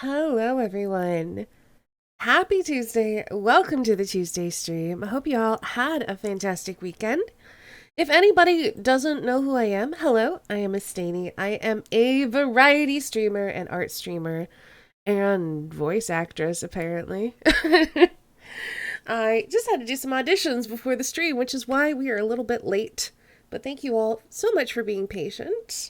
Hello, everyone. Happy Tuesday. Welcome to the Tuesday stream. I hope you all had a fantastic weekend. If anybody doesn't know who I am, hello, I am Estani. I am a variety streamer and art streamer and voice actress, apparently. I just had to do some auditions before the stream, which is why we are a little bit late. But thank you all so much for being patient.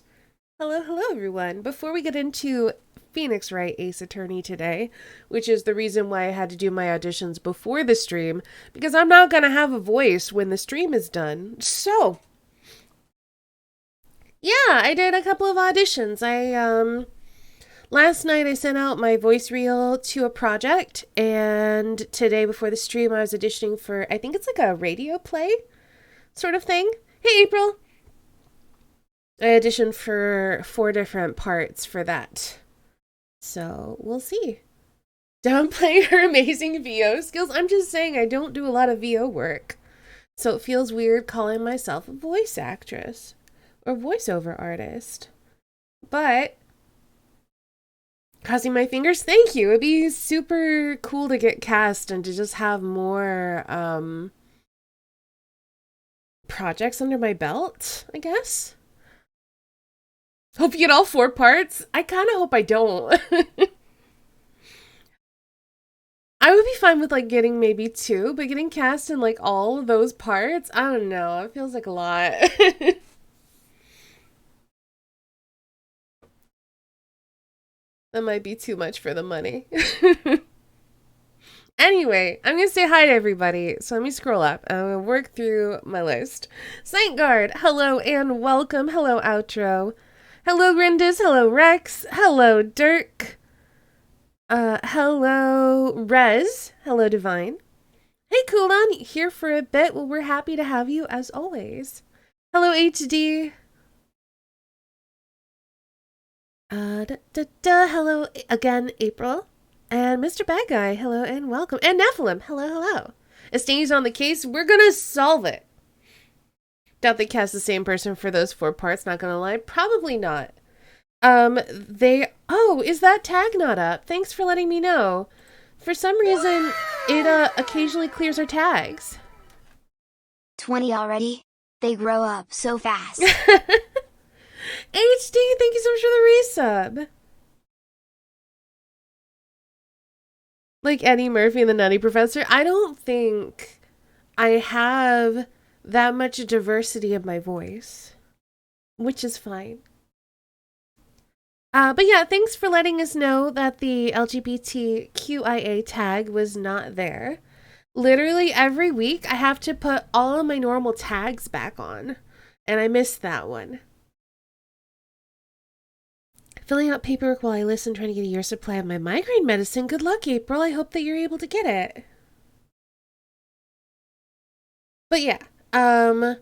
Hello, everyone. Before we get into Phoenix Wright Ace Attorney today, which is the reason why I had to do my auditions before the stream, because I'm not going to have a voice when the stream is done. So, yeah, I did a couple of auditions. Last night I sent out my voice reel to a project, and today before the stream I was auditioning for, I think it's like a radio play sort of thing. Hey, April! I auditioned for 4 different parts for that. So we'll see. Downplaying her amazing VO skills. I'm just saying I don't do a lot of VO work. So it feels weird calling myself a voice actress or voiceover artist. But crossing my fingers, thank you. It'd be super cool to get cast and to just have more projects under my belt, I guess. Hope you get all 4 parts. I kind of hope I don't. I would be fine with like getting maybe 2, but getting cast in like all of those parts, I don't know. It feels like a lot. That might be too much for the money. Anyway, I'm gonna say hi to everybody. So let me scroll up. I'm gonna work through my list. Saint Guard, hello and welcome. Hello, outro. Hello, Grindis. Hello, Rex. Hello, Dirk. Hello, Rez. Hello, Divine. Hey, Coolon, here for a bit. Well, we're happy to have you as always. Hello, HD. Hello again, April. And Mr. Bad Guy, hello and welcome. And Nephilim, hello. Estani's on the case. We're gonna solve it. Doubt they cast the same person for those 4 parts, not gonna lie. Probably not. Oh, is that tag not up? Thanks for letting me know. For some reason, it occasionally clears our tags. 20 already? They grow up so fast. HD, thank you so much for the resub. Like Eddie Murphy and the Nutty Professor, I don't think I have that much diversity of my voice, which is fine. But yeah, thanks for letting us know that the LGBTQIA tag was not there. Literally every week I have to put all of my normal tags back on, and I missed that one. Filling out paperwork while I listen, trying to get a year's supply of my migraine medicine. Good luck, April. I hope that you're able to get it. But yeah, I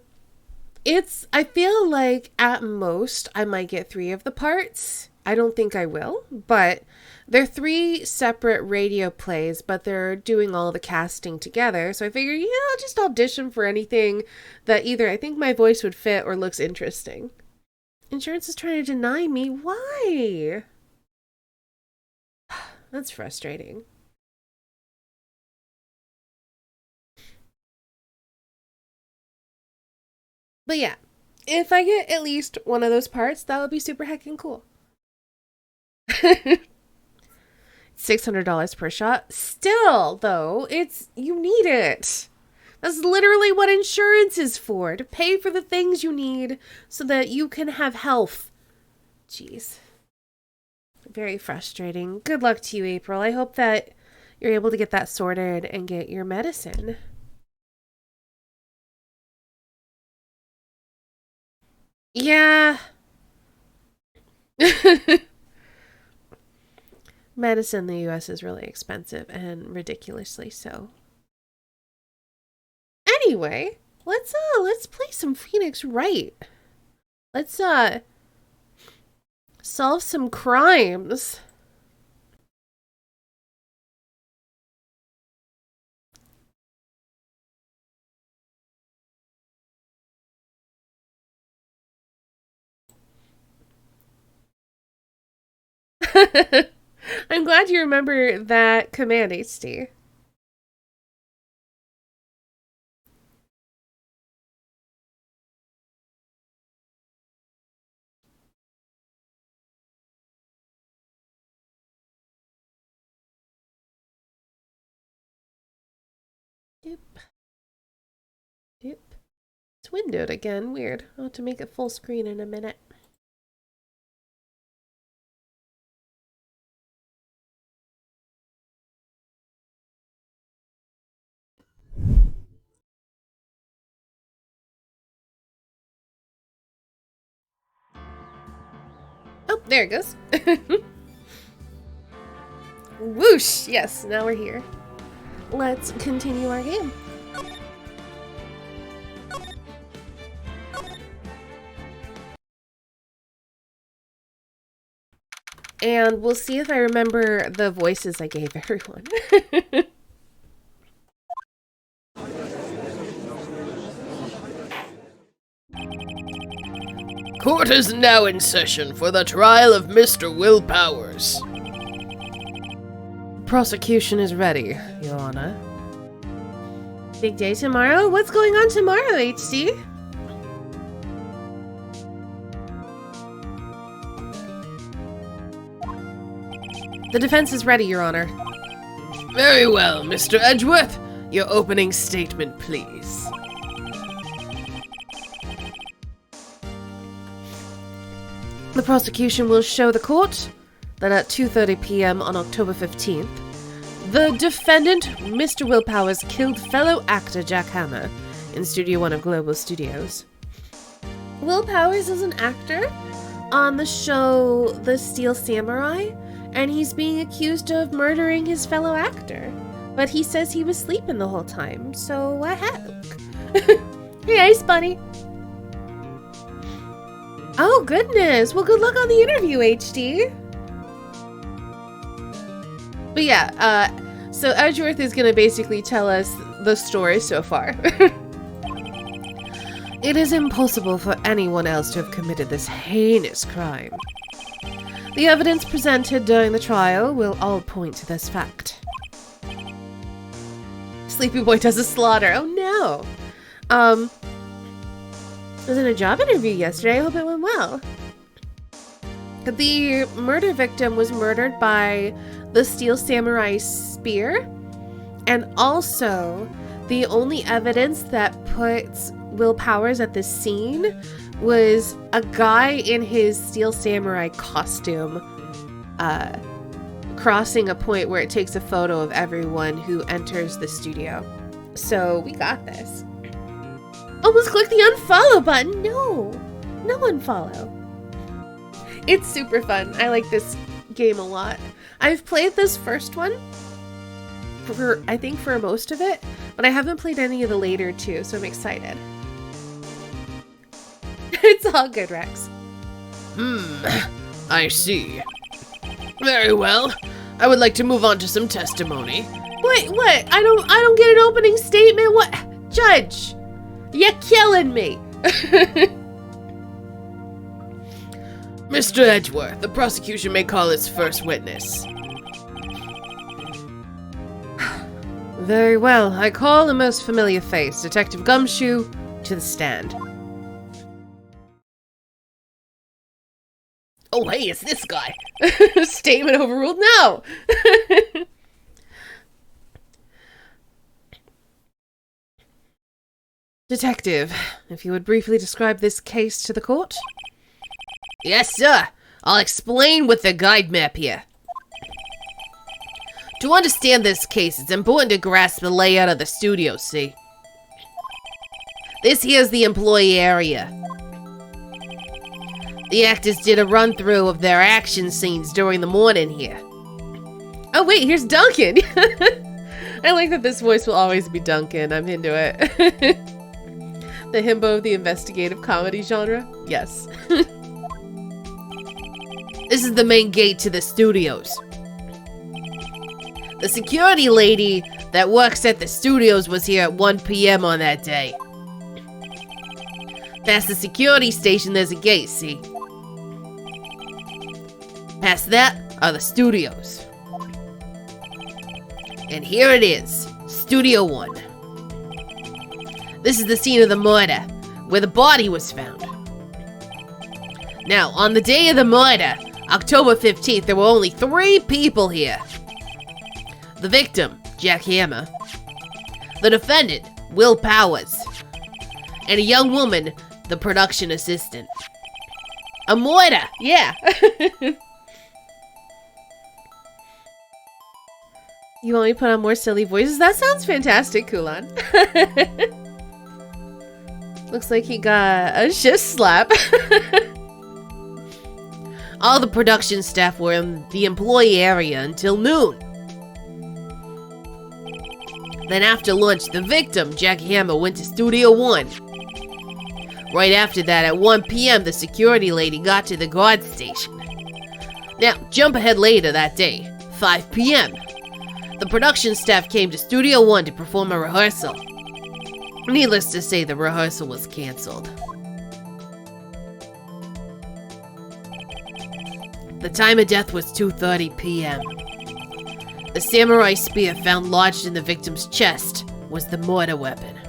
feel like at most I might get 3 of the parts. I don't think I will, but they're 3 separate radio plays, but they're doing all the casting together. So I figured, I'll just audition for anything that either I think my voice would fit or looks interesting. Insurance is trying to deny me. Why? That's frustrating. But yeah, if I get at least one of those parts, that would be super heckin' cool. $600 per shot. Still, though, you need it. That's literally what insurance is for, to pay for the things you need so that you can have health. Jeez. Very frustrating. Good luck to you, April. I hope that you're able to get that sorted and get your medicine. Yeah. Medicine in the US is really expensive and ridiculously so. Anyway, let's play some Phoenix Wright. Let's solve some crimes. I I'm glad you remember that command, HD. Yep. Yep. It's windowed again. Weird. I'll have to make it full screen in a minute. Oh, there it goes. Whoosh! Yes, now we're here. Let's continue our game. And we'll see if I remember the voices I gave everyone. Court is now in session for the trial of Mr. Will Powers. Prosecution is ready, Your Honor. Big day tomorrow? What's going on tomorrow, HC? The defense is ready, Your Honor. Very well, Mr. Edgeworth. Your opening statement, please. The prosecution will show the court that at 2:30 p.m. on October 15th, the defendant, Mr. Will Powers, killed fellow actor Jack Hammer in Studio 1 of Global Studios. Will Powers is an actor on the show The Steel Samurai, and he's being accused of murdering his fellow actor. But he says he was sleeping the whole time, so what heck? Hey, Ice Bunny. Oh, goodness. Well, good luck on the interview, HD. But yeah, so Edgeworth is going to basically tell us the story so far. It is impossible for anyone else to have committed this heinous crime. The evidence presented during the trial will all point to this fact. Sleepy Boy does a slaughter. Oh no. I was in a job interview yesterday. I hope it went well. The murder victim was murdered by the Steel Samurai spear, and also the only evidence that puts Will Powers at this scene was a guy in his Steel Samurai costume crossing a point where it takes a photo of everyone who enters the studio. So we got this. Almost click the unfollow button. No unfollow. It's super fun. I like this game a lot. I've played this first one for, I think, for most of it, but I haven't played any of the later two, so I'm excited. It's all good, Rex. I see. Very well. I would like to move on to some testimony. Wait, what? I don't get an opening statement? What? Judge, you're killing me. Mr. Edgeworth, the prosecution may call its first witness. Very well. I call the most familiar face, Detective Gumshoe, to the stand. Oh, hey, it's this guy. Statement overruled? No! Detective, if you would briefly describe this case to the court? Yes, sir. I'll explain with the guide map here. To understand this case, it's important to grasp the layout of the studio, see? This here's the employee area. The actors did a run-through of their action scenes during the morning here. Oh wait, here's Duncan! I like that this voice will always be Duncan. I'm into it. The himbo of the investigative comedy genre? Yes. This is the main gate to the studios. The security lady that works at the studios was here at 1 p.m. on that day. Past the security station, there's a gate, see? Past that are the studios. And here it is, Studio 1. This is the scene of the murder, where the body was found. Now, on the day of the murder, October 15th, there were only 3 people here. The victim, Jack Hammer. The defendant, Will Powers. And a young woman, the production assistant. A murder, yeah. You want me to put on more silly voices? That sounds fantastic, Kulan. Looks like he got a shift slap. All the production staff were in the employee area until noon. Then after lunch, the victim, Jack Hammer, went to Studio 1. Right after that, at 1 p.m., the security lady got to the guard station. Now, jump ahead later that day, 5 p.m. The production staff came to Studio 1 to perform a rehearsal. Needless to say, the rehearsal was canceled. The time of death was 2:30 p.m. The samurai spear found lodged in the victim's chest was the murder weapon.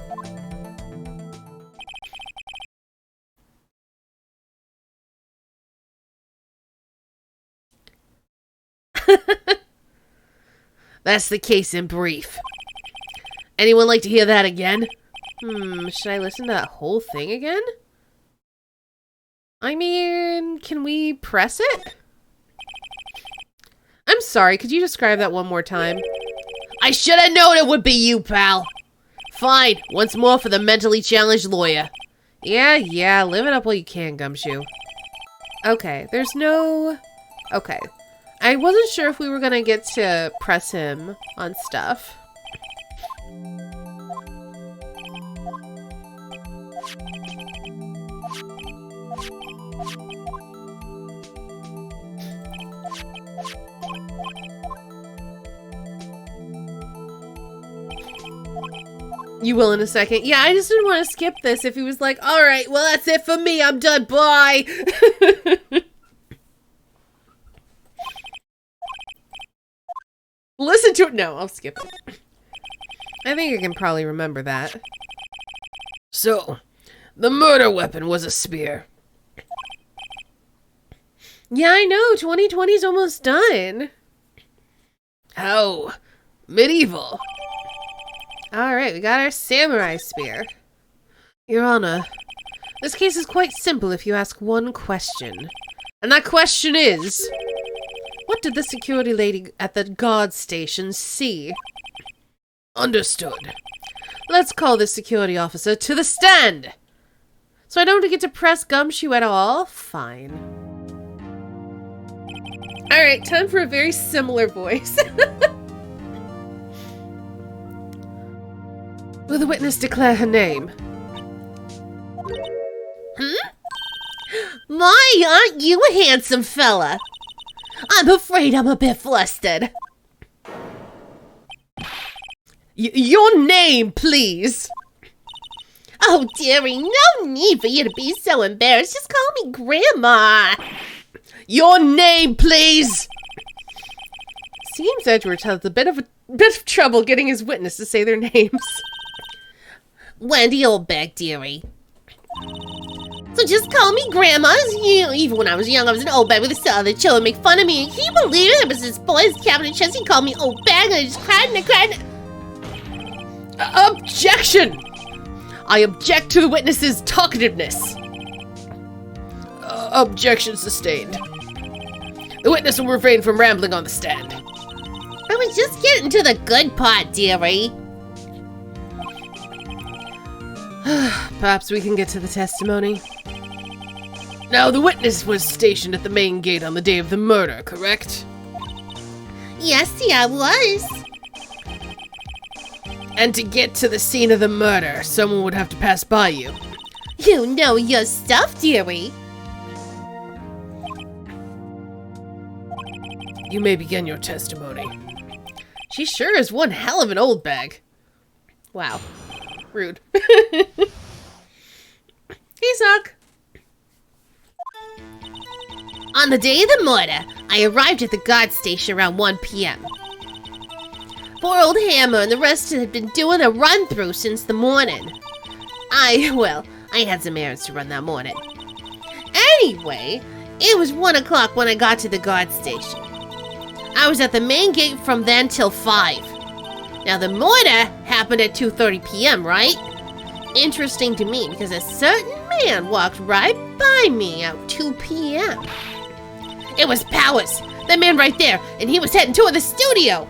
That's the case in brief. Anyone like to hear that again? Should I listen to that whole thing again? I mean, can we press it? I'm sorry, could you describe that one more time? I should have known it would be you, pal. Fine, once more for the mentally challenged lawyer. Yeah, live it up while you can, Gumshoe. Okay, there's no... Okay. I wasn't sure if we were gonna get to press him on stuff. You will in a second. Yeah, I just didn't want to skip this if he was like, alright, well that's it for me, I'm done, bye! Listen to it. No, I'll skip it. I think I can probably remember that. So, the murder weapon was a spear. Yeah, I know. 2020's almost done. How medieval. Alright, we got our samurai spear. Your Honor, this case is quite simple if you ask one question. And that question is... What did the security lady at the guard station see? Understood. Let's call this security officer to the stand! So I don't get to press Gumshoe at all? Fine. Alright, time for a very similar voice. Will the witness declare her name? My, aren't you a handsome fella? I'm afraid I'm a bit flustered. Your name, please! Oh, dearie, no need for you to be so embarrassed. Just call me Grandma. Your name, please! Seems Edgeworth has a bit of trouble getting his witness to say their names. Wendy Oldbag, dearie. So just call me Grandma. Even when I was young, I was an Oldbag with the other children make fun of me. And can you believe it? It was this boy's cabinet chest. He called me Oldbag, and I just cried and I cried. Objection! I object to the witness's talkativeness. Objection sustained. The witness will refrain from rambling on the stand. I was just getting to the good part, dearie. Perhaps we can get to the testimony. Now, the witness was stationed at the main gate on the day of the murder, correct? Yes, I was. And to get to the scene of the murder, someone would have to pass by you. You know your stuff, dearie. You may begin your testimony. She sure is one hell of an old bag. Wow. Rude. Hey, Sock. On the day of the murder, I arrived at the guard station around 1 p.m. Poor old Hammer and the rest had been doing a run-through since the morning. I had some errands to run that morning. Anyway, it was 1 o'clock when I got to the guard station. I was at the main gate from then till 5. Now, the murder happened at 2:30 p.m., right? Interesting to me because a certain man walked right by me at 2 p.m. It was Powers, that man right there, and he was heading toward the studio.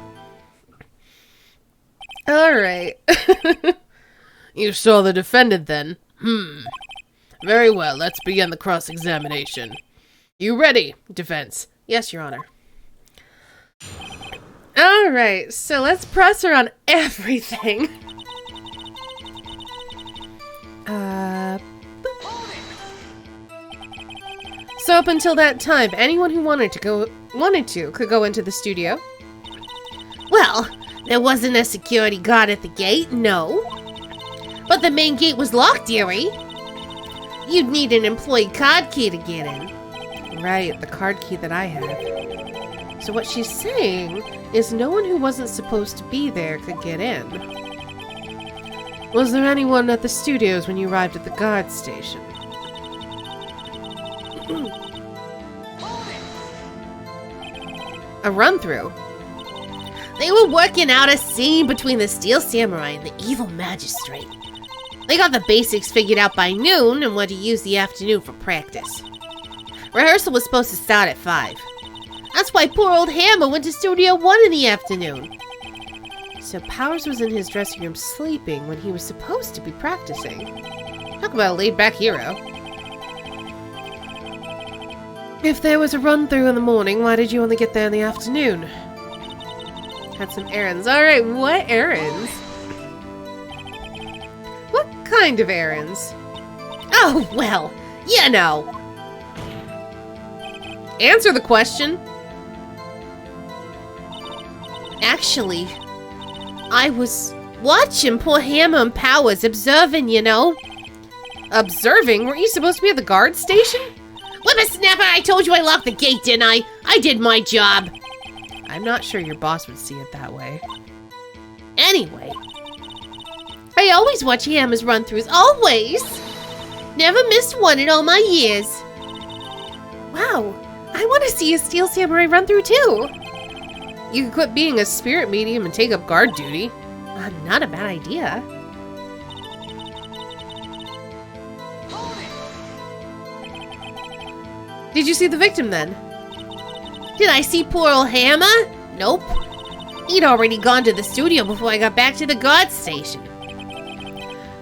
All right. You saw the defendant then? Very well, let's begin the cross-examination. You ready, defense? Yes, Your Honor. All right, so let's press her on everything. So up until that time, anyone who wanted to could go into the studio. Well, there wasn't a security guard at the gate, no. But the main gate was locked, dearie. You'd need an employee card key to get in. Right, the card key that I have. So what she's saying is no one who wasn't supposed to be there could get in. Was there anyone at the studios when you arrived at the guard station? A run-through. They were working out a scene between the Steel Samurai and the evil magistrate. They got the basics figured out by noon and were to use the afternoon for practice. Rehearsal was supposed to start at 5. That's why poor old Hammer went to Studio 1 in the afternoon. So Powers was in his dressing room sleeping when he was supposed to be practicing. Talk about a laid-back hero. If there was a run-through in the morning, why did you only get there in the afternoon? Had some errands. Alright, what errands? What kind of errands? Oh, well, you know. Answer the question. Actually, I was watching poor Hammer and Powers, observing, you know. Observing? Weren't you supposed to be at the guard station? Whippersnapper, I told you I locked the gate, didn't I? I did my job. I'm not sure your boss would see it that way. Anyway, I always watch Hammer's run-throughs, always. Never missed one in all my years. Wow, I want to see a Steel Samurai run-through too. You could quit being a spirit medium and take up guard duty. Not a bad idea. Did you see the victim then? Did I see poor old Hammer? Nope. He'd already gone to the studio before I got back to the guard station.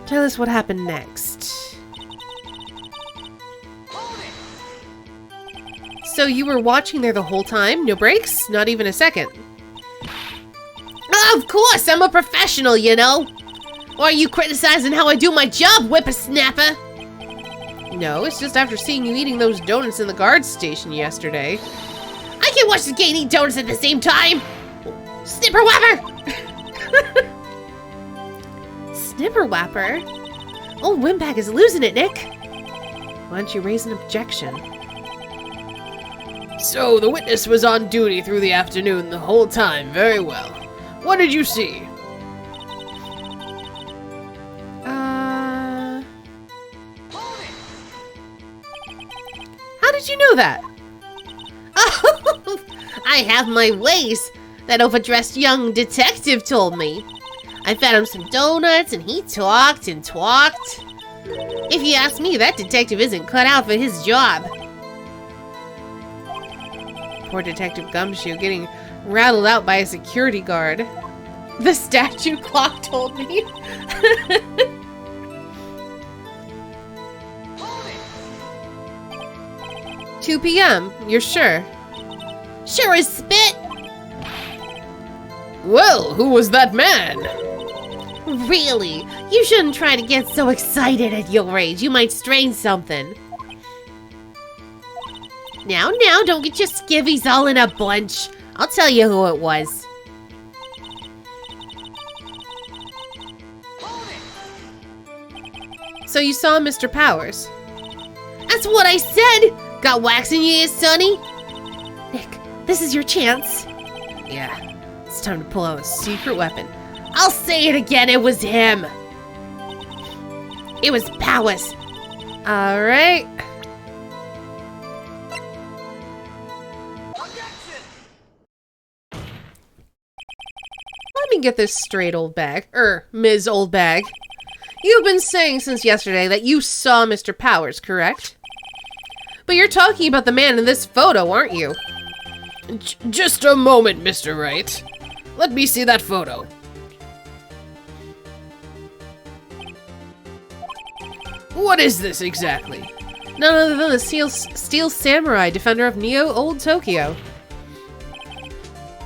Tell us what happened next. So you were watching there the whole time? No breaks? Not even a second? Of course, I'm a professional, you know. Or are you criticizing how I do my job, whippersnapper? No, it's just after seeing you eating those donuts in the guard station yesterday. I can't watch the gate and eat donuts at the same time! Snipper whapper! Snipper whapper? Old Windbag is losing it, Nick. Why don't you raise an objection? So, the witness was on duty through the afternoon the whole time. Very well. What did you see? How did you know that? Oh, I have my ways. That overdressed young detective told me. I fed him some donuts and he talked and talked. If you ask me, that detective isn't cut out for his job. Poor Detective Gumshoe getting rattled out by a security guard. The statue clock told me. 2 p.m., you're sure? Sure as spit. Well, who was that man? Really? You shouldn't try to get so excited at your age. You might strain something. Now, don't get your skivvies all in a bunch. I'll tell you who it was. So you saw Mr. Powers? That's what I said! Got wax in your ears, sonny? Nick, this is your chance. Yeah, It's time to pull out a secret weapon. I'll say it again, it was him! It was Powers. Alright. Let me get this straight, Oldbag. Ms. Oldbag. You've been saying since yesterday that you saw Mr. Powers, correct? But you're talking about the man in this photo, aren't you? Just a moment, Mr. Wright. Let me see that photo. What is this exactly? None other than the Steel Samurai, defender of Neo Old Tokyo.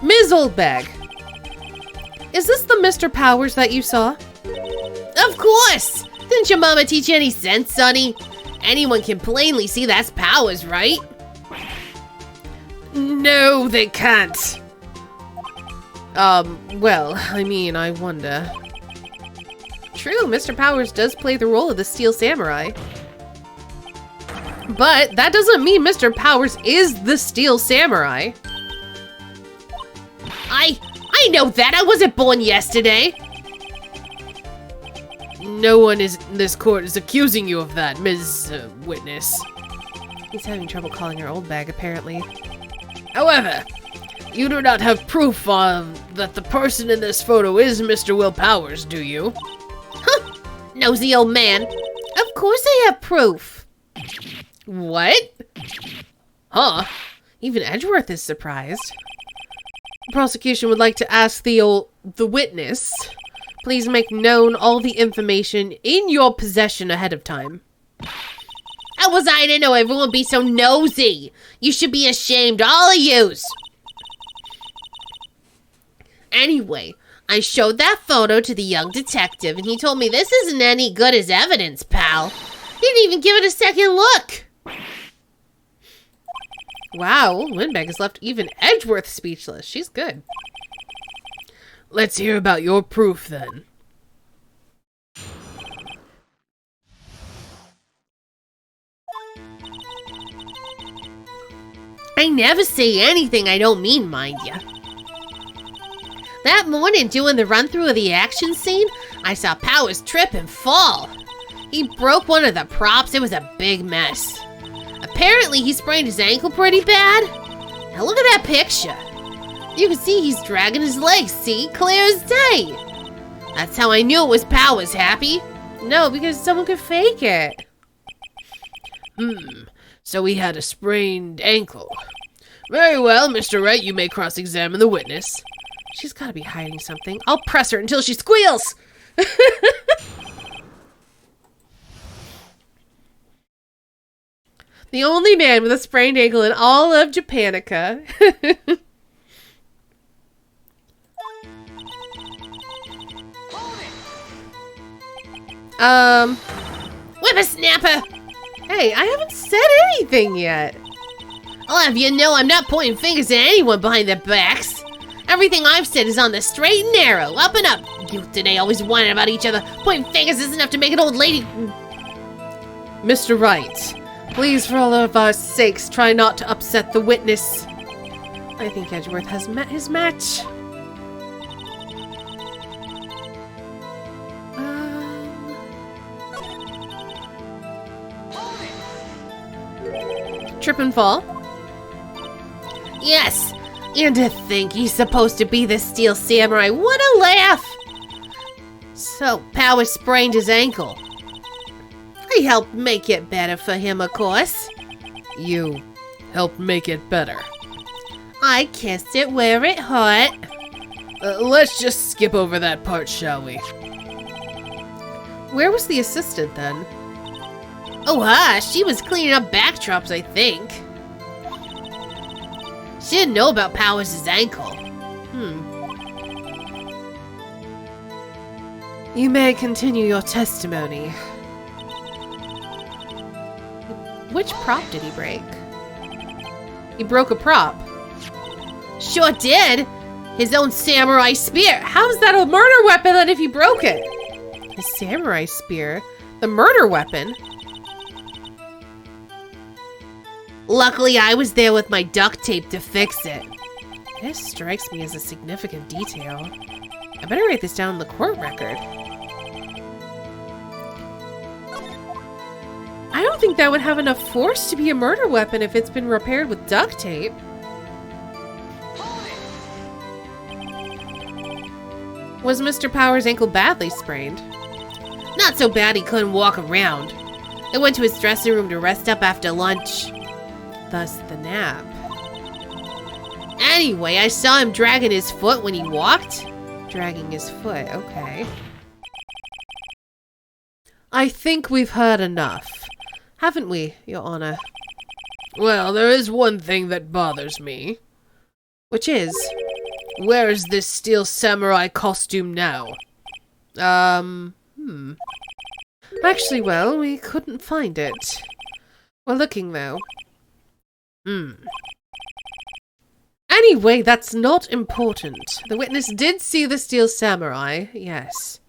Ms. Oldbag. Is this the Mr. Powers that you saw? Of course! Didn't your mama teach you any sense, sonny? Anyone can plainly see that's Powers, right? No, they can't. Well, I mean, I wonder. True, Mr. Powers does play the role of the Steel Samurai. But that doesn't mean Mr. Powers is the Steel Samurai. I know that! I wasn't born yesterday! No one in this court is accusing you of that, Ms. Witness. He's having trouble calling her Oldbag, apparently. However, you do not have proof that the person in this photo is Mr. Will Powers, do you? Huh! Nosy old man. Of course I have proof. What? Huh? Even Edgeworth is surprised. The prosecution would like to ask the witness, please make known all the information in your possession ahead of time. How was I to know everyone would be so nosy? You should be ashamed, all of yous. Anyway, I showed that photo to the young detective, and he told me this isn't any good as evidence, pal. He didn't even give it a second look. Wow, Lindbergh has left even Edgeworth speechless. She's good. Let's hear about your proof, then. I never say anything I don't mean, mind ya. That morning, doing the run-through of the action scene, I saw Powers trip and fall. He broke one of the props. It was a big mess. Apparently, he sprained his ankle pretty bad. Now look at that picture. You can see he's dragging his legs, see? Clear as day. That's how I knew it was Powers, Happy. No, because someone could fake it. So he had a sprained ankle. Very well, Mr. Wright, you may cross-examine the witness. She's gotta be hiding something. I'll press her until she squeals! The only man with a sprained ankle in all of Japanica. Whippersnapper! Hey, I haven't said anything yet. I'll have you know I'm not pointing fingers at anyone behind their backs. Everything I've said is on the straight and narrow, up and up. You today always whining about each other. Pointing fingers isn't enough to make an old lady... Mr. Wright, please, for all of our sakes, try not to upset the witness. I think Edgeworth has met his match. Trip and fall? Yes, and to think he's supposed to be the Steel Samurai. What a laugh! So, Powers sprained his ankle. I helped make it better for him, of course. You helped make it better. I kissed it where it hurt. Let's just skip over that part, shall we? Where was the assistant, then? Oh, she was cleaning up backdrops, I think. She didn't know about Powers' ankle. You may continue your testimony. Which prop did he break? He broke a prop. Sure did. His own samurai spear. How's that a murder weapon then if he broke it? His samurai spear? The murder weapon? Luckily, I was there with my duct tape to fix it. This strikes me as a significant detail. I better write this down in the court record. I don't think that would have enough force to be a murder weapon if it's been repaired with duct tape. Was Mr. Powers' ankle badly sprained? Not so bad he couldn't walk around. I went to his dressing room to rest up after lunch. Thus the nap. Anyway, I saw him dragging his foot when he walked. Dragging his foot, okay. I think we've heard enough. Haven't we, Your Honor? Well, there is one thing that bothers me. Which is? Where is this steel samurai costume now? Actually, well, we couldn't find it. We're looking, though. Anyway, that's not important. The witness did see the steel samurai, yes.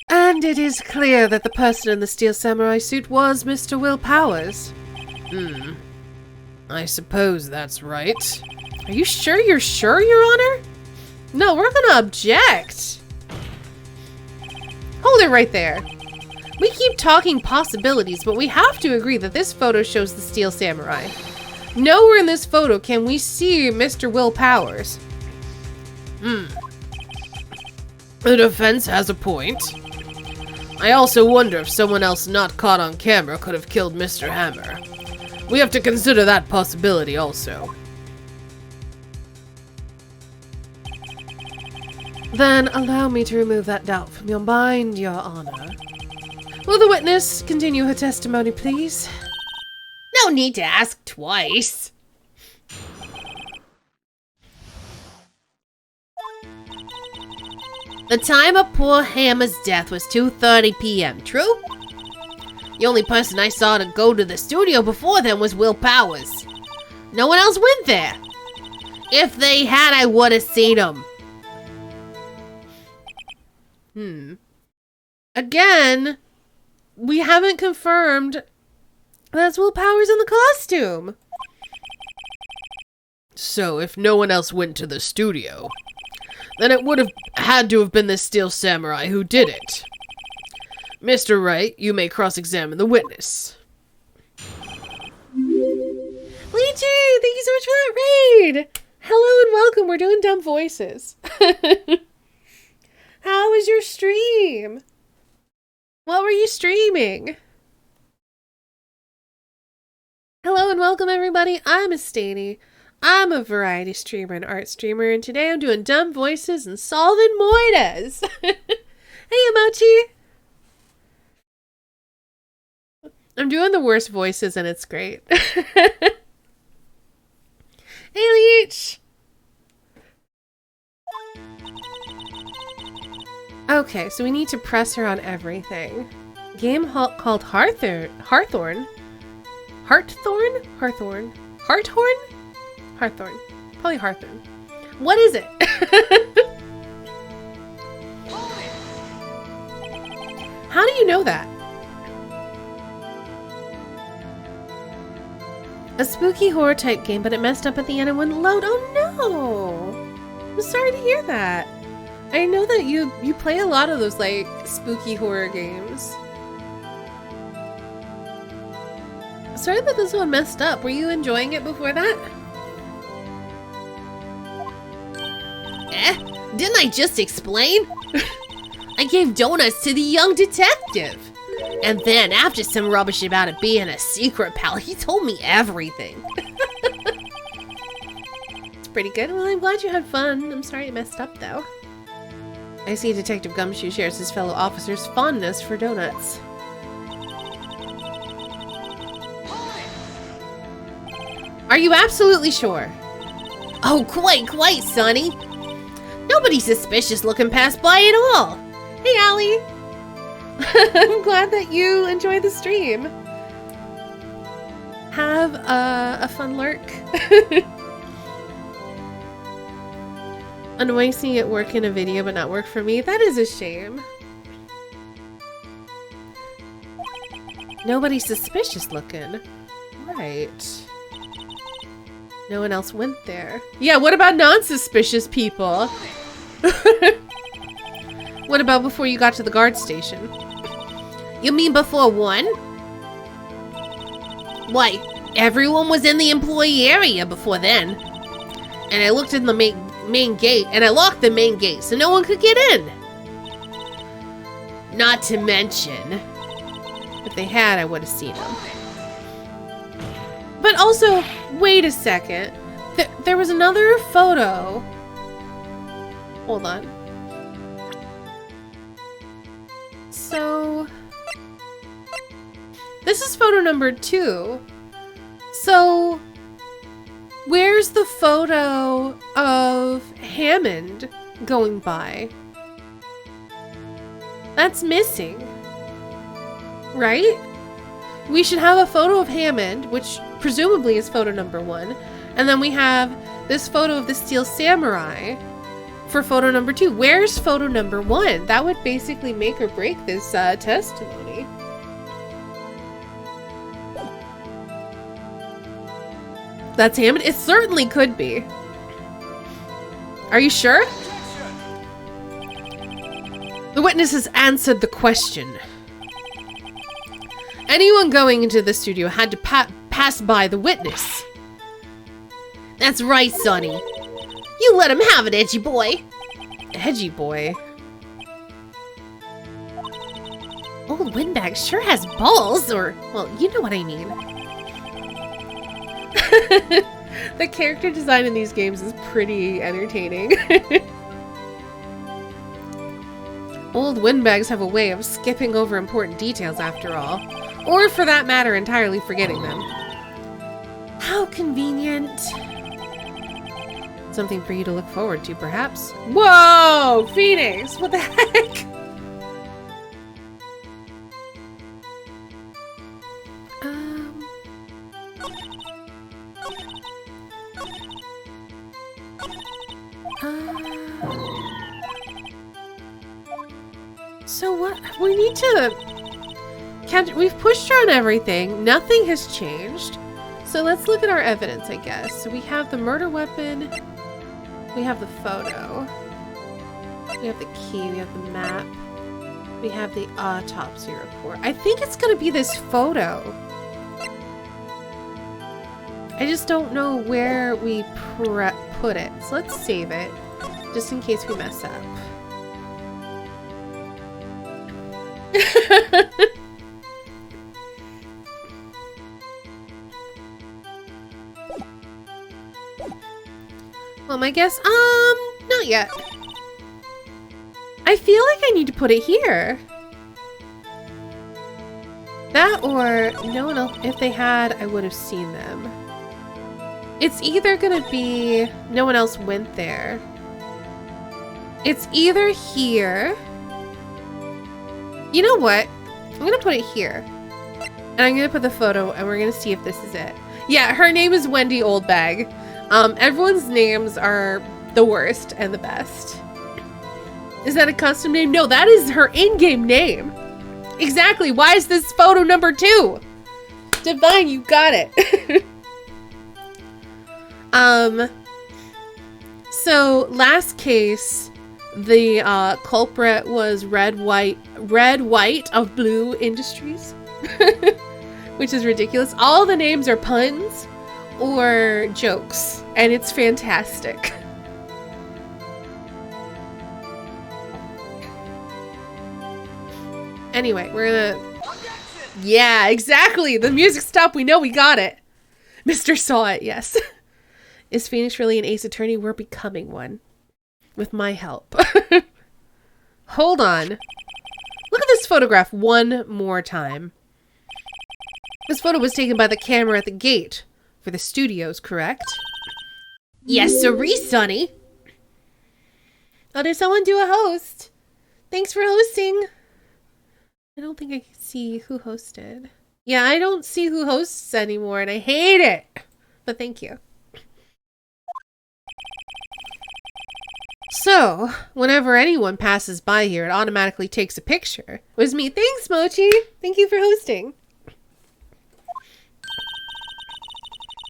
And it is clear that the person in the steel samurai suit was Mr. Will Powers. I suppose that's right. Are you sure you're sure, Your Honor? No, we're gonna object. Hold it right there. We keep talking possibilities, but we have to agree that this photo shows the steel samurai. Nowhere in this photo can we see Mr. Will Powers. The defense has a point. I also wonder if someone else not caught on camera could have killed Mr. Hammer. We have to consider that possibility also. Then allow me to remove that doubt from your mind, Your Honor. Will the witness continue her testimony, please? No need to ask twice. The time of poor Hammer's death was 2:30 p.m., true? The only person I saw to go to the studio before then was Will Powers. No one else went there. If they had, I would have seen him. Again, we haven't confirmed that's Will Powers in the costume. So, if no one else went to the studio, then it would have had to have been the steel samurai who did it. Mr. Wright, you may cross-examine the witness. Lychee, thank you so much for that raid! Hello and welcome, we're doing dumb voices. How was your stream? What were you streaming? Hello and welcome everybody, I'm Estanie. I'm a variety streamer and art streamer, and today I'm doing dumb voices and solving moitas. Hey Emochi! I'm doing the worst voices and it's great. Hey Leech! Okay, so we need to press her on everything. Game called Hearthorn? Hearthorn? Hearthorn? Hearthorn. Probably Hearthorn. What is it? How do you know that? A spooky horror type game, but it messed up at the end and wouldn't load. Oh no! I'm sorry to hear that. I know that you play a lot of those like spooky horror games. Sorry that this one messed up. Were you enjoying it before that? Didn't I just explain? I gave donuts to the young detective. And then, after some rubbish about it being a secret pal, he told me everything. It's pretty good. Well, I'm glad you had fun. I'm sorry it messed up, though. I see Detective Gumshoe shares his fellow officers' fondness for donuts. Are you absolutely sure? Oh, quite, Sonny. Nobody suspicious looking passed by at all. Hey, Allie. I'm glad that you enjoyed the stream. Have a fun lurk. Annoying seeing it work in a video but not work for me. That is a shame. Nobody suspicious looking. Right. No one else went there. Yeah, what about non-suspicious people? What about before you got to the guard station? You mean before 1? Why, everyone was in the employee area before then. And I looked in the main gate, and I locked the main gate so no one could get in. Not to mention, if they had, I would have seen them. But also, wait a second. There was another photo. Hold on. So, this is photo number 2. So, where's the photo of Hammond going by? That's missing. Right? We should have a photo of Hammond, which presumably is photo number 1. And then we have this photo of the Steel Samurai for photo number 2. Where's photo number 1? That would basically make or break this testimony. That's Hammond? It certainly could be. Are you sure? The witness has answered the question. Anyone going into the studio had to pass by the witness. That's right, Sonny. You let him have it, edgy boy. Edgy boy? Oldbag sure has balls, or, well, you know what I mean. The character design in these games is pretty entertaining. Old windbags have a way of skipping over important details after all. Or for that matter, entirely forgetting them. How convenient. Something for you to look forward to, perhaps? Whoa! Phoenix! What the heck? So what? We need to... We've pushed her on everything. Nothing has changed. So let's look at our evidence, I guess. So we have the murder weapon. We have the photo. We have the key. We have the map. We have the autopsy report. I think it's going to be this photo. I just don't know where we put it. So let's save it, just in case we mess up. Well, my guess, not yet. I feel like I need to put it here. That or no one else. If they had, I would have seen them. It's either gonna be no one else went there. It's either here. You know what? I'm gonna put it here. And I'm gonna put the photo and we're gonna see if this is it. Yeah, her name is Wendy Oldbag. Everyone's names are the worst and the best. Is that a custom name? No, that is her in-game name. Exactly. Why is this photo number 2? Divine, you got it. So last case, the culprit was Red White of Blue Industries, which is ridiculous. All the names are puns or jokes, and it's fantastic. Anyway, we're gonna... Yeah, exactly! The music stopped, we know we got it! Mr. Saw it, yes. Is Phoenix really an ace attorney? We're becoming one. With my help. Hold on. Look at this photograph one more time. This photo was taken by the camera at the gate for the studios, correct? Yes, sirree, Sonny. Oh, did someone do a host? Thanks for hosting. I don't think I can see who hosted. Yeah, I don't see who hosts anymore, and I hate it. But thank you. So, whenever anyone passes by here, it automatically takes a picture. It was me. Thanks, Mochi. Thank you for hosting.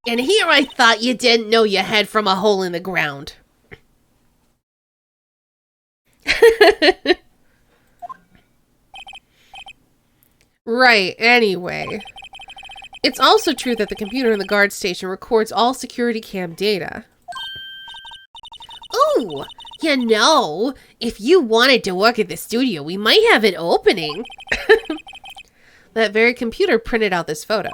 And here I thought you didn't know your head from a hole in the ground. Right, anyway. It's also true that the computer in the guard station records all security cam data. Ooh, you know, if you wanted to work at the studio, we might have an opening. That very computer printed out this photo.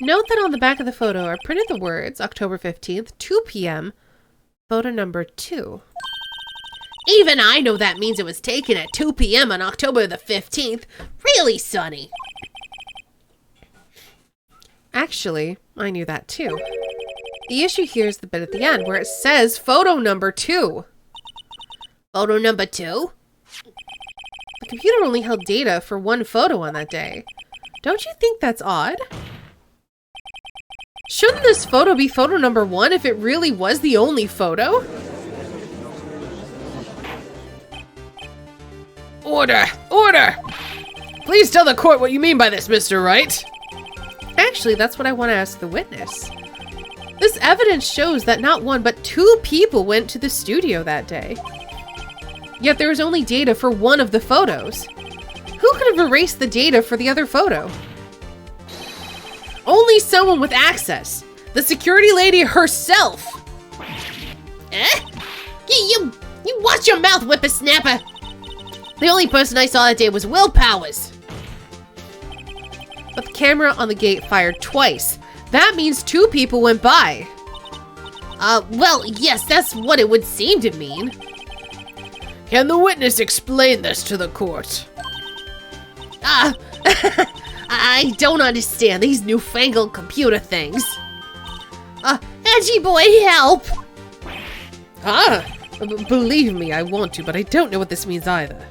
Note that on the back of the photo are printed the words, October 15th, 2 p.m., photo number 2. Even I know that means it was taken at 2 p.m. on October the 15th. Really, Sonny? Actually, I knew that too. The issue here is the bit at the end where it says photo number 2. Photo number 2? The computer only held data for one photo on that day. Don't you think that's odd? Shouldn't this photo be photo number 1 if it really was the only photo? Order! Order! Please tell the court what you mean by this, Mr. Wright. Actually, that's what I want to ask the witness. This evidence shows that not 1 but 2 people went to the studio that day. Yet there was only data for one of the photos. Who could have erased the data for the other photo? Only someone with access. The security lady herself. Eh? You watch your mouth, whippersnapper. The only person I saw that day was Will Powers. But the camera on the gate fired twice. That means 2 people went by. Well, yes, that's what it would seem to mean. Can the witness explain this to the court? I don't understand these newfangled computer things. Edgy boy, help! Believe me, I want to, but I don't know what this means either.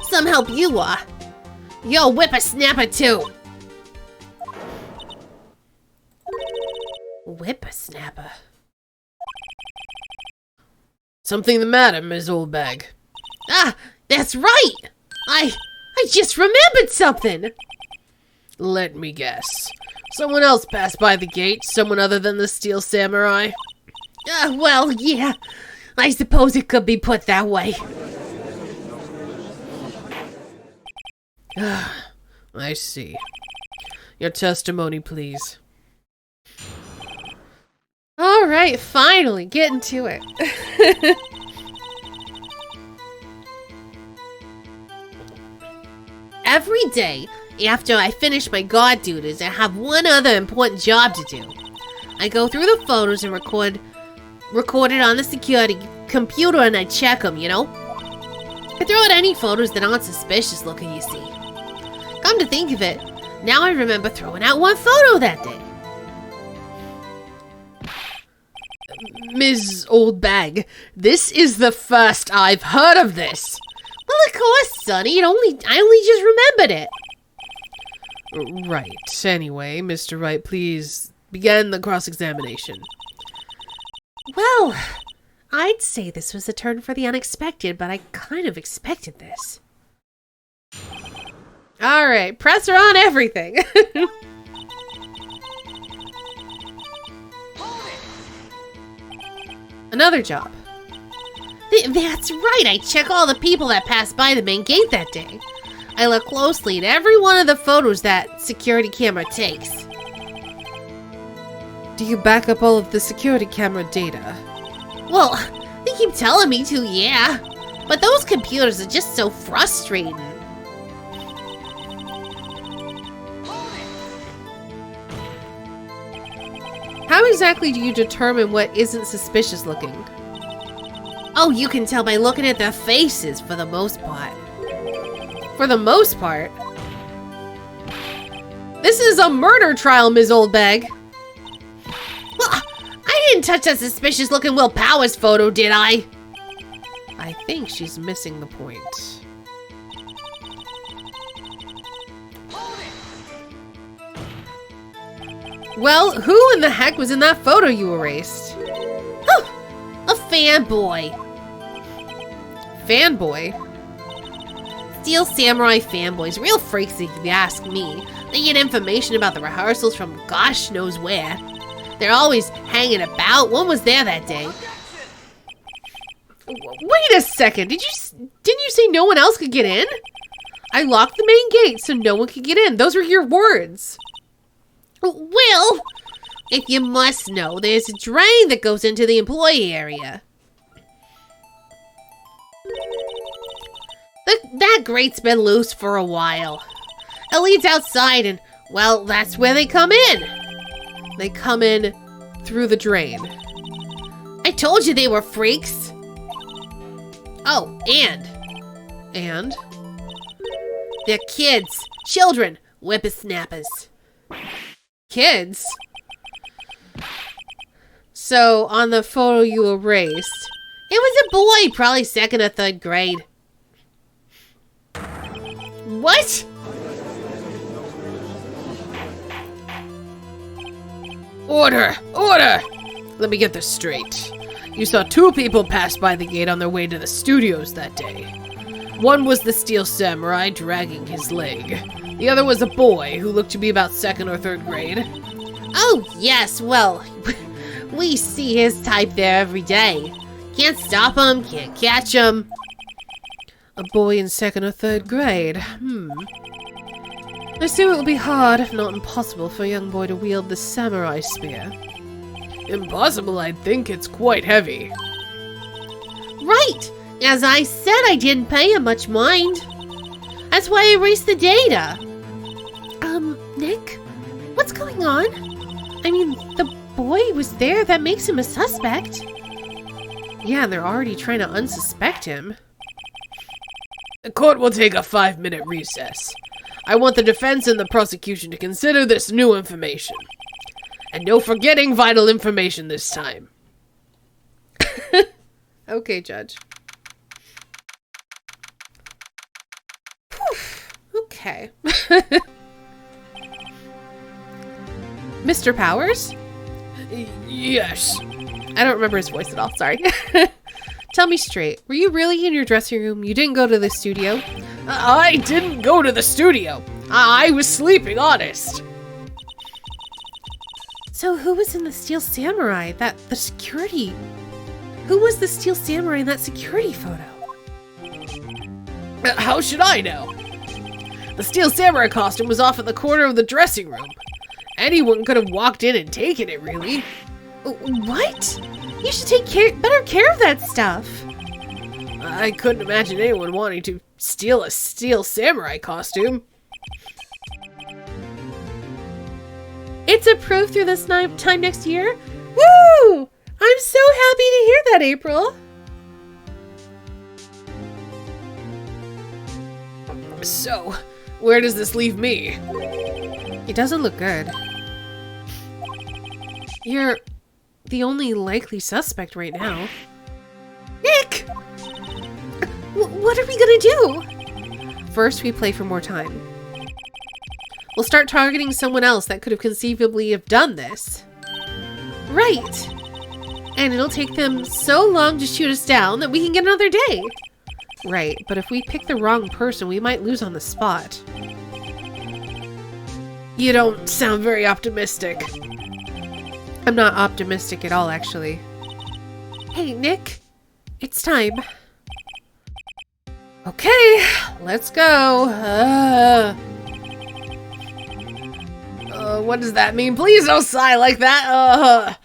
Some help you are. Yo, whippersnapper too. Whippersnapper. Something the matter, Ms. Oldbag? That's right! I just remembered something! Let me guess. Someone else passed by the gate, someone other than the Steel Samurai? Well, yeah. I suppose it could be put that way. I see. Your testimony, please. All right, finally, getting to it. Every day, after I finish my guard duties, I have one other important job to do. I go through the photos and record it on the security computer and I check them, you know? I throw out any photos that aren't suspicious looking, you see. Come to think of it, now I remember throwing out one photo that day. Ms. Oldbag, this is the first I've heard of this. Well, of course, Sonny. I only just remembered it. Right. Anyway, Mr. Wright, please begin the cross-examination. Well, I'd say this was a turn for the unexpected, but I kind of expected this. All right, press her on everything. Another job. That's right, I check all the people that passed by the main gate that day. I look closely at every one of the photos that security camera takes. Do you back up all of the security camera data? Well, they keep telling me to, yeah. But those computers are just so frustrating. How exactly do you determine what isn't suspicious looking? Oh, you can tell by looking at their faces for the most part. For the most part? This is a murder trial, Ms. Oldbag. Well, I didn't touch that suspicious looking Will Powers photo, did I? I think she's missing the point. Well, who in the heck was in that photo you erased? A fanboy. Fanboy? Steel Samurai fanboys, real freaks if you ask me. They get information about the rehearsals from gosh knows where. They're always hanging about. One was there that day. Wait a second. Didn't you say no one else could get in? I locked the main gate so no one could get in. Those were your words. Well, if you must know, there's a drain that goes into the employee area. That grate's been loose for a while. It leads outside and, well, that's where they come in. They come in through the drain. I told you they were freaks. Oh, and they're kids, children, whippersnappers. Kids? So, on the photo you erased, it was a boy, probably 2nd or 3rd grade. What? Order! Order! Let me get this straight. You saw 2 people pass by the gate on their way to the studios that day. One was the Steel Samurai dragging his leg. The other was a boy who looked to be about 2nd or 3rd grade. Oh, yes, well, we see his type there every day. Can't stop him, can't catch him. A boy in 2nd or 3rd grade. I assume it would be hard, if not impossible, for a young boy to wield the samurai spear. Impossible, I think. It's quite heavy. Right! As I said, I didn't pay him much mind. That's why I erased the data. Nick? What's going on? I mean, the boy was there. That makes him a suspect. Yeah, and they're already trying to unsuspect him. The court will take a 5-minute recess. I want the defense and the prosecution to consider this new information. And no forgetting vital information this time. Okay, Judge. Whew. Okay. Mr. Powers? Yes. I don't remember his voice at all, sorry. Tell me straight, were you really in your dressing room? You didn't go to the studio? I didn't go to the studio. I was sleeping, honest. So who was in the Steel Samurai? The security? Who was the Steel Samurai in that security photo? How should I know? The Steel Samurai costume was off in the corner of the dressing room. Anyone could have walked in and taken it, really. What? You should take better care of that stuff. I couldn't imagine anyone wanting to steal a Steel Samurai costume. It's approved through this time next year? Woo! I'm so happy to hear that, April. So, where does this leave me? It doesn't look good. You're the only likely suspect right now. Nick! What are we gonna do? First, we play for more time. We'll start targeting someone else that could have conceivably have done this. Right. And it'll take them so long to shoot us down that we can get another day. Right, but if we pick the wrong person, we might lose on the spot. You don't sound very optimistic. I'm not optimistic at all, actually. Hey, Nick. It's time. Okay, let's go. What does that mean? Please don't sigh like that.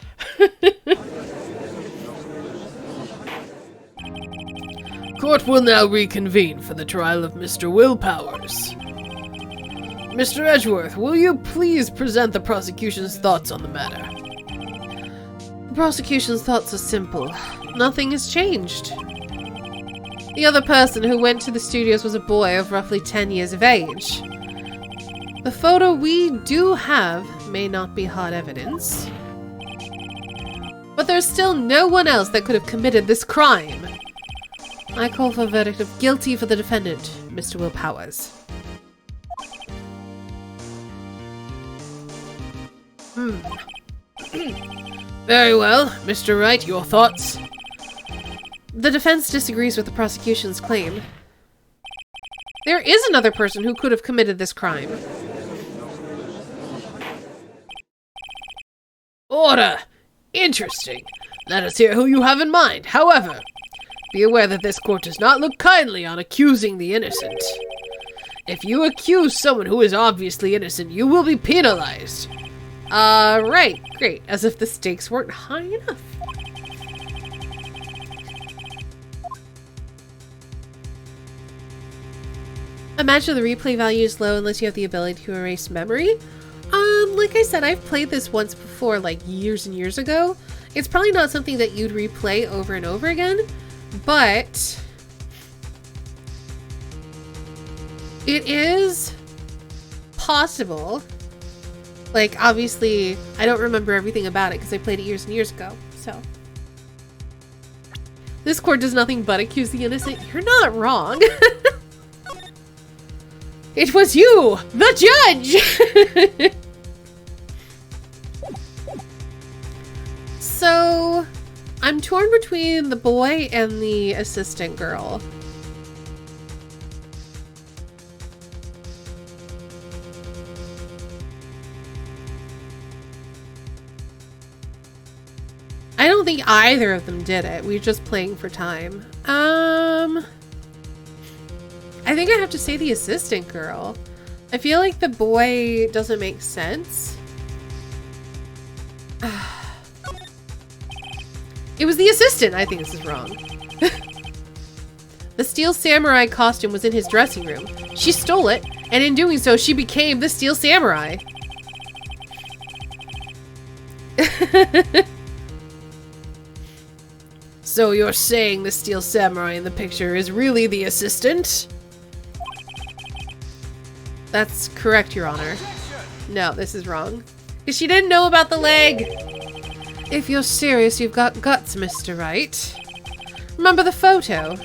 Court will now reconvene for the trial of Mr. Will Powers. Mr. Edgeworth, will you please present the prosecution's thoughts on the matter? The prosecution's thoughts are simple. Nothing has changed. The other person who went to the studios was a boy of roughly 10 years of age. The photo we do have may not be hard evidence, but there's still no one else that could have committed this crime. I call for a verdict of guilty for the defendant, Mr. Will Powers. Very well. Mr. Wright, your thoughts? The defense disagrees with the prosecution's claim. There is another person who could have committed this crime. Order! Interesting. Let us hear who you have in mind. However, be aware that this court does not look kindly on accusing the innocent. If you accuse someone who is obviously innocent, you will be penalized. Right. Great. As if the stakes weren't high enough. Imagine the replay value is low unless you have the ability to erase memory. Like I said, I've played this once before, like years and years ago. It's probably not something that you'd replay over and over again, but it is possible. Like, obviously, I don't remember everything about it because I played it years and years ago, so. This court does nothing but accuse the innocent. You're not wrong. It was you, the judge! So, I'm torn between the boy and the assistant girl. I don't think either of them did it. We were just playing for time. I think I have to say the assistant girl. I feel like the boy doesn't make sense. It was the assistant. I think this is wrong. The steel samurai costume was in his dressing room. She stole it, and in doing so, she became the steel samurai. So you're saying the steel samurai in the picture is really the assistant? That's correct, Your Honor. No, this is wrong. Because she didn't know about the leg. If you're serious, you've got guts, Mr. Wright. Remember the photo?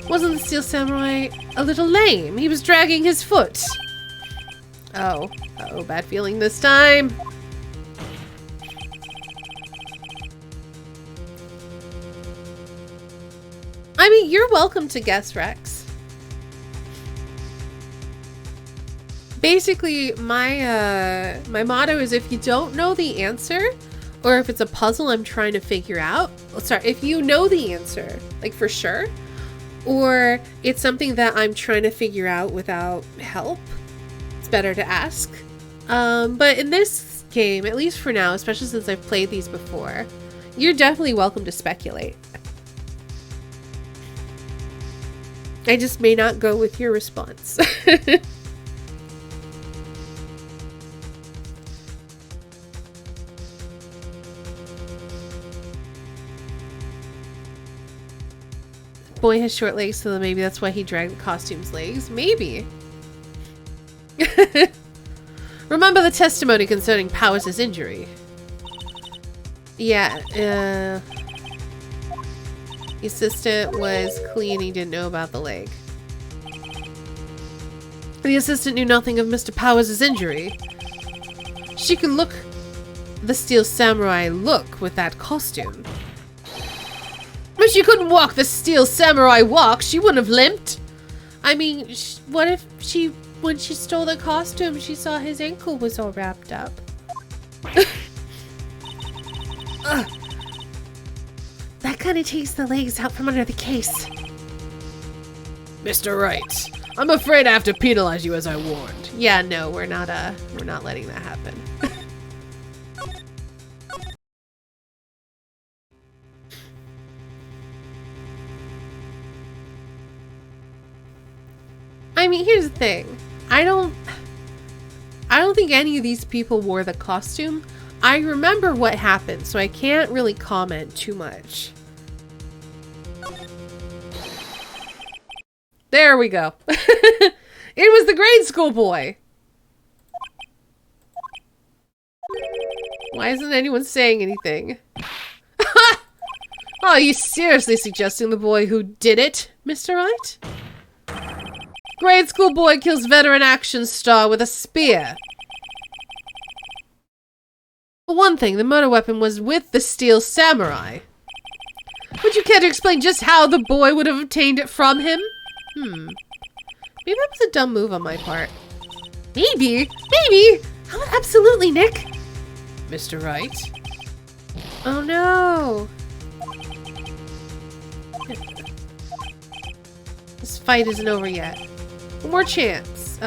Wasn't the steel samurai a little lame? He was dragging his foot. Oh. Uh-oh, bad feeling this time. I mean, you're welcome to guess, Rex. Basically, my motto is if you don't know the answer, or if it's a puzzle I'm trying to figure out, if you know the answer, like for sure, or it's something that I'm trying to figure out without help, it's better to ask. But in this game, at least for now, especially since I've played these before, you're definitely welcome to speculate. I just may not go with your response. Boy has short legs, so maybe that's why he dragged the costume's legs. Maybe. Remember the testimony concerning Powers' injury? Yeah, the assistant was clean, he didn't know about the leg. The assistant knew nothing of Mr. Powers' injury. She could look the steel samurai look with that costume. But she couldn't walk the steel samurai walk. She wouldn't have limped. I mean, what if when she stole the costume, she saw his ankle was all wrapped up? That kind of takes the legs out from under the case. Mr. Wright, I'm afraid I have to penalize you as I warned. Yeah, no, we're not letting that happen. I mean, here's the thing. I don't think any of these people wore the costume. I remember what happened, so I can't really comment too much. There we go. It was the grade school boy. Why isn't anyone saying anything? Oh, are you seriously suggesting the boy who did it, Mr. Wright? Grade school boy kills veteran action star with a spear. For one thing, the murder weapon was with the steel samurai. Would you care to explain just how the boy would have obtained it from him? Maybe that was a dumb move on my part. Maybe. How about absolutely, Nick? Mr. Wright, Oh no! This fight isn't over yet. One more chance.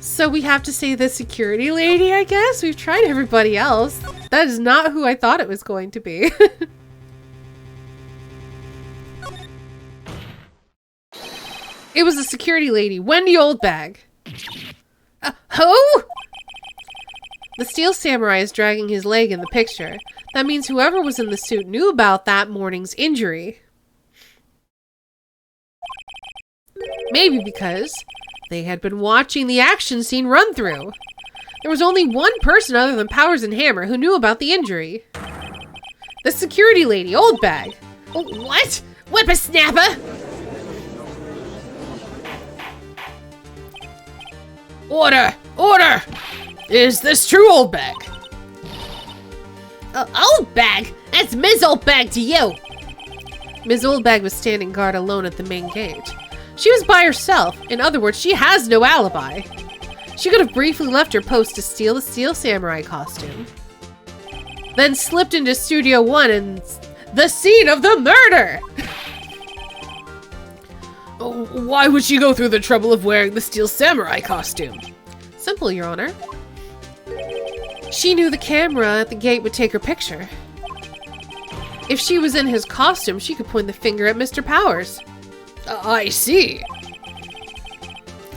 So we have to say the security lady, I guess? We've tried everybody else. That is not who I thought it was going to be. It was the security lady, Wendy Oldbag. Who? The steel samurai is dragging his leg in the picture. That means whoever was in the suit knew about that morning's injury. Maybe because they had been watching the action scene run through. There was only one person other than Powers and Hammer who knew about the injury. The security lady, Oldbag. Oh, what? Whippersnapper? Order! Order! Is this true, Oldbag? Oldbag? That's Ms. Oldbag to you. Ms. Oldbag was standing guard alone at the main gate. She was by herself. In other words, she has no alibi. She could have briefly left her post to steal the Steel Samurai costume. Then slipped into Studio 1 and the scene of the murder! Why would she go through the trouble of wearing the Steel Samurai costume? Simple, Your Honor. She knew the camera at the gate would take her picture. If she was in his costume, she could point the finger at Mr. Powers. I see.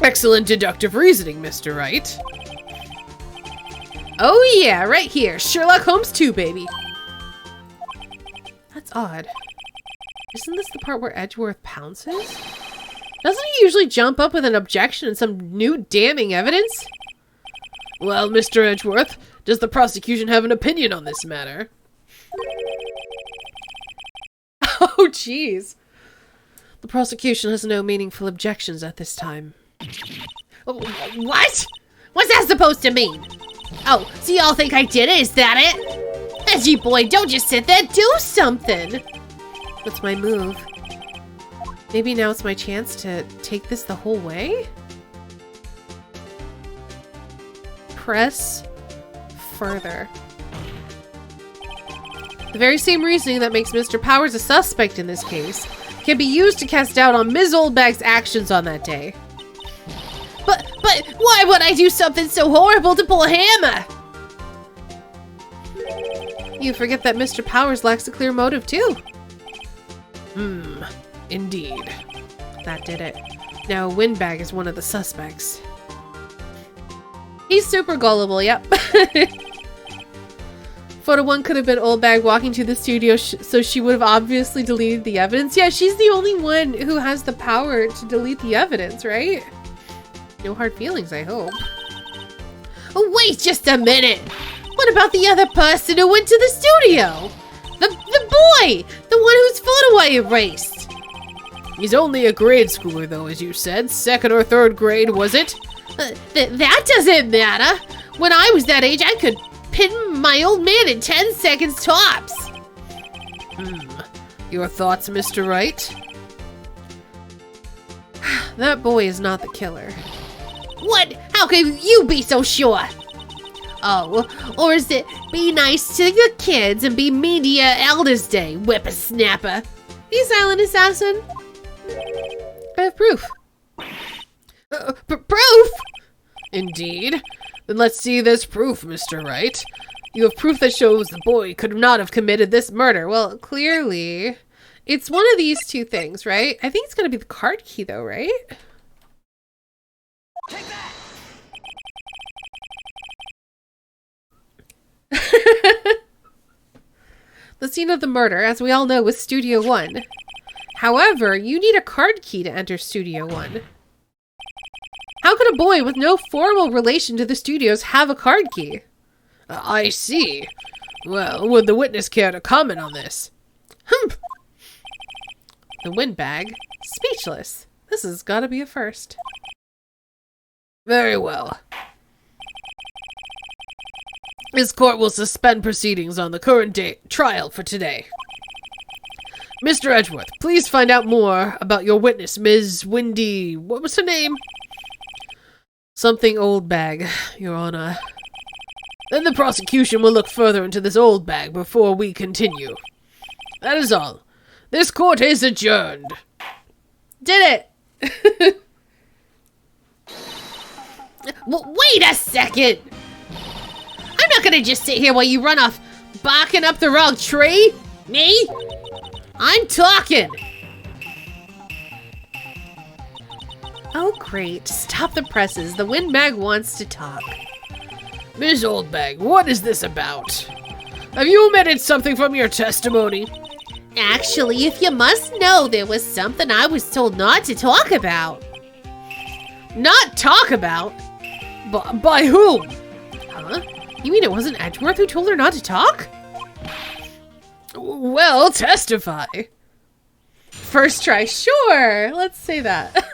Excellent deductive reasoning, Mr. Wright. Oh yeah, right here. Sherlock Holmes 2, baby. That's odd. Isn't this the part where Edgeworth pounces? Doesn't he usually jump up with an objection and some new damning evidence? Well, Mr. Edgeworth, does the prosecution have an opinion on this matter? Oh, jeez. The prosecution has no meaningful objections at this time. What? What's that supposed to mean? Oh, so y'all think I did it? Is that it? Edgy boy, don't just sit there. Do something. What's my move? Maybe now it's my chance to take this the whole way? Press further. The very same reasoning that makes Mr. Powers a suspect in this case can be used to cast doubt on Ms. Oldbag's actions on that day. But why would I do something so horrible to pull a hammer? You forget that Mr. Powers lacks a clear motive too. Indeed. That did it. Now Windbag is one of the suspects. He's super gullible, yep. Photo 1 could have been Oldbag walking to the studio, so she would have obviously deleted the evidence. Yeah, she's the only one who has the power to delete the evidence, right? No hard feelings, I hope. Oh, wait just a minute. What about the other person who went to the studio? The boy! The one whose photo I erased. He's only a grade schooler, though, as you said. 2nd or 3rd grade, was it? That doesn't matter. When I was that age, I could pin my old man in 10 seconds tops. Your thoughts, Mr. Wright? That boy is not the killer. What? How can you be so sure? Oh, or is it be nice to the kids and be mean to your elders' day, whippersnapper? You silent assassin. I have proof. Proof? Indeed. Then let's see this proof, Mr. Wright. You have proof that shows the boy could not have committed this murder. Well, clearly, it's one of these two things, right? I think it's going to be the card key, though, right? Take that! The scene of the murder, as we all know, was Studio 1. However, you need a card key to enter Studio 1. How could a boy with no formal relation to the studios have a card key? I see. Well, would the witness care to comment on this? The Windbag, speechless. This has got to be a first. Very well. This court will suspend proceedings on the current trial for today. Mr. Edgeworth, please find out more about your witness, Ms. Windy... What was her name? Something Oldbag, Your Honor. Then the prosecution will look further into this Oldbag before we continue. That is all. This court is adjourned. Did it! Wait a second! I'm not gonna just sit here while you run off barking up the wrong tree! Me? I'm talking! Oh, great. Stop the presses. The Windbag wants to talk. Ms. Oldbag, what is this about? Have you omitted something from your testimony? Actually, if you must know, there was something I was told not to talk about. Not talk about? By whom? Huh? You mean it wasn't Edgeworth who told her not to talk? Well, testify. First try, sure. Let's say that.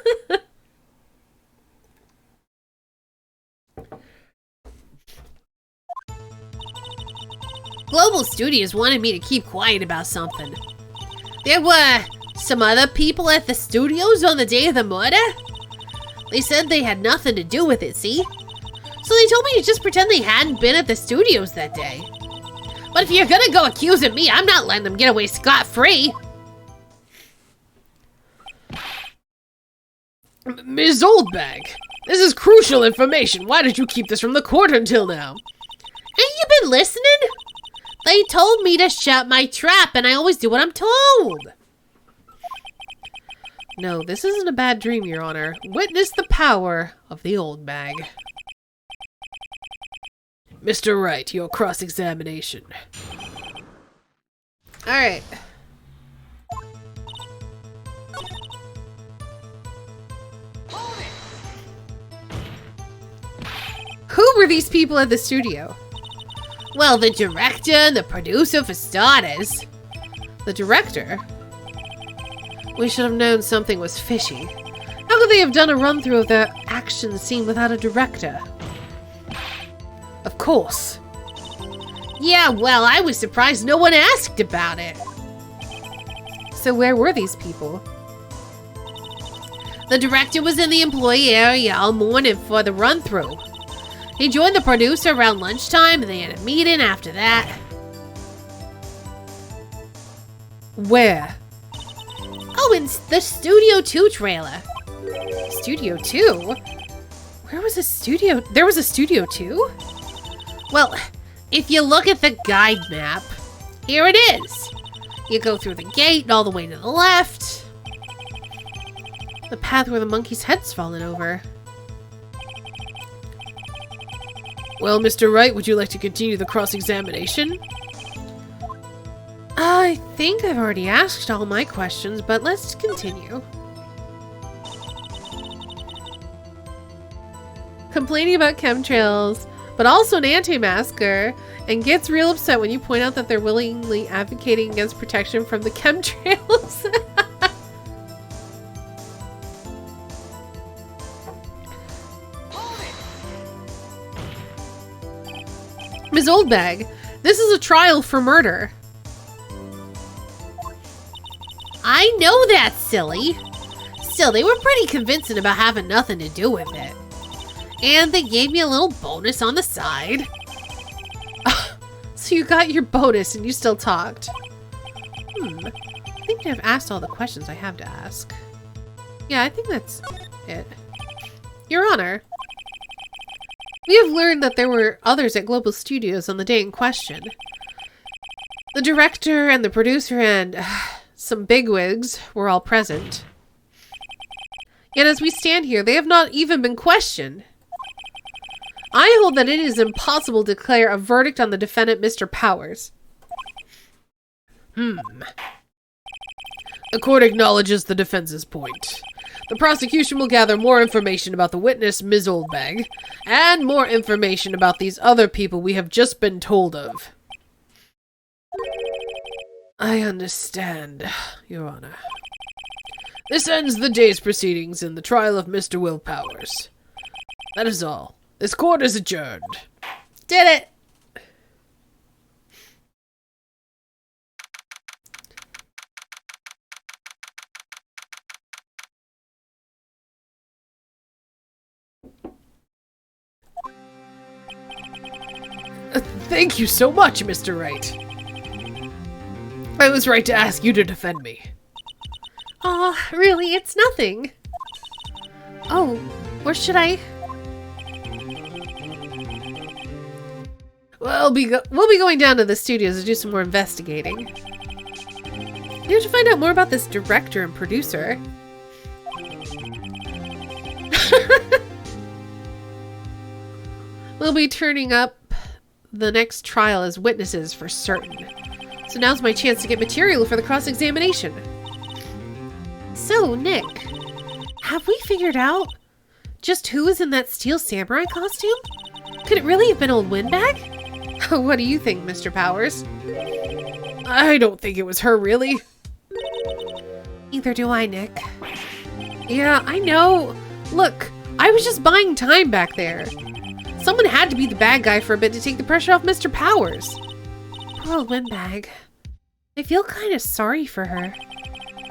Global Studios wanted me to keep quiet about something. There were some other people at the studios on the day of the murder. They said they had nothing to do with it, see? So they told me to just pretend they hadn't been at the studios that day. But if you're gonna go accusing me, I'm not letting them get away scot-free. Ms. Oldbag, this is crucial information. Why did you keep this from the court until now? Ain't you been listening? They told me to shut my trap, and I always do what I'm told. No, this isn't a bad dream, Your Honor. Witness the power of the Oldbag. Mr. Wright, your cross-examination. Alright. Who were these people at the studio? Well, the director and the producer for starters. The director? We should have known something was fishy. How could they have done a run-through of their action scene without a director? Of course. Yeah, well, I was surprised no one asked about it. So where were these people? The director was in the employee area all morning for the run-through. He joined the producer around lunchtime, and they had a meeting after that. Where? Oh, in the Studio 2 trailer. Studio 2? Where was a studio? There was a Studio 2? Well, if you look at the guide map, here it is. You go through the gate and all the way to the left. The path where the monkey's head's fallen over. Well, Mr. Wright, would you like to continue the cross-examination? I think I've already asked all my questions, but let's continue. Complaining about chemtrails, but also an anti-masker, and gets real upset when you point out that they're willingly advocating against protection from the chemtrails. Ms. Oldbag, this is a trial for murder. I know that's silly. Still, they were pretty convincing about having nothing to do with it. And they gave me a little bonus on the side. So you got your bonus and you still talked. I think I've asked all the questions I have to ask. Yeah, I think that's it. Your Honor, we have learned that there were others at Global Studios on the day in question. The director and the producer and some bigwigs were all present. Yet as we stand here, they have not even been questioned. I hold that it is impossible to declare a verdict on the defendant, Mr. Powers. The court acknowledges the defense's point. The prosecution will gather more information about the witness, Ms. Oldbag, and more information about these other people we have just been told of. I understand, Your Honor. This ends the day's proceedings in the trial of Mr. Will Powers. That is all. This court is adjourned. Did it! Thank you so much, Mr. Wright. I was right to ask you to defend me. Aw, really, it's nothing. Oh, or should I? We'll be going down to the studios to do some more investigating. You have to find out more about this director and producer. We'll be turning up the next trial as witnesses for certain. So now's my chance to get material for the cross-examination. So, Nick, have we figured out just who was in that steel samurai costume? Could it really have been old Windbag? What do you think, Mr. Powers? I don't think it was her, really. Neither do I, Nick. Yeah, I know. Look, I was just buying time back there. Someone had to be the bad guy for a bit to take the pressure off Mr. Powers. Poor old Windbag. I feel kind of sorry for her.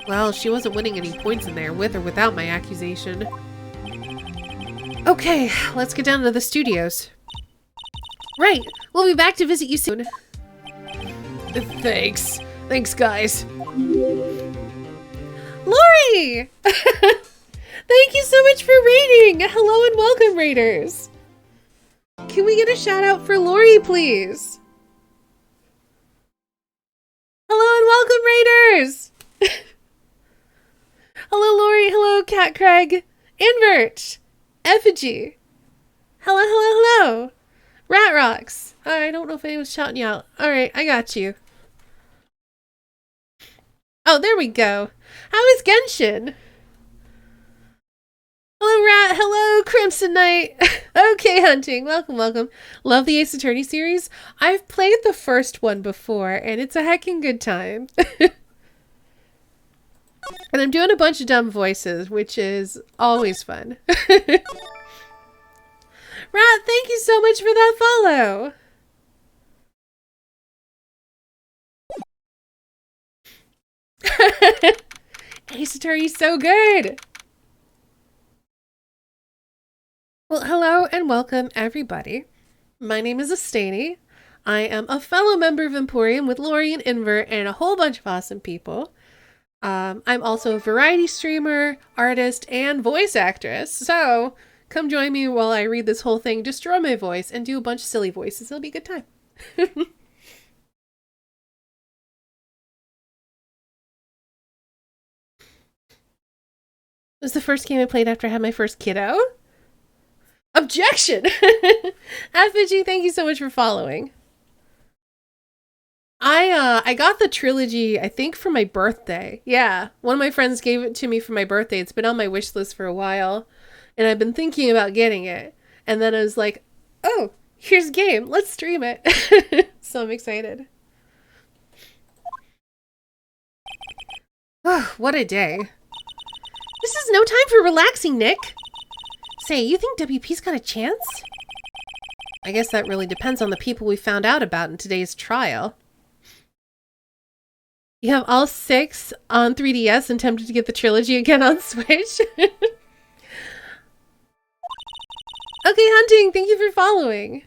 Well, she wasn't winning any points in there, with or without my accusation. Okay, let's get down to the studios. Right, we'll be back to visit you soon. Thanks. Thanks, guys. Lori! Thank you so much for raiding! Hello and welcome, raiders! Can we get a shout out for Lori, please? Hello and welcome, raiders! Hello, Lori. Hello, Cat Craig. Invert. Effigy. Hello, hello, hello. Rat Rocks. I don't know if anyone's shouting you out. Alright, I got you. Oh, there we go. How is Genshin? Hello, Rat. Hello, Crimson Knight. Okay, Hunting. Welcome, welcome. Love the Ace Attorney series. I've played the first one before, and it's a heckin' good time. And I'm doing a bunch of dumb voices, which is always fun. Rat, thank you so much for that follow. Ace Attorney's so good. Well, hello and welcome, everybody. My name is Astani. I am a fellow member of Emporium with Lori and Invert and a whole bunch of awesome people. I'm also a variety streamer, artist, and voice actress, so come join me while I read this whole thing, destroy my voice, and do a bunch of silly voices. It'll be a good time. This was the first game I played after I had my first kiddo. Objection! Effigy, thank you so much for following. I got the Trilogy, I think, for my birthday. Yeah, one of my friends gave it to me for my birthday. It's been on my wish list for a while, and I've been thinking about getting it. And then I was like, oh, here's a game. Let's stream it. So I'm excited. Oh, what a day. This is no time for relaxing, Nick. Say, you think WP's got a chance? I guess that really depends on the people we found out about in today's trial. You have all 6 on 3DS and tempted to get the Trilogy again on Switch? Okay, Hunting, thank you for following.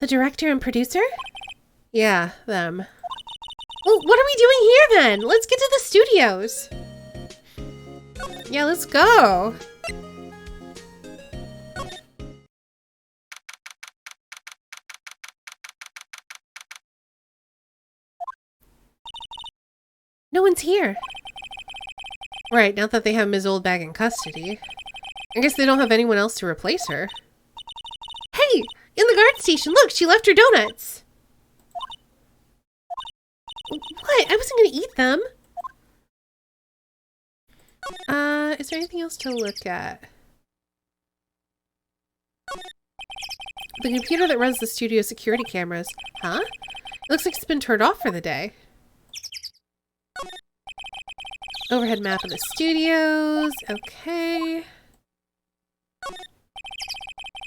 The director and producer? Yeah, them. Well, what are we doing here then? Let's get to the studios. Yeah, let's go. No one's here. Right, now that they have Ms. Oldbag in custody. I guess they don't have anyone else to replace her. Hey! In the guard station, look! She left her donuts! What? I wasn't gonna eat them! Is there anything else to look at? The computer that runs the studio security cameras. Huh? It looks like it's been turned off for the day. Overhead map of the studios. Okay.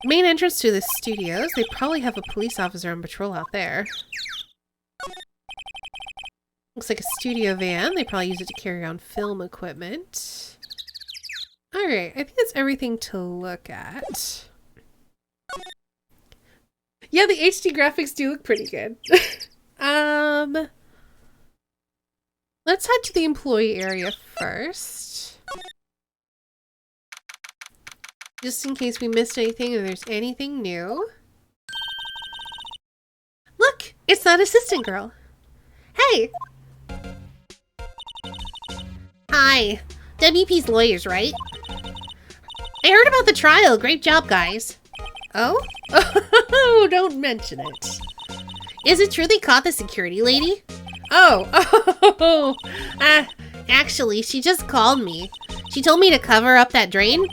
Main entrance to the studios. They probably have a police officer on patrol out there. Looks like a studio van. They probably use it to carry on film equipment. Alright, I think that's everything to look at. Yeah, the HD graphics do look pretty good. Let's head to the employee area first. Just in case we missed anything or there's anything new. Look, it's that assistant girl. Hey! Hi. WP's lawyers, right? I heard about the trial. Great job, guys. Oh? Oh, don't mention it. Is it true they caught the security lady? Oh. Actually, she just called me. She told me to cover up that drain.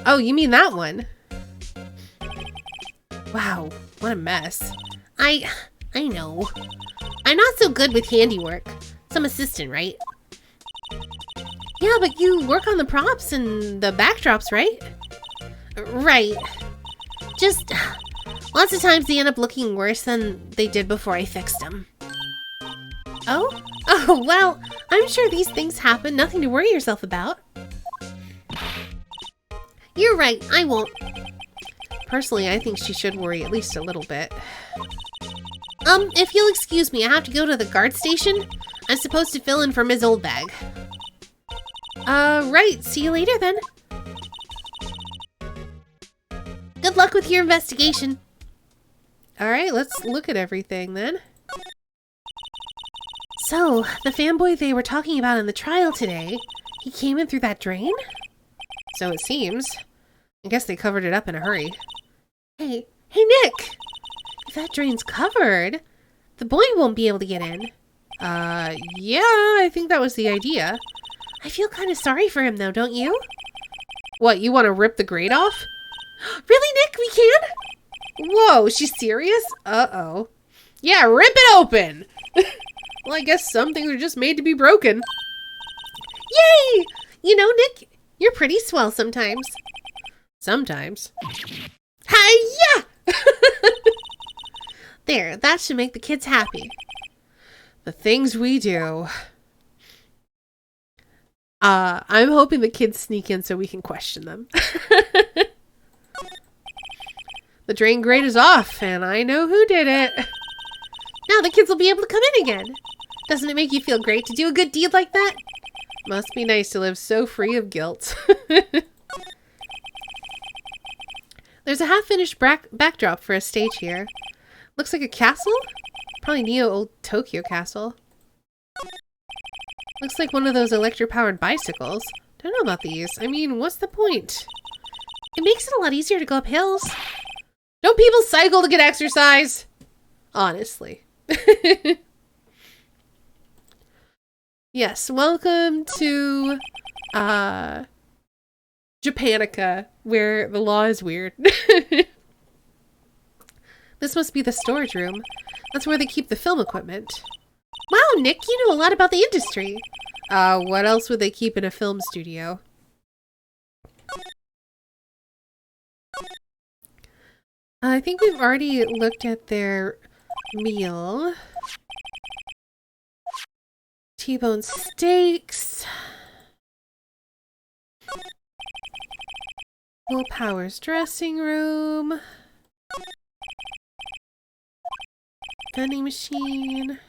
Oh, you mean that one? Wow, what a mess. I know. I'm not so good with handiwork. Some assistant, right? Yeah, but you work on the props and the backdrops, right? Right. Just lots of times they end up looking worse than they did before I fixed them. Oh? Oh, well, I'm sure these things happen. Nothing to worry yourself about. You're right, I won't. Personally, I think she should worry at least a little bit. If you'll excuse me, I have to go to the guard station. I'm supposed to fill in for Ms. Oldbag. Right. See you later then. Good luck with your investigation. Alright, let's look at everything then. So, the fanboy they were talking about in the trial today, he came in through that drain? So it seems. I guess they covered it up in a hurry. Hey, Nick! If that drain's covered, the boy won't be able to get in. Yeah, I think that was the idea. I feel kind of sorry for him though, don't you? What, you want to rip the grate off? Really, Nick? We can? Whoa, she's serious? Uh-oh. Yeah, rip it open! Well, I guess some things are just made to be broken. Yay! You know, Nick, you're pretty swell sometimes. Sometimes. Hi-ya! There, that should make the kids happy. The things we do. I'm hoping the kids sneak in so we can question them. The drain grate is off, and I know who did it. Now the kids will be able to come in again. Doesn't it make you feel great to do a good deed like that? Must be nice to live so free of guilt. There's a half-finished backdrop for a stage here. Looks like a castle? Probably Neo Old Tokyo Castle. Looks like one of those electric-powered bicycles. Don't know about these. I mean, what's the point? It makes it a lot easier to go up hills. Don't people cycle to get exercise? Honestly. Yes, welcome to Japanica, where the law is weird. This must be the storage room. That's where they keep the film equipment. Wow, Nick, you know a lot about the industry. What else would they keep in a film studio? I think we've already looked at their meal. T-bone steaks. Will Powers dressing room. Vending machine.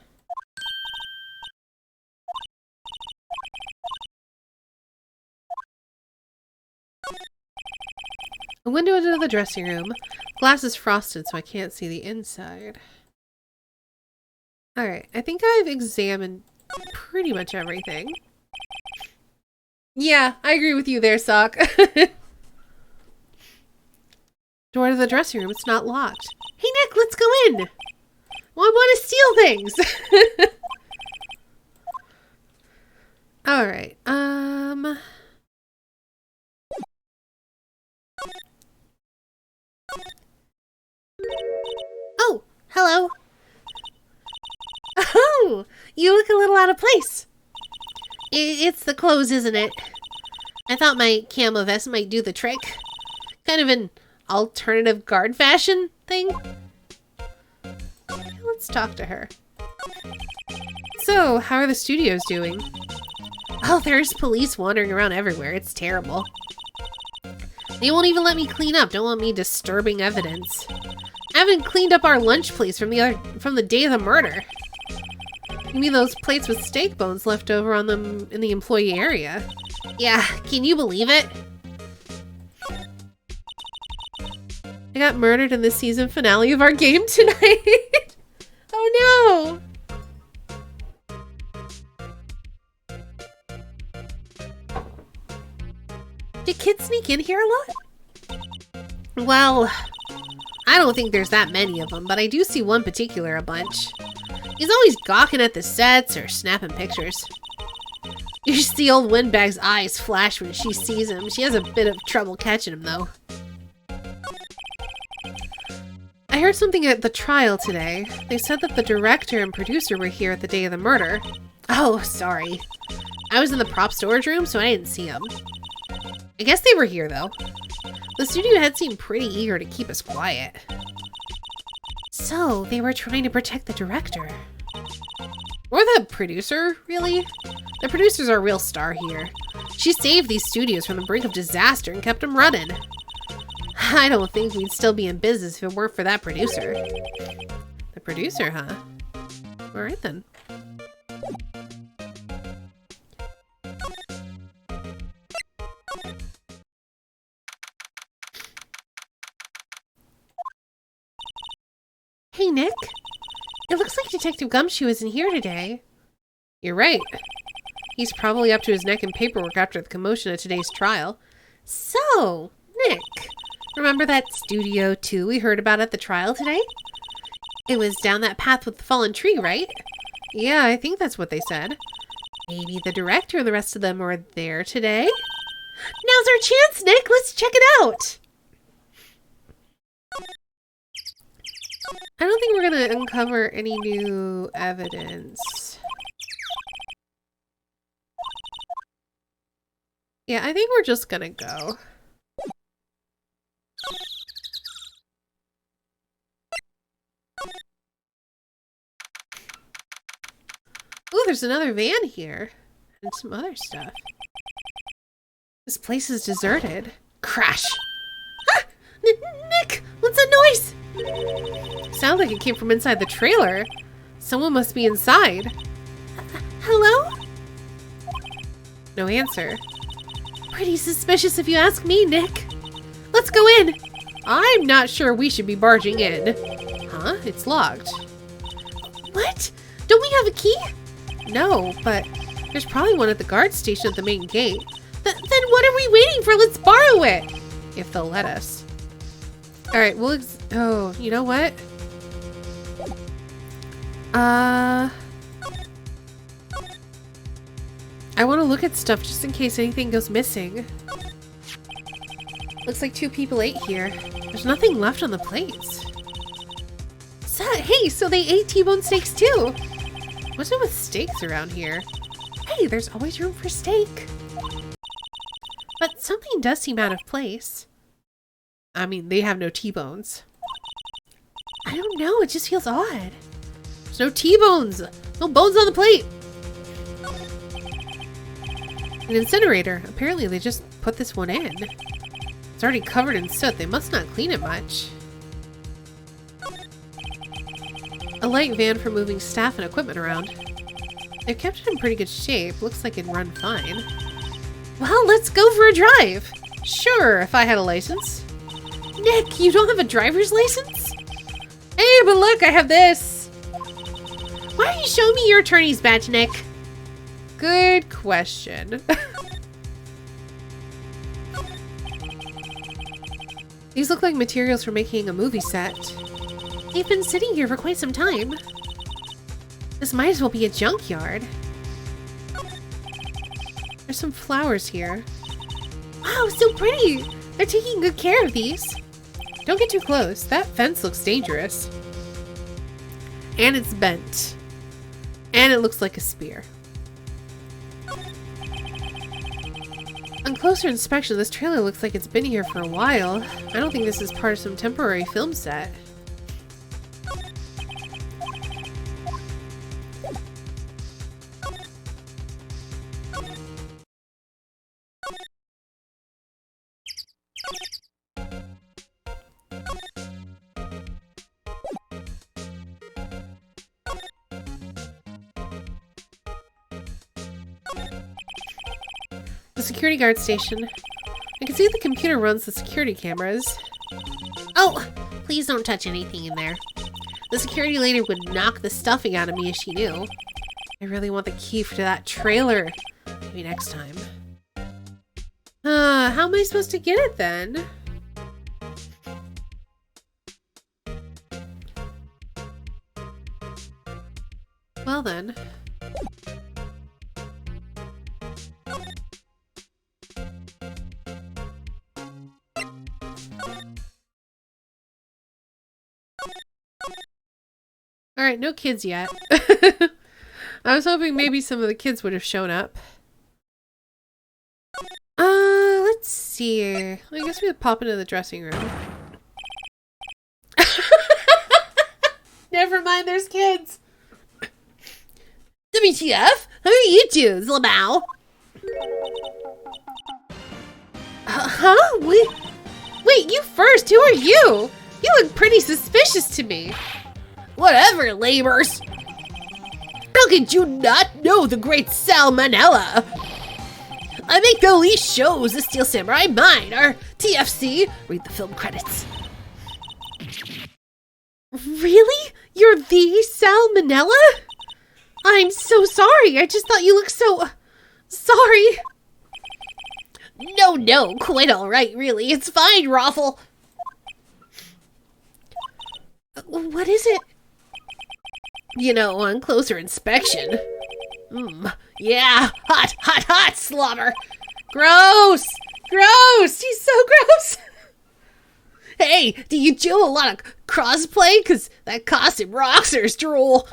A window into the dressing room. Glass is frosted, so I can't see the inside. Alright, I think I've examined pretty much everything. Yeah, I agree with you there, Sock. Door to the dressing room, it's not locked. Hey Nick, let's go in! Well, I want to steal things! Alright, Oh, hello. Oh, you look a little out of place. It's the clothes, isn't it? I thought my camo vest might do the trick. Kind of an alternative guard fashion thing. Let's talk to her. So, how are the studios doing? Oh, there's police wandering around everywhere. It's terrible. They won't even let me clean up. Don't want me disturbing evidence. I haven't cleaned up our lunch plates from the day of the murder. You mean those plates with steak bones left over on them in the employee area? Yeah, can you believe it? I got murdered in the season finale of our game tonight. Oh no! Did kids sneak in here a lot? Well, I don't think there's that many of them, but I do see one particular a bunch. He's always gawking at the sets or snapping pictures. You should see old Windbag's eyes flash when she sees him. She has a bit of trouble catching him, though. I heard something at the trial today. They said that the director and producer were here at the day of the murder. Oh, sorry. I was in the prop storage room, so I didn't see them. I guess they were here, though. The studio head seemed pretty eager to keep us quiet. So, they were trying to protect the director. Or the producer, really? The producer's our real star here. She saved these studios from the brink of disaster and kept them running. I don't think we'd still be in business if it weren't for that producer. The producer, huh? Alright then. Hey, Nick. It looks like Detective Gumshoe isn't here today. You're right. He's probably up to his neck in paperwork after the commotion of today's trial. So, Nick, remember that Studio 2 we heard about at the trial today? It was down that path with the fallen tree, right? Yeah, I think that's what they said. Maybe the director and the rest of them were there today? Now's our chance, Nick! Let's check it out! I don't think we're gonna uncover any new evidence. Yeah, I think we're just gonna go. Ooh, there's another van here. And some other stuff. This place is deserted. Crash! Ah! Nick! What's that noise? Sounds like it came from inside the trailer. Someone must be inside. Hello? No answer. Pretty suspicious if you ask me, Nick. Let's go in. I'm not sure we should be barging in. Huh? It's locked. What? Don't we have a key? No, but there's probably one at the guard station at the main gate. Then what are we waiting for? Let's borrow it. If they'll let us. Alright, we'll oh, you know what? I want to look at stuff just in case anything goes missing. Looks like 2 people ate here. There's nothing left on the plates. Hey, so they ate T-bone steaks too! What's it with steaks around here? Hey, there's always room for steak. But something does seem out of place. I mean, they have no T-bones. I don't know, it just feels odd. There's no T-bones! No bones on the plate! An incinerator. Apparently they just put this one in. It's already covered in soot. They must not clean it much. A light van for moving staff and equipment around. They've kept it in pretty good shape. Looks like it'd run fine. Well, let's go for a drive! Sure, if I had a license. Nick, you don't have a driver's license? Hey, but look, I have this! Why don't you show me your attorney's badge, Nick? Good question. These look like materials for making a movie set. They've been sitting here for quite some time. This might as well be a junkyard. There's some flowers here. Wow, so pretty! They're taking good care of these. Don't get too close. That fence looks dangerous. And it's bent. And it looks like a spear. On closer inspection, this trailer looks like it's been here for a while. I don't think this is part of some temporary film set. security guard station. I can see the computer runs the security cameras. Oh, please don't touch anything in there. The security lady would knock the stuffing out of me if she knew. I really want the key to that trailer. Maybe next time. How am I supposed to get it then? Well then. Alright, no kids yet. I was hoping maybe some of the kids would have shown up. Let's see. I guess we would pop into the dressing room. Never mind, there's kids. WTF? Who are you two, Lamau? Huh? Wait, you first. Who are you? You look pretty suspicious to me. Whatever, labors. How could you not know the great Salmonella? I make the least shows the Steel Samurai mine are TFC. Read the film credits. Really? You're the Salmonella? I'm so sorry. I just thought you looked so... sorry. No, quite alright, really. It's fine, Raffle. What is it? You know, on closer inspection. Yeah, hot, slobber. Gross! He's so gross! Hey, do you do a lot of crossplay? Cause that costume Roxer's drool.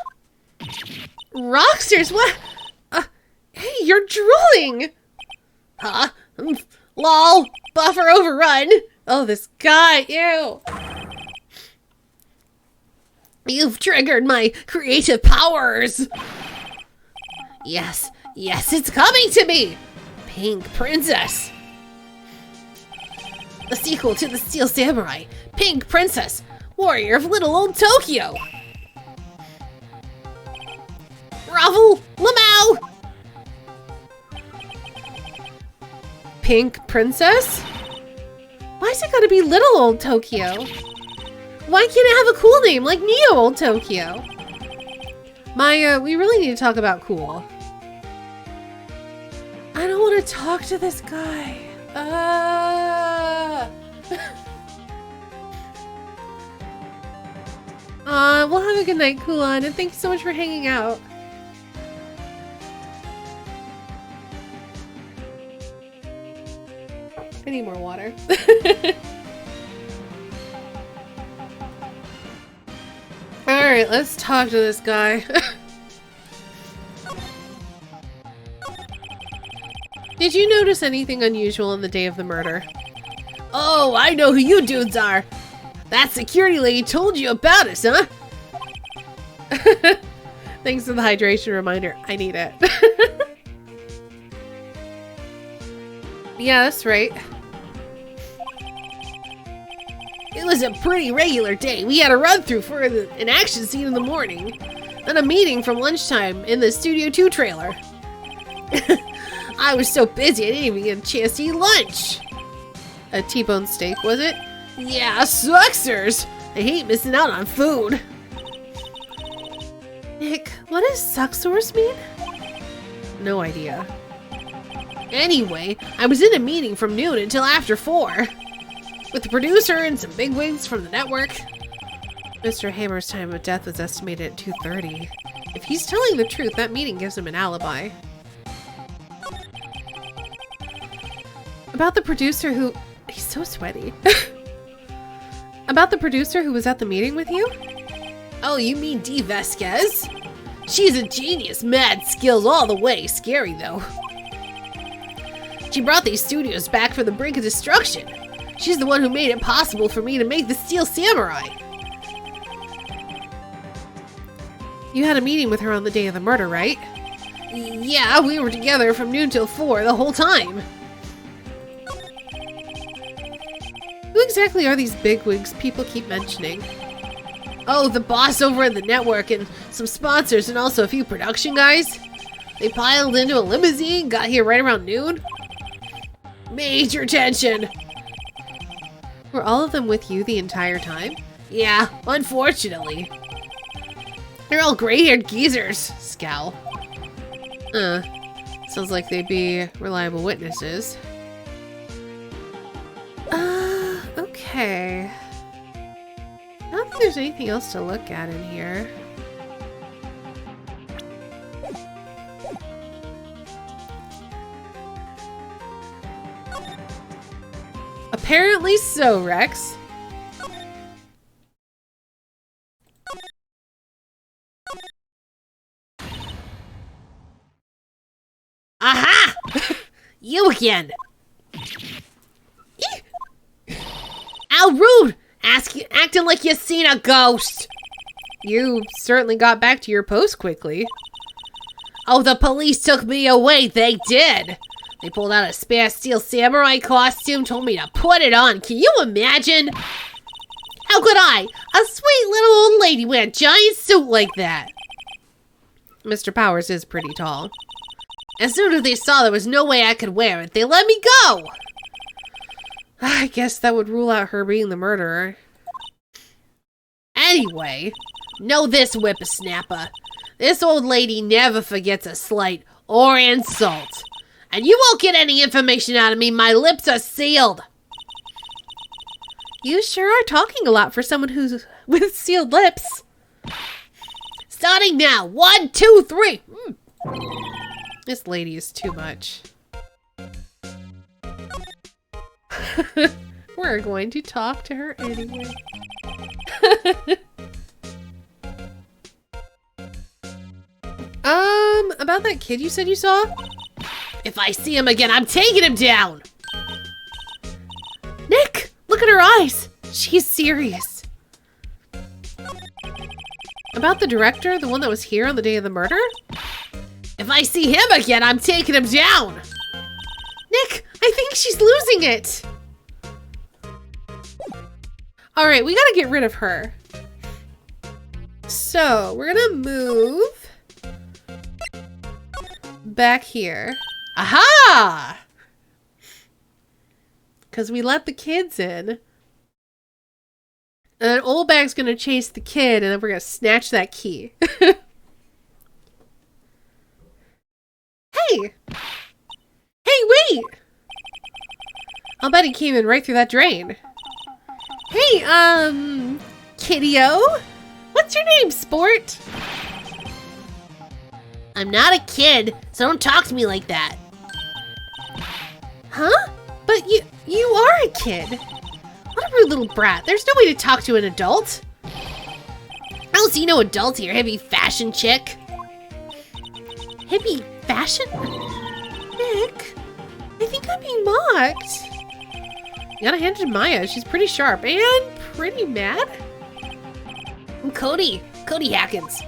Rocksters? What? Hey, you're drooling! Huh? Lol, buffer overrun. Oh, this guy, ew. You've triggered my creative powers. Yes, it's coming to me. Pink Princess. The sequel to the Steel Samurai, Pink Princess, Warrior of Little Old Tokyo. Raffle, Lamau. Pink Princess? Why's it gotta be Little Old Tokyo? Why can't it have a cool name like Neo Old Tokyo? Maya, we really need to talk about cool. I don't want to talk to this guy. We'll have a good night, Kulan, and thank you so much for hanging out. I need more water. Alright, let's talk to this guy. Did you notice anything unusual on the day of the murder? Oh, I know who you dudes are. That security lady told you about us, huh? Thanks for the hydration reminder. I need it. Yeah, that's right. It was a pretty regular day. We had a run-through for an action scene in the morning. Then a meeting from lunchtime in the Studio 2 trailer. I was so busy I didn't even get a chance to eat lunch. A T-bone steak, was it? Yeah, sucksers. I hate missing out on food. Nick, what does sucksors mean? No idea. Anyway, I was in a meeting from noon until after 4. With the producer and some bigwigs from the network. Mr. Hammer's time of death was estimated at 2:30. If he's telling the truth, that meeting gives him an alibi. About the producer who... He's so sweaty. About the producer who was at the meeting with you? Oh, you mean Dee Vasquez? She's a genius, mad skills all the way. Scary, though. She brought these studios back from the brink of destruction. She's the one who made it possible for me to make the Steel Samurai. You had a meeting with her on the day of the murder, right? Yeah, we were together from noon till 4 the whole time. Who exactly are these bigwigs people keep mentioning? Oh, the boss over at the network and some sponsors and also a few production guys. They piled into a limousine, got here right around noon. Major tension. Were all of them with you the entire time? Yeah, unfortunately. They're all gray-haired geezers. Scowl. Sounds like they'd be reliable witnesses. Okay. I don't think there's anything else to look at in here. Apparently so, Rex. Aha! You again! How rude! Acting like you seen a ghost! You certainly got back to your post quickly. Oh, the police took me away, they did! They pulled out a spare steel samurai costume, told me to put it on. Can you imagine? How could I, a sweet little old lady, wear a giant suit like that? Mr. Powers is pretty tall. As soon as they saw there was no way I could wear it, they let me go! I guess that would rule out her being the murderer. Anyway, know this, whippersnapper. This old lady never forgets a slight or insult. And you won't get any information out of me. My lips are sealed. You sure are talking a lot for someone who's with sealed lips. Starting now. 1, 2, 3. This lady is too much. We're going to talk to her anyway. About that kid you said you saw? If I see him again, I'm taking him down. Nick, look at her eyes. She's serious. About the director, the one that was here on the day of the murder? If I see him again, I'm taking him down. Nick, I think she's losing it. All right, we gotta get rid of her. So we're gonna move back here. Aha! Because we let the kids in. And then Oldbag's gonna chase the kid, and then we're gonna snatch that key. Hey! Hey, wait! I'll bet he came in right through that drain. Hey, Kiddio? What's your name, sport? I'm not a kid, so don't talk to me like that. Huh? But you are a kid. What a rude little brat. There's no way to talk to an adult. I don't see no adults here, hippie fashion chick. Hippie fashion? Nick, I think I'm being mocked. You gotta hand it to Maya. She's pretty sharp and pretty mad. I'm Cody Hackins.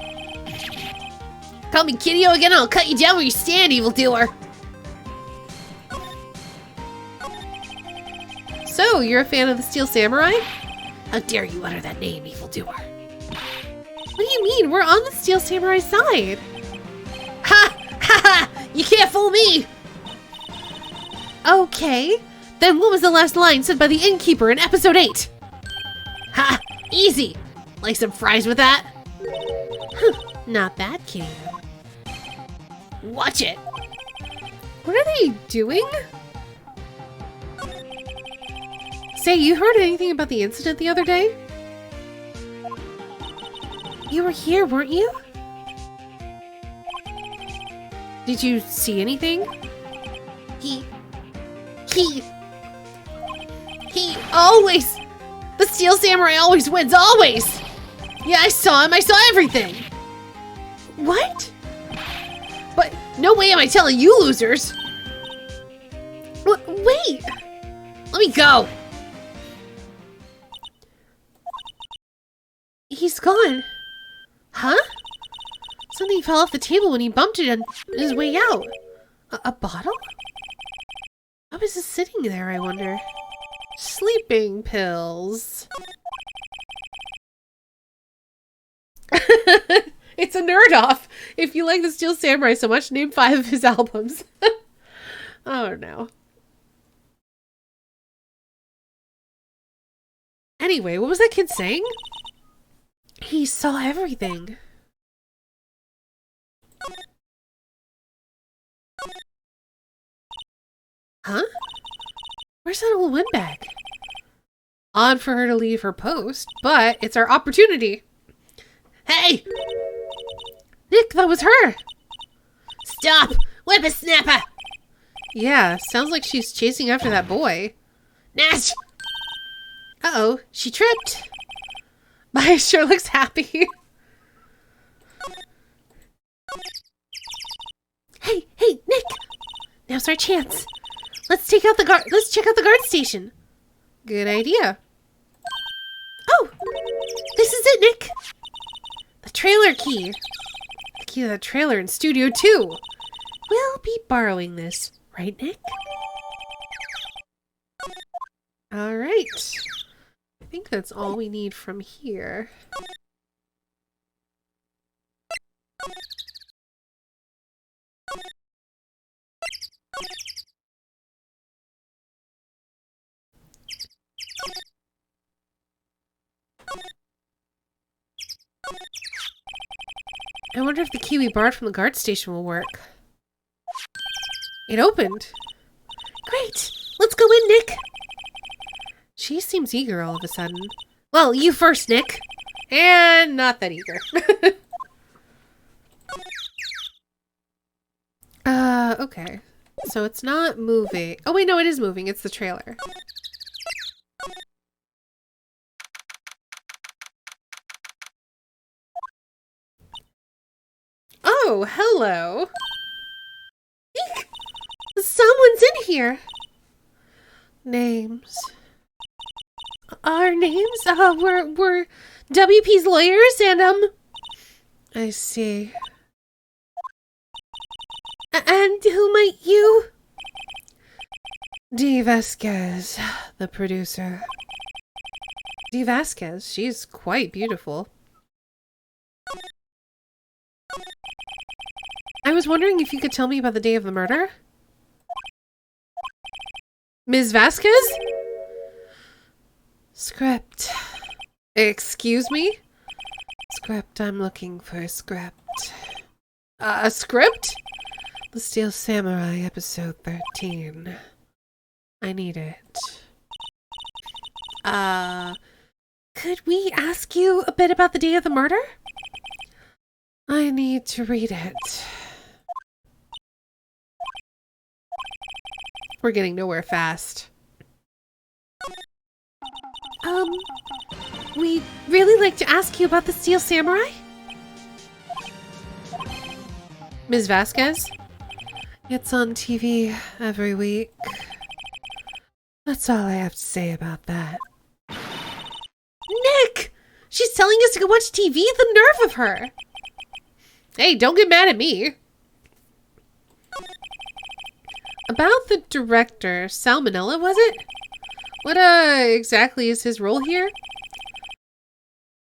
Call me Kiddio again, I'll cut you down where you stand, evildoer. So, you're a fan of the Steel Samurai? How dare you utter that name, evildoer. What do you mean? We're on the Steel Samurai side. Ha! Ha ha! You can't fool me! Okay. Then what was the last line said by the innkeeper in episode 8? Ha! Easy! Like some fries with that? Not bad, Kitty. Watch it! What are they doing? Say, you heard anything about the incident the other day? You were here, weren't you? Did you see anything? He always... The Steel Samurai always wins, always! Yeah, I saw him, I saw everything! What? But no way am I telling you losers! Wait! Let me go! He's gone. Huh? Something fell off the table when he bumped it on his way out. A bottle? Why was it sitting there, I wonder? Sleeping pills. It's a nerd off. If you like the Steel Samurai so much, name 5 of his albums. Oh no. Anyway, what was that kid saying? He saw everything. Huh? Where's that old windbag? Odd for her to leave her post, but it's our opportunity. Hey! Nick, that was her! Stop! Whippersnapper! Yeah, sounds like she's chasing after that boy. Nash! Uh-oh, she tripped. Maya sure looks happy. Hey, Nick! Now's our chance. Let's check out the guard station. Good idea. Oh! This is it, Nick! The trailer key. The key to the trailer in Studio 2. We'll be borrowing this, right, Nick? Alright. I think that's all we need from here. I wonder if the key we borrowed from the guard station will work. It opened. Great! Let's go in, Nick! She seems eager all of a sudden. Well, you first, Nick! And not that eager. Okay. So it's not moving. Oh wait, no, it is moving. It's the trailer. Oh, hello. Eek! Someone's in here. Names. Our names? We're WP's lawyers and, I see. And who might you? Dee Vasquez, the producer. Dee Vasquez, she's quite beautiful. I was wondering if you could tell me about the day of the murder? Ms. Vasquez? Script. Excuse me? Script, I'm looking for a script. A script? The Steel Samurai, episode 13. I need it. Could we ask you a bit about the day of the murder? I need to read it. We're getting nowhere fast. We'd really like to ask you about the Steel Samurai? Ms. Vasquez? It's on TV every week. That's all I have to say about that. Nick! She's telling us to go watch TV? The nerve of her! Hey, don't get mad at me. About the director, Salmonella, was it? What, exactly is his role here?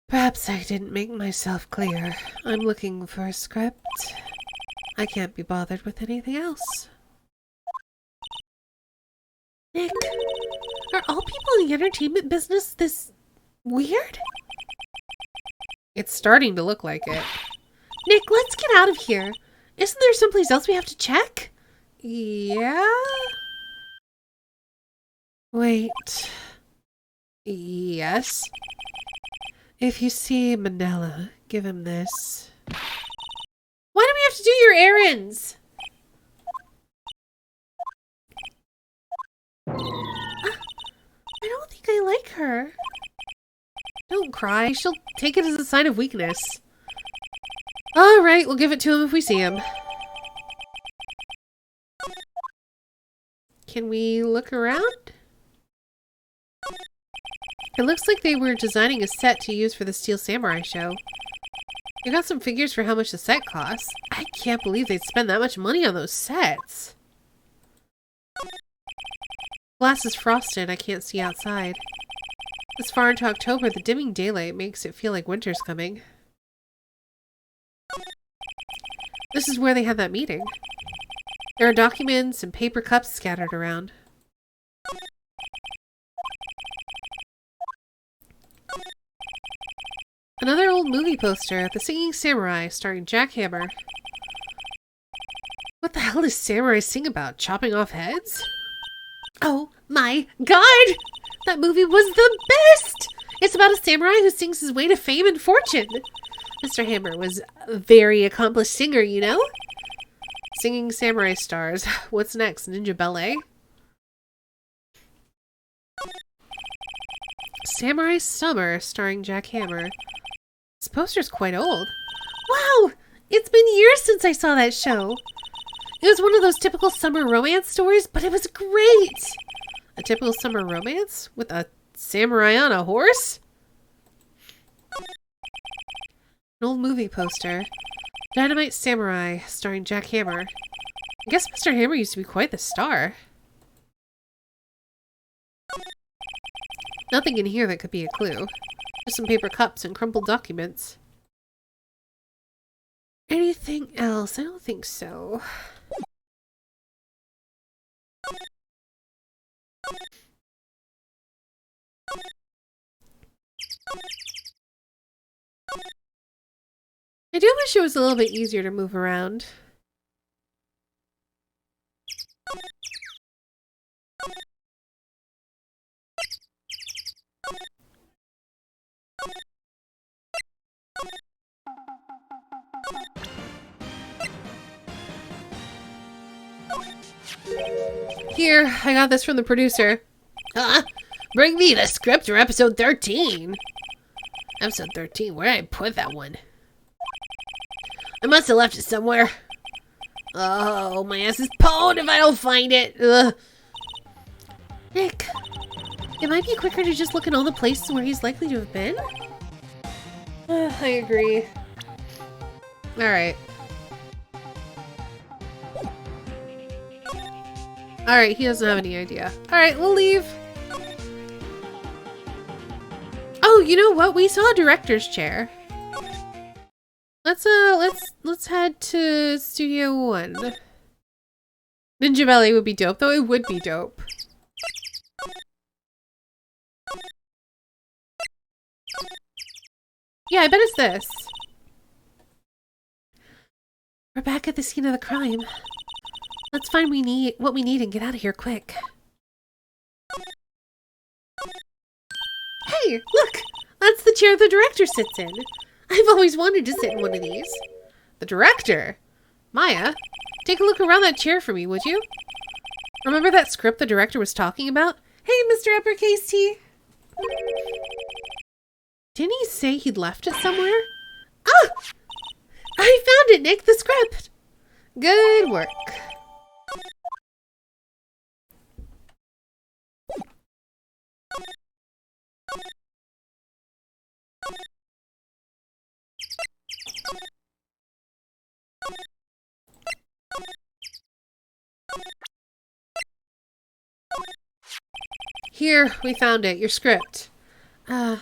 Perhaps I didn't make myself clear. I'm looking for a script. I can't be bothered with anything else. Nick, are all people in the entertainment business this weird? It's starting to look like it. Nick, let's get out of here. Isn't there someplace else we have to check? Yeah? Wait. Yes? If you see Manila, give him this. Why do we have to do your errands? I don't think I like her. Don't cry. She'll take it as a sign of weakness. Alright, we'll give it to him if we see him. Can we look around? It looks like they were designing a set to use for the Steel Samurai show. You got some figures for how much the set costs. I can't believe they'd spend that much money on those sets. Glass is frosted. I can't see outside. This far into October, the dimming daylight makes it feel like winter's coming. This is where they had that meeting. There are documents and paper cups scattered around. Another old movie poster, The Singing Samurai, starring Jack Hammer. What the hell does samurai sing about? Chopping off heads? Oh my god! That movie was the best! It's about a samurai who sings his way to fame and fortune. Mr. Hammer was a very accomplished singer, you know? Singing samurai stars. What's next? Ninja ballet? Samurai Summer, starring Jack Hammer. This poster's quite old. Wow! It's been years since I saw that show. It was one of those typical summer romance stories, but it was great! A typical summer romance? With a samurai on a horse? An old movie poster. Dynamite Samurai, starring Jack Hammer. I guess Mr. Hammer used to be quite the star. Nothing in here that could be a clue. Just some paper cups and crumpled documents. Anything else? I don't think so. I do wish it was a little bit easier to move around. Here, I got this from the producer. Huh? Bring me the script for episode 13. Episode 13, where did I put that one? I must have left it somewhere. Oh, my ass is pwned if I don't find it. Ugh. Nick, it might be quicker to just look in all the places where he's likely to have been. I agree. Alright. Alright, he doesn't have any idea. Alright, we'll leave. Oh, you know what? We saw a director's chair. Let's head to Studio 1. Ninja Ballet would be dope, though it would be dope. Yeah, I bet it's this. We're back at the scene of the crime. Let's find what we need and get out of here quick. Hey, look! That's the chair the director sits in. I've always wanted to sit in one of these. The director? Maya, take a look around that chair for me, would you? Remember that script the director was talking about? Hey, Mr. Uppercase T. Didn't he say he'd left it somewhere? Ah! I found it, Nick, the script! Good work. Here, we found it. Your script. You're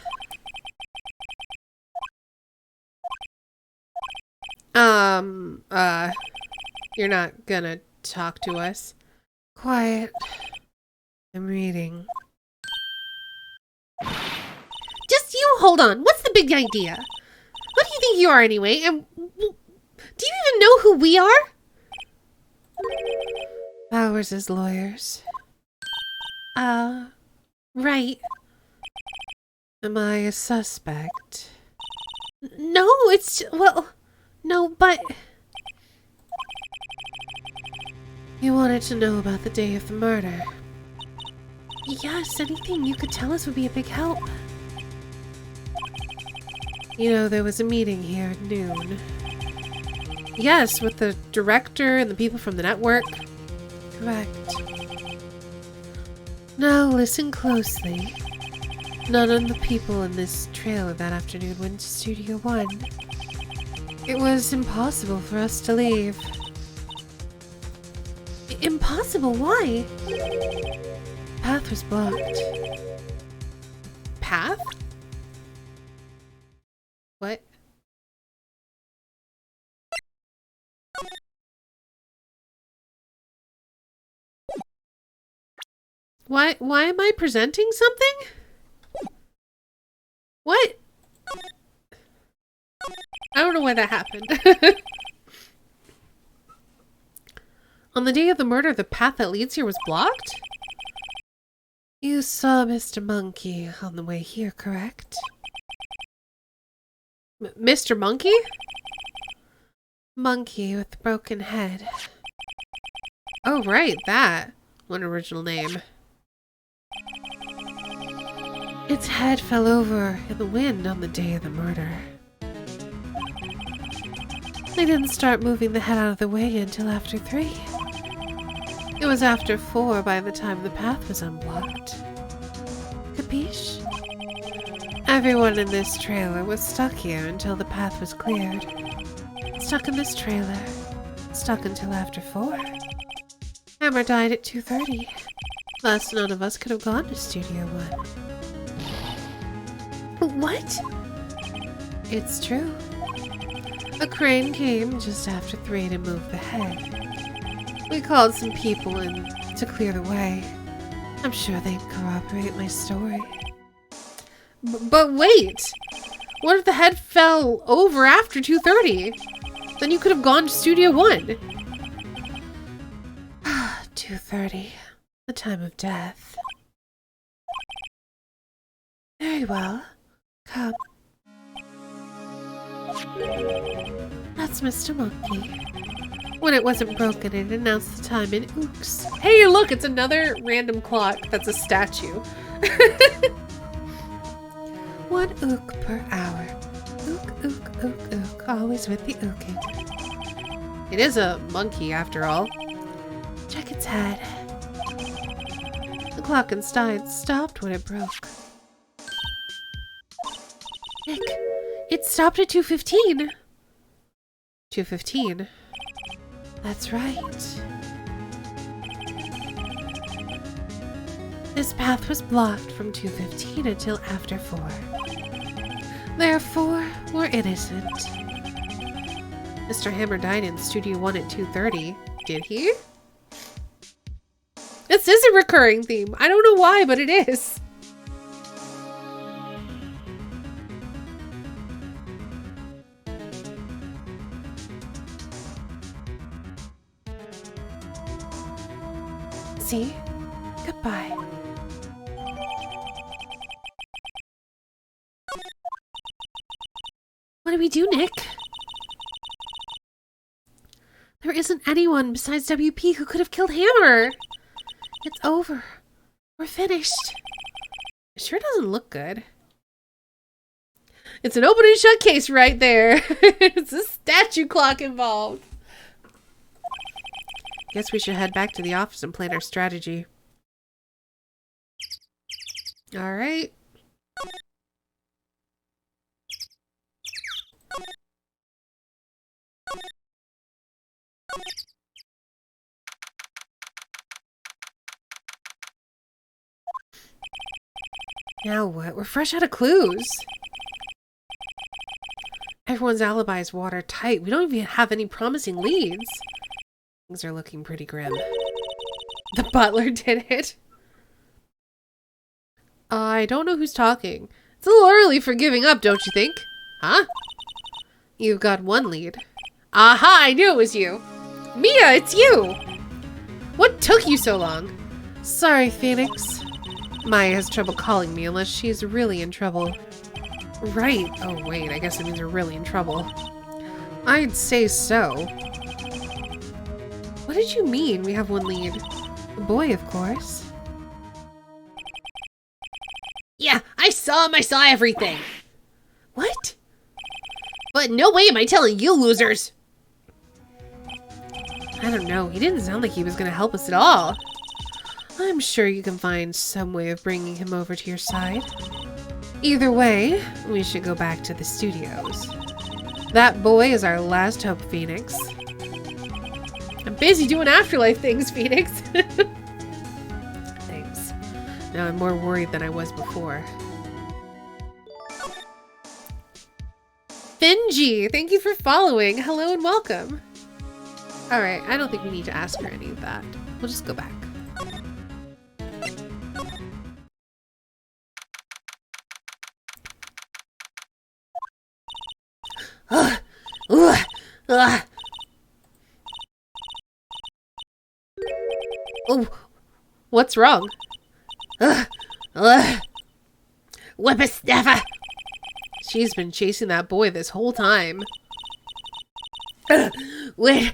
not gonna talk to us? Quiet. I'm reading. Just you hold on. What's the big idea? Who do you think you are anyway? And do you even know who we are? Ours as lawyers. Right. Am I a suspect? No, it's... well, no, but... You wanted to know about the day of the murder. Yes, anything you could tell us would be a big help. You know, there was a meeting here at noon. Yes, with the director and the people from the network. Correct. Now listen closely. None of the people in this trailer that afternoon went to Studio 1. It was impossible for us to leave. Impossible? Why? Path was blocked. Path? What? Why am I presenting something? What? I don't know why that happened. On the day of the murder, the path that leads here was blocked? You saw Mr. Monkey on the way here, correct? Mr. Monkey? Monkey with the broken head. Oh, right, that. What an original name. Its head fell over in the wind on the day of the murder. They didn't start moving the head out of the way until after 3. It was after 4 by the time the path was unblocked. Capiche? Everyone in this trailer was stuck here until the path was cleared. Stuck in this trailer. Stuck until after 4. Hammer died at 2:30. Thus, none of us could have gone to Studio 1. What? It's true. A crane came just after 3 to move the head. We called some people in to clear the way. I'm sure they'd corroborate my story. But wait! What if the head fell over after 2:30? Then you could have gone to Studio 1. 2:30. The time of death. Very well. Come. That's Mr. Monkey. When it wasn't broken, it announced the time in ooks. Hey, look, it's another random clock that's a statue. 1 ook per hour. Ook, ook, ook, ook. Always with the ooking. It is a monkey, after all. Check its head. The clock inside stopped when it broke. Nick, it stopped at 2:15. 2:15. That's right. This path was blocked from 2:15 until after 4. Therefore, we're innocent. Mr. Hammer died in Studio 1 at 2:30. Did he? This is a recurring theme. I don't know why, but it is. See? Goodbye. What do we do, Nick? There isn't anyone besides WP who could have killed Hammer. It's over. We're finished. It sure doesn't look good. It's an open and shut case right there. It's a statue clock involved. Guess we should head back to the office and plan our strategy. All right. Now what? We're fresh out of clues. Everyone's alibi is watertight. We don't even have any promising leads. Things are looking pretty grim. The butler did it. I don't know who's talking. It's a little early for giving up, don't you think? Huh? You've got 1 lead. Aha, I knew it was you. Mia, it's you! What took you so long? Sorry, Phoenix. Maya has trouble calling me unless she's really in trouble. Right. Oh, wait, I guess it means we're really in trouble. I'd say so. What did you mean we have 1 lead? The boy, of course. Yeah, I saw him. I saw everything. What? But no way am I telling you losers. I don't know. He didn't sound like he was going to help us at all. I'm sure you can find some way of bringing him over to your side. Either way, we should go back to the studios. That boy is our last hope, Phoenix. I'm busy doing afterlife things, Phoenix. Thanks. Now I'm more worried than I was before. Finji, thank you for following. Hello and welcome. Alright, I don't think we need to ask her any of that. We'll just go back. Ugh, Ugh. Oh, what's wrong? Whippersnapper. She's been chasing that boy this whole time. When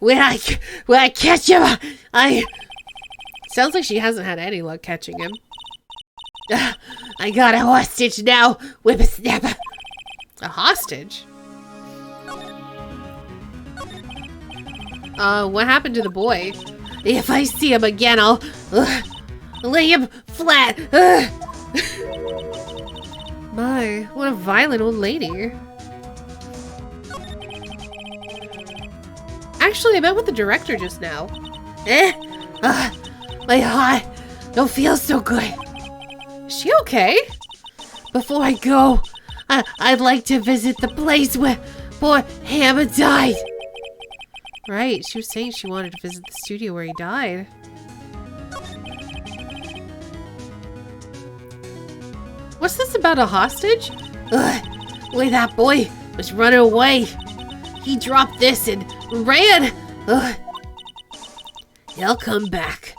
I catch him, Sounds like she hasn't had any luck catching him. I got a hostage now, whippersnapper. A hostage? What happened to the boy? If I see him again, I'll lay him flat. My, what a violent old lady. Actually, I met with the director just now. My heart don't feel so good. Is she okay? Before I go, I'd like to visit the place where poor Hammer died. Right, she was saying she wanted to visit the studio where he died. What's this about, a hostage? When that boy was running away, he dropped this and ran. He'll come back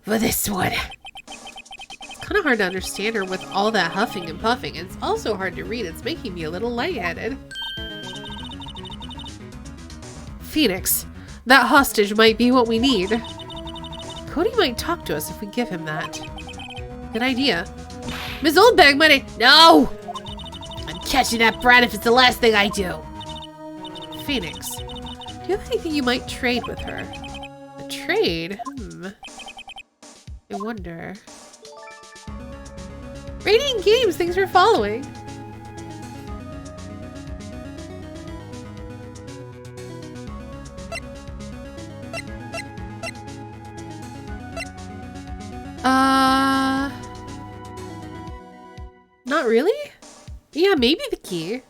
for this one. It's kind of hard to understand her with all that huffing and puffing. It's also hard to read. It's making me a little lightheaded. Phoenix, that hostage might be what we need. Cody might talk to us if we give him that. Good idea. Ms. Oldbag might... No! I'm catching that brat if it's the last thing I do. Phoenix, do you have anything you might trade with her? A trade? I wonder. Radiant Games, thanks for following. Not really? Yeah, maybe the key.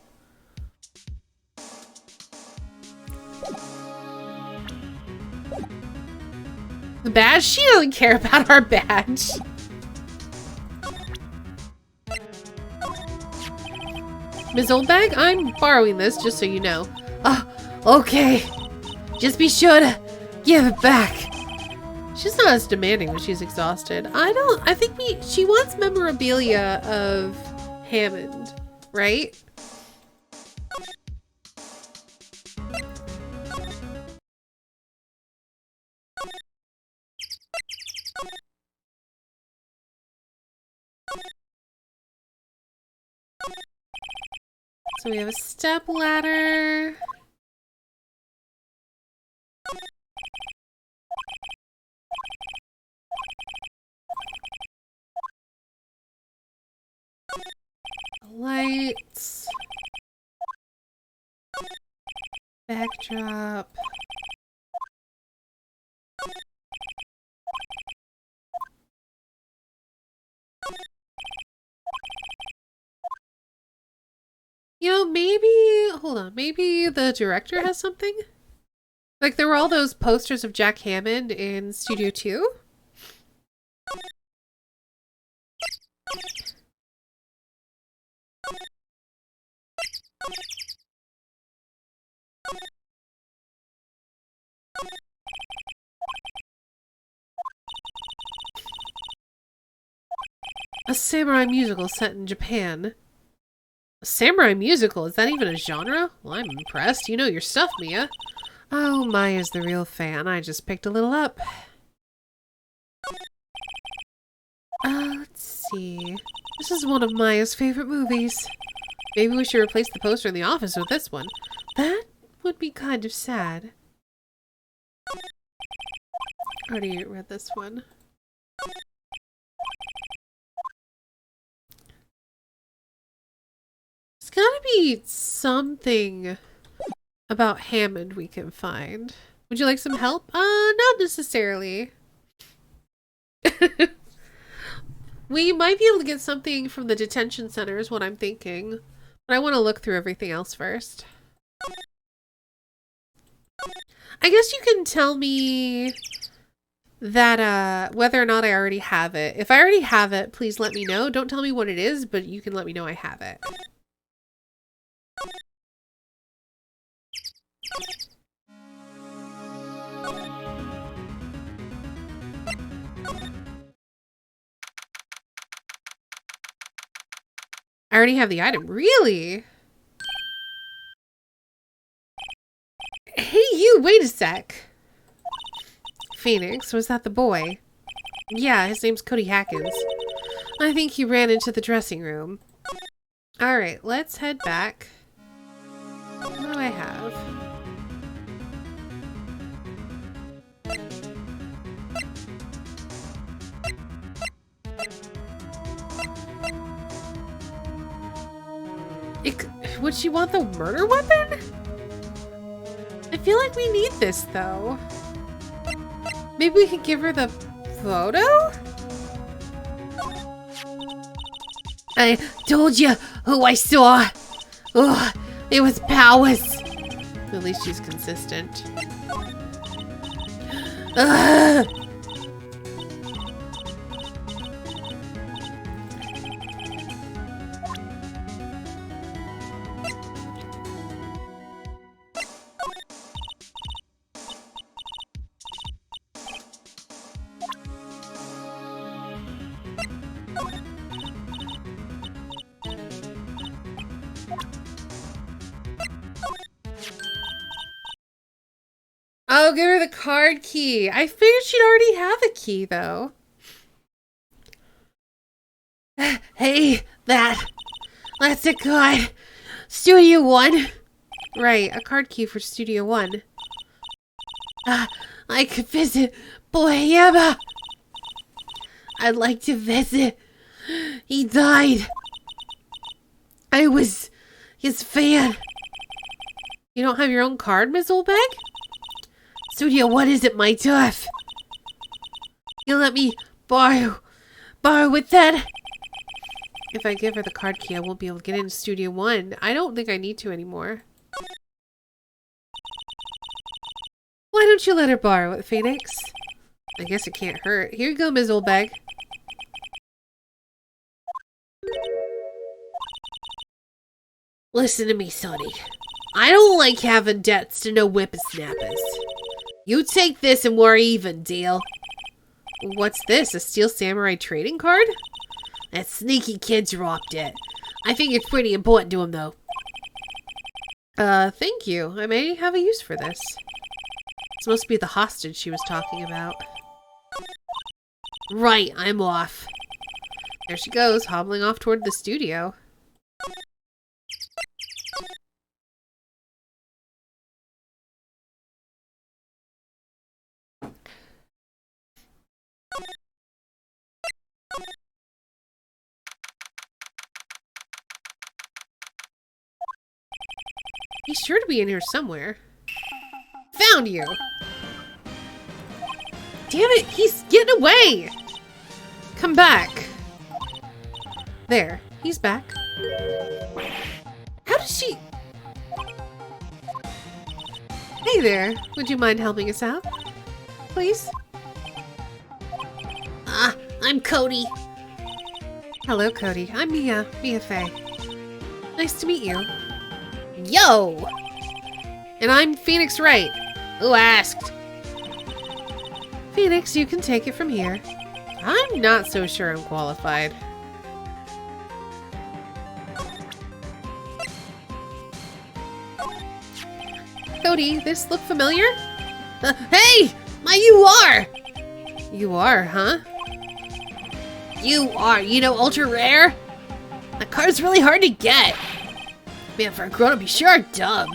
The badge? She doesn't care about our badge. Ms. Oldbag, I'm borrowing this just so you know. Okay. Just be sure to give it back. She's not as demanding when she's exhausted. I think she wants memorabilia of Hammond, right? So we have a step ladder. Lights. Backdrop. You know, maybe, hold on, maybe the director has something? Like, there were all those posters of Jack Hammond in Studio 2? A samurai musical set in Japan. A samurai musical? Is that even a genre? Well, I'm impressed. You know your stuff, Mia. Oh, Maya's the real fan. I just picked a little up. Let's see. This is one of Maya's favorite movies. Maybe we should replace the poster in the office with this one. That would be kind of sad. I already read this one. There's gotta be something about Hammond we can find. Would you like some help? Not necessarily. We might be able to get something from the detention center is what I'm thinking. But I want to look through everything else first. I guess you can tell me that whether or not I already have it. If I already have it, please let me know. Don't tell me what it is, but you can let me know I have it. I already have the item. Really? Hey, you, wait a sec. Phoenix, was that the boy? Yeah, his name's Cody Hackins. I think he ran into the dressing room. Alright, let's head back. What do I have? Would she want the murder weapon? I feel like we need this, though. Maybe we could give her the photo? I told you who I saw. Ugh, it was Powers. At least she's consistent. Ugh. I'll give her the card key. I figured she'd already have a key, though. Hey, that's a card. Studio 1. Right, a card key for Studio 1. I could visit Boyama. I'd like to visit. He died. I was his fan. You don't have your own card, Ms. Oldbag? Studio, what is it, my turf? You let me borrow with that? If I give her the card key, I won't be able to get into Studio 1. I don't think I need to anymore. Why don't you let her borrow it, Phoenix? I guess it can't hurt. Here you go, Ms. Oldbag. Listen to me, Sonny. I don't like having debts to no whippersnappers. You take this and we're even, deal. What's this? A Steel Samurai trading card? That sneaky kid dropped it. I think it's pretty important to him, though. Thank you. I may have a use for this. It's supposed to be the hostage she was talking about. Right, I'm off. There she goes, hobbling off toward the studio. He's sure to be in here somewhere. Found you! Damn it, he's getting away! Come back. There, he's back. How does she... Hey there, would you mind helping us out? Please? I'm Cody. Hello, Cody. I'm Mia Faye. Nice to meet you. Yo! And I'm Phoenix Wright. Who asked? Phoenix, you can take it from here. I'm not so sure I'm qualified. Cody, this look familiar? Hey! You are! You are, huh? You are, ultra rare? That card's really hard to get. Man, for a grown-up, you sure are dumb.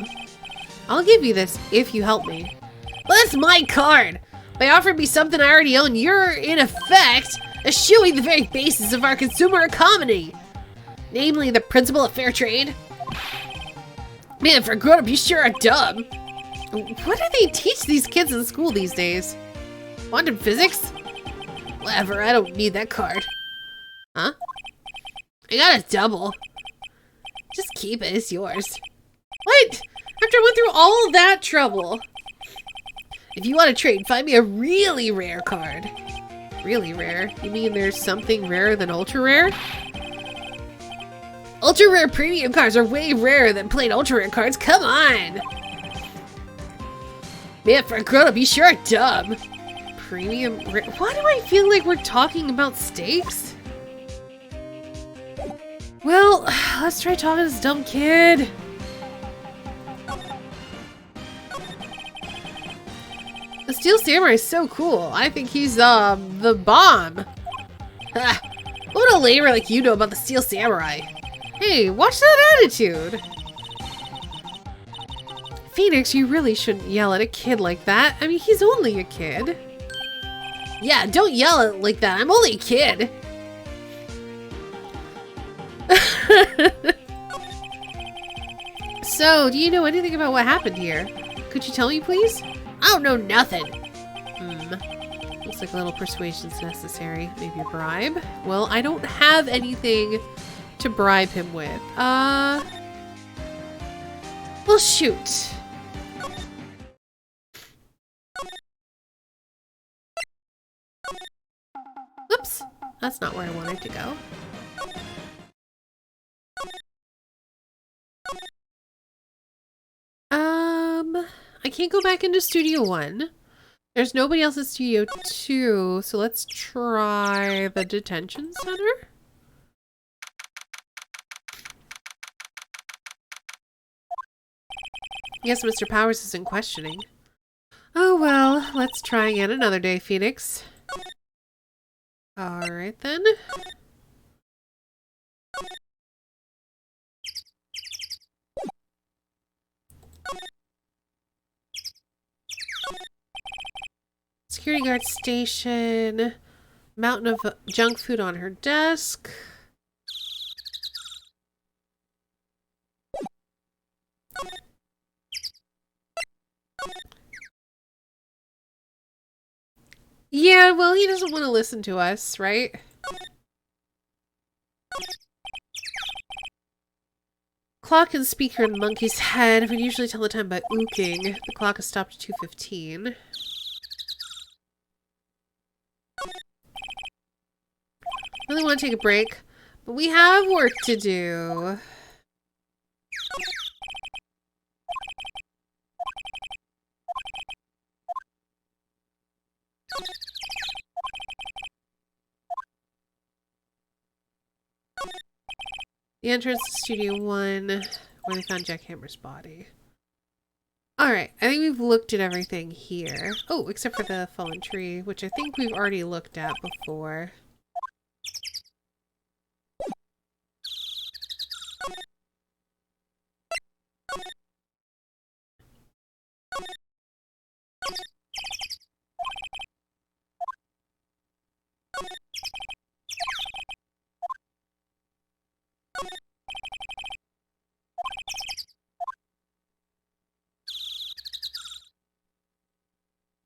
I'll give you this if you help me. But that's my card! By offering me something I already own, you're, in effect, eschewing the very basis of our consumer economy. Namely, the principle of fair trade. Man, for a grown-up, you sure are dumb. What do they teach these kids in school these days? Quantum physics? Whatever, I don't need that card. Huh? I got a double. Just keep it, it's yours. What? After I went through all that trouble. If you want to trade, find me a really rare card. Really rare? You mean there's something rarer than ultra rare? Ultra rare premium cards are way rarer than plain ultra rare cards, come on! Man, for a grown-up, you sure are dumb. Premium rare? Why do I feel like we're talking about steaks? Well, Let's try talking to this dumb kid. The Steel Samurai is so cool. I think he's, the bomb. Ha! What would a lamer like you know about the Steel Samurai? Hey, watch that attitude. Phoenix, you really shouldn't yell at a kid like that. I mean, he's only a kid. Yeah, don't yell at like that. I'm only a kid. So, do you know anything about what happened here? Could you tell me, please? I don't know nothing. Looks like a little persuasion's necessary. Maybe a bribe? Well, I don't have anything to bribe him with. Well, shoot. Oops. That's not where I wanted to go. I can't go back into Studio 1. There's nobody else in Studio 2, so let's try the detention center. Yes, Mr. Powers isn't questioning. Oh well, let's try again another day, Phoenix. Alright then. Security guard station. Mountain of junk food on her desk. Yeah, well, he doesn't want to listen to us, right? Clock and speaker in the monkey's head. We usually tell the time by ooking. The clock has stopped at 2:15. Really want to take a break, but we have work to do. The entrance to Studio 1, where they found Jack Hammer's body. Alright, I think we've looked at everything here. Oh, except for the fallen tree, which I think we've already looked at before.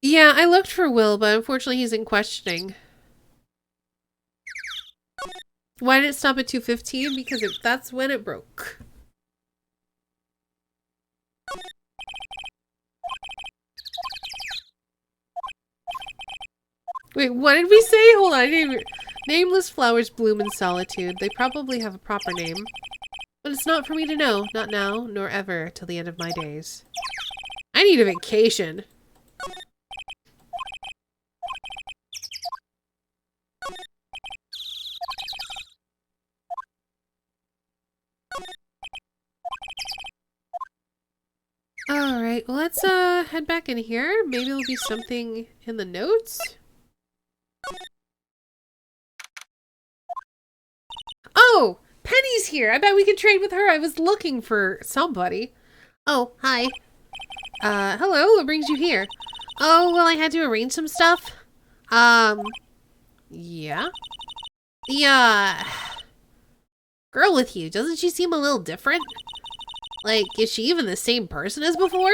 Yeah, I looked for Will, but unfortunately he's in questioning. Why did it stop at 2:15? Because that's when it broke. Wait, what did we say? Hold on, I didn't even... Nameless flowers bloom in solitude. They probably have a proper name. But it's not for me to know. Not now, nor ever, till the end of my days. I need a vacation. Alright, well let's head back in here. Maybe there'll be something in the notes. Oh! Penny's here! I bet we could trade with her. I was looking for somebody. Oh, hi. Hello, what brings you here? Oh, well, I had to arrange some stuff. Yeah? Yeah. Girl with you, doesn't she seem a little different? Like, is she even the same person as before?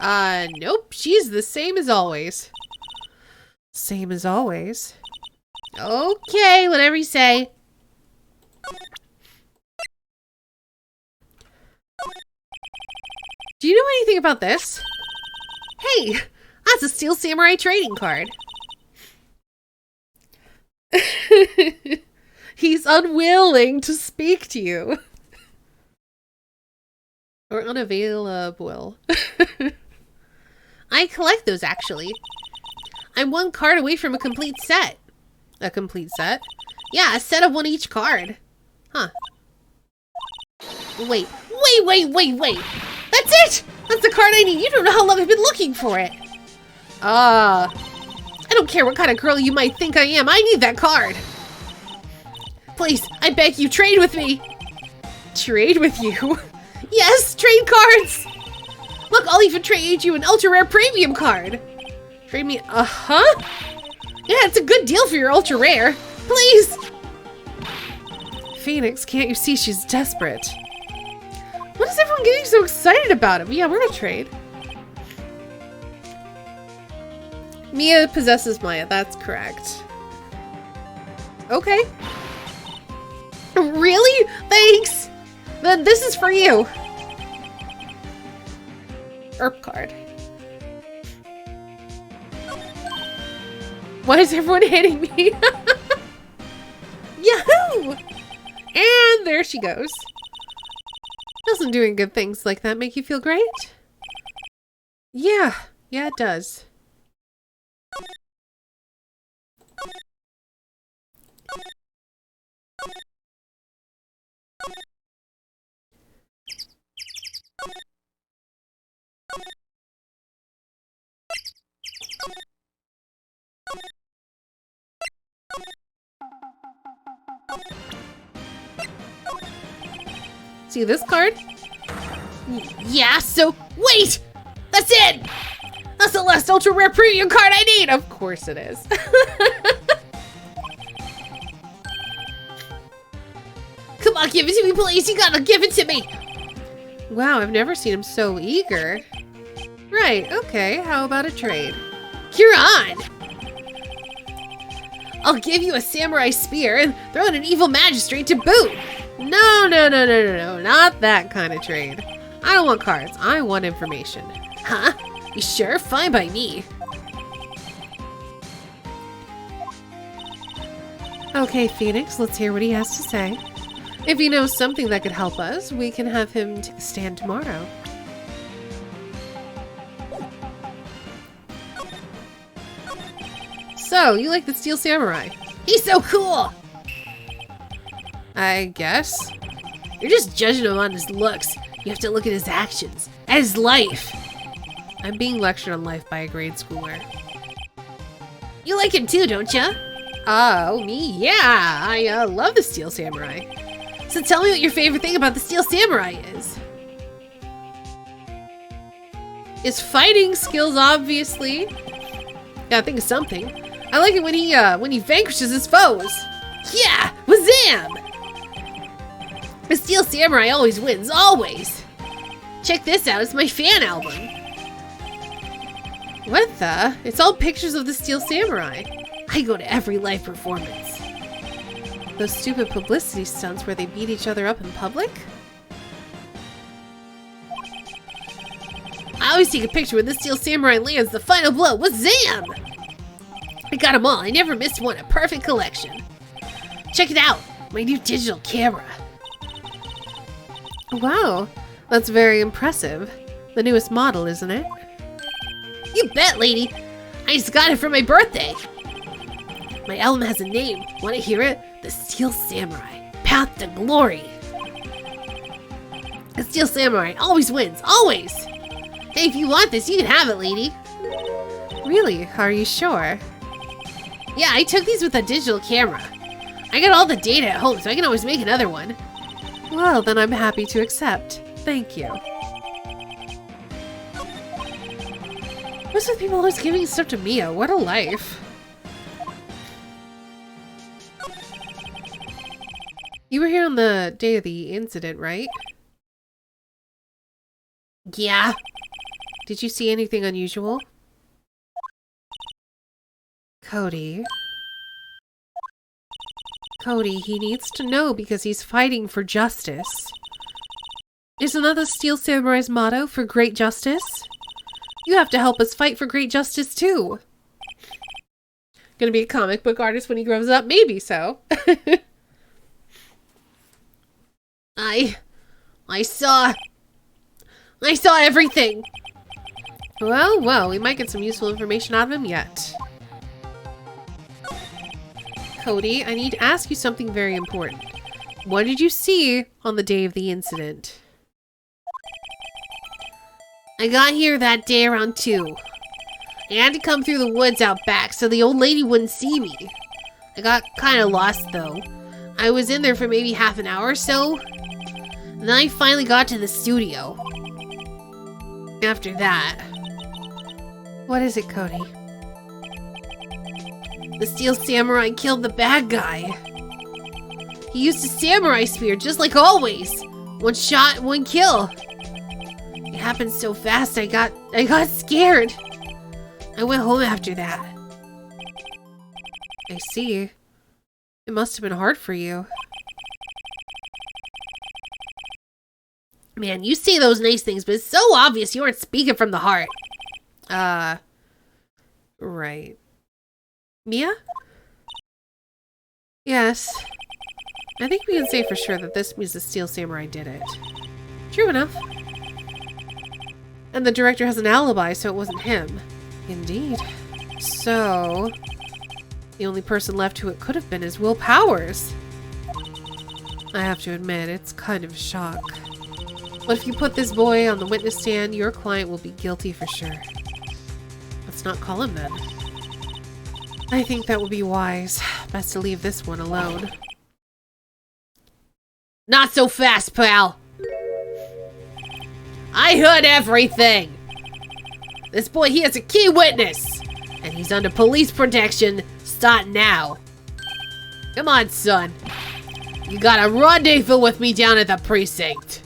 Nope, she's the same as always. Same as always. Okay, whatever you say. Do you know anything about this? Hey, that's a Steel Samurai trading card. He's unwilling to speak to you. Or unavailable. I collect those, actually. I'm one card away from a complete set. A complete set? Yeah, a set of one each card. Huh. Wait. That's it! That's the card I need. You don't know how long I've been looking for it. I don't care what kind of girl you might think I am. I need that card. Please, I beg you, trade with me. Trade with you? Yes, trade cards. Look, I'll even trade you an ultra rare premium card. Trade me, uh-huh? Yeah, it's a good deal for your ultra rare. Please. Phoenix, can't you see she's desperate? What is everyone getting so excited about him? Yeah, we're gonna trade. Mia possesses Maya, that's correct. Okay. Really? Thanks! Then this is for you. Erp card. Why is everyone hitting me? Yahoo! And there she goes. Doesn't doing good things like that make you feel great? Yeah, it does. See this card? Yeah, so wait! That's it! That's the last ultra rare premium card I need! Of course it is. Come on, give it to me, please! You gotta give it to me! Wow, I've never seen him so eager. Right, okay, how about a trade? You're on! I'll give you a samurai spear and throw in an evil magistrate to boot! No, not that kind of trade. I don't want cards, I want information. Huh? You sure? Fine by me. Okay, Phoenix, let's hear what he has to say. If he knows something that could help us, we can have him to the stand tomorrow. So, you like the Steel Samurai? He's so cool! I guess. You're just judging him on his looks. You have to look at his actions, at his life. I'm being lectured on life by a grade schooler. You like him too, don't ya? Oh, me? Yeah, I love the Steel Samurai. So tell me what your favorite thing about the Steel Samurai is. His fighting skills, obviously. Gotta think of something. I like it when he vanquishes his foes. Yeah, wazam! The Steel Samurai always wins, always. Check this out, it's my fan album. What the? It's all pictures of the Steel Samurai. I go to every live performance. Those stupid publicity stunts where they beat each other up in public? I always take a picture when the Steel Samurai lands the final blow. Wazam! I got them all. I never missed one. A perfect collection. Check it out. My new digital camera. Wow. That's very impressive. The newest model, isn't it? You bet, lady. I just got it for my birthday. My album has a name. Want to hear it? The Steel Samurai. Path to Glory. The Steel Samurai always wins. Always. Hey, if you want this, you can have it, lady. Really? Are you sure? Yeah, I took these with a digital camera. I got all the data at home, so I can always make another one. Well, then I'm happy to accept. Thank you. What's with people always giving stuff to Mia? What a life. You were here on the day of the incident, right? Yeah. Did you see anything unusual? Cody, he needs to know because he's fighting for justice. Isn't that the Steel Samurai's motto, for great justice? You have to help us fight for great justice too. Gonna be a comic book artist when he grows up? Maybe so. I saw everything. Well, we might get some useful information out of him yet. Cody, I need to ask you something very important. What did you see on the day of the incident? I got here that day around 2. I had to come through the woods out back so the old lady wouldn't see me. I got kind of lost though. I was in there for maybe half an hour or so. And then I finally got to the studio. After that, What is it, Cody? the Steel Samurai killed the bad guy. He used a samurai spear just like always. 1 shot, 1 kill. It happened so fast I got scared. I went home after that. I see. It must have been hard for you. Man, you say those nice things, but it's so obvious you aren't speaking from the heart. Right. Mia? Yes. I think we can say for sure that this means the Steel Samurai did it. True enough. And the director has an alibi, so it wasn't him. Indeed. So, the only person left who it could have been is Will Powers. I have to admit, it's kind of a shock. But if you put this boy on the witness stand, your client will be guilty for sure. Let's not call him then. I think that would be wise. Best to leave this one alone. Not so fast, pal. I heard everything. This boy, he is a key witness. And he's under police protection. Start now. Come on, son. You got a rendezvous with me down at the precinct.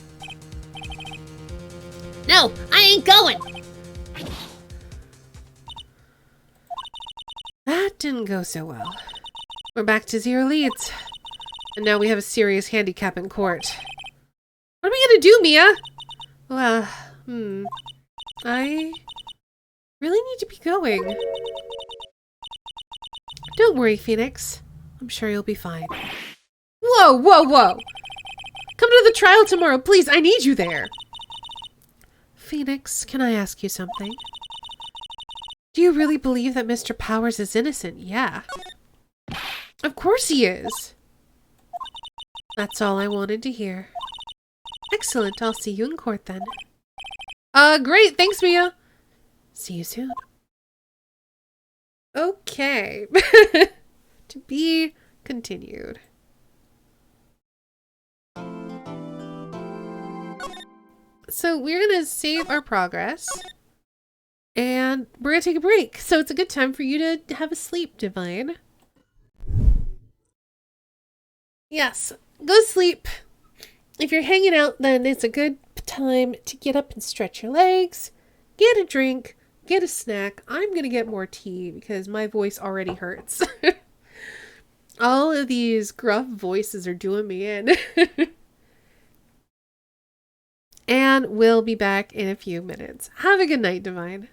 No, I ain't going. That didn't go so well. We're back to 0 leads. And now we have a serious handicap in court. What are we gonna do, Mia? Well, I really need to be going. Don't worry, Phoenix. I'm sure you'll be fine. Whoa, whoa, whoa! Come to the trial tomorrow, please. I need you there. Phoenix, can I ask you something? Do you really believe that Mr. Powers is innocent? Yeah. Of course he is. That's all I wanted to hear. Excellent. I'll see you in court then. Great. Thanks, Mia. See you soon. Okay. To be continued. So we're going to save our progress. And we're going to take a break. So it's a good time for you to have a sleep, Divine. Yes. Go sleep. If you're hanging out, then it's a good time to get up and stretch your legs, get a drink, get a snack. I'm going to get more tea because my voice already hurts. All of these gruff voices are doing me in. And we'll be back in a few minutes. Have a good night, Divine.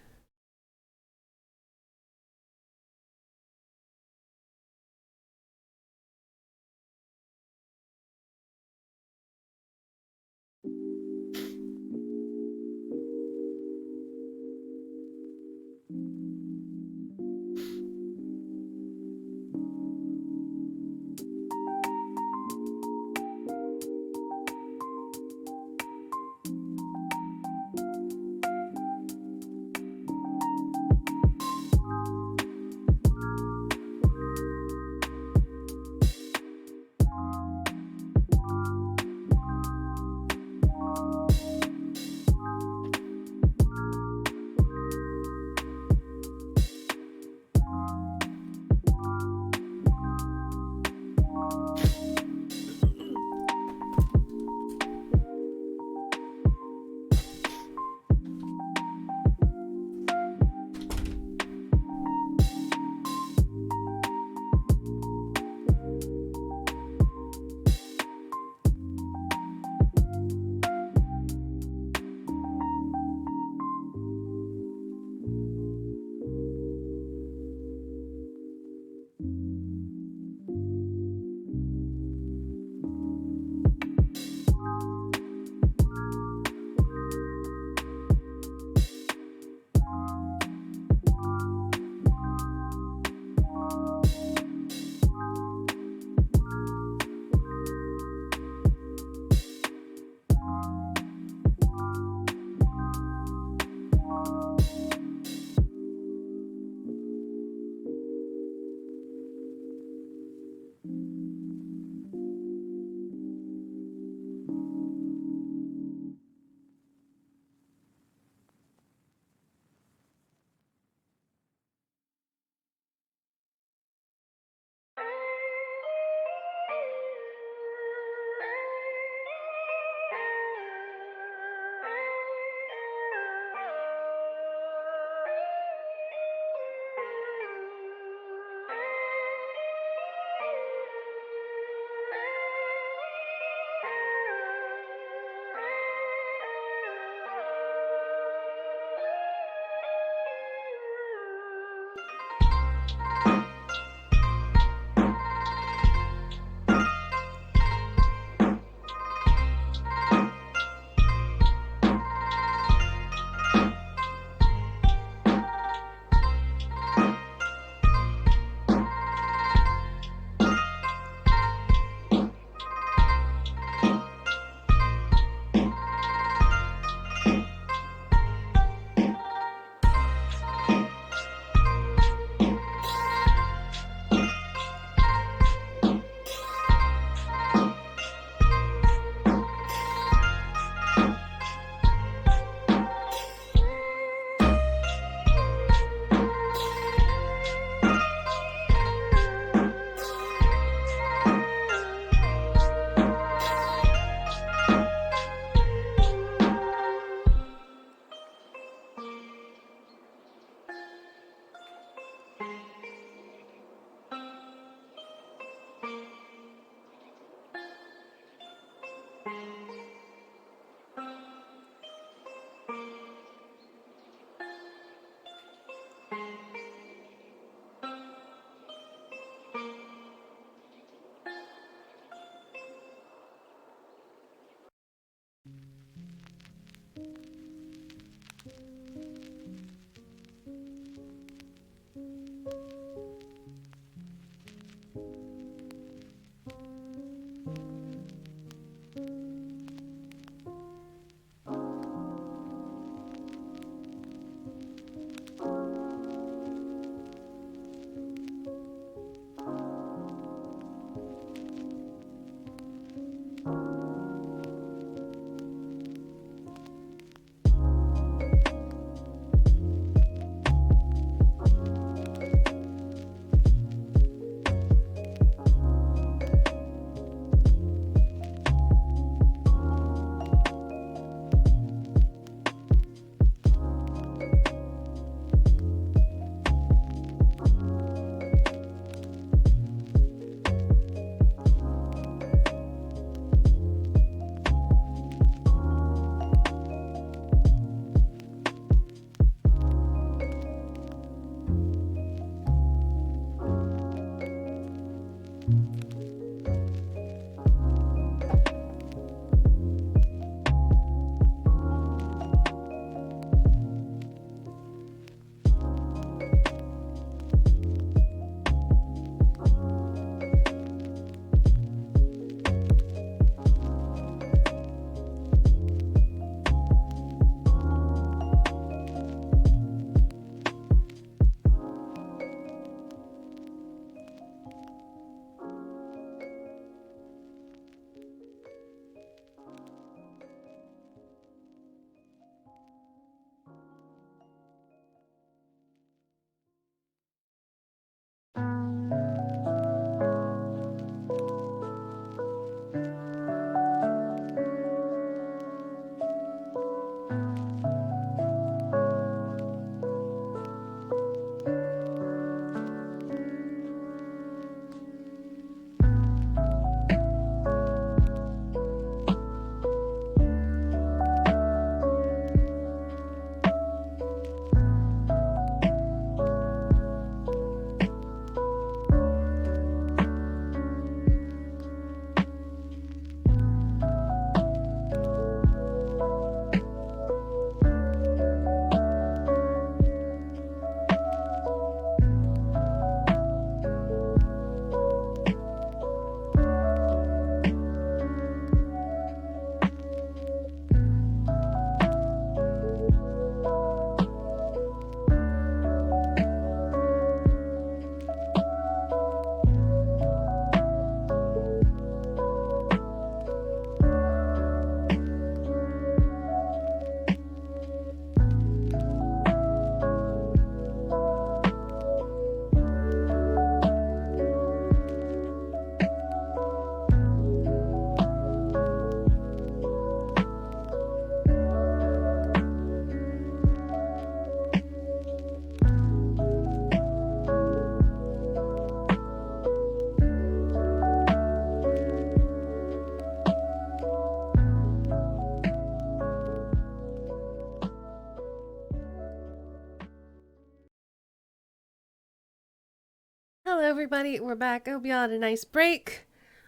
Hello, everybody. We're back. I hope you all had a nice break.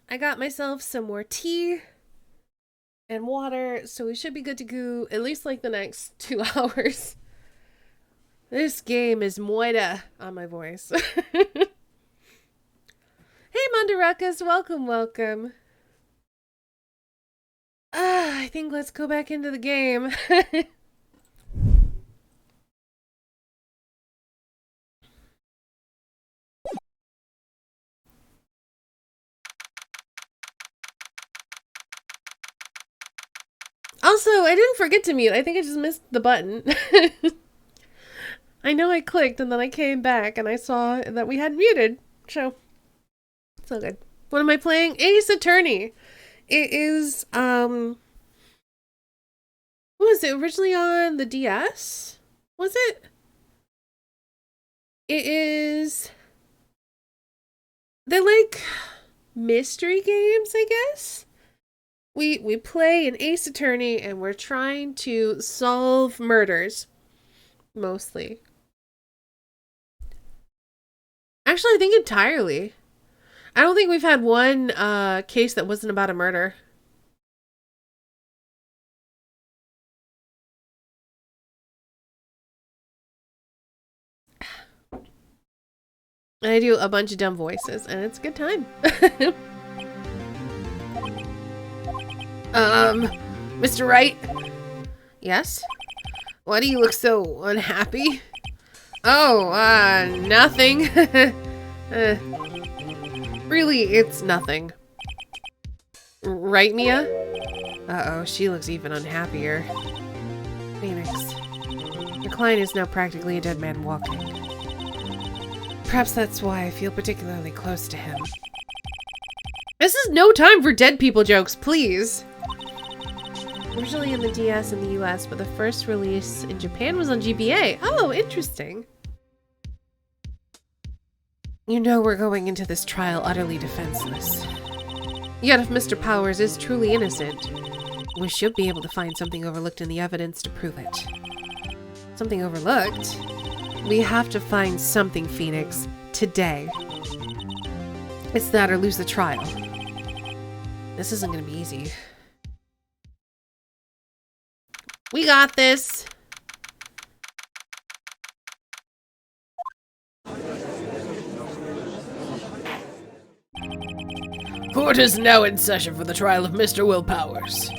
I got myself some more tea and water, so we should be good to go at least like the next 2 hours. This game is moida on my voice. Hey, Mandarakas. Welcome, welcome. I think let's go back into the game. Also, I didn't forget to mute. I think I just missed the button. I know I clicked and then I came back and I saw that we had muted. So, it's all good. What am I playing? Ace Attorney. It is, what was it? Originally on the DS? Was it? It is, they're like mystery games, I guess? We play an Ace Attorney and we're trying to solve murders, mostly. Actually, I think entirely. I don't think we've had one case that wasn't about a murder. And I do a bunch of dumb voices, and it's a good time. Mr. Wright? Yes? Why do you look so unhappy? Oh, nothing. Really, it's nothing. Right, Mia? Uh-oh, she looks even unhappier. Phoenix. Your client is now practically a dead man walking. Perhaps that's why I feel particularly close to him. This is no time for dead people jokes, please! Originally in the DS in the US, but the first release in Japan was on GBA. Oh, interesting. You know we're going into this trial utterly defenseless. Yet if Mr. Powers is truly innocent, we should be able to find something overlooked in the evidence to prove it. Something overlooked? We have to find something, Phoenix. Today. It's that or lose the trial. This isn't gonna be easy. We got this! Court is now in session for the trial of Mr. Will Powers.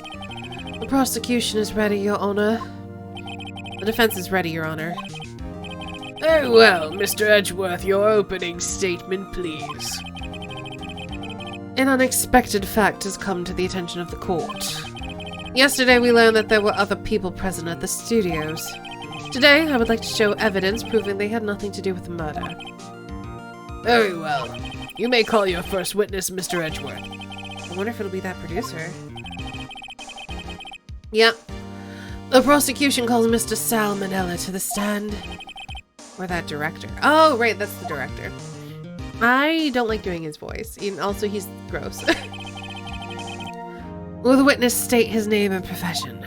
The prosecution is ready, Your Honor. The defense is ready, Your Honor. Very well, Mr. Edgeworth, your opening statement, please. An unexpected fact has come to the attention of the court. Yesterday we learned that there were other people present at the studios. Today, I would like to show evidence proving they had nothing to do with the murder. Very well. You may call your first witness, Mr. Edgeworth. I wonder if it'll be that producer. Yep. The prosecution calls Mr. Salmonella to the stand. Or that director. Oh, right, that's the director. I don't like doing his voice. And also, he's gross. Will the witness state his name and profession?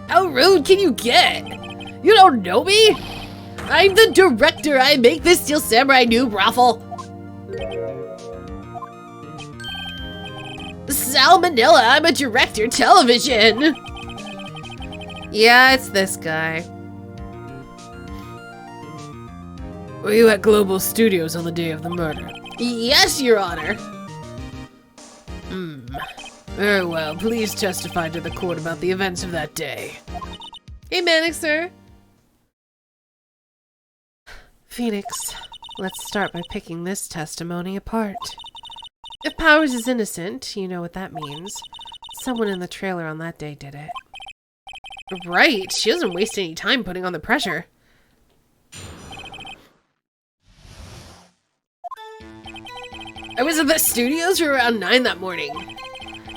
How rude can you get? You don't know me? I'm the director. I make this Steel Samurai noob raffle. Salmonella, I'm a director, television. Yeah, it's this guy. Were you at Global Studios on the day of the murder? Yes, Your Honor. Very well. Please testify to the court about the events of that day. Hey, Manic, sir. Phoenix, let's start by picking this testimony apart. If Powers is innocent, you know what that means. Someone in the trailer on that day did it. Right, she doesn't waste any time putting on the pressure. I was at the studios for around 9 that morning.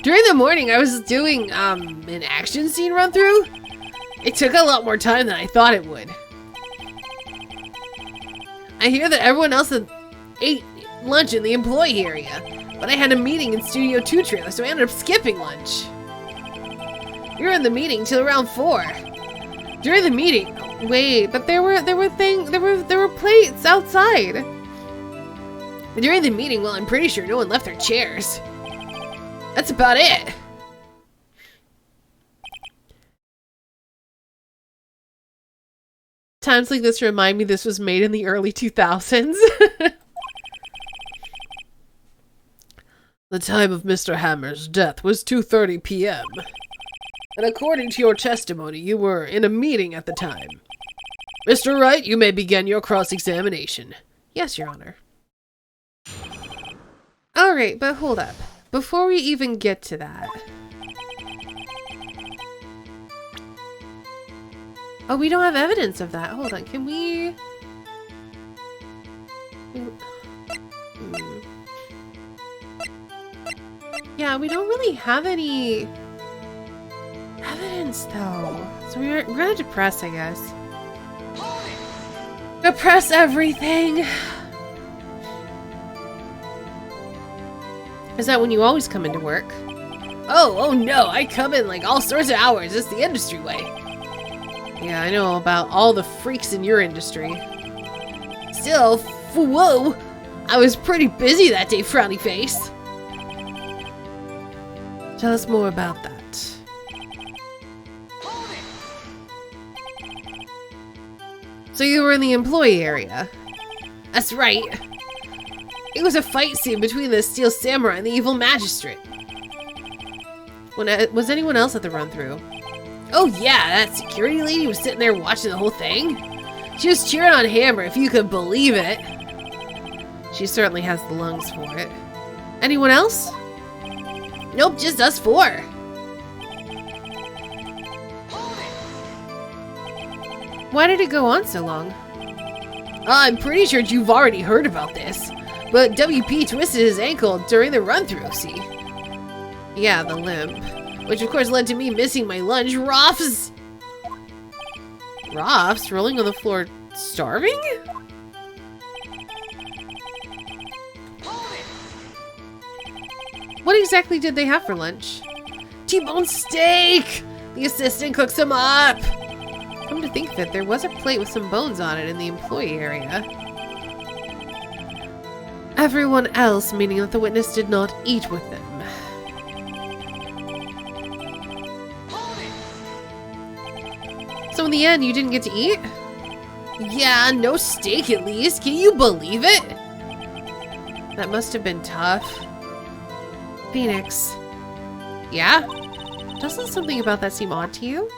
During the morning, I was doing, an action scene run-through. It took a lot more time than I thought it would. I hear that everyone else ate lunch in the employee area, but I had a meeting in Studio 2 trailer, so I ended up skipping lunch. We were in the meeting till around 4. During the meeting, wait, but there were plates outside. During the meeting, well, I'm pretty sure no one left their chairs. That's about it. Times like this remind me this was made in the early 2000s. The time of Mr. Hammer's death was 2:30 p.m. And according to your testimony, you were in a meeting at the time. Mr. Wright, you may begin your cross-examination. Yes, Your Honor. Alright, but hold up. Before we even get to that... Oh, we don't have evidence of that. Hold on, can we... Yeah, we don't really have any evidence, though. So we're gonna have to press, I guess. Press everything! Is that when you always come into work? Oh no, I come in like all sorts of hours. It's the industry way. Yeah, I know about all the freaks in your industry. still, whoa, I was pretty busy that day, frowny face. Tell us more about that. So you were in the employee area? That's right. It was a fight scene between the Steel Samurai and the evil magistrate. Was anyone else at the run-through? Oh yeah, that security lady was sitting there watching the whole thing. She was cheering on Hammer, if you could believe it. She certainly has the lungs for it. Anyone else? Nope, just us four. Why did it go on so long? I'm pretty sure you've already heard about this, but WP twisted his ankle during the run-through, see? Yeah, the limp. Which of course led to me missing my lunch. Roffs! Roffs? Rolling on the floor starving? What exactly did they have for lunch? T-bone steak! The assistant cooks them up! Come to think of it, there was a plate with some bones on it in the employee area. Everyone else, meaning that the witness did not eat with them. So in the end, you didn't get to eat? Yeah, no steak at least. Can you believe it? That must have been tough. Phoenix. Yeah? Doesn't something about that seem odd to you?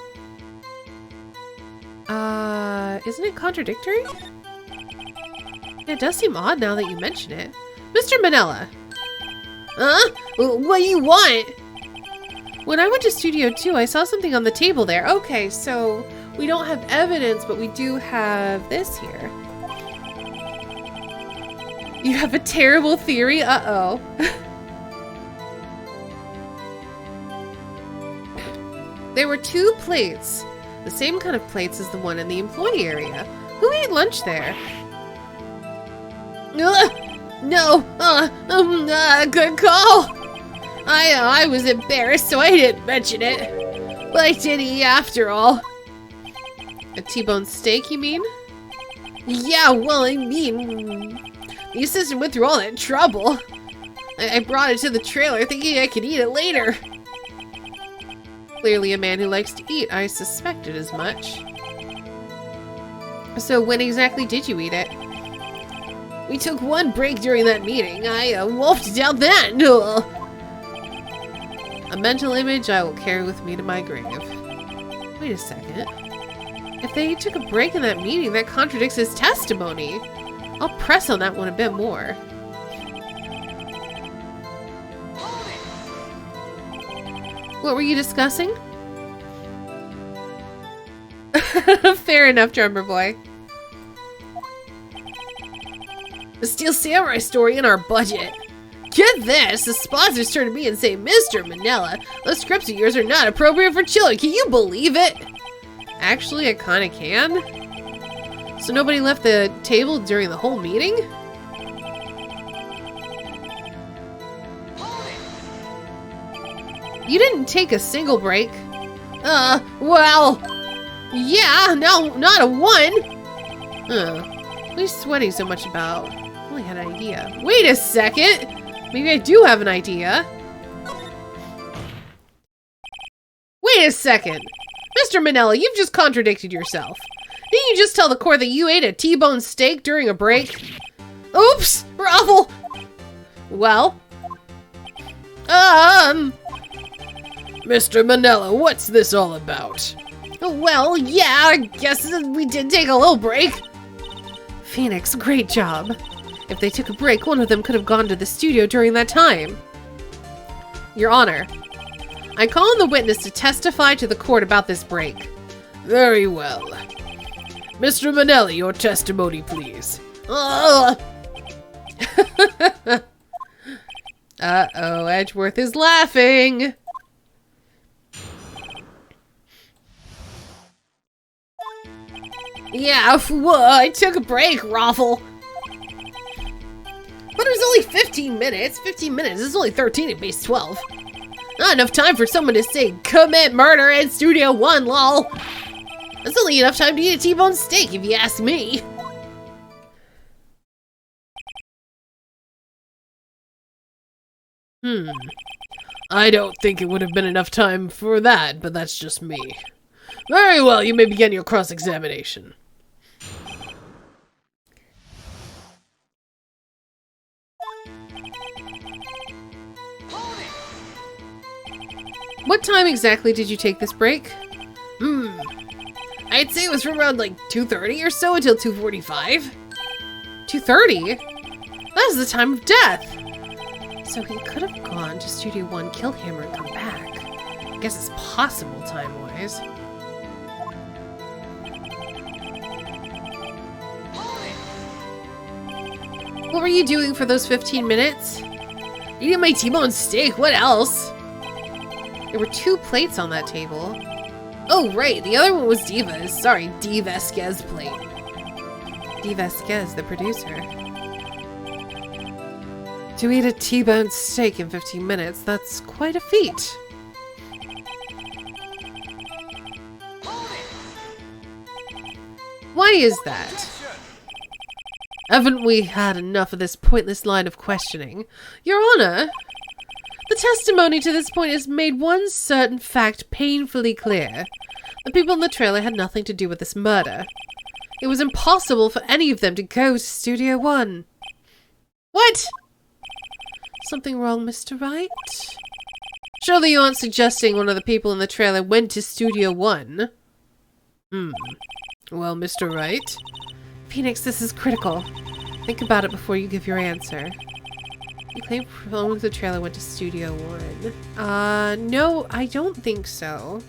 Isn't it contradictory? Yeah, it does seem odd now that you mention it. Mr. Manella. Huh? What do you want? When I went to Studio 2, I saw something on the table there. Okay, so we don't have evidence, but we do have this here. You have a terrible theory? Uh-oh. There were 2 plates. The same kind of plates as the one in the employee area. Who ate lunch there? No, good call. I was embarrassed, so I didn't mention it. But I did eat after all. A T-bone steak, you mean? Yeah, well, I mean, the assistant went through all that trouble. I brought it to the trailer thinking I could eat it later. Clearly a man who likes to eat. I suspected as much. So when exactly did you eat it? We took one break during that meeting. I wolfed it down then. A mental image I will carry with me to my grave. Wait a second. If they took a break in that meeting, that contradicts his testimony. I'll press on that one a bit more. What were you discussing? Fair enough, drummer boy. The Steel Samurai story in our budget. Get this! The sponsors turn to me and say, Mr. Manella, those scripts of yours are not appropriate for children. Can you believe it? Actually, I kinda can. So nobody left the table during the whole meeting? You didn't take a single break. Well, yeah, no, not a one. What are you sweating so much about? I only had an idea. Wait a second. Maybe I do have an idea. Wait a second. Mr. Manella, you've just contradicted yourself. Didn't you just tell the court that you ate a T-bone steak during a break? Oops, Ruffle. Well? Mr. Manella, what's this all about? Well, yeah, I guess we did take a little break. Phoenix, great job. If they took a break, one of them could have gone to the studio during that time. Your Honor, I call on the witness to testify to the court about this break. Very well. Mr. Manella, your testimony, please. Uh-oh, Edgeworth is laughing. Yeah, I took a break, Raffle. But it was only 15 minutes. 15 minutes is only 13 at base 12. Not enough time for someone to say, commit murder in Studio 1, lol. That's only enough time to eat a T-bone steak, if you ask me. I don't think it would have been enough time for that, but that's just me. Very well, you may begin your cross-examination. What time exactly did you take this break? I'd say it was from around like 2:30 or so until 2:45. 2:30? That is the time of death! So he could have gone to Studio 1, killed Hammer, and come back. I guess it's possible time-wise. What were you doing for those 15 minutes? Eating my T-bone steak, what else? There were 2 plates on that table. Oh, right, the other one was Diva's. Sorry, D. Vasquez plate. D. Vasquez, the producer. To eat a T-bone steak in 15 minutes, that's quite a feat. Why is that? Haven't we had enough of this pointless line of questioning? Your Honor, the testimony to this point has made one certain fact painfully clear. The people in the trailer had nothing to do with this murder. It was impossible for any of them to go to Studio 1. What? Something wrong, Mr. Wright? Surely you aren't suggesting one of the people in the trailer went to Studio 1? Well, Mr. Wright? Phoenix, this is critical. Think about it before you give your answer. You claim someone with the trailer went to Studio 1. No, I don't think so.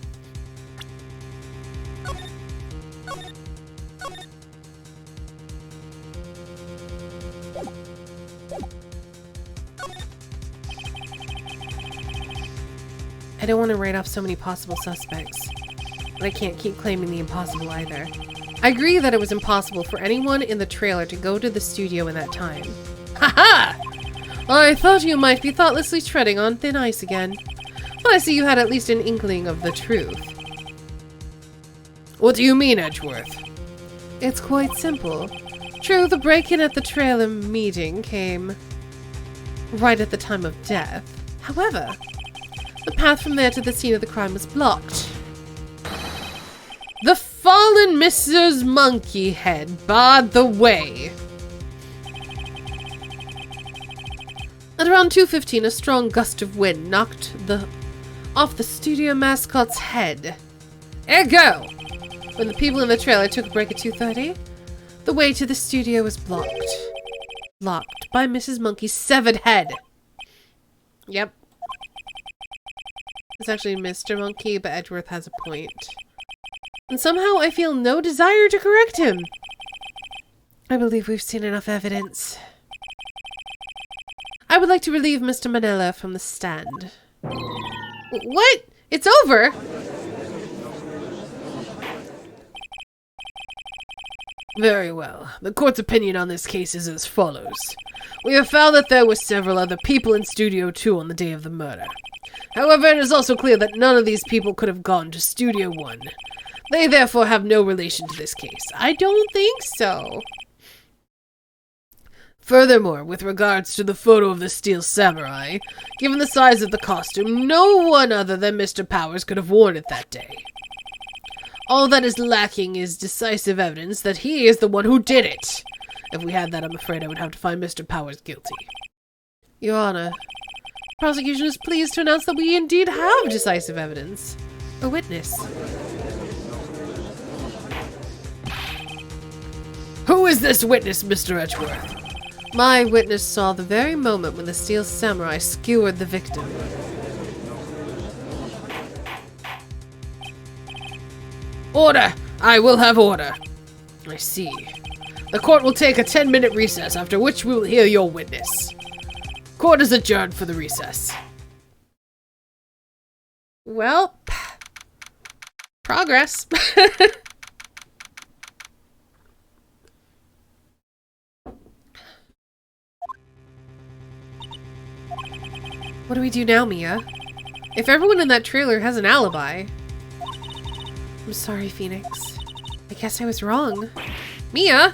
I don't want to write off so many possible suspects, but I can't keep claiming the impossible either. I agree that it was impossible for anyone in the trailer to go to the studio in that time. Ha-ha! I thought you might be thoughtlessly treading on thin ice again, but I see you had at least an inkling of the truth. What do you mean, Edgeworth? It's quite simple. True, the break-in at the trailer meeting came right at the time of death. However, the path from there to the scene of the crime was blocked. The fallen Mrs. Monkeyhead barred the way. At around 2:15, a strong gust of wind knocked off the studio mascot's head. Ergo, when the people in the trailer took a break at 2:30, the way to the studio was blocked. Blocked by Mrs. Monkey's severed head. Yep. It's actually Mr. Monkey, but Edgeworth has a point. And somehow I feel no desire to correct him. I believe we've seen enough evidence. I would like to relieve Mr. Manella from the stand. What? It's over? Very well. The court's opinion on this case is as follows. We have found that there were several other people in Studio 2 on the day of the murder. However, it is also clear that none of these people could have gone to Studio 1. They therefore have no relation to this case. I don't think so. Furthermore, with regards to the photo of the Steel Samurai, given the size of the costume, no one other than Mr. Powers could have worn it that day. All that is lacking is decisive evidence that he is the one who did it. If we had that, I'm afraid I would have to find Mr. Powers guilty. Your Honor, the prosecution is pleased to announce that we indeed have decisive evidence. A witness. Who is this witness, Mr. Edgeworth? My witness saw the very moment when the Steel Samurai skewered the victim. Order! I will have order. I see. The court will take a 10-minute recess, after which we will hear your witness. Court is adjourned for the recess. Well, progress. What do we do now, Mia? If everyone in that trailer has an alibi... I'm sorry, Phoenix. I guess I was wrong. Mia!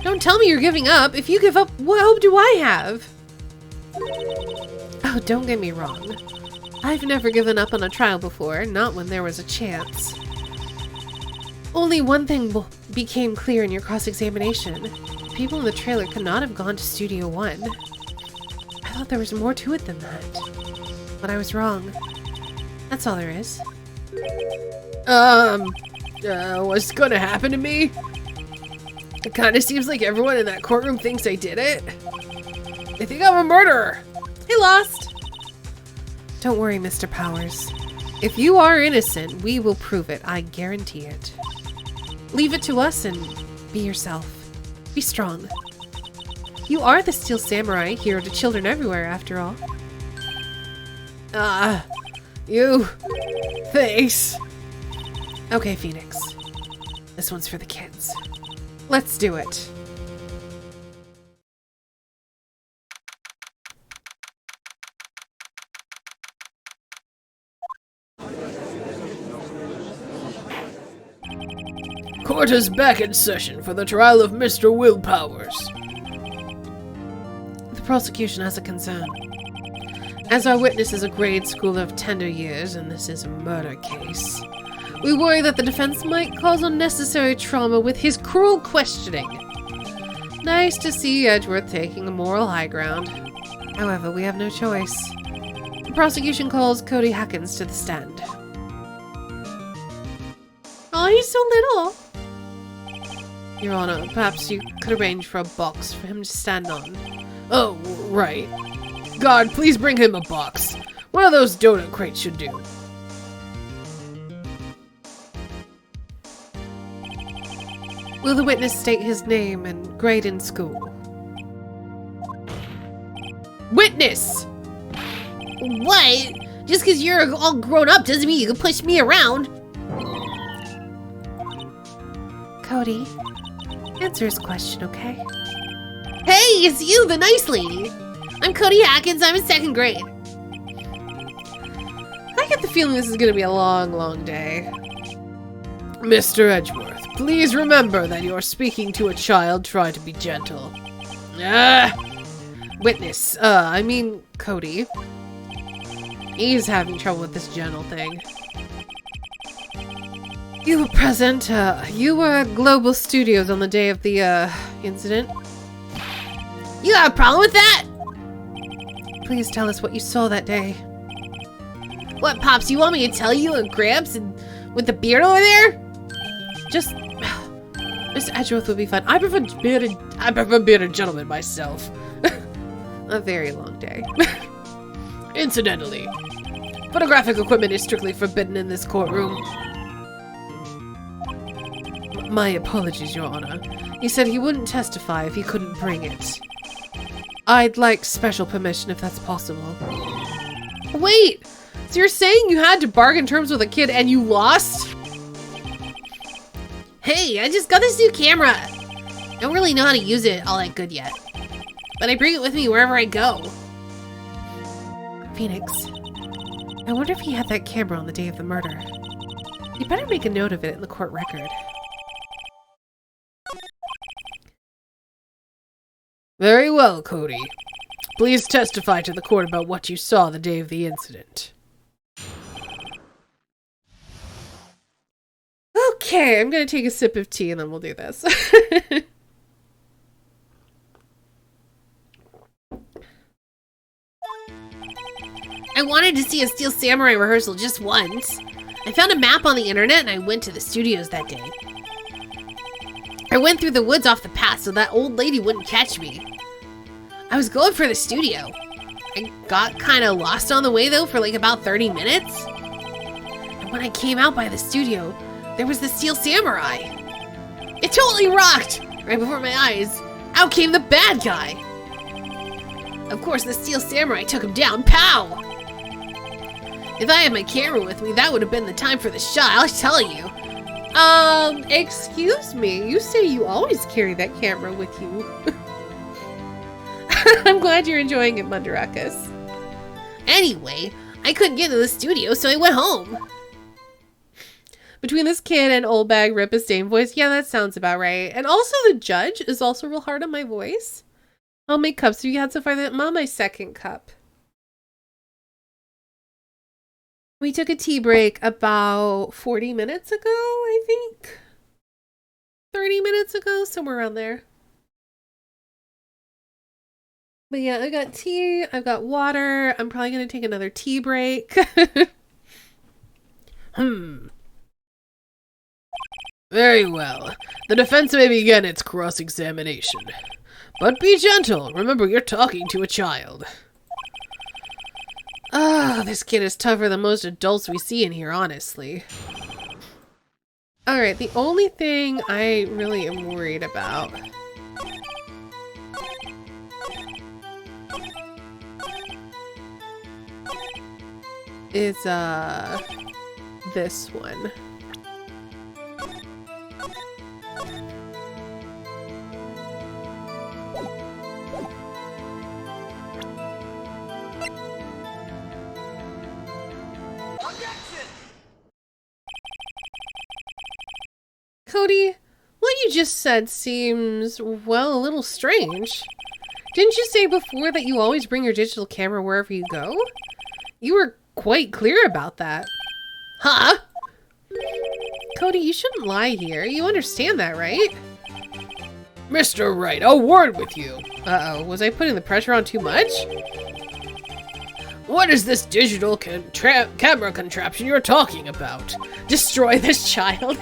Don't tell me you're giving up. If you give up, what hope do I have? Oh, don't get me wrong. I've never given up on a trial before, not when there was a chance. Only one thing became clear in your cross-examination. People in the trailer could not have gone to Studio One. I thought there was more to it than that. But I was wrong. That's all there is. What's gonna happen to me? It kinda seems like everyone in that courtroom thinks I did it. They think I'm a murderer. Hey, Lost! Don't worry, Mr. Powers. If you are innocent, we will prove it. I guarantee it. Leave it to us and be yourself. Be strong. You are the Steel Samurai, hero to children everywhere, after all. Thanks. Okay, Phoenix. This one's for the kids. Let's do it. Court is back in session for the trial of Mr. Will Powers. The prosecution has a concern. As our witness is a grade school of tender years, and this is a murder case, we worry that the defense might cause unnecessary trauma with his cruel questioning. Nice to see Edgeworth taking a moral high ground. However, we have no choice. The prosecution calls Cody Hackins to the stand. Oh, he's so little! Your Honor, perhaps you could arrange for a box for him to stand on. Oh, right. God, please bring him a box. One of those donut crates should do. Will the witness state his name and grade in school? Witness! What? Just because you're all grown up doesn't mean you can push me around. Cody, answer his question, okay? Hey, it's you, the nice lady. I'm Cody Hackins, I'm in 2nd grade. I get the feeling this is gonna be a long, long day. Mr. Edgeworth, please remember that you're speaking to a child. Try to be gentle. Witness, Cody. He's having trouble with this gentle thing. You were present, you were at Global Studios on the day of the, incident. You got a problem with that? Please tell us what you saw that day. What, Pops, you want me to tell you and Gramps and with the beard over there? Just... Mr. Edgeworth would be fun. I prefer being a gentleman myself. A very long day. Incidentally, photographic equipment is strictly forbidden in this courtroom. My apologies, Your Honor. He said he wouldn't testify if he couldn't bring it. I'd like special permission if that's possible. Wait! So you're saying you had to bargain terms with a kid and you lost? Hey, I just got this new camera. I don't really know how to use it all that good yet. But I bring it with me wherever I go. Phoenix, I wonder if he had that camera on the day of the murder. You better make a note of it in the court record. Very well, Cody. Please testify to the court about what you saw the day of the incident. Okay, I'm gonna take a sip of tea and then we'll do this. I wanted to see a Steel Samurai rehearsal just once. I found a map on the internet and I went to the studios that day. I went through the woods off the path so that old lady wouldn't catch me. I was going for the studio. I got kind of lost on the way though for like about 30 minutes. And when I came out by the studio, there was the Steel Samurai. It totally rocked! Right before my eyes, out came the bad guy. Of course, the Steel Samurai took him down. Pow! If I had my camera with me, that would have been the time for the shot, I'll tell you. Excuse me, you say you always carry that camera with you. I'm glad you're enjoying it, Mundarakus. Anyway, I couldn't get to the studio, so I went home. Between this kid and Oldbag, Rip a Stain voice, yeah, that sounds about right. And also the judge is also real hard on my voice. How many cups have you had so far? I'm on my 2nd cup. We took a tea break about 40 minutes ago, I think. 30 minutes ago, somewhere around there. But yeah, I got tea, I've got water. I'm probably going to take another tea break. Very well. The defense may begin its cross-examination. But be gentle. Remember, you're talking to a child. Ah, this kid is tougher than most adults we see in here, honestly. Alright, the only thing I really am worried about is, this one. Cody, what you just said seems, well, a little strange. Didn't you say before that you always bring your digital camera wherever you go? You were quite clear about that. Huh? Cody, you shouldn't lie here. You understand that, right? Mr. Wright, a word with you. Uh-oh, was I putting the pressure on too much? What is this digital camera contraption you're talking about? Destroy this child.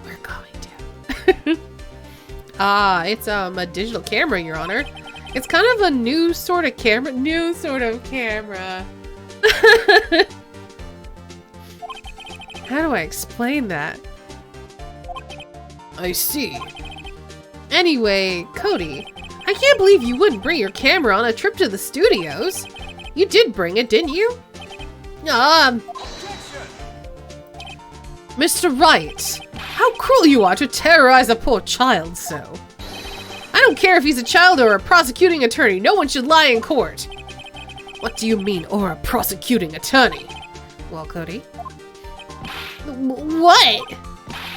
We're going to. It's a digital camera, Your Honor. It's kind of a new sort of camera. How do I explain that? I see. Anyway, Cody, I can't believe you wouldn't bring your camera on a trip to the studios. You did bring it, didn't you? Mr. Wright, how cruel you are to terrorize a poor child so. I don't care if he's a child or a prosecuting attorney. No one should lie in court. What do you mean, or a prosecuting attorney? Well, Cody. What?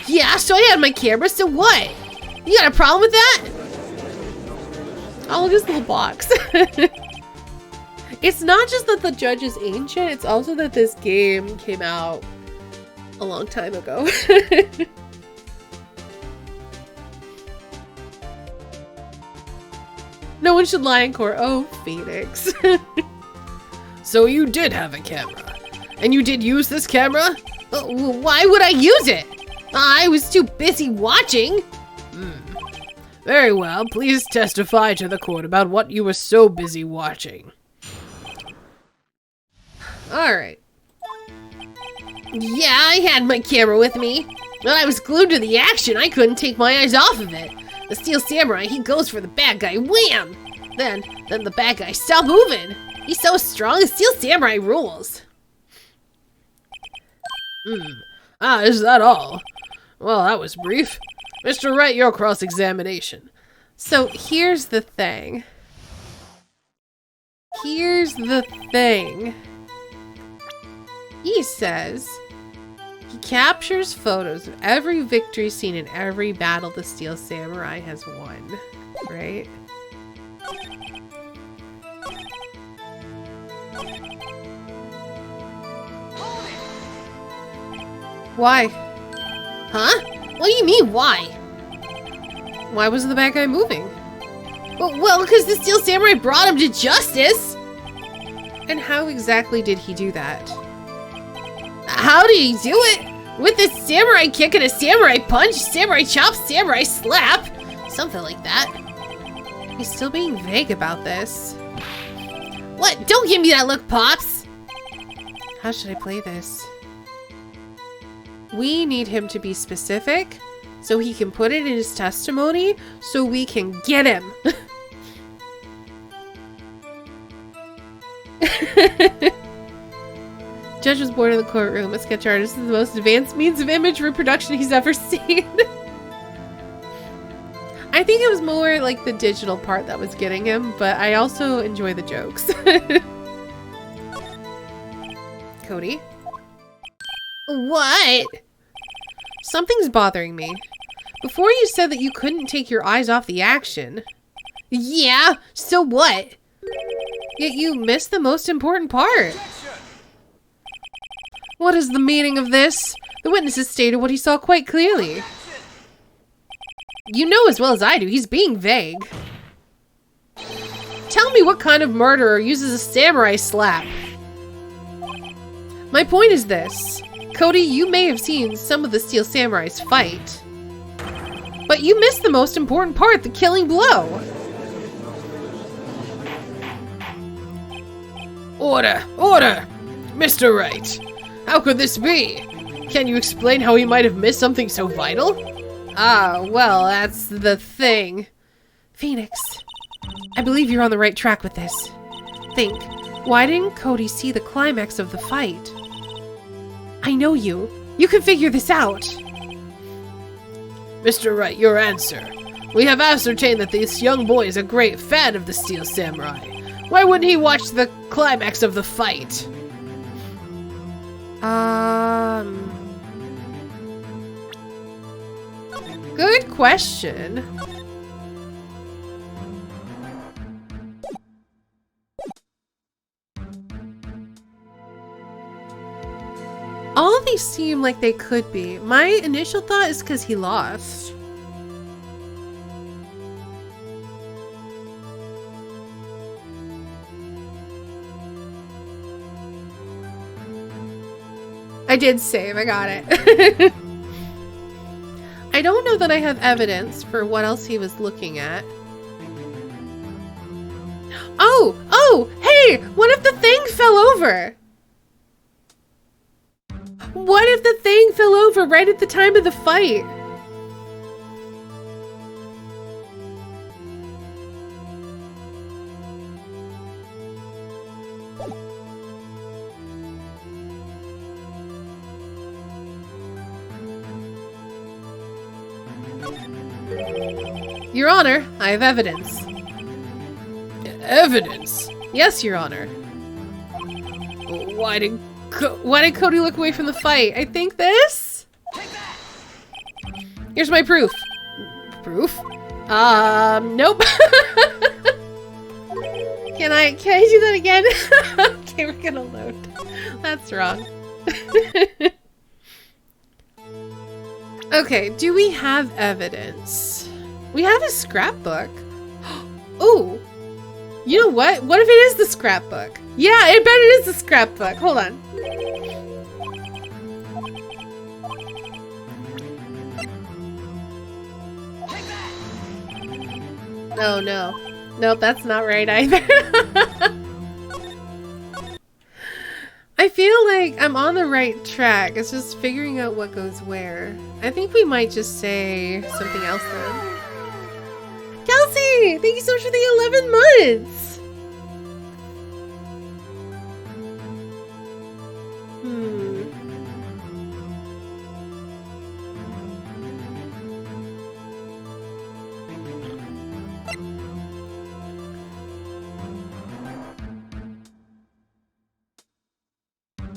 Yeah, so I had my camera, so what? You got a problem with that? Oh, look at this little box. It's not just that the judge is ancient, it's also that this game came out a long time ago. No one should lie in court. Oh, Phoenix. So you did have a camera. And you did use this camera? Why would I use it? I was too busy watching. Very well, please testify to the court about what you were so busy watching. Alright. Yeah, I had my camera with me. When I was glued to the action, I couldn't take my eyes off of it. The Steel Samurai, he goes for the bad guy, wham! Then the bad guy stopped moving. He's so strong, the Steel Samurai rules. Is that all? Well, that was brief. Mr. Wright, your cross-examination. So here's the thing. He says he captures photos of every victory scene in every battle the Steel Samurai has won, right? Why? Huh? What do you mean, why? Why was the bad guy moving? Well, because the Steel Samurai brought him to justice. And how exactly did he do that? How did he do it? With a samurai kick and a samurai punch, samurai chop, samurai slap. Something like that. He's still being vague about this. What? Don't give me that look, Pops. How should I play this? We need him to be specific so he can put it in his testimony so we can get him. Judge was born in the courtroom. A sketch artist is the most advanced means of image reproduction he's ever seen. I think it was more like the digital part that was getting him, but I also enjoy the jokes. Cody? What? Something's bothering me. Before you said that you couldn't take your eyes off the action. Yeah, so what? Yet you missed the most important part. What is the meaning of this? The witnesses stated what he saw quite clearly. You know as well as I do, he's being vague. Tell me what kind of murderer uses a samurai slap. My point is this. Cody, you may have seen some of the Steel Samurais fight, but you missed the most important part, the killing blow. Order! Order! Mr. Wright, how could this be? Can you explain how he might have missed something so vital? Ah, well, that's the thing. Phoenix, I believe you're on the right track with this. Think, why didn't Cody see the climax of the fight? I know you. You can figure this out. Mr. Wright, your answer. We have ascertained that this young boy is a great fan of the Steel Samurai. Why wouldn't he watch the climax of the fight? Good question. All of these seem like they could be. My initial thought is because he lost. I did save, I got it. I don't know that I have evidence for what else he was looking at. Oh, hey, what if the thing fell over? What if the thing fell over right at the time of the fight? Your Honor, I have evidence. Evidence? Yes, Your Honor. Why did Cody look away from the fight? I think this? Here's my proof. Proof? Nope. Can I do that again? Okay, we're gonna load. That's wrong. Okay, do we have evidence? We have a scrapbook. Ooh. You know what? What if it is the scrapbook? Yeah, I bet it is the scrapbook. Hold on. Oh no. Nope, that's not right either. I feel like I'm on the right track. It's just figuring out what goes where. I think we might just say something else then. Kelsey! Thank you so much for the 11 months!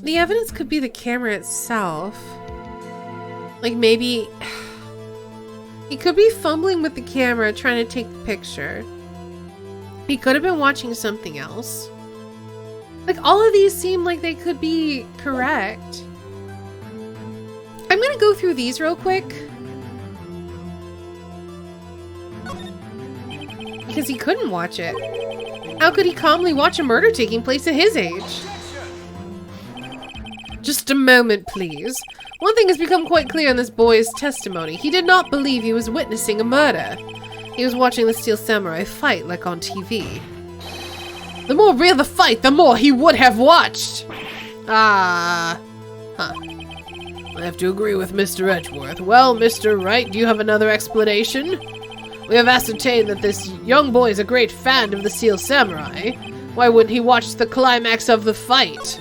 The evidence could be the camera itself. Like maybe... He could be fumbling with the camera trying to take the picture. He could have been watching something else. Like all of these seem like they could be correct. I'm gonna go through these real quick. Because he couldn't watch it. How could he calmly watch a murder taking place at his age? Just a moment, please. One thing has become quite clear in this boy's testimony. He did not believe he was witnessing a murder. He was watching the Steel Samurai fight like on TV. The more real the fight, the more he would have watched! I have to agree with Mr. Edgeworth. Well, Mr. Wright, do you have another explanation? We have ascertained that this young boy is a great fan of the Steel Samurai. Why wouldn't he watch the climax of the fight?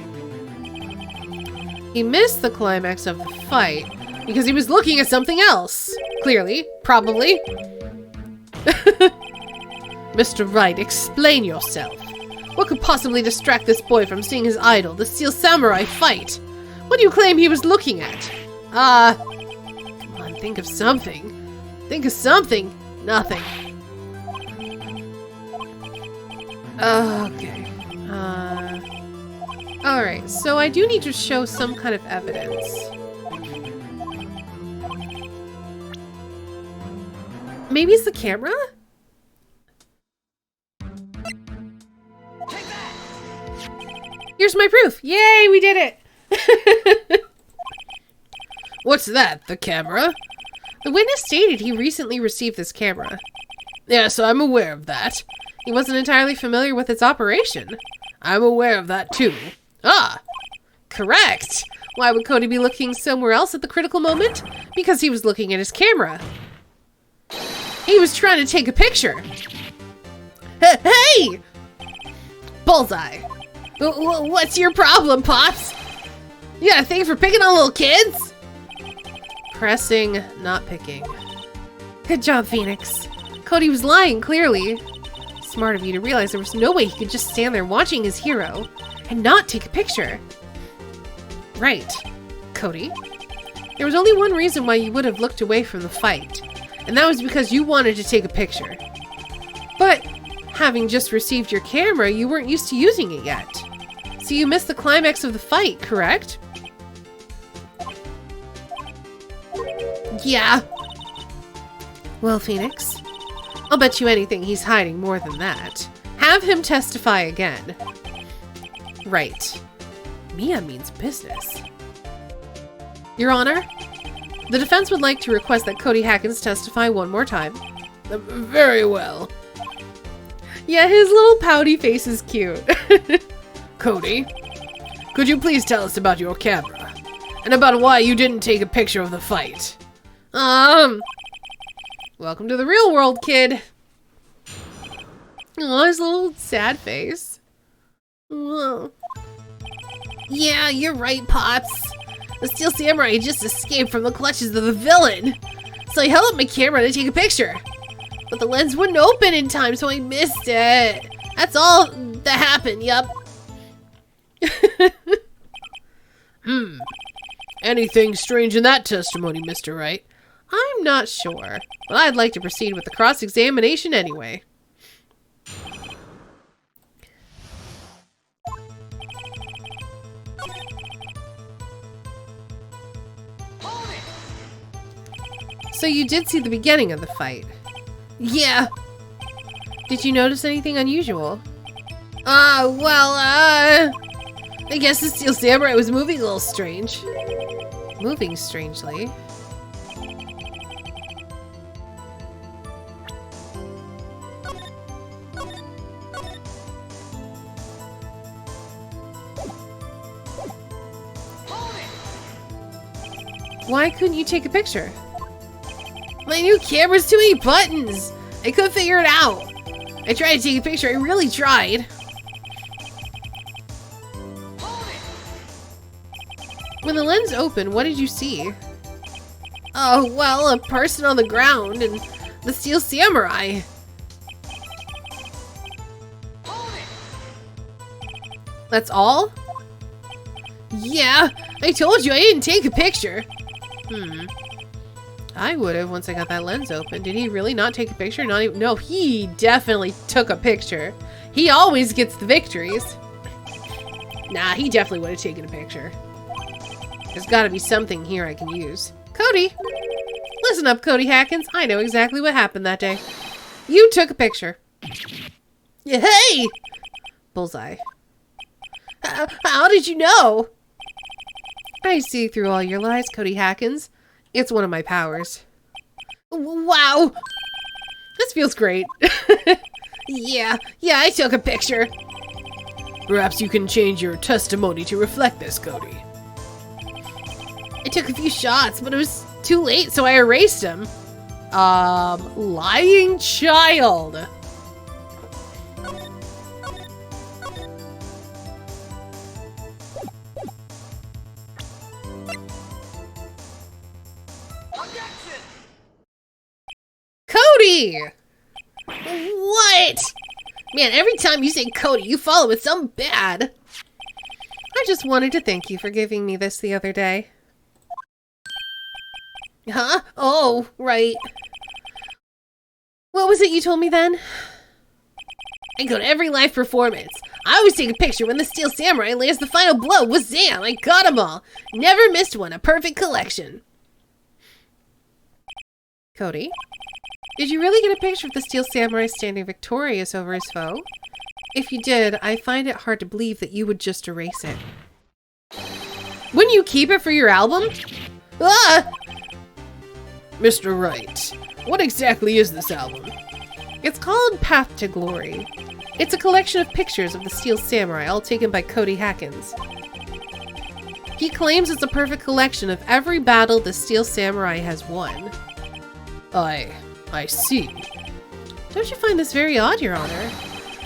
He missed the climax of the fight because he was looking at something else. Clearly. Probably. Mr. Wright, explain yourself. What could possibly distract this boy from seeing his idol, the Steel Samurai, fight? What do you claim he was looking at? Come on, think of something. Think of something. Nothing. Okay. Alright, so I do need to show some kind of evidence. Maybe it's the camera? Here's my proof! Yay, we did it! What's that, the camera? The witness stated he recently received this camera. Yes, I'm aware of that. He wasn't entirely familiar with its operation. I'm aware of that too. Ah! Correct! Why would Cody be looking somewhere else at the critical moment? Because he was looking at his camera. He was trying to take a picture. Hey! Bullseye. What's your problem, Pops? You got a thing for picking on little kids? Pressing, not picking. Good job, Phoenix. Cody was lying, clearly. Smart of you to realize there was no way he could just stand there watching his hero and not take a picture. Right, Cody. There was only one reason why you would have looked away from the fight, and that was because you wanted to take a picture. But having just received your camera, you weren't used to using it yet. So you missed the climax of the fight, correct? Yeah. Well, Phoenix, I'll bet you anything he's hiding more than that. Have him testify again. Right. Mia means business. Your Honor, the defense would like to request that Cody Hackins testify one more time. Very well. Yeah, his little pouty face is cute. Cody, could you please tell us about your camera? And about why you didn't take a picture of the fight? Welcome to the real world, kid. Oh, his little sad face. Whoa. Yeah, you're right, Pops. The Steel Samurai just escaped from the clutches of the villain. So I held up my camera to take a picture. But the lens wouldn't open in time, so I missed it. That's all that happened, yup. Anything strange in that testimony, Mr. Wright? I'm not sure, but I'd like to proceed with the cross-examination anyway. So you did see the beginning of the fight? Yeah. Did you notice anything unusual? I guess the Steel Samurai was moving a little strange. Moving strangely? Why couldn't you take a picture? My new camera's too many buttons! I couldn't figure it out. I tried to take a picture, I really tried. When the lens opened, what did you see? Oh, well, a person on the ground and the Steel Samurai. That's all? Yeah, I told you I didn't take a picture. I would have once I got that lens open. Did he really not take a picture? Not even. No, he definitely took a picture. He always gets the victories. Nah, he definitely would have taken a picture. There's got to be something here I can use. Cody! Listen up, Cody Hackins. I know exactly what happened that day. You took a picture. Hey! Bullseye. How did you know? I see through all your lies, Cody Hackins. It's one of my powers. Wow! This feels great. Yeah, I took a picture. Perhaps you can change your testimony to reflect this, Cody. I took a few shots, but it was too late, so I erased them. Lying child. Cody! What? Man, every time you say Cody, you follow with something bad. I just wanted to thank you for giving me this the other day. Huh? Oh, right. What was it you told me then? I go to every live performance. I always take a picture when the Steel Samurai lands the final blow. Wazam! I got them all. Never missed one. A perfect collection. Cody, did you really get a picture of the Steel Samurai standing victorious over his foe? If you did, I find it hard to believe that you would just erase it. Wouldn't you keep it for your album? Ah! Mr. Wright, what exactly is this album? It's called Path to Glory. It's a collection of pictures of the Steel Samurai, all taken by Cody Hackins. He claims it's a perfect collection of every battle the Steel Samurai has won. I see. Don't you find this very odd, Your Honor?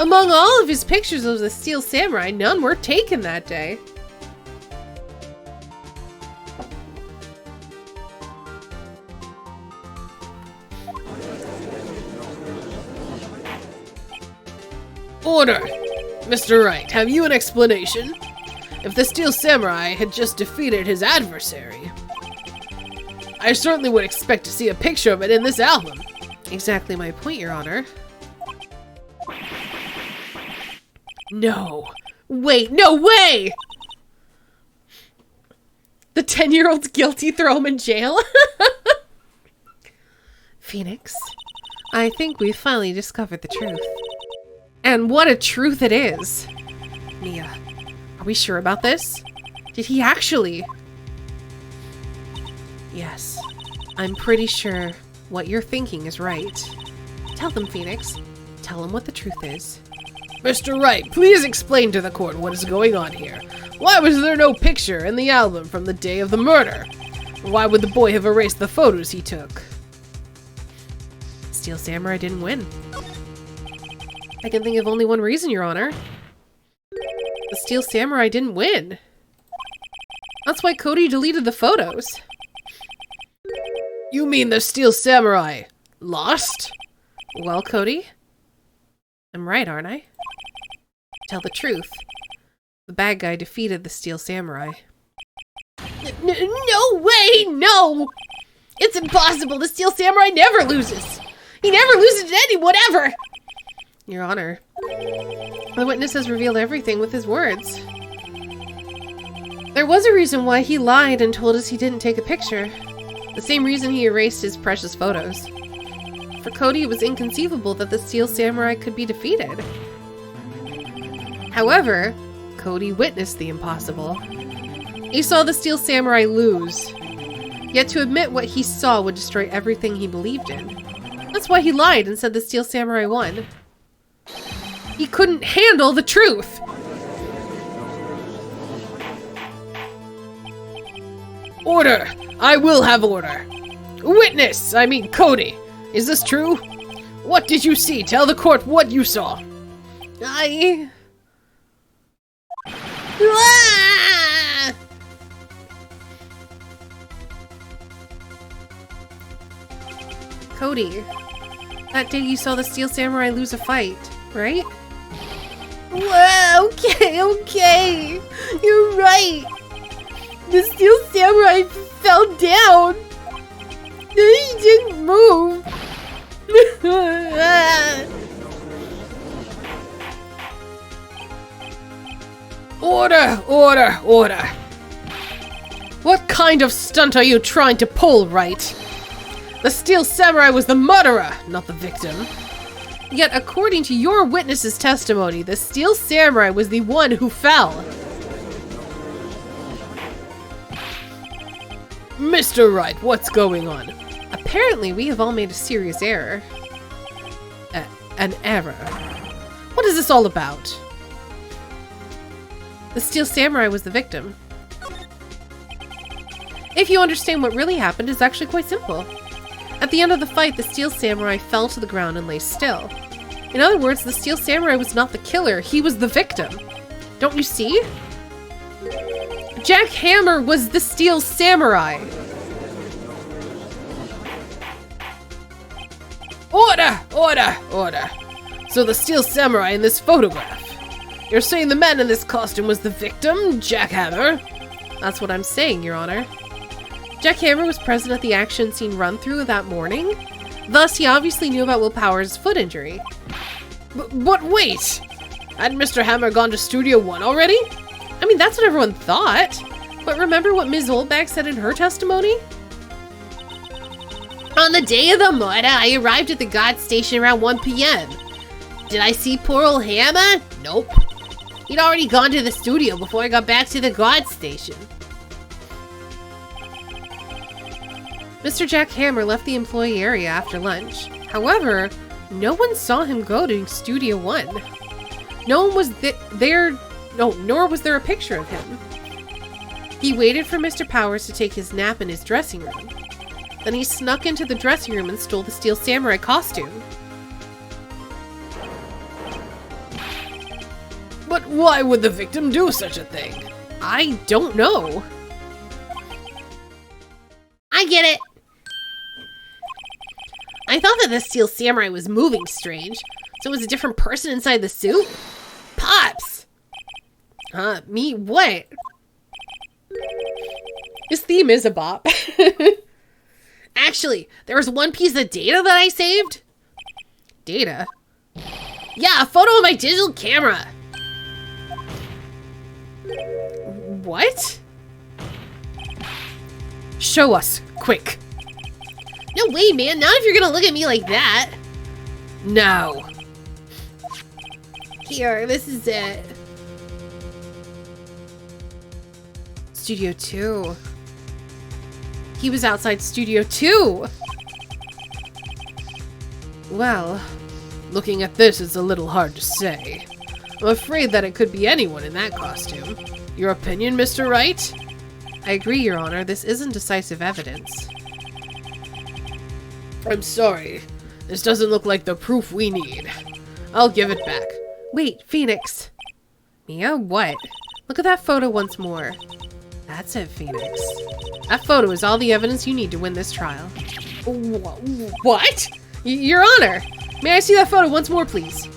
Among all of his pictures of the Steel Samurai, none were taken that day. Order! Mr. Wright, have you an explanation? If the Steel Samurai had just defeated his adversary, I certainly would expect to see a picture of it in this album. Exactly my point, Your Honor. No. Wait, no way! The 10-year-old's guilty, throw him in jail? Phoenix, I think we've finally discovered the truth. And what a truth it is! Mia, are we sure about this? Did he actually? Yes, I'm pretty sure what you're thinking is right. Tell them, Phoenix. Tell them what the truth is. Mr. Wright, please explain to the court what is going on here. Why was there no picture in the album from the day of the murder? Why would the boy have erased the photos he took? Steel Samurai didn't win. I can think of only one reason, Your Honor. The Steel Samurai didn't win. That's why Cody deleted the photos. You mean the Steel Samurai lost? Well, Cody, I'm right, aren't I? Tell the truth. The bad guy defeated the Steel Samurai. No way, no! It's impossible. The Steel Samurai never loses. He never loses to anyone ever. Your Honor, the witness has revealed everything with his words. There was a reason why he lied and told us he didn't take a picture. The same reason he erased his precious photos. For Cody, it was inconceivable that the Steel Samurai could be defeated. However, Cody witnessed the impossible. He saw the Steel Samurai lose. Yet to admit what he saw would destroy everything he believed in. That's why he lied and said the Steel Samurai won. He couldn't handle the truth! Order! I will have order! Witness! I mean Cody! Is this true? What did you see? Tell the court what you saw! Cody, that day you saw the Steel Samurai lose a fight, right? Well, okay. You're right. The Steel Samurai fell down. He didn't move. Order, order, order. What kind of stunt are you trying to pull, Wright? The Steel Samurai was the murderer, not the victim. Yet, according to your witness's testimony, the Steel Samurai was the one who fell. Mr. Wright, what's going on? Apparently, we have all made a serious error. An error? What is this all about? The Steel Samurai was the victim. If you understand what really happened, it's actually quite simple. At the end of the fight, the Steel Samurai fell to the ground and lay still. In other words, the Steel Samurai was not the killer, he was the victim. Don't you see? Jack Hammer was the Steel Samurai. Order! Order! Order! So the Steel Samurai in this photograph. You're saying the man in this costume was the victim, Jack Hammer? That's what I'm saying, Your Honor. Jack Hammer was present at the action scene run-through that morning. Thus, he obviously knew about Will Power's foot injury. But wait! Had Mr. Hammer gone to Studio 1 already? I mean, that's what everyone thought. But remember what Ms. Oldbag said in her testimony? On the day of the murder, I arrived at the guard station around 1 p.m. Did I see poor old Hammer? Nope. He'd already gone to the studio before I got back to the guard station. Mr. Jack Hammer left the employee area after lunch. However, no one saw him go to Studio 1. No one was there, nor was there a picture of him. He waited for Mr. Powers to take his nap in his dressing room. Then he snuck into the dressing room and stole the Steel Samurai costume. But why would the victim do such a thing? I don't know. I get it. I thought that the Steel Samurai was moving strange, so it was a different person inside the suit? Pops! Me? What? His theme is a bop. Actually, there was one piece of data that I saved. Data? Yeah, a photo of my digital camera. What? Show us, quick. No way, man. Not if you're gonna look at me like that. No. Here, this is it. Studio 2. He was outside Studio 2! Well, looking at this, it's a little hard to say. I'm afraid that it could be anyone in that costume. Your opinion, Mr. Wright? I agree, Your Honor. This isn't decisive evidence. I'm sorry. This doesn't look like the proof we need. I'll give it back. Wait, Phoenix. Mia, what? Look at that photo once more. That's it, Phoenix. That photo is all the evidence you need to win this trial. What? Your Honor! May I see that photo once more, please?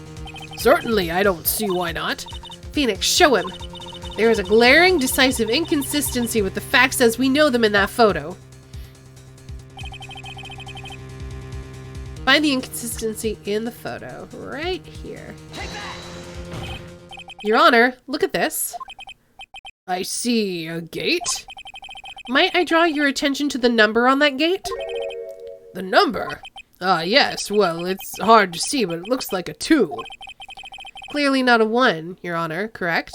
Certainly, I don't see why not. Phoenix, show him. There is a glaring, decisive inconsistency with the facts as we know them in that photo. Find the inconsistency in the photo, right here. Your Honor, look at this. I see a gate. Might I draw your attention to the number on that gate? The number? Yes, well, it's hard to see, but it looks like a 2. Clearly not a 1, Your Honor, correct?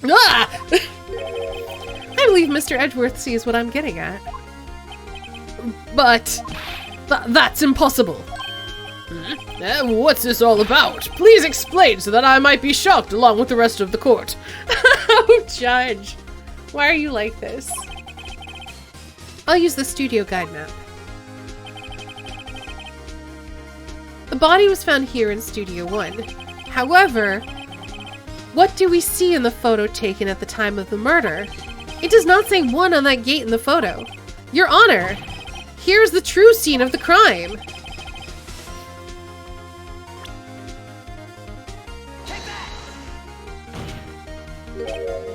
Ah! I believe Mr. Edgeworth sees what I'm getting at. But that's impossible. What's this all about? Please explain so that I might be shocked along with the rest of the court. Oh, Judge. Why are you like this? I'll use the studio guide map. The body was found here in Studio 1. However, what do we see in the photo taken at the time of the murder? It does not say 1 on that gate in the photo. Your Honor, here's the true scene of the crime.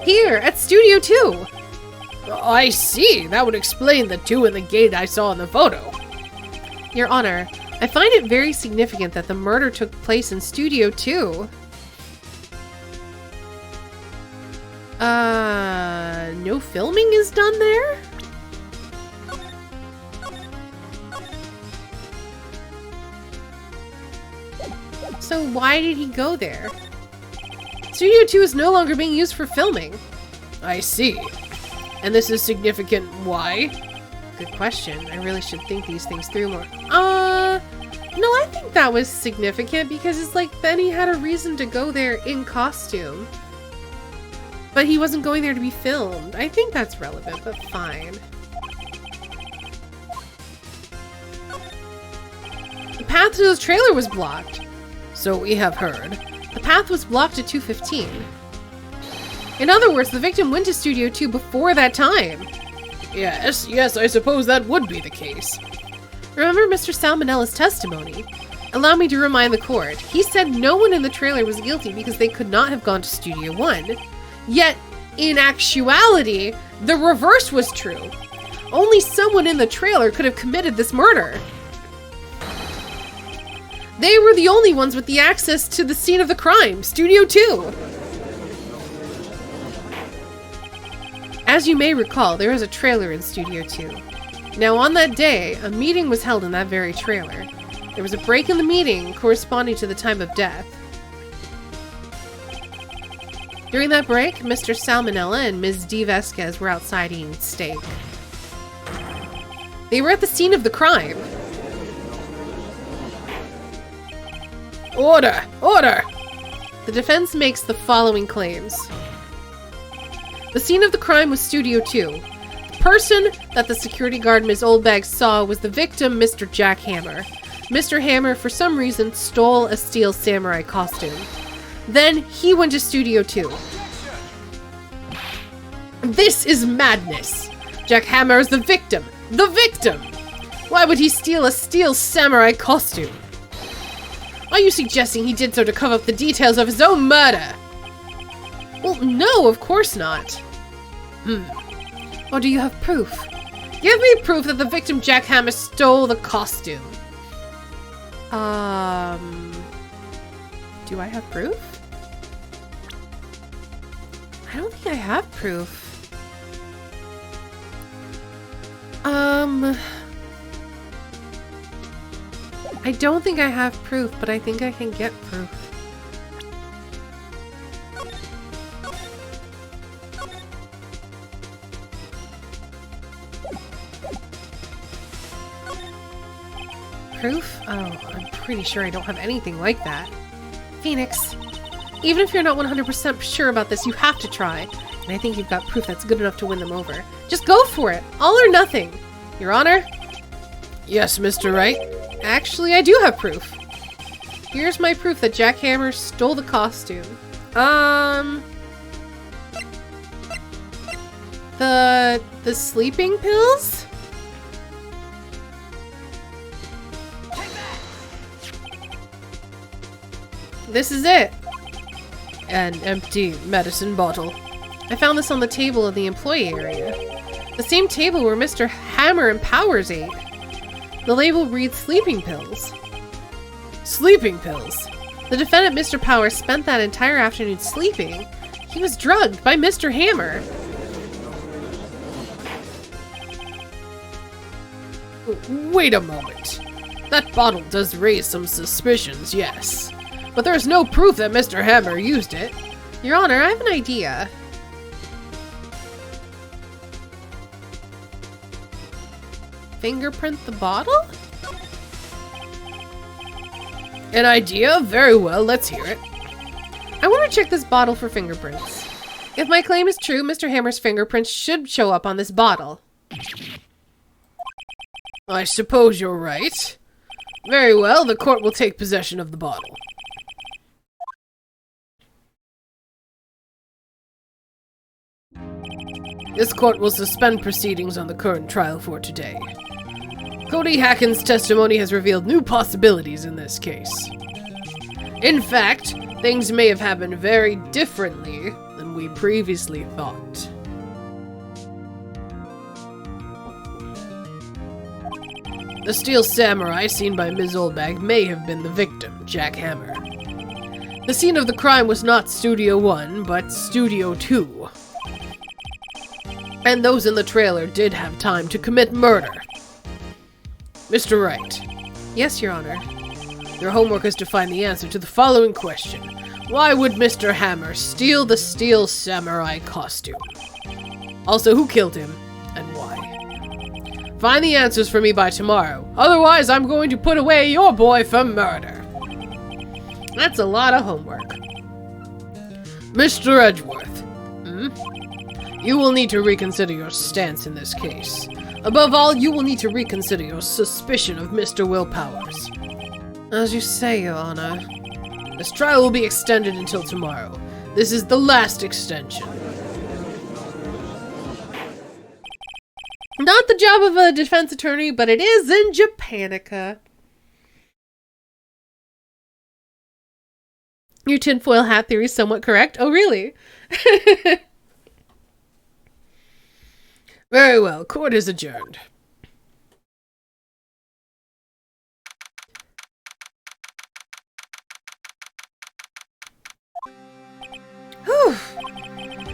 Here, at Studio 2. I see. That would explain the 2 in the gate I saw in the photo. Your Honor, I find it very significant that the murder took place in Studio 2. No filming is done there? So why did he go there? Studio 2 is no longer being used for filming. I see. And this is significant why? Good question. I really should think these things through more. No, I think that was significant because it's like then he had a reason to go there in costume. But he wasn't going there to be filmed. I think that's relevant, but fine. The path to the trailer was blocked. So we have heard. The path was blocked at 2:15. In other words, the victim went to Studio 2 before that time. Yes, I suppose that would be the case. Remember Mr. Salmonella's testimony? Allow me to remind the court. He said no one in the trailer was guilty because they could not have gone to Studio 1. Yet, in actuality, the reverse was true. Only someone in the trailer could have committed this murder. They were the only ones with the access to the scene of the crime, Studio 2. As you may recall, there is a trailer in Studio 2. Now on that day, a meeting was held in that very trailer. There was a break in the meeting corresponding to the time of death. During that break, Mr. Salmonella and Ms. D. Vasquez were outside eating steak. They were at the scene of the crime. Order! Order! The defense makes the following claims. The scene of the crime was Studio 2. The person that the security guard Ms. Oldbag saw was the victim, Mr. Jack Hammer. Mr. Hammer, for some reason, stole a steel samurai costume. Then he went to Studio 2. This is madness! Jack Hammer is the victim! The victim! Why would he steal a steel samurai costume? Are you suggesting he did so to cover up the details of his own murder? Well, no, of course not. Or do you have proof? Give me proof that the victim Jack Hammer stole the costume. Do I have proof? I don't think I have proof. I don't think I have proof, but I think I can get proof. Proof? Oh, I'm pretty sure I don't have anything like that. Phoenix, even if you're not 100% sure about this, you have to try. And I think you've got proof that's good enough to win them over. Just go for it! All or nothing! Your Honor? Yes, Mr. Wright? Actually, I do have proof. Here's my proof that Jack Hammer stole the costume. The sleeping pills? This is it. An empty medicine bottle. I found this on the table in the employee area. The same table where Mr. Hammer and Powers ate. The label reads sleeping pills. Sleeping pills? The defendant, Mr. Powers, spent that entire afternoon sleeping. He was drugged by Mr. Hammer. Wait a moment. That bottle does raise some suspicions, yes. But there's no proof that Mr. Hammer used it. Your Honor, I have an idea. Fingerprint the bottle? An idea? Very well, let's hear it. I want to check this bottle for fingerprints. If my claim is true, Mr. Hammer's fingerprints should show up on this bottle. I suppose you're right. Very well, the court will take possession of the bottle. This court will suspend proceedings on the current trial for today. Cody Hacken's testimony has revealed new possibilities in this case. In fact, things may have happened very differently than we previously thought. The steel samurai seen by Ms. Oldbag may have been the victim, Jack Hammer. The scene of the crime was not Studio 1, but Studio 2. And those in the trailer did have time to commit murder. Mr. Wright. Yes, Your Honor. Your homework is to find the answer to the following question. Why would Mr. Hammer steal the steel samurai costume? Also, who killed him, and why? Find the answers for me by tomorrow. Otherwise, I'm going to put away your boy for murder. That's a lot of homework. Mr. Edgeworth. You will need to reconsider your stance in this case. Above all, you will need to reconsider your suspicion of Mr. Will Powers. As you say, Your Honor. This trial will be extended until tomorrow. This is the last extension. Not the job of a defense attorney, but it is in Japanica. Your tinfoil hat theory is somewhat correct. Oh, really? Very well, court is adjourned.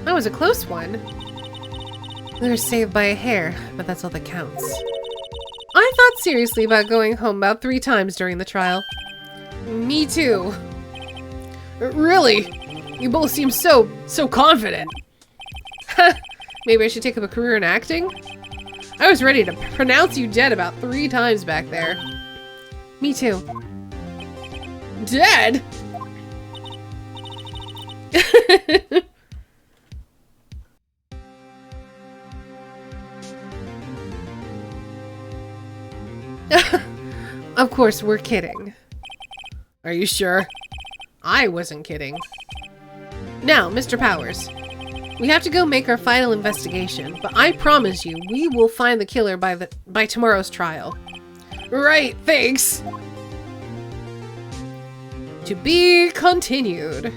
That was a close one. We were saved by a hair, but that's all that counts. I thought seriously about going home about 3 times during the trial. Me too. Really? You both seem so confident. Maybe I should take up a career in acting? I was ready to pronounce you dead about 3 times back there. Me too. Dead? Of course, we're kidding. Are you sure? I wasn't kidding. Now, Mr. Powers, we have to go make our final investigation, but I promise you, we will find the killer by tomorrow's trial. Right, thanks. To be continued.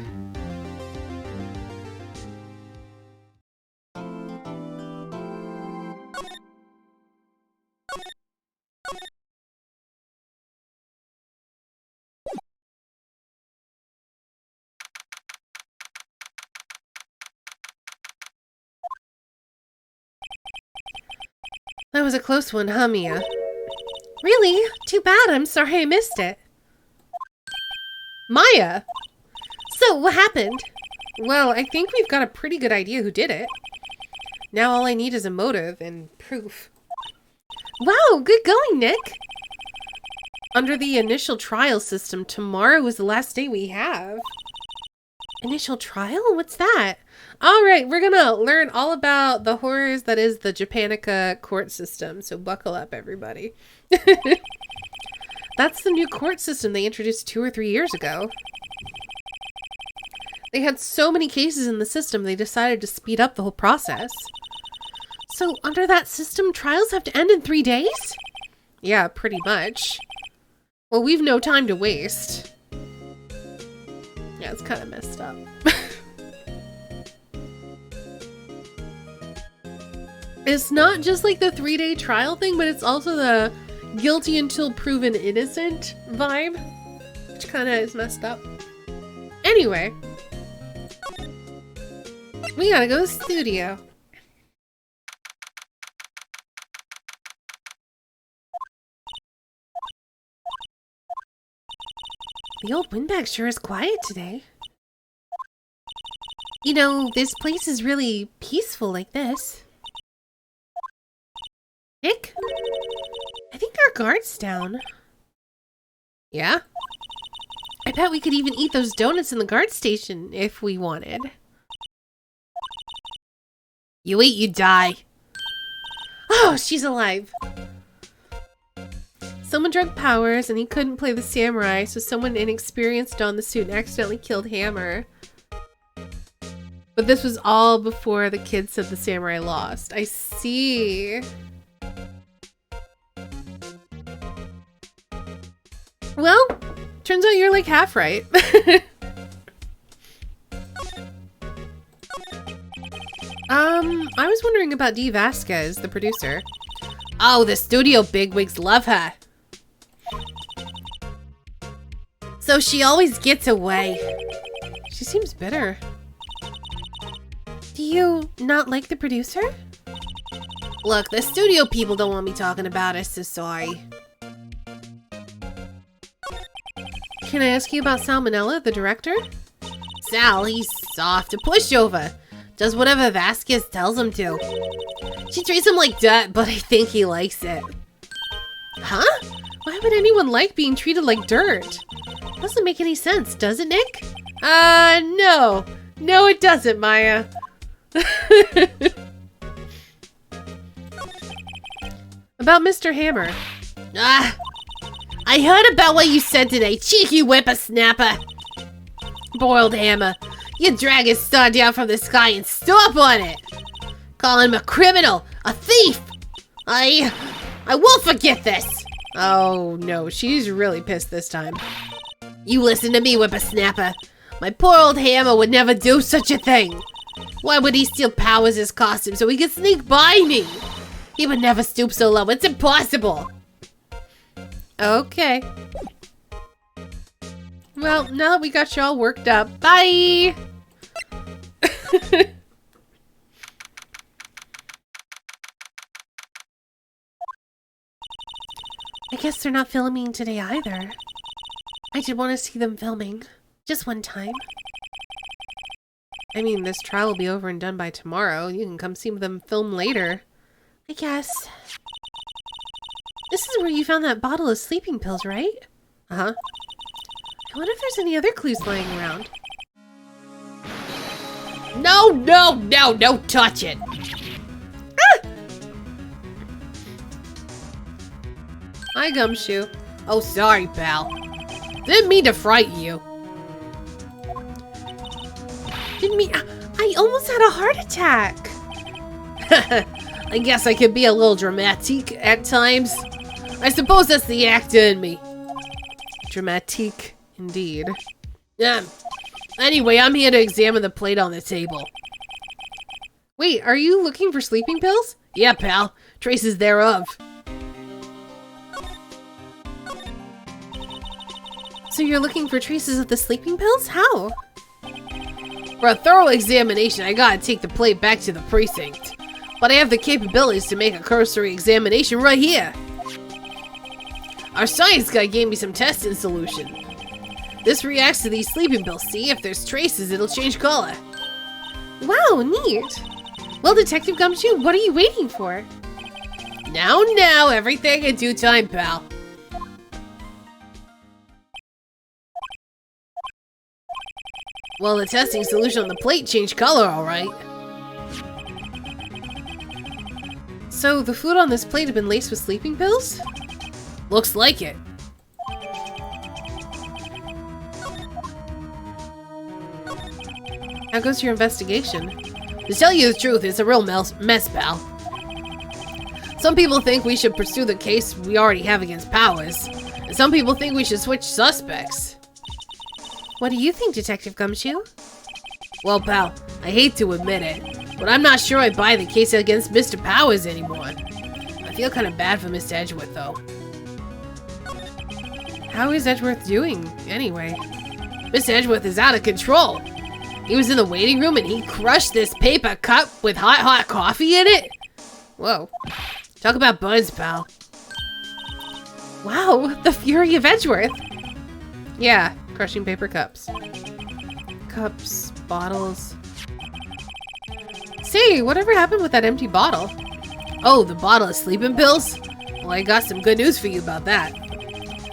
That was a close one, huh, Mia? Really? Too bad. I'm sorry I missed it. Maya! So, what happened? Well, I think we've got a pretty good idea who did it. Now all I need is a motive and proof. Wow, good going, Nick! Under the initial trial system, tomorrow is the last day we have. Initial trial? What's that? Alright, we're gonna learn all about the horrors that is the Japanica court system, so buckle up, everybody. That's the new court system they introduced 2 or 3 years ago. They had so many cases in the system, they decided to speed up the whole process. So, under that system, trials have to end in 3 days? Yeah, pretty much. Well, we've no time to waste. Yeah, it's kind of messed up. It's not just like the 3-day trial thing, but it's also the guilty until proven innocent vibe, which kind of is messed up. Anyway, we gotta go to the studio. The old windbag sure is quiet today. You know, this place is really peaceful like this. Nick? I think our guard's down. Yeah? I bet we could even eat those donuts in the guard station if we wanted. You eat, you die. Oh, she's alive. Someone drug Powers and he couldn't play the samurai, so someone inexperienced donned the suit and accidentally killed Hammer. But this was all before the kid said the samurai lost. I see. Well, turns out you're like half right. I was wondering about Dee Vasquez, the producer. Oh, the studio bigwigs love her. So she always gets away. She seems bitter. Do you not like the producer? Look, the studio people don't want me talking about it, so sorry. Can I ask you about Salmonella, the director? Sal, he's soft, a pushover. Does whatever Vasquez tells him to. She treats him like dirt, but I think he likes it. Huh? Why would anyone like being treated like dirt? Doesn't make any sense, does it, Nick? No. No, it doesn't, Maya. About Mr. Hammer. I heard about what you said today, cheeky whippersnapper. Boiled Hammer, you drag his star down from the sky and stop on it. Call him a criminal, a thief. I won't forget this. Oh no, she's really pissed this time. You listen to me, whippersnapper. My poor old Hammer would never do such a thing. Why would he steal Powers' costume so he could sneak by me? He would never stoop so low, it's impossible. Okay. Well, now that we got you all worked up, bye! I guess they're not filming today either. I did want to see them filming. Just one time. I mean, this trial will be over and done by tomorrow. You can come see them film later. I guess. This is where you found that bottle of sleeping pills, right? Uh-huh. I wonder if there's any other clues lying around. No, no, no, don't touch it. Hi, Gumshoe. Oh, sorry, pal. Didn't mean to frighten you. Didn't mean... I almost had a heart attack. I guess I can be a little dramatic at times. I suppose that's the actor in me. Dramatique, indeed. Anyway, I'm here to examine the plate on the table. Wait, are you looking for sleeping pills? Yeah, pal. Traces thereof. So you're looking for traces of the sleeping pills? How? For a thorough examination, I gotta take the plate back to the precinct. But I have the capabilities to make a cursory examination right here. Our science guy gave me some testing solution. This reacts to these sleeping pills. See, if there's traces, it'll change color. Wow, neat. Well, Detective Gumshoe, what are you waiting for? Now, everything in due time, pal. Well, the testing solution on the plate changed color, alright. So, the food on this plate had been laced with sleeping pills? Looks like it. How goes your investigation? To tell you the truth, it's a real mess, pal. Some people think we should pursue the case we already have against Powers, and some people think we should switch suspects. What do you think, Detective Gumshoe? Well, pal, I hate to admit it, but I'm not sure I buy the case against Mr. Powers anymore. I feel kind of bad for Mr. Edgeworth, though. How is Edgeworth doing, anyway? Mr. Edgeworth is out of control. He was in the waiting room and he crushed this paper cup with hot coffee in it. Whoa. Talk about burns, pal. Wow, the fury of Edgeworth. Yeah, crushing paper cups. Cups, bottles. Say, whatever happened with that empty bottle? Oh, the bottle of sleeping pills? Well, I got some good news for you about that.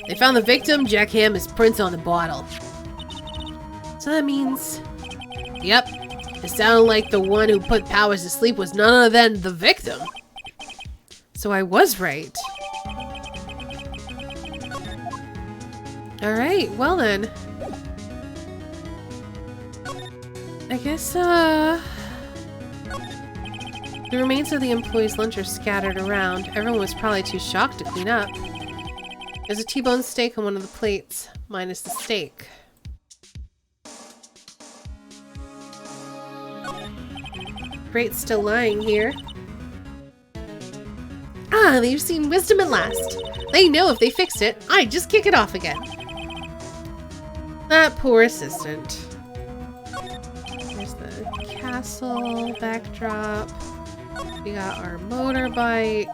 They found the victim, Jack Hammer's prints on the bottle. So that means... Yep. It sounded like the one who put Powers to sleep was none other than the victim. So I was right. Alright, well then. I guess, the remains of the employee's lunch are scattered around. Everyone was probably too shocked to clean up. There's a T-bone steak on one of the plates, minus the steak. Wright's still lying here. Ah, they've seen wisdom at last. They know if they fixed it, I'd just kick it off again. That poor assistant. There's the castle backdrop. We got our motorbike.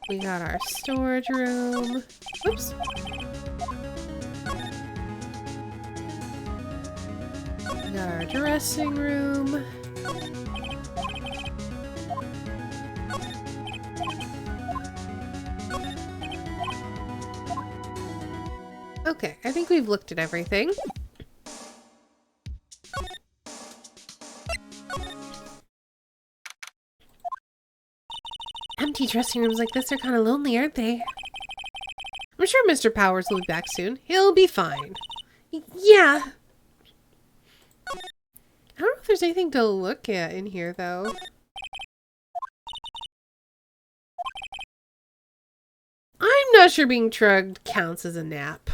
We got our storage room. Oops. We got our dressing room. Okay, I think we've looked at everything. Empty dressing rooms like this are kind of lonely, aren't they? I'm sure Mr. Powers will be back soon. He'll be fine. Yeah. I don't know if there's anything to look at in here, though. I'm not sure being drugged counts as a nap.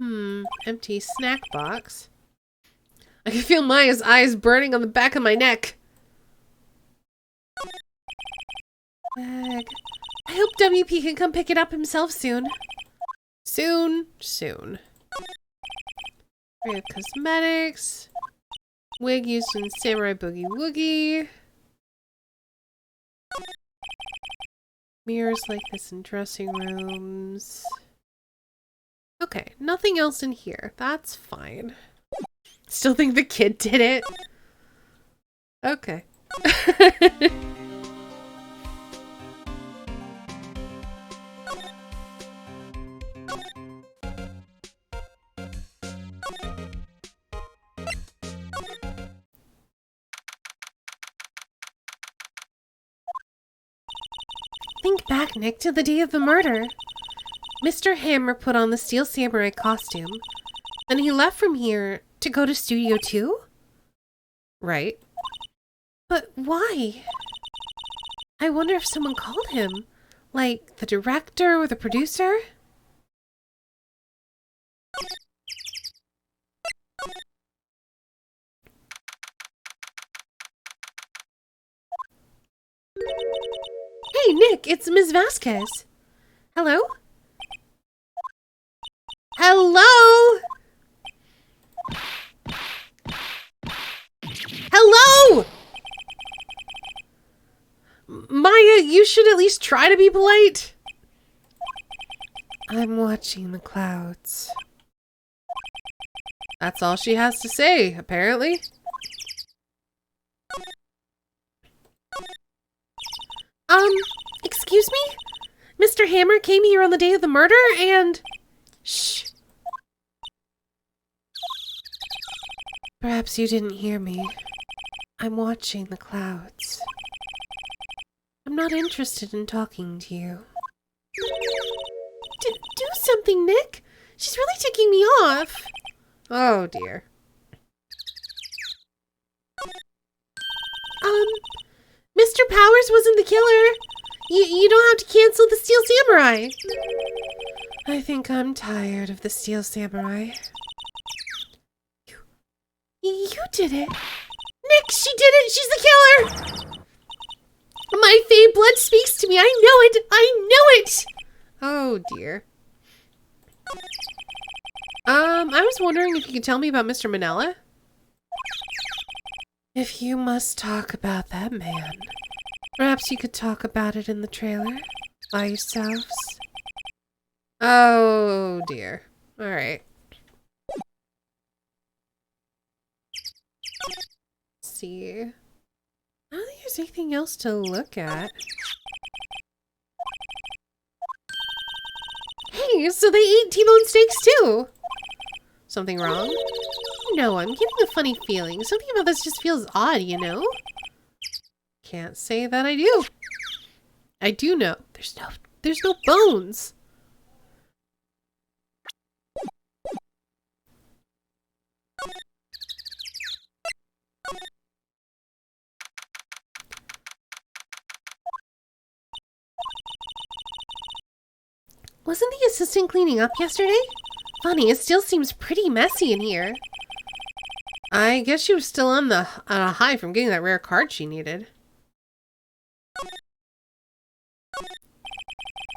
Empty snack box. I can feel Maya's eyes burning on the back of my neck. Bag. I hope WP can come pick it up himself soon. Soon. We have cosmetics. Wig used in Samurai Boogie Woogie. Mirrors like this in dressing rooms. Okay, nothing else in here. That's fine. Still think the kid did it? Okay. Think back, Nick, to the day of the murder. Mr. Hammer put on the Steel Samurai costume. Then he left from here to go to Studio 2? Right. But why? I wonder if someone called him. Like, the director or the producer? Hey, Nick, it's Ms. Vasquez. Hello? Hello? Hello? Maya, you should at least try to be polite. I'm watching the clouds. That's all she has to say, apparently. Excuse me? Mr. Hammer came here on the day of the murder and... Shh. Perhaps you didn't hear me. I'm watching the clouds. I'm not interested in talking to you. Do something, Nick. She's really ticking me off. Oh, dear. Mr. Powers wasn't the killer. You don't have to cancel the Steel Samurai. I think I'm tired of the Steel Samurai. You did it. Nick, she did it. She's the killer. My Fae blood speaks to me. I know it. I know it. Oh, dear. I was wondering if you could tell me about Mr. Manella? If you must talk about that man, perhaps you could talk about it in the trailer by yourselves. Oh, dear. All right. Let's see. I don't think there's anything else to look at. Hey, so they eat T-bone steaks too! Something wrong? No, I'm getting a funny feeling. Something about this just feels odd, you know? Can't say that I do. I do know. There's no bones. Wasn't the assistant cleaning up yesterday? Funny, it still seems pretty messy in here. I guess she was still on a high from getting that rare card she needed.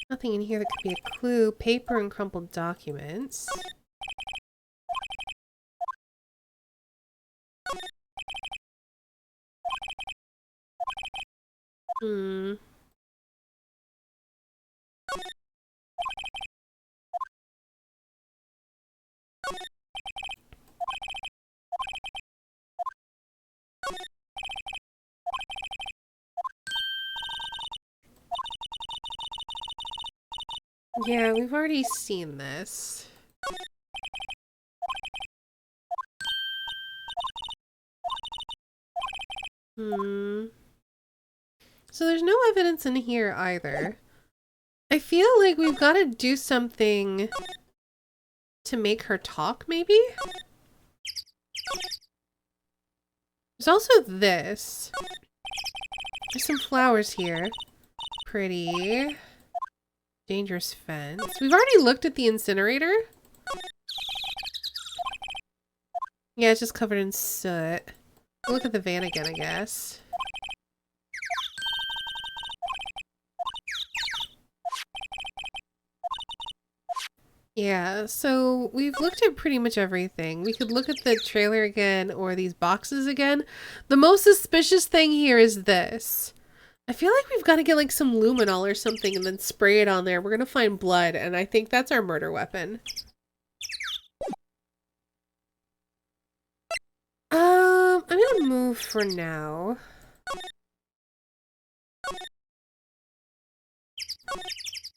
Nothing in here that could be a clue. Paper and crumpled documents. Yeah, we've already seen this. So there's no evidence in here either. I feel like we've got to do something to make her talk, maybe? There's also this. There's some flowers here. Pretty. Dangerous fence. We've already looked at the incinerator. Yeah, it's just covered in soot. Look at the van again, I guess. Yeah, so we've looked at pretty much everything. We could look at the trailer again or these boxes again. The most suspicious thing here is this. I feel like we've got to get like some luminol or something and then spray it on there. We're going to find blood, and I think that's our murder weapon. I'm going to move for now.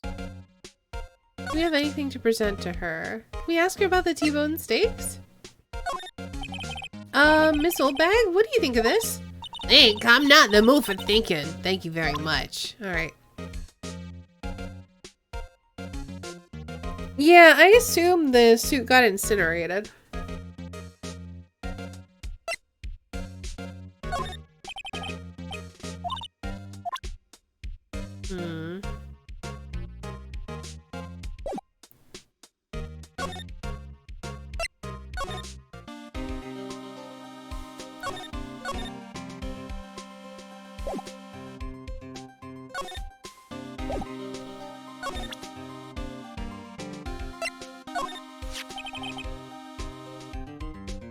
Do we have anything to present to her? Can we ask her about the T-bone steaks? Miss Oldbag, what do you think of this? Think, I'm not in the mood for thinking. Thank you very much. Alright. Yeah, I assume the suit got incinerated. Hmm.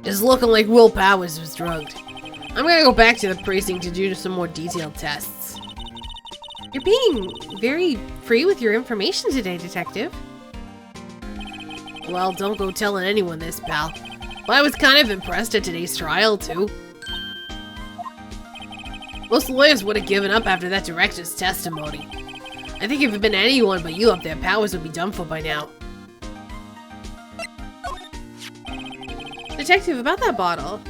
It's looking like Will Powers was drugged. I'm gonna go back to the precinct to do some more detailed tests. You're being very free with your information today, Detective. Well, don't go telling anyone this, pal. But I was kind of impressed at today's trial, too. Most lawyers would have given up after that director's testimony. I think if it had been anyone but you up there, Powers would be done for by now. Detective, about that bottle.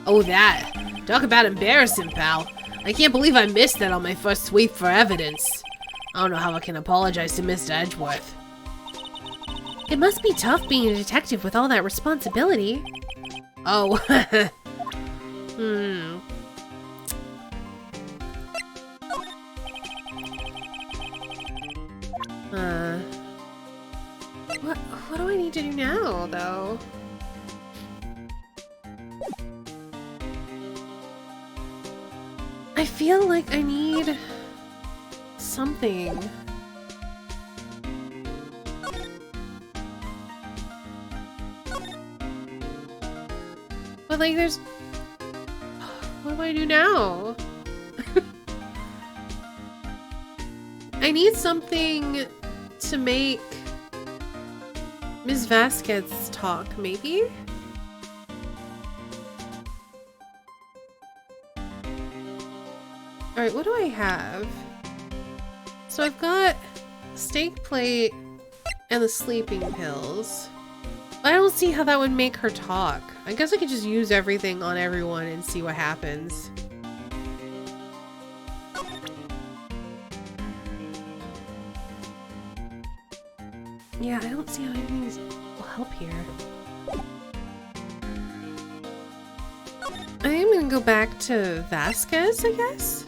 Oh, that. Talk about embarrassing, pal. I can't believe I missed that on my first sweep for evidence. I don't know how I can apologize to Mr. Edgeworth. It must be tough being a detective with all that responsibility. Oh, What do I need to do now, though? I feel like I need something. But like there's... What do I do now? I need something to make Ms. Vasquez talk, maybe? Alright, what do I have? So I've got a steak plate and the sleeping pills. I don't see how that would make her talk. I guess I could just use everything on everyone and see what happens. Yeah, I don't see how anything will help here. I am gonna go back to Vasquez, I guess?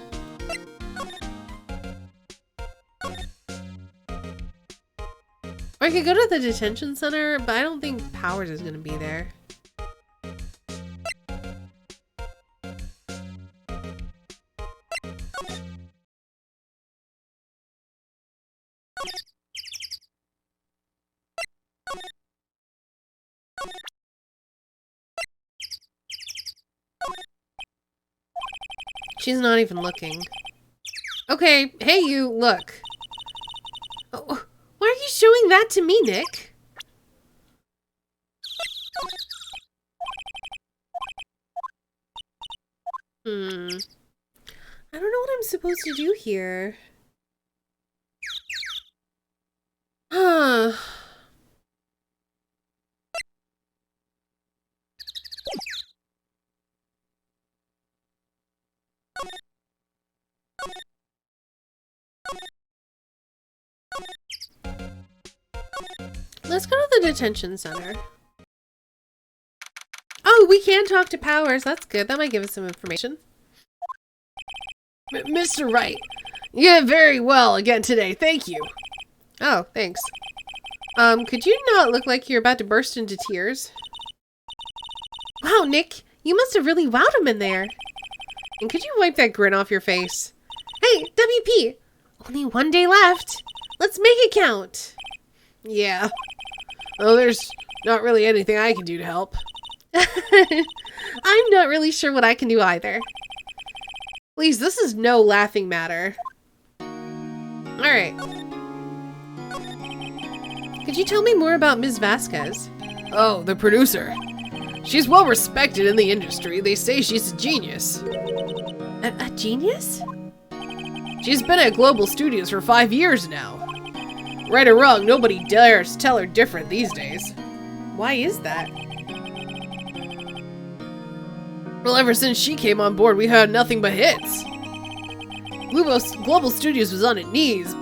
Or I could go to the detention center, but I don't think Powers is gonna be there. She's not even looking. Okay, hey you, look. Oh, why are you showing that to me, Nick? I don't know what I'm supposed to do here. Huh. Let's go to the detention center. Oh, we can talk to Powers. That's good. That might give us some information. Mr. Wright, you did very well again today. Thank you. Oh, thanks. Could you not look like you're about to burst into tears? Wow, Nick, you must have really wowed him in there. And could you wipe that grin off your face? Hey, WP, only 1 day left. Let's make it count. Yeah. Well, there's not really anything I can do to help. I'm not really sure what I can do either. Please, this is no laughing matter. Alright. Could you tell me more about Ms. Vasquez? Oh, the producer. She's well respected in the industry. They say she's a genius. A genius? She's been at Global Studios for 5 years now. Right or wrong, nobody dares tell her different these days. Why is that? Well, ever since she came on board, we had nothing but hits. Global Studios was on its knees.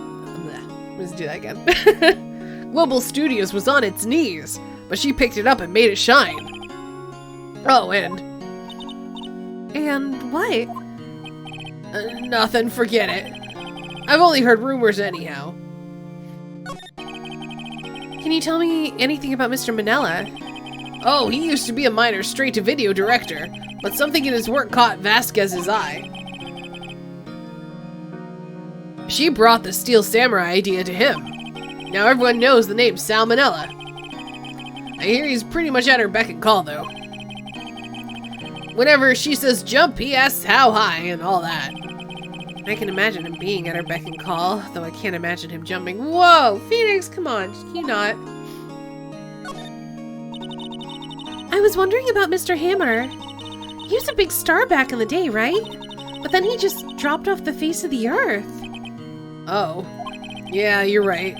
Let's do that again. Global Studios was on its knees, but she picked it up and made it shine. Oh, and what? Nothing, forget it. I've only heard rumors anyhow. Can you tell me anything about Mr. Manella? Oh, he used to be a minor straight-to-video director, but something in his work caught Vasquez's eye. She brought the Steel Samurai idea to him. Now everyone knows the name Sal Manella. I hear he's pretty much at her beck and call, though. Whenever she says jump, he asks how high and all that. I can imagine him being at her beck and call, though I can't imagine him jumping. Whoa, Phoenix, come on, can you not? I was wondering about Mr. Hammer. He was a big star back in the day, right? But then he just dropped off the face of the earth. Oh, yeah, you're right.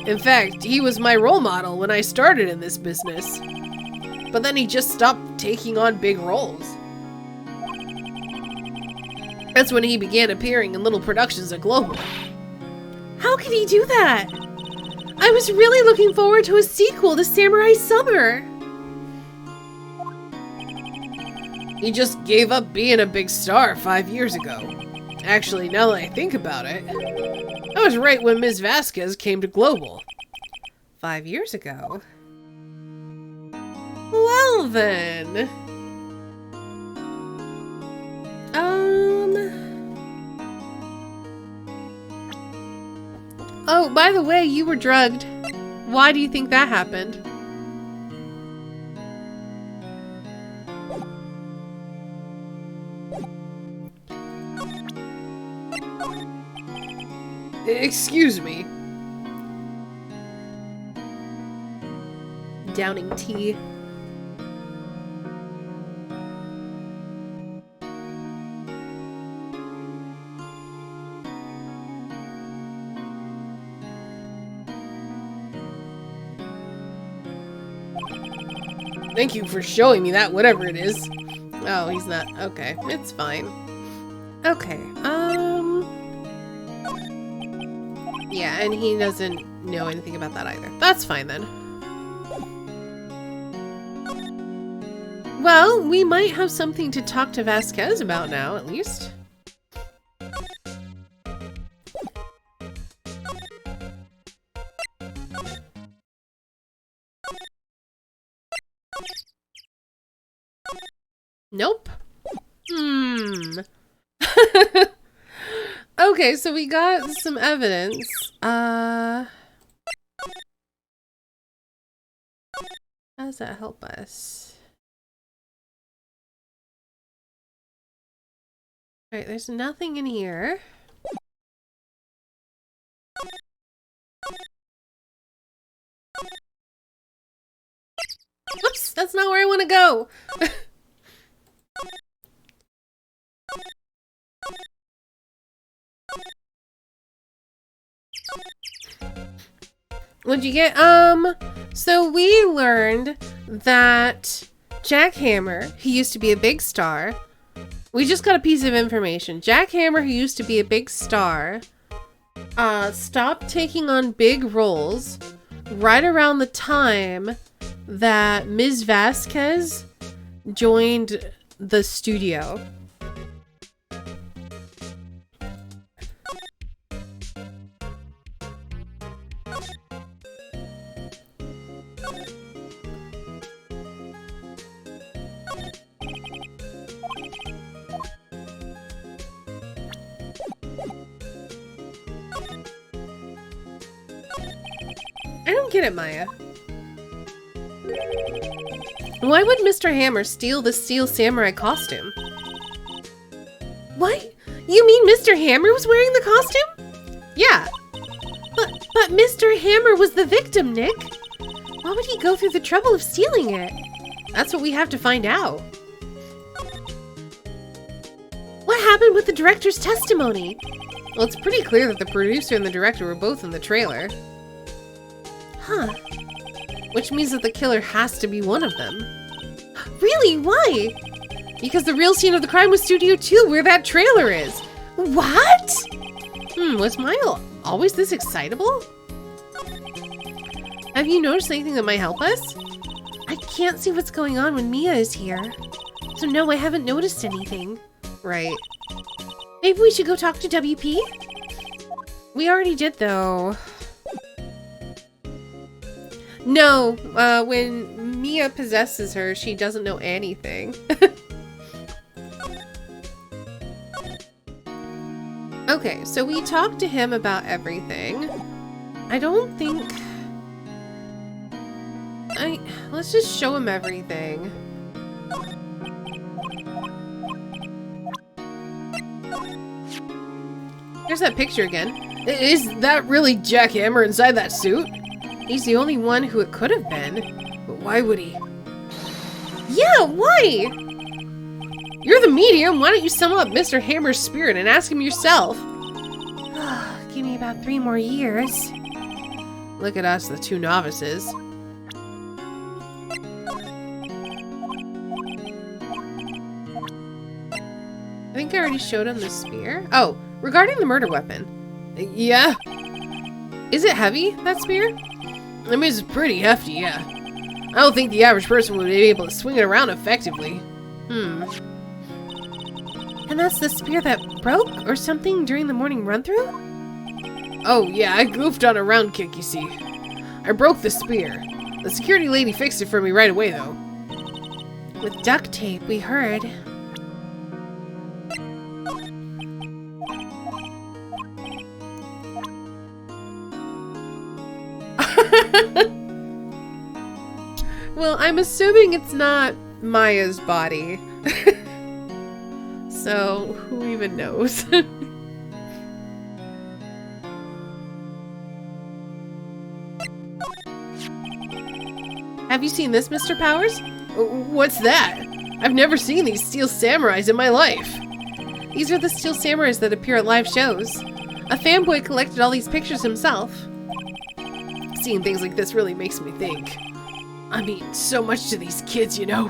In fact, he was my role model when I started in this business. But then he just stopped taking on big roles. That's when he began appearing in little productions at Global. How could he do that? I was really looking forward to a sequel to Samurai Summer. He just gave up being a big star 5 years ago. Actually, now that I think about it, I was right when Ms. Vasquez came to Global. 5 years ago? Well then... Oh, by the way, you were drugged. Why do you think that happened? Excuse me. Downing tea. Thank you for showing me that, whatever it is. Oh, he's not. Okay, it's fine. Okay, yeah, and he doesn't know anything about that either. That's fine then. Well, we might have something to talk to Vasquez about now, at least. Nope. Okay, so we got some evidence. How does that help us? Alright, there's nothing in here. Whoops, that's not where I want to go. What'd you get? So we learned that Jack Hammer, who used to be a big star, we just got a piece of information. Jack Hammer, who used to be a big star, stopped taking on big roles right around the time that Ms. Vasquez joined the studio. I don't get it, Maya. Why would Mr. Hammer steal the Steel Samurai costume? What? You mean Mr. Hammer was wearing the costume? Yeah. But Mr. Hammer was the victim, Nick. Why would he go through the trouble of stealing it? That's what we have to find out. What happened with the director's testimony? Well, it's pretty clear that the producer and the director were both in the trailer. Huh. Which means that the killer has to be one of them. Really? Why? Because the real scene of the crime was Studio 2, where that trailer is. What? Was Maya always this excitable? Have you noticed anything that might help us? I can't see what's going on when Mia is here. So no, I haven't noticed anything. Right. Maybe we should go talk to WP? We already did, though. No, when Mia possesses her, she doesn't know anything. Okay, so we talked to him about everything. I don't think... Let's just show him everything. There's that picture again. Is that really Jack Hammer inside that suit? He's the only one who it could have been. But why would he? Yeah, why? You're the medium. Why don't you sum up Mr. Hammer's spirit and ask him yourself? Give me about 3 more years. Look at us, the 2 novices. I think I already showed him the spear. Oh, regarding the murder weapon. Yeah? Is it heavy, that spear? I mean, it's pretty hefty, yeah. I don't think the average person would be able to swing it around effectively. And that's the spear that broke or something during the morning run-through? Oh, yeah, I goofed on a round kick, you see. I broke the spear. The security lady fixed it for me right away, though. With duct tape, we heard. Well, I'm assuming it's not Maya's body. So, who even knows? Have you seen this, Mr. Powers? What's that? I've never seen these Steel Samurais in my life. These are the Steel Samurais that appear at live shows. A fanboy collected all these pictures himself. Seeing things like this really makes me think. I mean, so much to these kids, you know?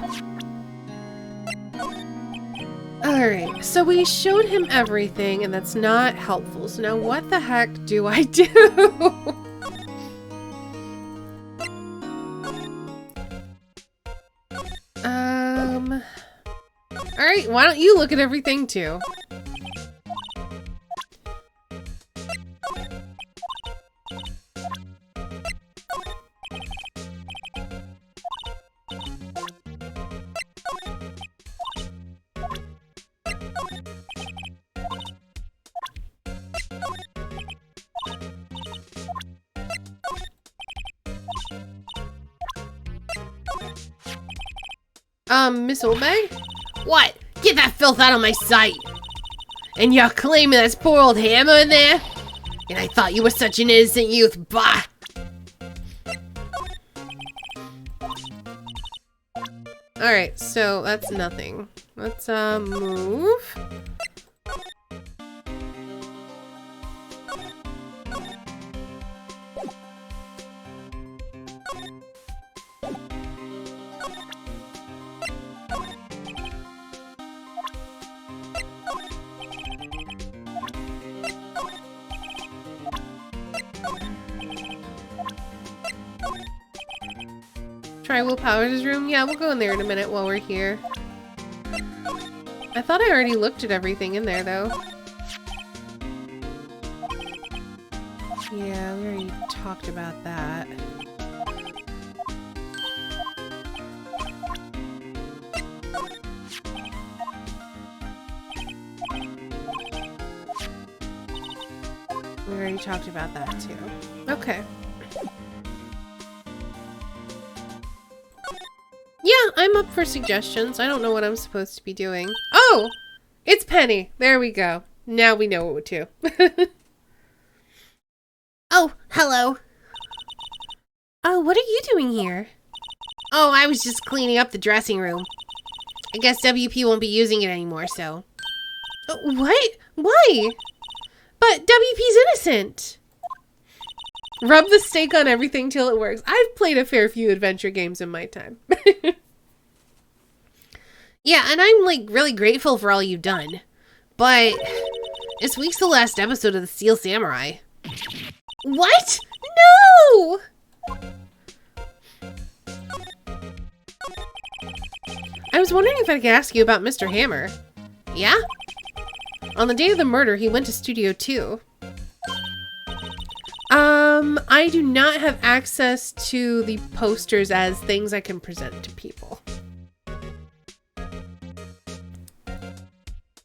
Alright, so we showed him everything, and that's not helpful. So now what the heck do I do? Alright, why don't you look at everything too? Miss Oldbag? What? Get that filth out of my sight! And you're claiming that's poor old Hammer in there? And I thought you were such an innocent youth, bah! Alright, so that's nothing. Let's, move. Try Will Powers' room? Yeah, we'll go in there in a minute while we're here. I thought I already looked at everything in there, though. Yeah, we already talked about that. We already talked about that, too. Okay. I'm up for suggestions. I don't know what I'm supposed to be doing. Oh, it's Penny. There we go. Now we know what to. Oh, hello. Oh, what are you doing here? Oh, I was just cleaning up the dressing room. I guess WP won't be using it anymore, so. What? Why? But WP's innocent. Rub the steak on everything till it works. I've played a fair few adventure games in my time. Yeah, and I'm like really grateful for all you've done. But this week's the last episode of the Steel Samurai. What? No! I was wondering if I could ask you about Mr. Hammer. Yeah? On the day of the murder, he went to Studio 2. I do not have access to the posters as things I can present to people.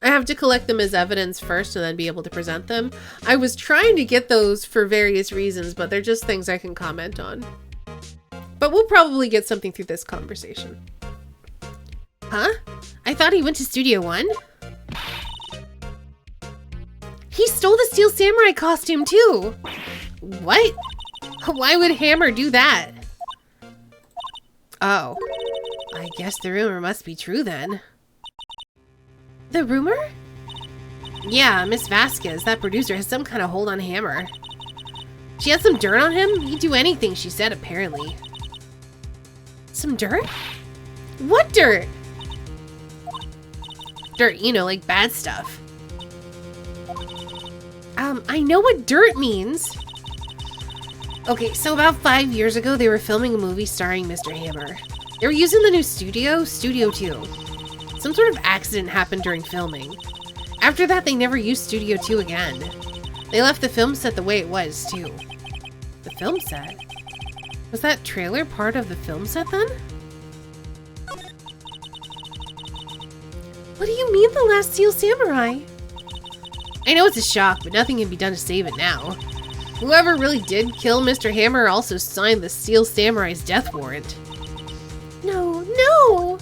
I have to collect them as evidence first and then be able to present them. I was trying to get those for various reasons, but they're just things I can comment on. But we'll probably get something through this conversation. Huh? I thought he went to Studio 1? He stole the Steel Samurai costume too! What? Why would Hammer do that? Oh. I guess the rumor must be true then. The rumor? Yeah, Miss Vasquez, that producer, has some kind of hold on Hammer. She had some dirt on him. He'd do anything, she said, apparently. Some dirt? What dirt? Dirt, you know, like bad stuff. I know what dirt means. Okay, so about 5 years ago, they were filming a movie starring Mr. Hammer. They were using the new studio, Studio 2. Some sort of accident happened during filming. After that, they never used Studio 2 again. They left the film set the way it was, too. The film set? Was that trailer part of the film set then? What do you mean, The Last Steel Samurai? I know it's a shock, but nothing can be done to save it now. Whoever really did kill Mr. Hammer also signed the Steel Samurai's death warrant. No, no!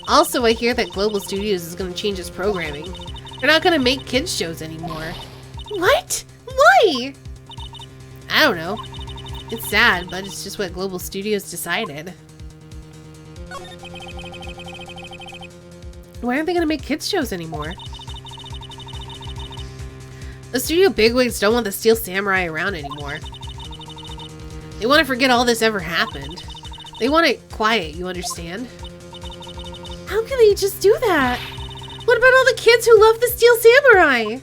Also, I hear that Global Studios is going to change its programming. They're not going to make kids shows anymore. What? Why? I don't know. It's sad, but it's just what Global Studios decided. Why aren't they going to make kids shows anymore? The studio bigwigs don't want the Steel Samurai around anymore. They want to forget all this ever happened. They want it quiet, you understand? How can they just do that? What about all the kids who love the Steel Samurai?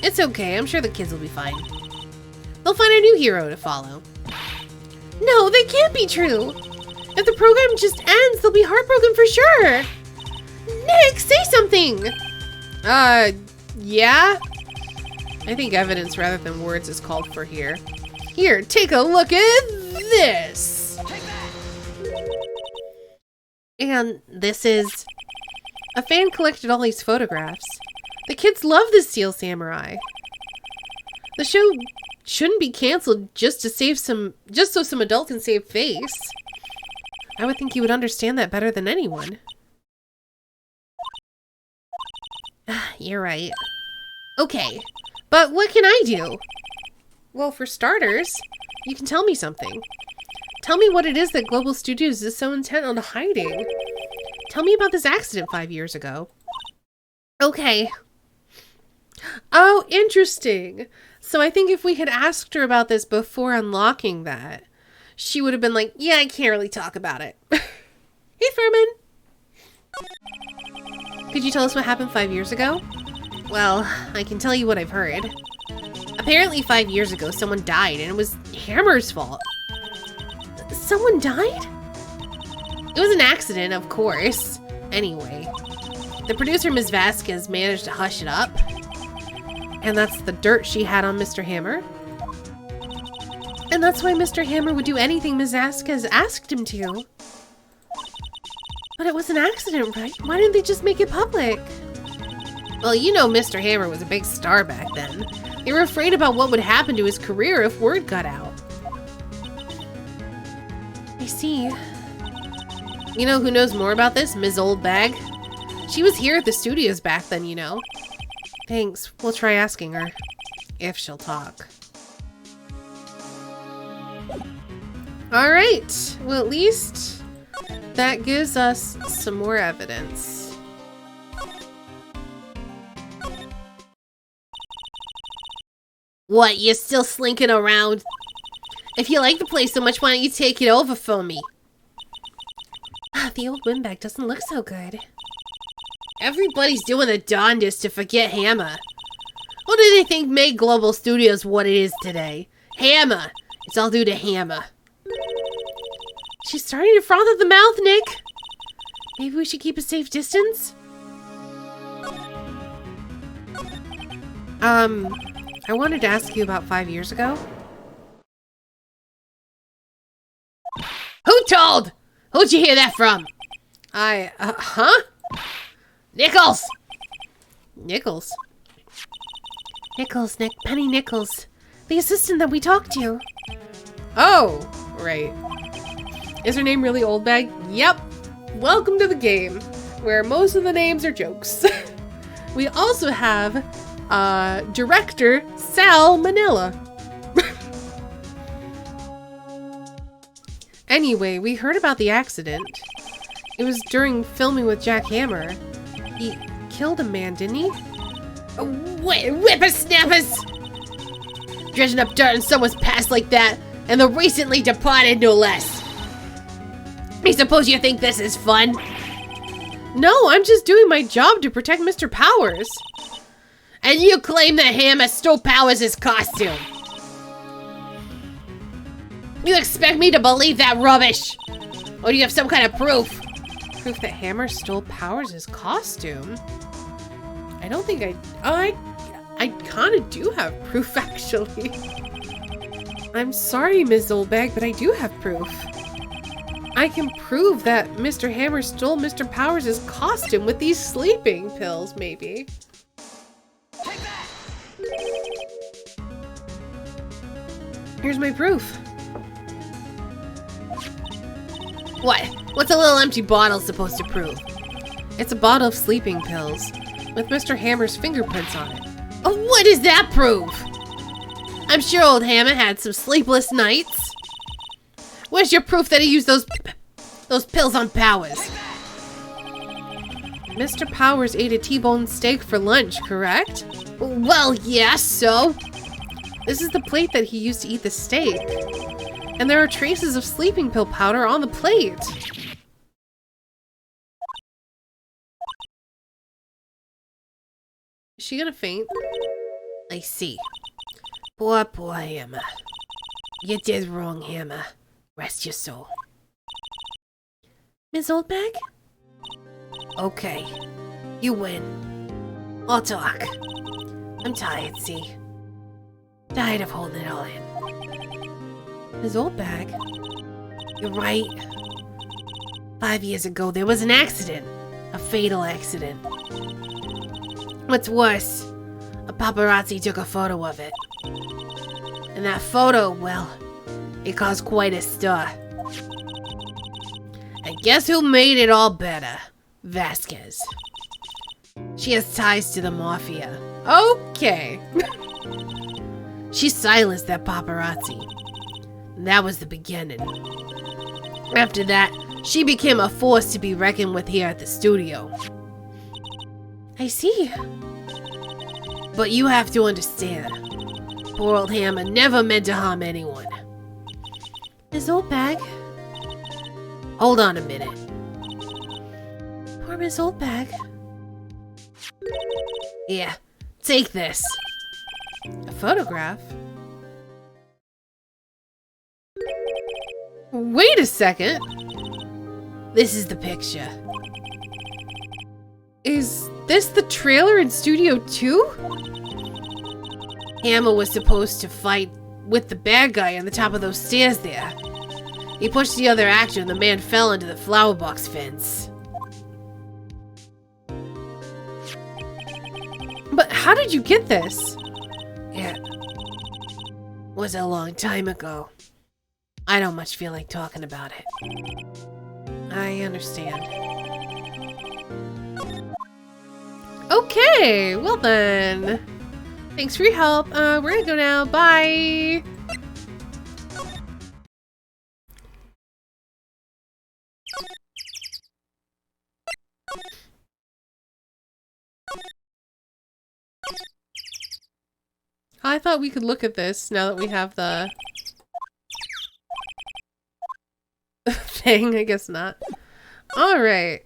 It's okay, I'm sure the kids will be fine. They'll find a new hero to follow. No, that can't be true. If the program just ends, they'll be heartbroken for sure. Nick, say something! Yeah? I think evidence rather than words is called for here. Here, take a look at this! And this is... A fan collected all these photographs. The kids love the Steel Samurai. The show shouldn't be canceled just so some adult can save face. I would think you would understand that better than anyone. You're right. Okay, but what can I do? Well, for starters, you can tell me something. Tell me what it is that Global Studios is so intent on hiding. Tell me about this accident 5 years ago. Okay. Oh, interesting. So I think if we had asked her about this before unlocking that, she would have been like, yeah, I can't really talk about it. Hey, Furman. Could you tell us what happened 5 years ago? Well, I can tell you what I've heard. Apparently 5 years ago, someone died, and it was Hammer's fault. Someone died? It was an accident, of course. Anyway, the producer, Ms. Vasquez, managed to hush it up. And that's the dirt she had on Mr. Hammer? And that's why Mr. Hammer would do anything Ms. Vasquez asked him to. But it was an accident, right? Why didn't they just make it public? Well, you know Mr. Hammer was a big star back then. They were afraid about what would happen to his career if word got out. I see. You know who knows more about this? Ms. Oldbag. She was here at the studios back then, you know. Thanks. We'll try asking her. If she'll talk. Alright. Well, at least that gives us some more evidence. What, you're still slinking around? If you like the place so much, why don't you take it over for me? The old windbag doesn't look so good. Everybody's doing the darndest to forget Hammer. What do they think made Global Studios what it is today? Hammer! It's all due to Hammer. She's starting to froth at the mouth, Nick. Maybe we should keep a safe distance? I wanted to ask you about 5 years ago. Who told? Who'd you hear that from? Huh? Nichols! Nichols? Nichols, Nick. Penny Nichols. The assistant that we talked to. Oh, right. Is her name really Oldbag? Yep. Welcome to the game, where most of the names are jokes. We also have, director Sal Manila. Anyway, we heard about the accident. It was during filming with Jack Hammer. He killed a man, didn't he? Whippersnappers! Dredging up dirt in someone's past like that, and the recently departed no less. I suppose you think this is fun? No, I'm just doing my job to protect Mr. Powers. And you claim that Hammer stole Powers' costume. You expect me to believe that rubbish? Or do you have some kind of proof? Proof that Hammer stole Powers' costume? I don't think I kind of do have proof, actually. I'm sorry, Ms. Oldbag, but I do have proof. I can prove that Mr. Hammer stole Mr. Powers' costume with these sleeping pills, maybe. Here's my proof. What? What's a little empty bottle supposed to prove? It's a bottle of sleeping pills with Mr. Hammer's fingerprints on it. Oh, what does that prove? I'm sure old Hammer had some sleepless nights. Where's your proof that he used those pills on Powers? Mr. Powers ate a T-bone steak for lunch, correct? Well, yes, so? This is the plate that he used to eat the steak. And there are traces of sleeping pill powder on the plate. Is she gonna faint? I see. Poor Hammer. You did wrong, Hammer. Rest your soul. Ms. Oldbag? Okay. You win. I'll talk. I'm tired, see? Tired of holding it all in. Ms. Oldbag? You're right. 5 years ago, there was an accident. A fatal accident. What's worse, a paparazzi took a photo of it. And that photo, well, it caused quite a stir. And guess who made it all better? Vasquez. She has ties to the mafia. Okay. She silenced that paparazzi. And that was the beginning. After that, she became a force to be reckoned with here at the studio. I see. But you have to understand, poor old Hammer never meant to harm anyone. Ms. Oldbag? Hold on a minute. Poor Ms. Oldbag. Yeah, take this. A photograph? Wait a second. This is the picture. Is this the trailer in Studio 2? Hammer was supposed to fight with the bad guy on the top of those stairs there. He pushed the other actor and the man fell into the flower box fence. But how did you get this? It was a long time ago. I don't much feel like talking about it. I understand. Okay, well then. Thanks for your help. We're gonna go now. Bye! I thought we could look at this now that we have the thing. I guess not. Alright,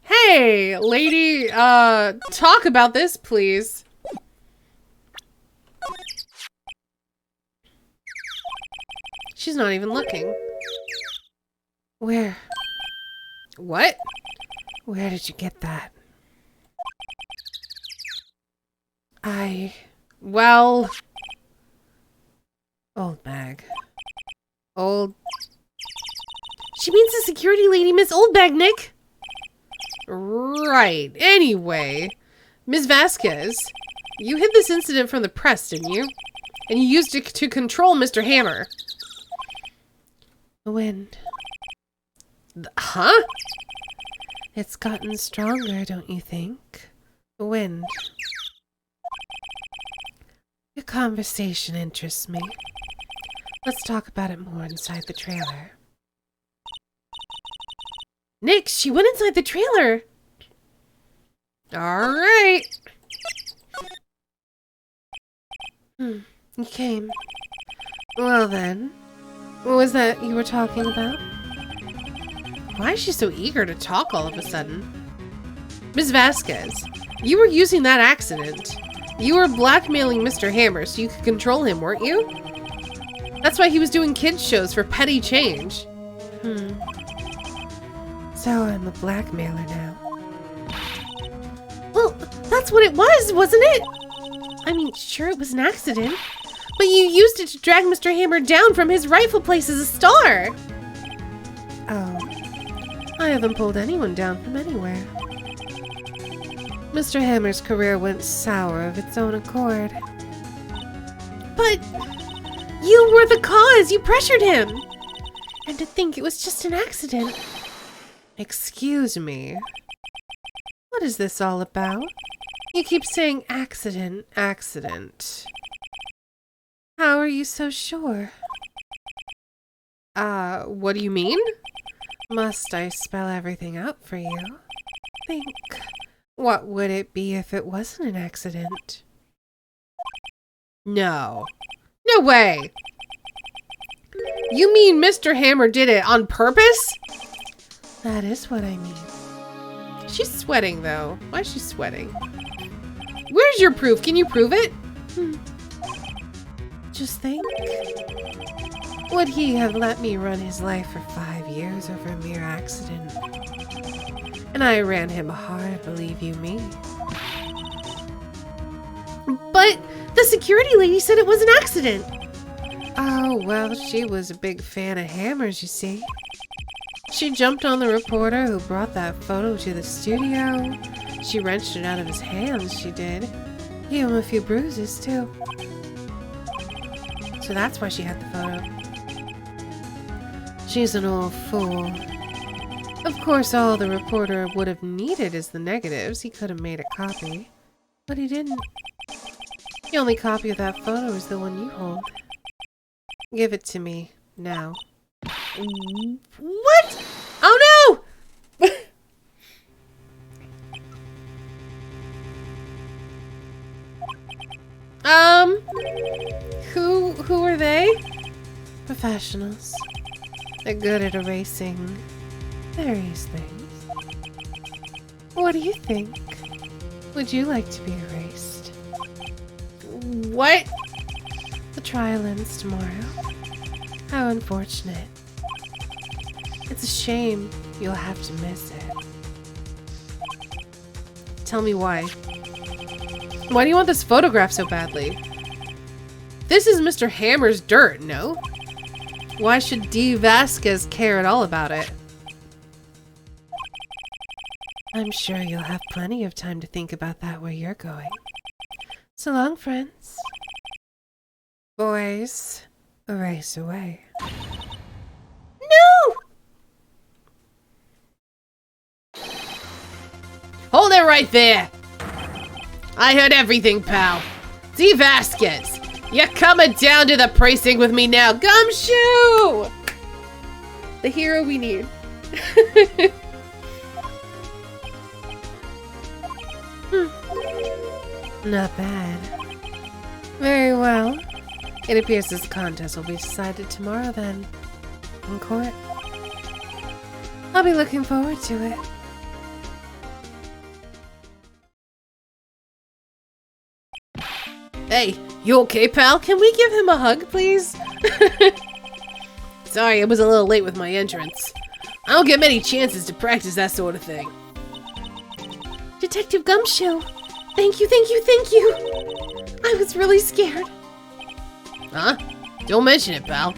hey, lady, talk about this, please. She's not even looking. Where? What? Where did you get that? Well... Oldbag. She means the security lady, Miss Oldbag, Nick! Right. Anyway, Ms. Vasquez, you hid this incident from the press, didn't you? And you used it to control Mr. Hammer. The wind. Huh? It's gotten stronger, don't you think? The wind. Your conversation interests me. Let's talk about it more inside the trailer. Nick, she went inside the trailer! Alright! You came. Well then, what was that you were talking about? Why is she so eager to talk all of a sudden? Ms. Vasquez, you were using that accident. You were blackmailing Mr. Hammer so you could control him, weren't you? That's why he was doing kids shows for petty change. So I'm a blackmailer now. Well, that's what it was, wasn't it? I mean, sure, it was an accident. But you used it to drag Mr. Hammer down from his rightful place as a star. Oh. I haven't pulled anyone down from anywhere. Mr. Hammer's career went sour of its own accord. But you were the cause! You pressured him! And to think it was just an accident. Excuse me. What is this all about? You keep saying accident, accident. How are you so sure? What do you mean? Must I spell everything out for you? Think. What would it be if it wasn't an accident? No. No way! You mean Mr. Hammer did it on purpose? That is what I mean. She's sweating, though. Why is she sweating? Where's your proof? Can you prove it? Just think. Would he have let me run his life for 5 years over a mere accident? And I ran him hard, believe you me. But the security lady said it was an accident. Oh, well, she was a big fan of Hammers, you see. She jumped on the reporter who brought that photo to the studio. She wrenched it out of his hands, she did. Gave him a few bruises, too. So that's why she had the photo. She's an old fool. Of course, all the reporter would have needed is the negatives. He could have made a copy. But he didn't. The only copy of that photo is the one you hold. Give it to me, now. What? Oh no! Who are they? Professionals. They're good at erasing various things. What do you think? Would you like to be erased? What? The trial ends tomorrow. How unfortunate. It's a shame you'll have to miss it. Tell me why. Why do you want this photograph so badly? This is Mr. Hammer's dirt, no? Why should D. Vasquez care at all about it? I'm sure you'll have plenty of time to think about that where you're going. So long, friends. Boys, erase away. No! right there. I heard everything, pal. D. Vasquez, you're coming down to the precinct with me now. Gumshoe! The hero we need. Not bad. Very well. It appears this contest will be decided tomorrow then. In court. I'll be looking forward to it. Hey, you okay, pal? Can we give him a hug, please? Sorry, I was a little late with my entrance. I don't get many chances to practice that sort of thing. Detective Gumshoe! Thank you, thank you, thank you! I was really scared. Huh? Don't mention it, pal.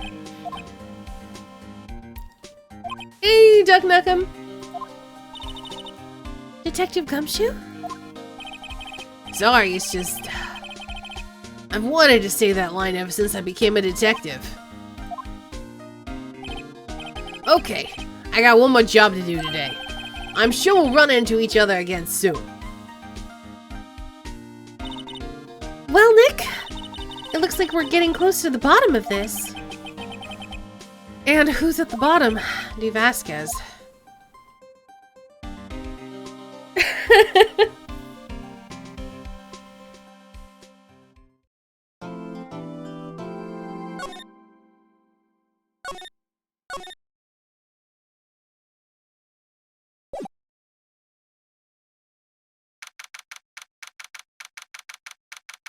Hey, Duck Nukem! Detective Gumshoe? Sorry, it's just... I've wanted to say that line ever since I became a detective. Okay, I got one more job to do today. I'm sure we'll run into each other again soon. Well, Nick, it looks like we're getting close to the bottom of this. And who's at the bottom? D. Vasquez.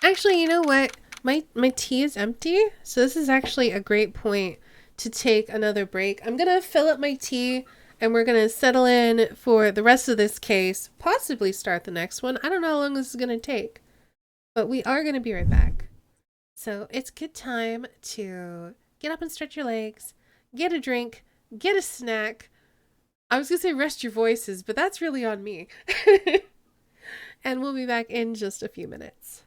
Actually, you know what? My tea is empty, so this is actually a great point to take another break. I'm gonna fill up my tea and we're gonna settle in for the rest of this case, possibly start the next one. I don't know how long this is gonna take, but we are gonna be right back. So it's good time to get up and stretch your legs, get a drink, get a snack. I was gonna say rest your voices, but that's really on me. And we'll be back in just a few minutes.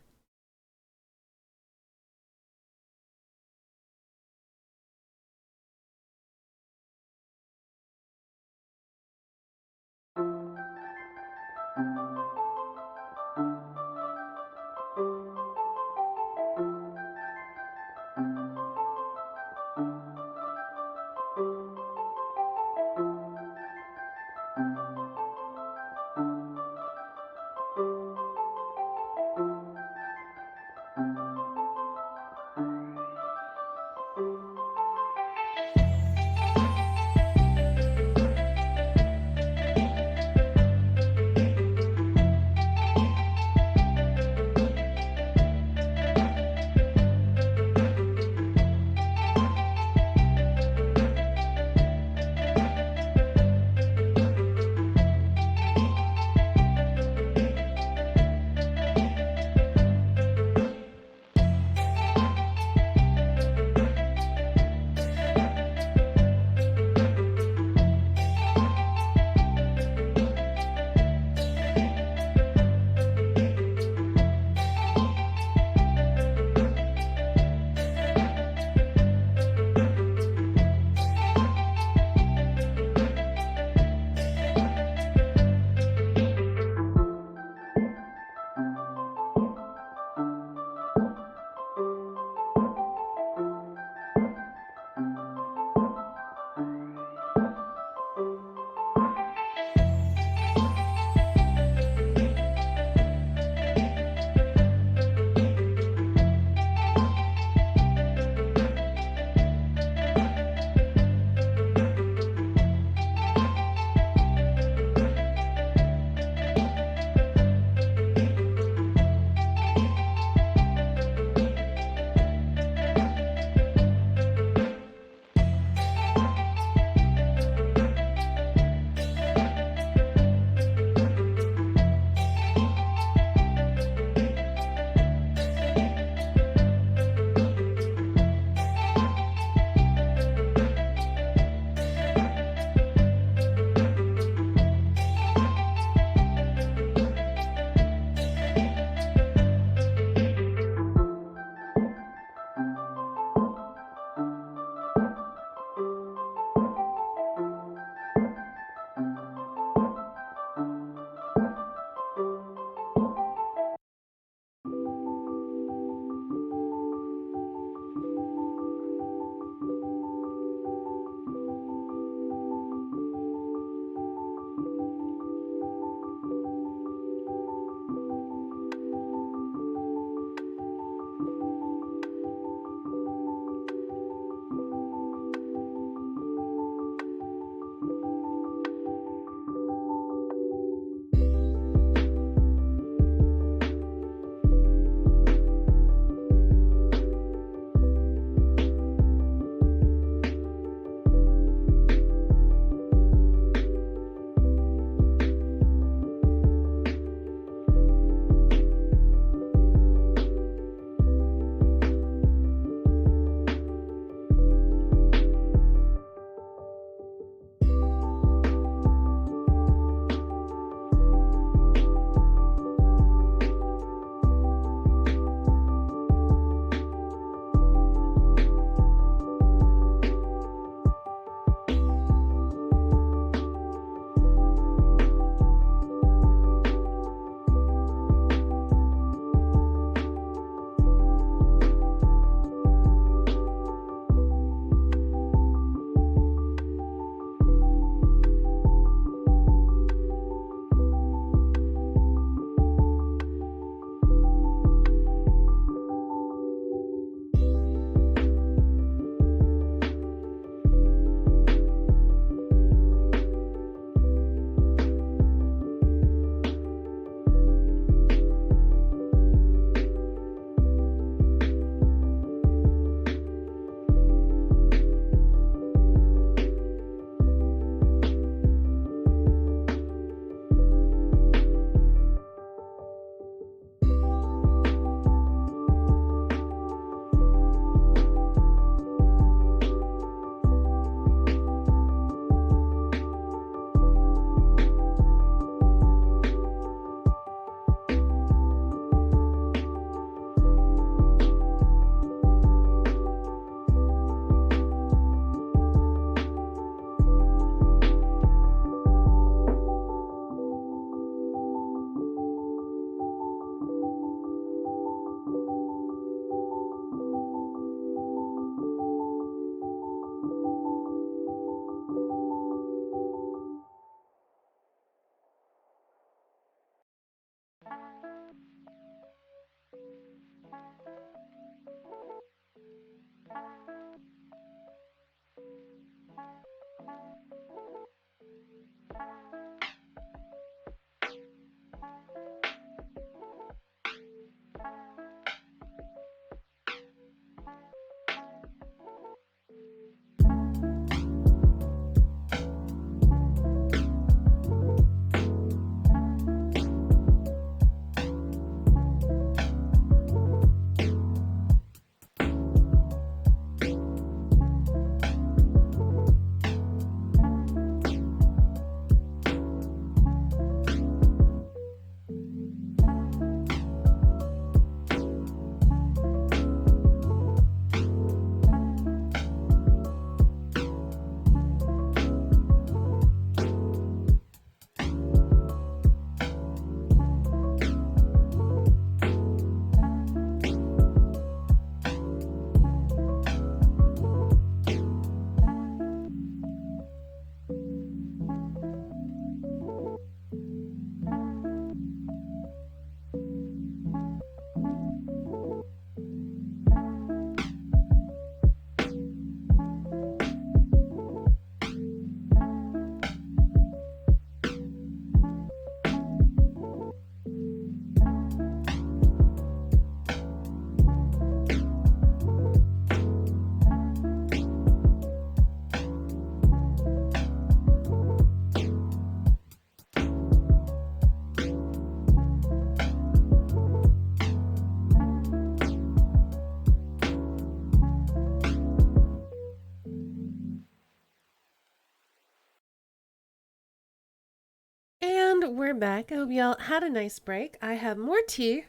we're back. I hope y'all had a nice break. I have more tea.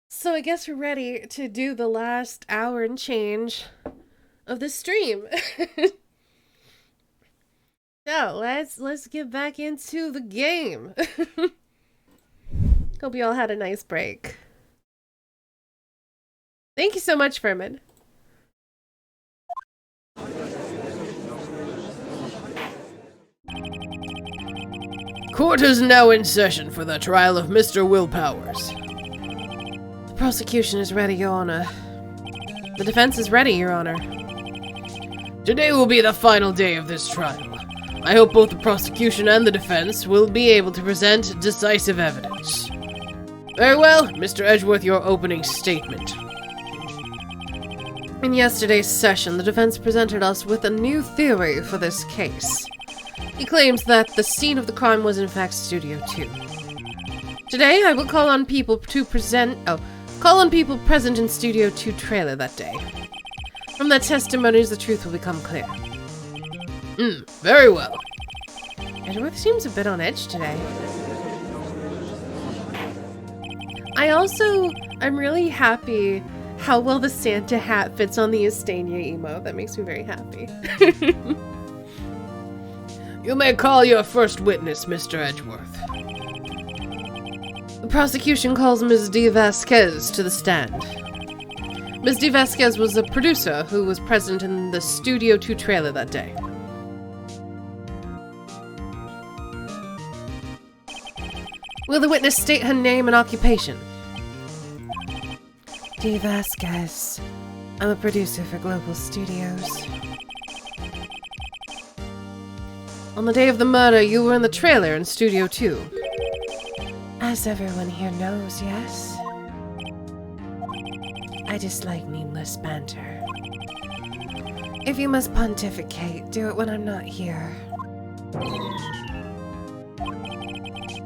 So I guess we're ready to do the last hour and change of the stream. So let's get back into the game. Hope you all had a nice break. Thank you so much, Furman. Court is now in session for the trial of Mr. Will Powers. The prosecution is ready, Your Honor. The defense is ready, Your Honor. Today will be the final day of this trial. I hope both the prosecution and the defense will be able to present decisive evidence. Very well, Mr. Edgeworth, your opening statement. In yesterday's session, the defense presented us with a new theory for this case. He claims that the scene of the crime was in fact Studio 2. Today, I will call on people present in Studio 2 trailer that day. From their testimonies, the truth will become clear. Very well. Edgeworth seems a bit on edge today. I'm really happy how well the Santa hat fits on the Estania emo. That makes me very happy. You may call your first witness, Mr. Edgeworth. The prosecution calls Ms. D. Vasquez to the stand. Ms. D. Vasquez was a producer who was present in the Studio 2 trailer that day. Will the witness state her name and occupation? D. Vasquez. I'm a producer for Global Studios. On the day of the murder, you were in the trailer in Studio 2. As everyone here knows, yes? I dislike needless banter. If you must pontificate, do it when I'm not here.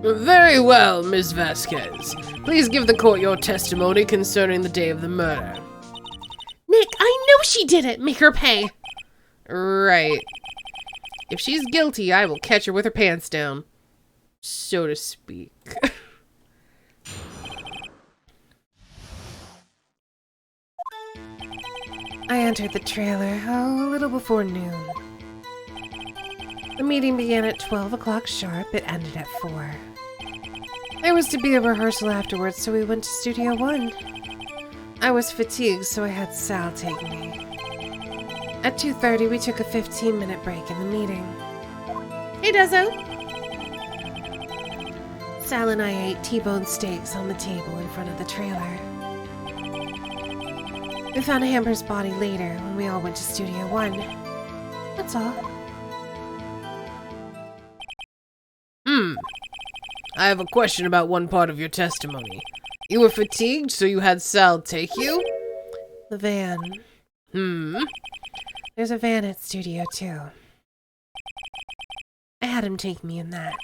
Very well, Ms. Vasquez. Please give the court your testimony concerning the day of the murder. Nick, I know she did it! Make her pay! Right. If she's guilty, I will catch her with her pants down. So to speak. I entered the trailer, a little before noon. The meeting began at 12 o'clock sharp. It ended at 4. There was to be a rehearsal afterwards, so we went to Studio 1. I was fatigued, so I had Sal take me. At 2:30, we took a 15-minute break in the meeting. Hey, Dezzo! Sal and I ate T-bone steaks on the table in front of the trailer. We found Amber's body later when we all went to Studio 1. That's all. I have a question about one part of your testimony. You were fatigued, so you had Sal take you? The van. There's a van at Studio 2. I had him take me in that.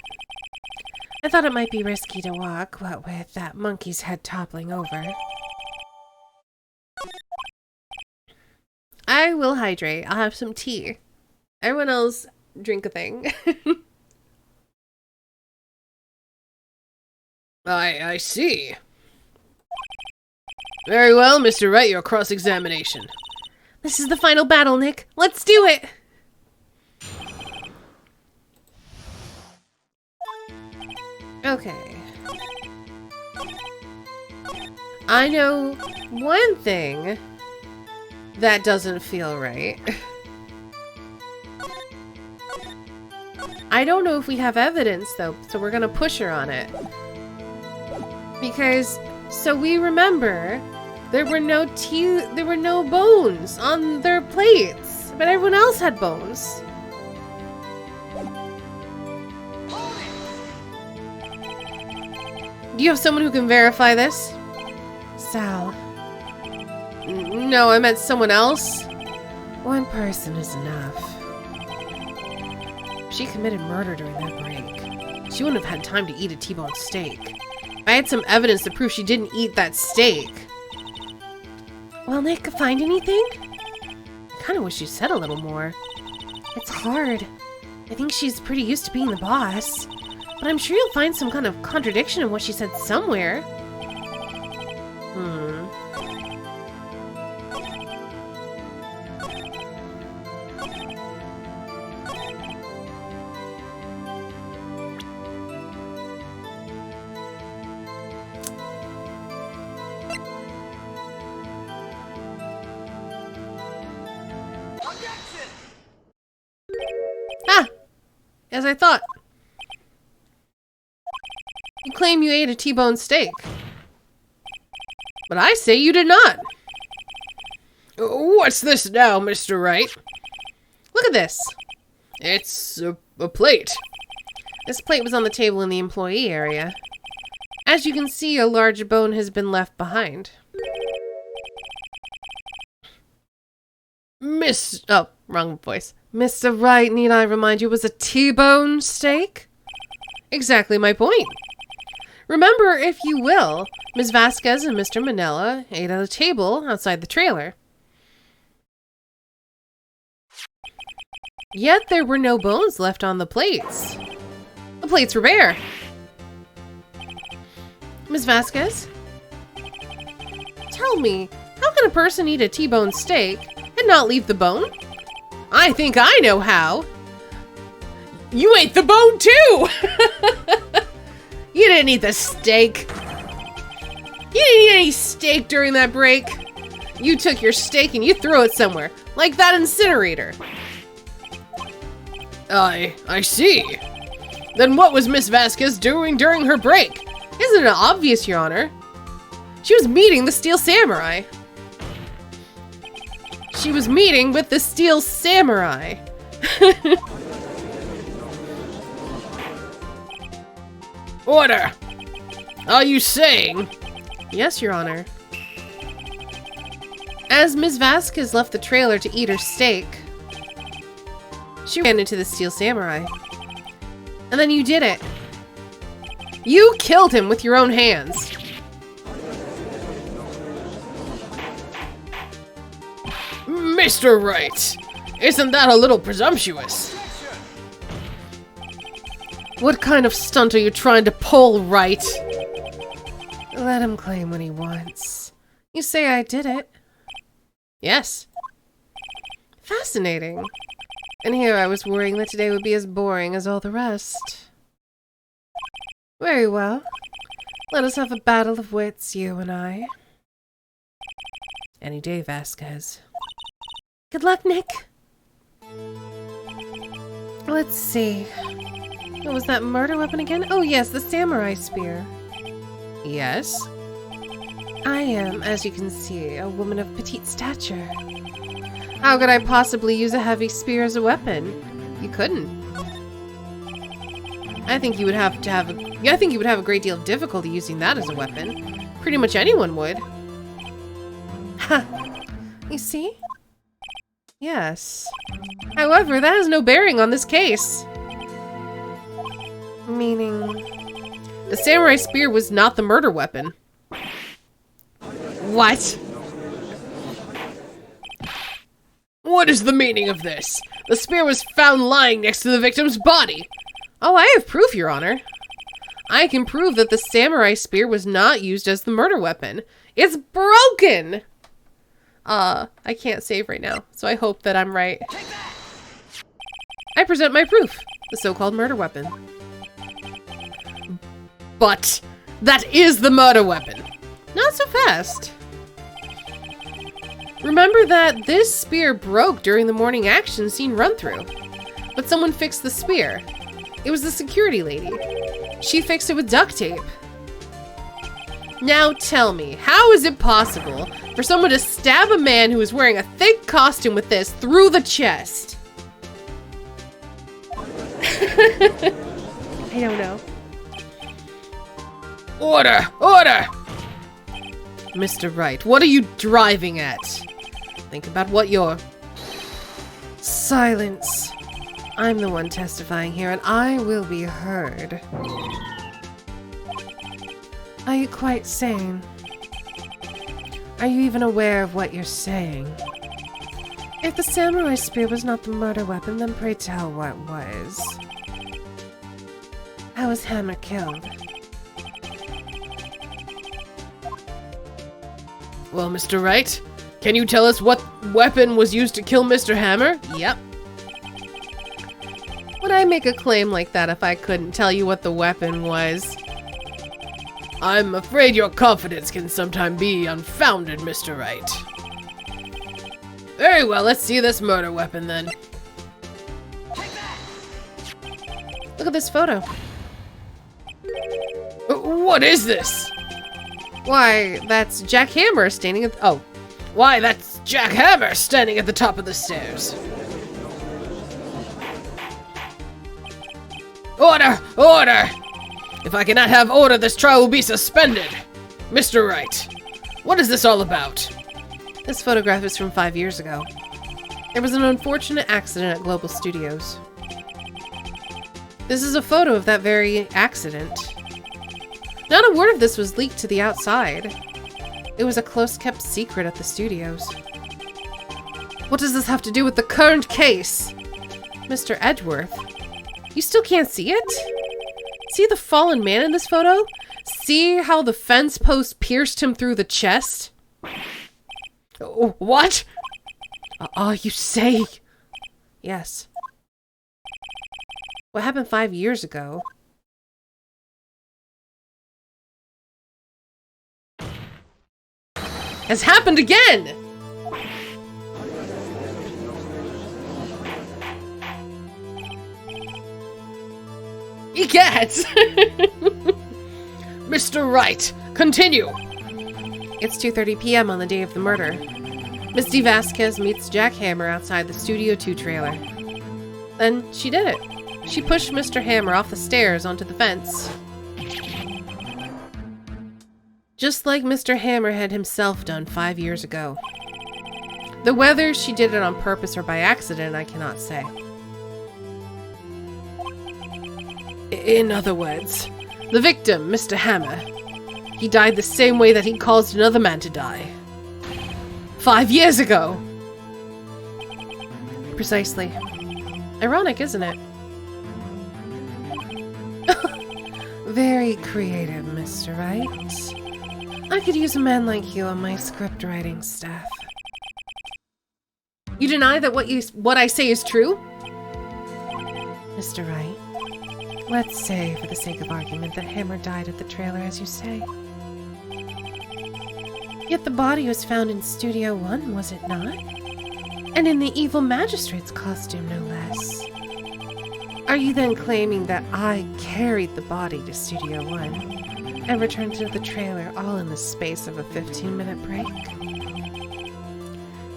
I thought it might be risky to walk, what with that monkey's head toppling over. I will hydrate. I'll have some tea. Everyone else drink a thing. I see. Very well, Mr. Wright, your cross-examination. This is the final battle, Nick. Let's do it! Okay. I know one thing that doesn't feel right. I don't know if we have evidence, though, so we're gonna push her on it. Because, so we remember, there were no bones on their plates, but everyone else had bones. Do you have someone who can verify this? Sal. No, I meant someone else. One person is enough. If she committed murder during that break, she wouldn't have had time to eat a T-bone steak. If I had some evidence to prove she didn't eat that steak. Well, Nick, find anything? I kind of wish you said a little more. It's hard. I think she's pretty used to being the boss. But I'm sure you'll find some kind of contradiction in what she said somewhere. Ah! As I thought. You claim you ate a T-bone steak. But I say you did not. What's this now, Mr. Wright? Look at this. It's a plate. This plate was on the table in the employee area. As you can see, a large bone has been left behind. Oh, wrong voice. Mr. Wright, need I remind you, was a T-bone steak? Exactly my point. Remember, if you will, Ms. Vasquez and Mr. Manella ate at a table outside the trailer. Yet there were no bones left on the plates. The plates were bare. Ms. Vasquez? Tell me, how can a person eat a T-bone steak and not leave the bone? I think I know how. You ate the bone too! You didn't eat the steak. You didn't eat any steak during that break. You took your steak and you threw it somewhere, like that incinerator. I see. Then what was Miss Vasquez doing during her break? Isn't it obvious, Your Honor? She was meeting the Steel Samurai. She was meeting with the Steel Samurai. Order! Are you saying? Yes, Your Honor. As Ms. Vasquez left the trailer to eat her steak, she ran into the Steel Samurai. And then you did it. You killed him with your own hands. Mr. Wright, isn't that a little presumptuous? What kind of stunt are you trying to pull, Wright? Let him claim what he wants. You say I did it. Yes. Fascinating. And here I was worrying that today would be as boring as all the rest. Very well. Let us have a battle of wits, you and I. Any day, Vasquez. Good luck, Nick. Let's see. What was that murder weapon again? Oh yes, the samurai spear. Yes? I am, as you can see, a woman of petite stature. How could I possibly use a heavy spear as a weapon? You couldn't. I think you would have a great deal of difficulty using that as a weapon. Pretty much anyone would. Ha! You see? Yes. However, that has no bearing on this case. Meaning... the samurai spear was not the murder weapon. What? What is the meaning of this? The spear was found lying next to the victim's body. Oh, I have proof, Your Honor. I can prove that the samurai spear was not used as the murder weapon. It's broken! I can't save right now, so I hope that I'm right. I present my proof, the so-called murder weapon. But that is the murder weapon. Not so fast. Remember that this spear broke during the morning action scene run-through. But someone fixed the spear. It was the security lady. She fixed it with duct tape. Now tell me, how is it possible for someone to stab a man who is wearing a thick costume with this through the chest? I don't know. Order! Order! Mr. Wright, what are you driving at? Think about what you're... Silence. I'm the one testifying here, and I will be heard. Are you quite sane? Are you even aware of what you're saying? If the samurai spear was not the murder weapon, then pray tell what was. How was Hammer killed? Well, Mr. Wright, can you tell us what weapon was used to kill Mr. Hammer? Yep. Would I make a claim like that if I couldn't tell you what the weapon was? I'm afraid your confidence can sometimes be unfounded, Mr. Wright. Very well, let's see this murder weapon then. Look at this photo. What is this? Why, that's Jack Hammer standing at oh. Why, that's Jack Hammer standing at the top of the stairs. Order! Order! If I cannot have order, this trial will be suspended. Mr. Wright, what is this all about? This photograph is from 5 years ago. There was an unfortunate accident at Global Studios. This is a photo of that very accident. Not a word of this was leaked to the outside. It was a close-kept secret at the studios. What does this have to do with the current case? Mr. Edgeworth, you still can't see it? See the fallen man in this photo? See how the fence post pierced him through the chest? What? You say? Yes. What happened 5 years ago? Has happened again! Egad! Mr. Wright, continue! It's 2:30 p.m. on the day of the murder. Misty Vasquez meets Jack Hammer outside the Studio 2 trailer. Then she did it. She pushed Mr. Hammer off the stairs onto the fence. Just like Mr. Hammer had himself done 5 years ago. Though whether she did it on purpose or by accident, I cannot say. In other words, the victim, Mr. Hammer, he died the same way that he caused another man to die. 5 years ago! Precisely. Ironic, isn't it? Very creative, Mr. Wright. I could use a man like you on my script writing staff. You deny that what I say is true? Mr. Wright, let's say, for the sake of argument, that Hammer died at the trailer, as you say. Yet the body was found in Studio 1, was it not? And in the evil magistrate's costume, no less. Are you then claiming that I carried the body to Studio 1 and returned to the trailer all in the space of a 15-minute break?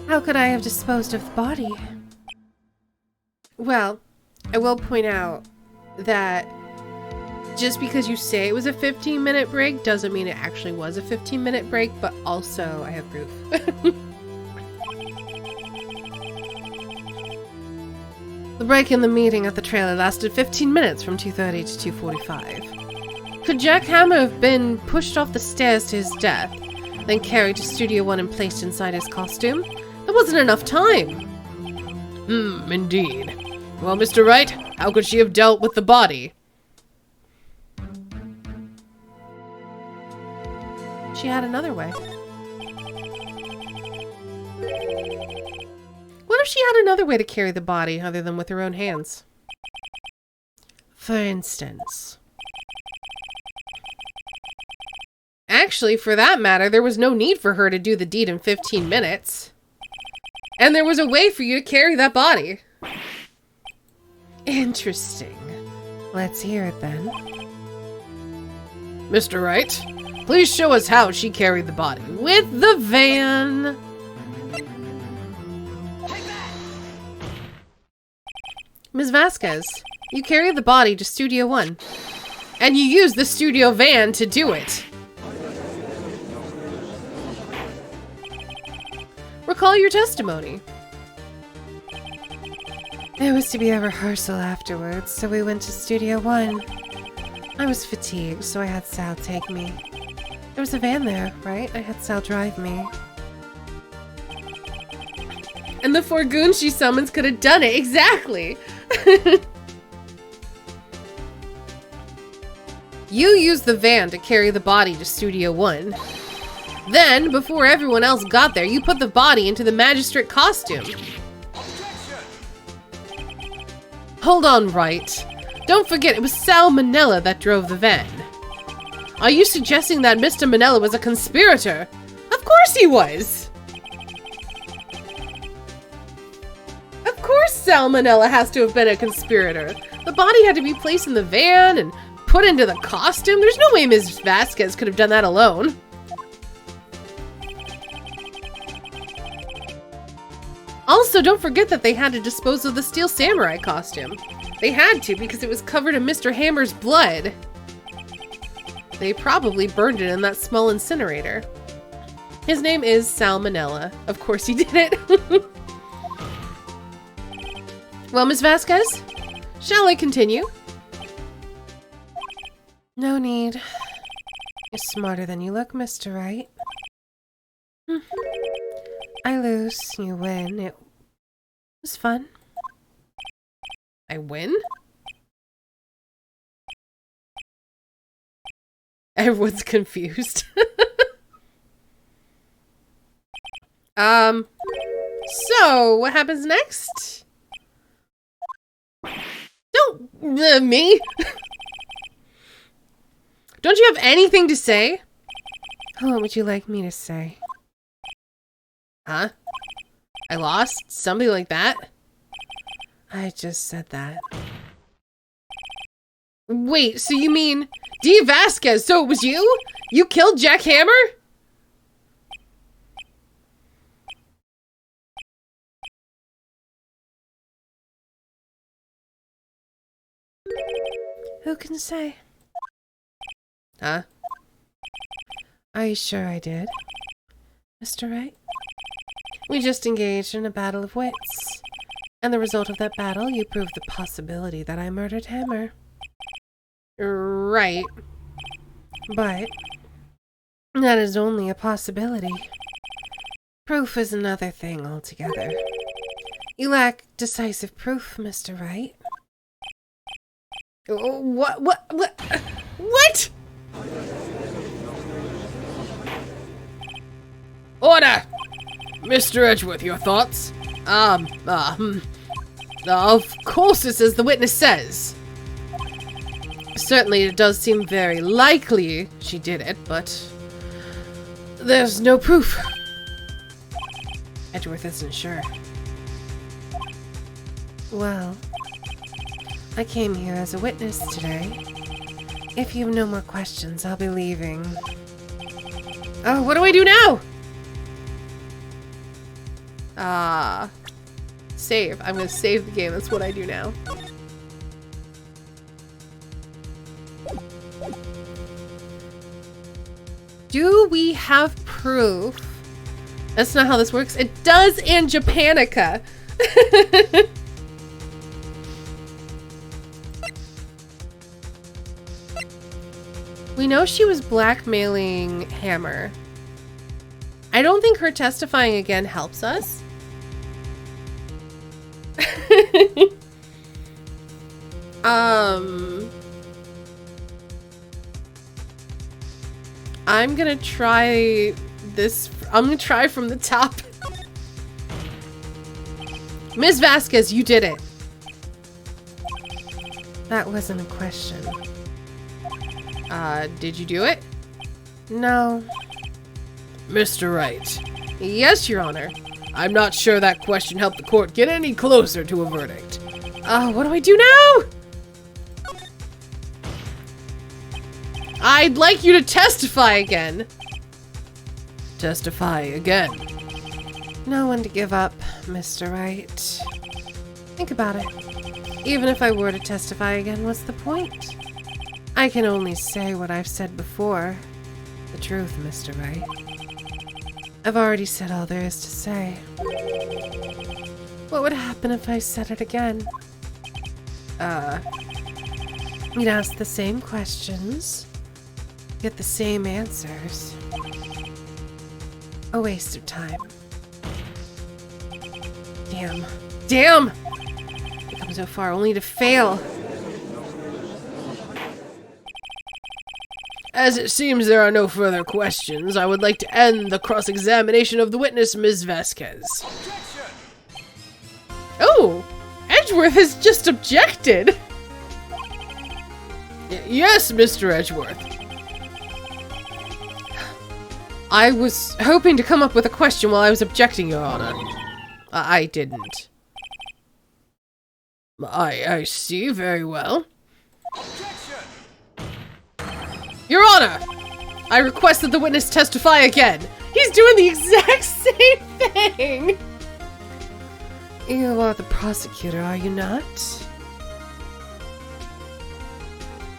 How could I have disposed of the body? Well, I will point out that just because you say it was a 15-minute break doesn't mean it actually was a 15-minute break, but also I have proof. The break in the meeting at the trailer lasted 15 minutes from 2:30 to 2:45. Could Jack Hammer have been pushed off the stairs to his death, then carried to Studio 1 and placed inside his costume? There wasn't enough time. Indeed. Well, Mr. Wright, how could she have dealt with the body? She had another way. What if she had another way to carry the body other than with her own hands? For instance. Actually, for that matter, there was no need for her to do the deed in 15 minutes. And there was a way for you to carry that body. Interesting. Let's hear it then. Mr. Wright, please show us how she carried the body. With the van. Ms. Vasquez, you carried the body to Studio 1. And you used the studio van to do it. Recall your testimony. There was to be a rehearsal afterwards, so we went to Studio 1. I was fatigued, so I had Sal take me. There was a van there, right? I had Sal drive me. And the 4 goons she summons could have done it, exactly! You used the van to carry the body to Studio 1. Then, before everyone else got there, you put the body into the magistrate costume. Hold on, Wright. Don't forget, it was Sal Manella that drove the van. Are you suggesting that Mr. Manella was a conspirator? Of course he was! Of course Sal Manella has to have been a conspirator. The body had to be placed in the van and put into the costume. There's no way Ms. Vasquez could have done that alone. Also, don't forget that they had to dispose of the Steel Samurai costume. They had to because it was covered in Mr. Hammer's blood. They probably burned it in that small incinerator. His name is Sal Manella. Of course he did it. Well, Ms. Vasquez, shall I continue? No need. You're smarter than you look, Mr. Wright. I lose, you win. It was fun. I win? Everyone's confused. So, what happens next? Don't, me? Don't you have anything to say? What would you like me to say? Huh? I lost? Something like that? I just said that. Wait, so you mean D. Vasquez, so it was you? You killed Jack Hammer? Who can say? Huh? Are you sure I did, Mr. Wright? We just engaged in a battle of wits. And the result of that battle, you proved the possibility that I murdered Hammer. Right. But that is only a possibility. Proof is another thing altogether. You lack decisive proof, Mr. Wright. What? What? Order! Mr. Edgeworth, your thoughts? Of course it's as the witness says. Certainly it does seem very likely she did it, but there's no proof. Edgeworth isn't sure. Well, I came here as a witness today. If you have no more questions, I'll be leaving. Oh, what do I do now? Save. I'm gonna save the game. That's what I do now. Do we have proof? That's not how this works. It does in Japanica. We know she was blackmailing Hammer. I don't think her testifying again helps us. I'm gonna try this. I'm gonna try from the top. Ms. Vasquez, you did it. That wasn't a question. Did you do it? No. Mr. Wright. Yes, Your Honor. I'm not sure that question helped the court get any closer to a verdict. What do I do now? I'd like you to testify again. Testify again. No one to give up, Mr. Wright. Think about it. Even if I were to testify again, what's the point? I can only say what I've said before. The truth, Mr. Wright. I've already said all there is to say. What would happen if I said it again? You'd ask the same questions, get the same answers. A waste of time. Damn. Damn! I've come so far only to fail. As it seems there are no further questions, I would like to end the cross-examination of the witness, Ms. Vasquez. Oh, Edgeworth has just objected. Yes, Mr. Edgeworth. I was hoping to come up with a question while I was objecting, Your Honor. I didn't. I see, very well. Your Honor! I request that the witness testify again. He's doing the exact same thing! You are the prosecutor, are you not?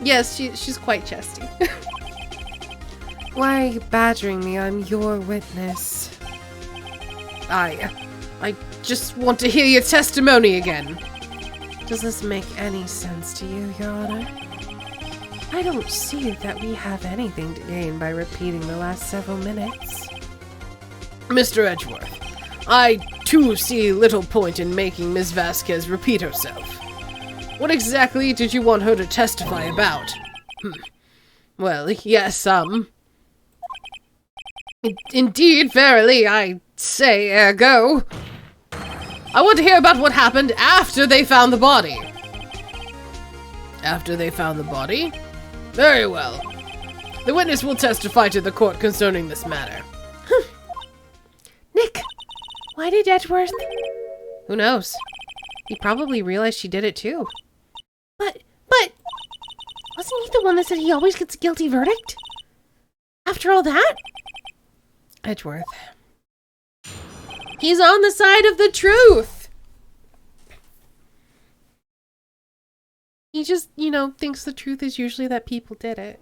Yes, she's quite chesty. Why are you badgering me? I'm your witness. I just want to hear your testimony again. Does this make any sense to you, Your Honor? I don't see that we have anything to gain by repeating the last several minutes. Mr. Edgeworth, I too see little point in making Ms. Vasquez repeat herself. What exactly did you want her to testify about? Well, yes, indeed, verily, I say, ergo. I want to hear about what happened after they found the body. After they found the body? Very well. The witness will testify to the court concerning this matter. Nick, why did Edgeworth? Who knows? He probably realized she did it too. But, wasn't he the one that said he always gets a guilty verdict? After all that? Edgeworth. He's on the side of the truth! He just, thinks the truth is usually that people did it.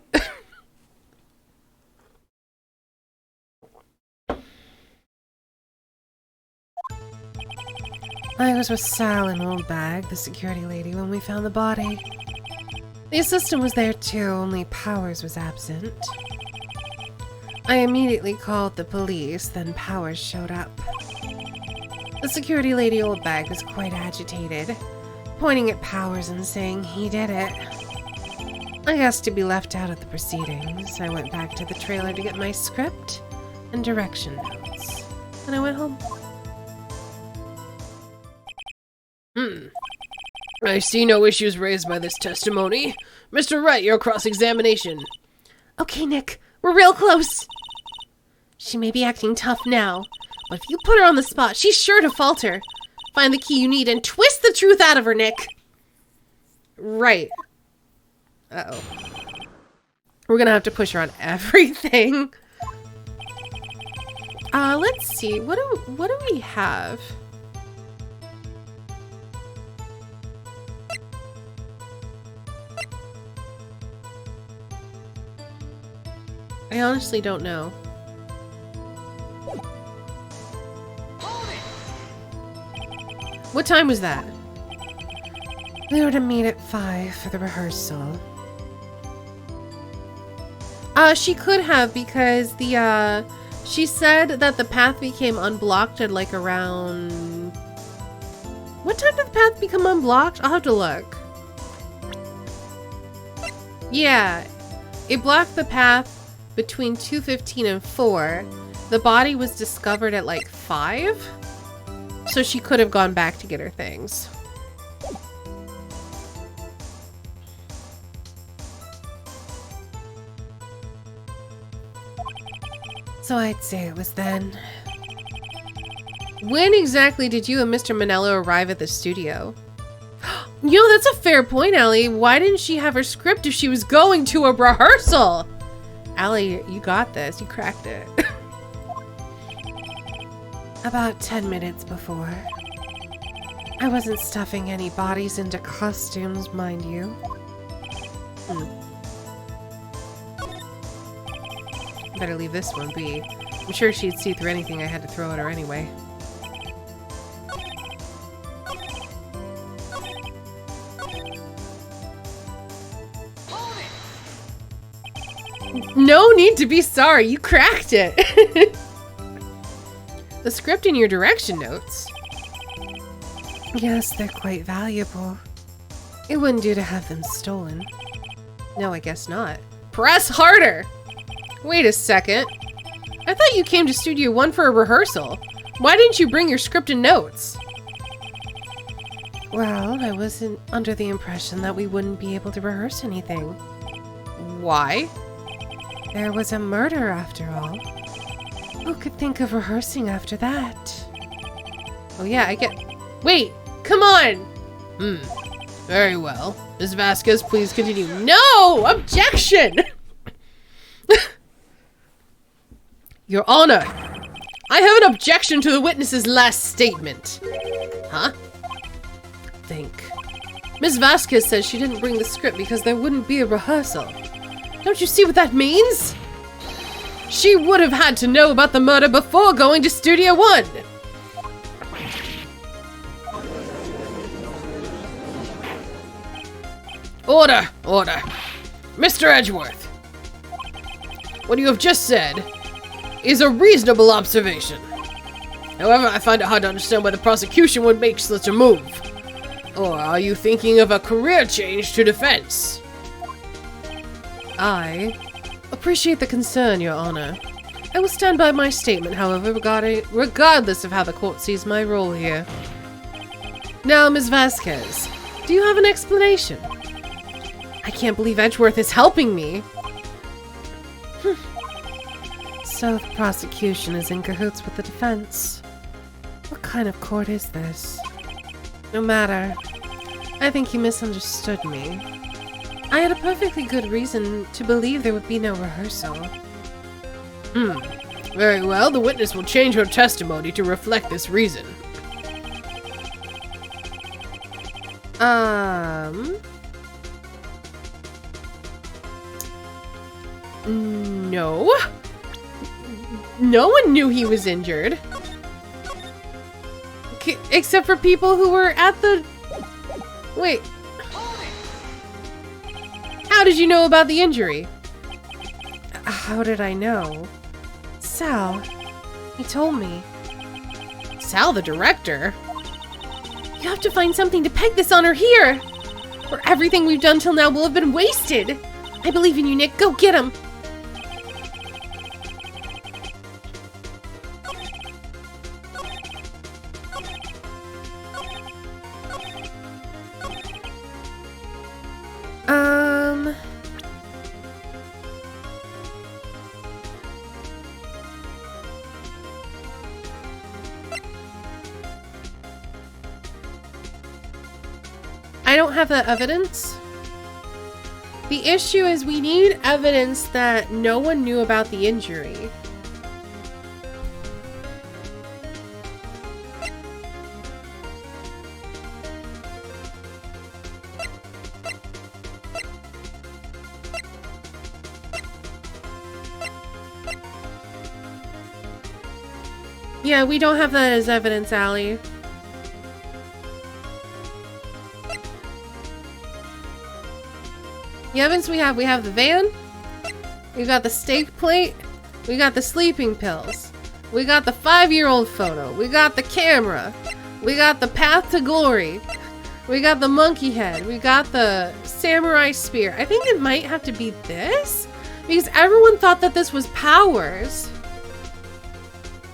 I was with Sal and Oldbag, the security lady, when we found the body. The assistant was there too, only Powers was absent. I immediately called the police, then Powers showed up. The security lady Oldbag was quite agitated, pointing at Powers and saying he did it. I asked to be left out of the proceedings. I went back to the trailer to get my script and direction notes, and I went home. I see no issues raised by this testimony. Mr. Wright, your cross-examination. Okay, Nick, we're real close. She may be acting tough now, but if you put her on the spot, she's sure to falter. Find the key you need and twist the truth out of her, Nick. Right. Uh-oh. We're gonna have to push her on everything. Let's see. What do we have? I honestly don't know. What time was that? We were to meet at 5 for the rehearsal. She could have, because she said that the path became unblocked at like around... What time did the path become unblocked? I'll have to look. Yeah, it blocked the path between 2:15 and 4. The body was discovered at like 5. So she could have gone back to get her things. So I'd say it was then. When exactly did you and Mr. Manello arrive at the studio? That's a fair point, Allie. Why didn't she have her script if she was going to a rehearsal? Allie, you got this. You cracked it. About 10 minutes before. I wasn't stuffing any bodies into costumes, mind you. Better leave this one be. I'm sure she'd see through anything I had to throw at her anyway. No need to be sorry, you cracked it! The script and your direction notes. Yes, they're quite valuable. It wouldn't do to have them stolen. No, I guess not. Press harder! Wait a second. I thought you came to Studio 1 for a rehearsal. Why didn't you bring your script and notes? Well, I wasn't under the impression that we wouldn't be able to rehearse anything. Why? There was a murder after all. Who could think of rehearsing after that? Oh yeah, I get... Wait! Come on! Very well. Ms. Vasquez, please continue. No! Objection! Your Honor, I have an objection to the witness's last statement. Huh? Think. Ms. Vasquez says she didn't bring the script because there wouldn't be a rehearsal. Don't you see what that means? She would have had to know about the murder before going to Studio 1. Order! Order! Mr. Edgeworth! What you have just said is a reasonable observation. However, I find it hard to understand why the prosecution would make such a move. Or are you thinking of a career change to defense? I appreciate the concern, Your Honor. I will stand by my statement, however, regardless of how the court sees my role here. Now, Ms. Vasquez, do you have an explanation? I can't believe Edgeworth is helping me. So the prosecution is in cahoots with the defense. What kind of court is this? No matter. I think you misunderstood me. I had a perfectly good reason to believe there would be no rehearsal. Very well, the witness will change her testimony to reflect this reason. No. No one knew he was injured. Except for people who were at the... Wait. How did you know about the injury? How did I know? Sal. He told me. Sal, the director? You have to find something to peg this on her here! Or everything we've done till now will have been wasted! I believe in you, Nick. Go get him! I don't have that evidence. The issue is we need evidence that no one knew about the injury. Yeah, we don't have that as evidence, Allie. The evidence we have the van, we got the steak plate, we got the sleeping pills, we got the 5-year-old photo, we got the camera, we got the path to glory, we got the monkey head, we got the samurai spear. I think it might have to be this, because everyone thought that this was Powers.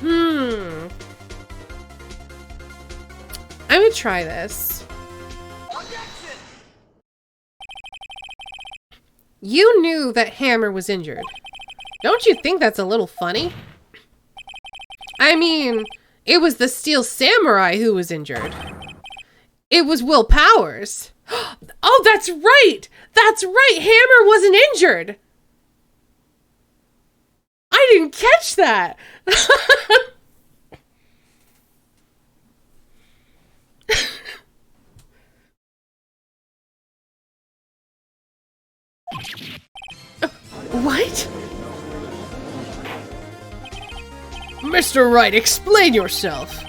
I'm gonna try this. You knew that Hammer was injured. Don't you think that's a little funny? I mean, it was the Steel Samurai who was injured. It was Will Powers. Oh, that's right! That's right! Hammer wasn't injured! I didn't catch that! What? Mr. Wright, explain yourself!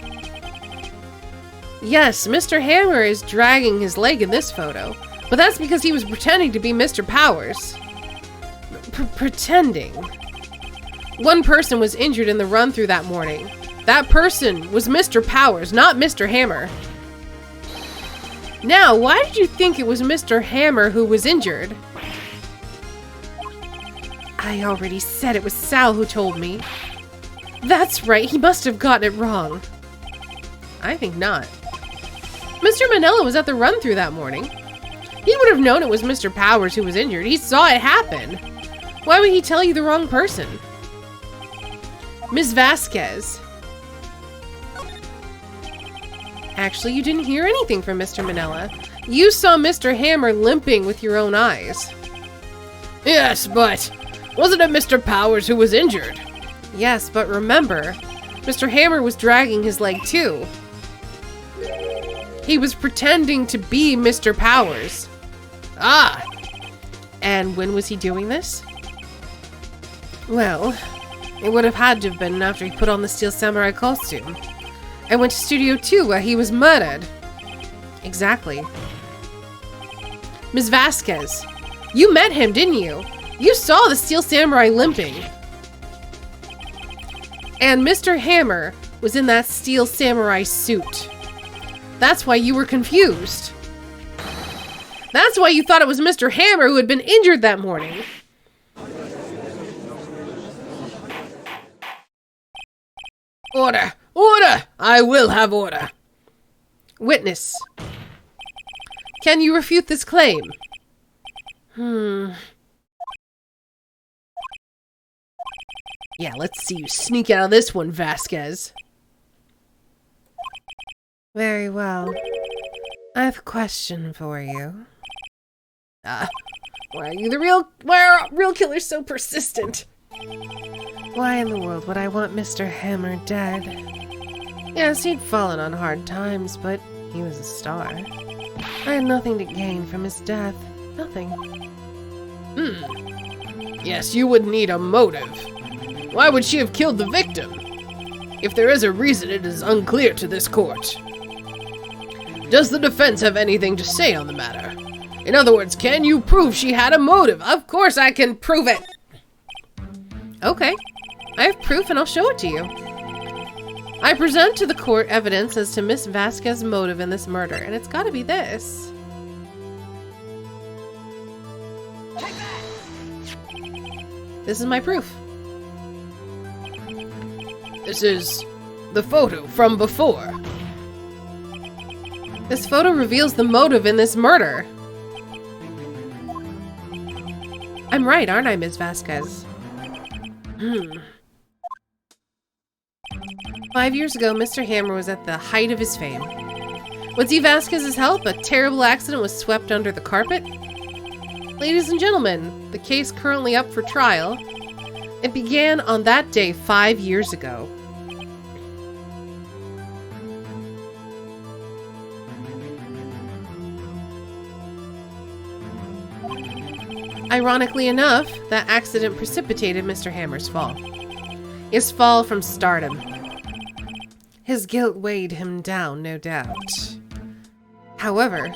Yes, Mr. Hammer is dragging his leg in this photo, but that's because he was pretending to be Mr. Powers. Pretending. One person was injured in the run-through that morning. That person was Mr. Powers, not Mr. Hammer. Now, why did you think it was Mr. Hammer who was injured? I already said it was Sal who told me. That's right, he must have gotten it wrong. I think not. Mr. Manella was at the run-through that morning. He would have known it was Mr. Powers who was injured. He saw it happen. Why would he tell you the wrong person? Ms. Vasquez. Actually, you didn't hear anything from Mr. Manella. You saw Mr. Hammer limping with your own eyes. Yes, but wasn't it Mr. Powers who was injured? Yes, but remember, Mr. Hammer was dragging his leg too. He was pretending to be Mr. Powers. Ah! And when was he doing this? Well, it would have had to have been after he put on the Steel Samurai costume and went to Studio 2 where he was murdered. Exactly. Ms. Vasquez, you met him, didn't you? You saw the Steel Samurai limping. And Mr. Hammer was in that Steel Samurai suit. That's why you were confused. That's why you thought it was Mr. Hammer who had been injured that morning. Order! Order! I will have order. Witness. Can you refute this claim? Yeah, let's see you sneak out of this one, Vasquez. Very well. I have a question for you. Why are real killers so persistent? Why in the world would I want Mr. Hammer dead? Yes, he'd fallen on hard times, but he was a star. I had nothing to gain from his death. Nothing. Yes, you would need a motive. Why would she have killed the victim? If there is a reason, it is unclear to this court. Does the defense have anything to say on the matter? In other words, can you prove she had a motive? Of course I can prove it! Okay. I have proof and I'll show it to you. I present to the court evidence as to Miss Vasquez's motive in this murder, and it's gotta be this. This is my proof. This is the photo from before. This photo reveals the motive in this murder. I'm right, aren't I, Ms. Vasquez? 5 years ago, Mr. Hammer was at the height of his fame. With D. Vasquez's help, a terrible accident was swept under the carpet. Ladies and gentlemen, the case currently up for trial. It began on that day 5 years ago. Ironically enough, that accident precipitated Mr. Hammer's fall. His fall from stardom. His guilt weighed him down, no doubt. However,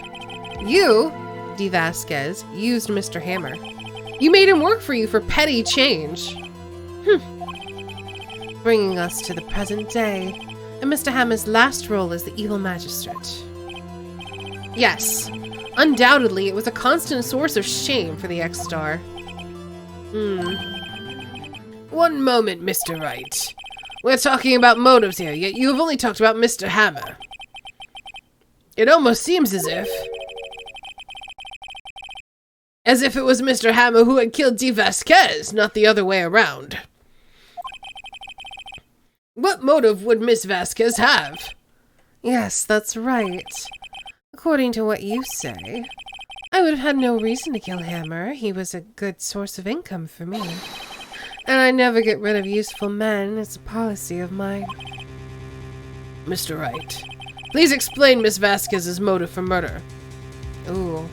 you, D. Vasquez, used Mr. Hammer. You made him work for you for petty change. Bringing us to the present day, and Mr. Hammer's last role as the evil magistrate. Yes, undoubtedly it was a constant source of shame for the ex-star. One moment, Mr. Wright. We're talking about motives here, yet you have only talked about Mr. Hammer. It almost seems as if it was Mr. Hammer who had killed D. Vasquez, not the other way around. What motive would Miss Vasquez have? Yes, that's right. According to what you say, I would have had no reason to kill Hammer. He was a good source of income for me. And I never get rid of useful men. It's a policy of mine. Mr. Wright, please explain Miss Vasquez's motive for murder. Ooh.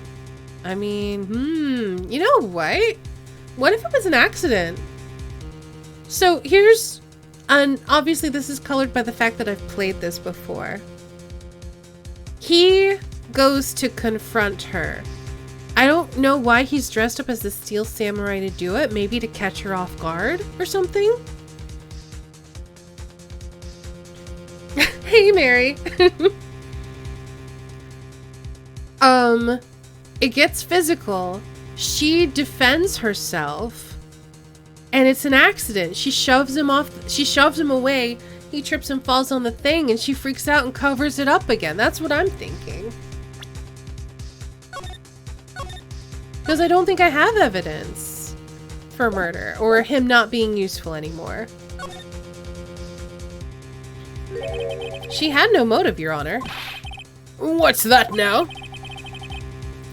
I mean, you know what? What if it was an accident? So here's, and obviously this is colored by the fact that I've played this before. He goes to confront her. I don't know why he's dressed up as the Steel Samurai to do it. Maybe to catch her off guard or something? Hey, Mary. It gets physical. She defends herself. And it's an accident. She shoves him away. He trips and falls on the thing, and she freaks out and covers it up again. That's what I'm thinking. Because I don't think I have evidence for murder or him not being useful anymore. She had no motive, Your Honor. What's that now?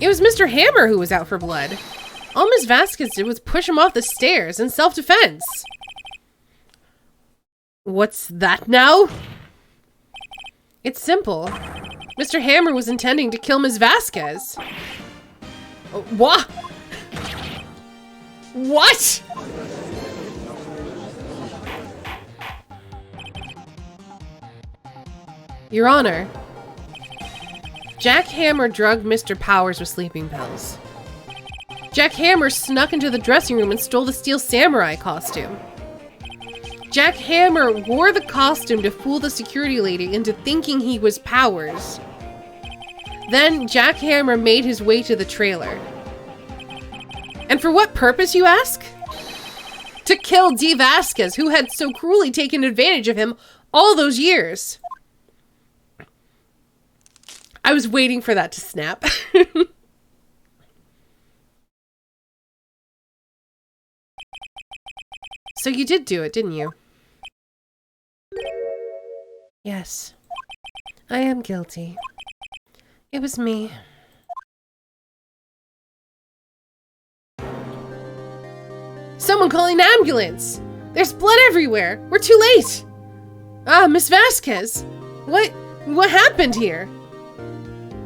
It was Mr. Hammer who was out for blood. All Miss Vasquez did was push him off the stairs in self-defense. What's that now? It's simple. Mr. Hammer was intending to kill Miss Vasquez. What? What? Your Honor, Jack Hammer drugged Mr. Powers with sleeping pills. Jack Hammer snuck into the dressing room and stole the Steel Samurai costume. Jack Hammer wore the costume to fool the security lady into thinking he was Powers. Then Jack Hammer made his way to the trailer. And for what purpose, you ask? To kill Dee Vasquez, who had so cruelly taken advantage of him all those years. I was waiting for that to snap. So you did do it, didn't you? Yes. I am guilty. It was me. Someone call an ambulance! There's blood everywhere! We're too late! Ah, Miss Vasquez! What happened here?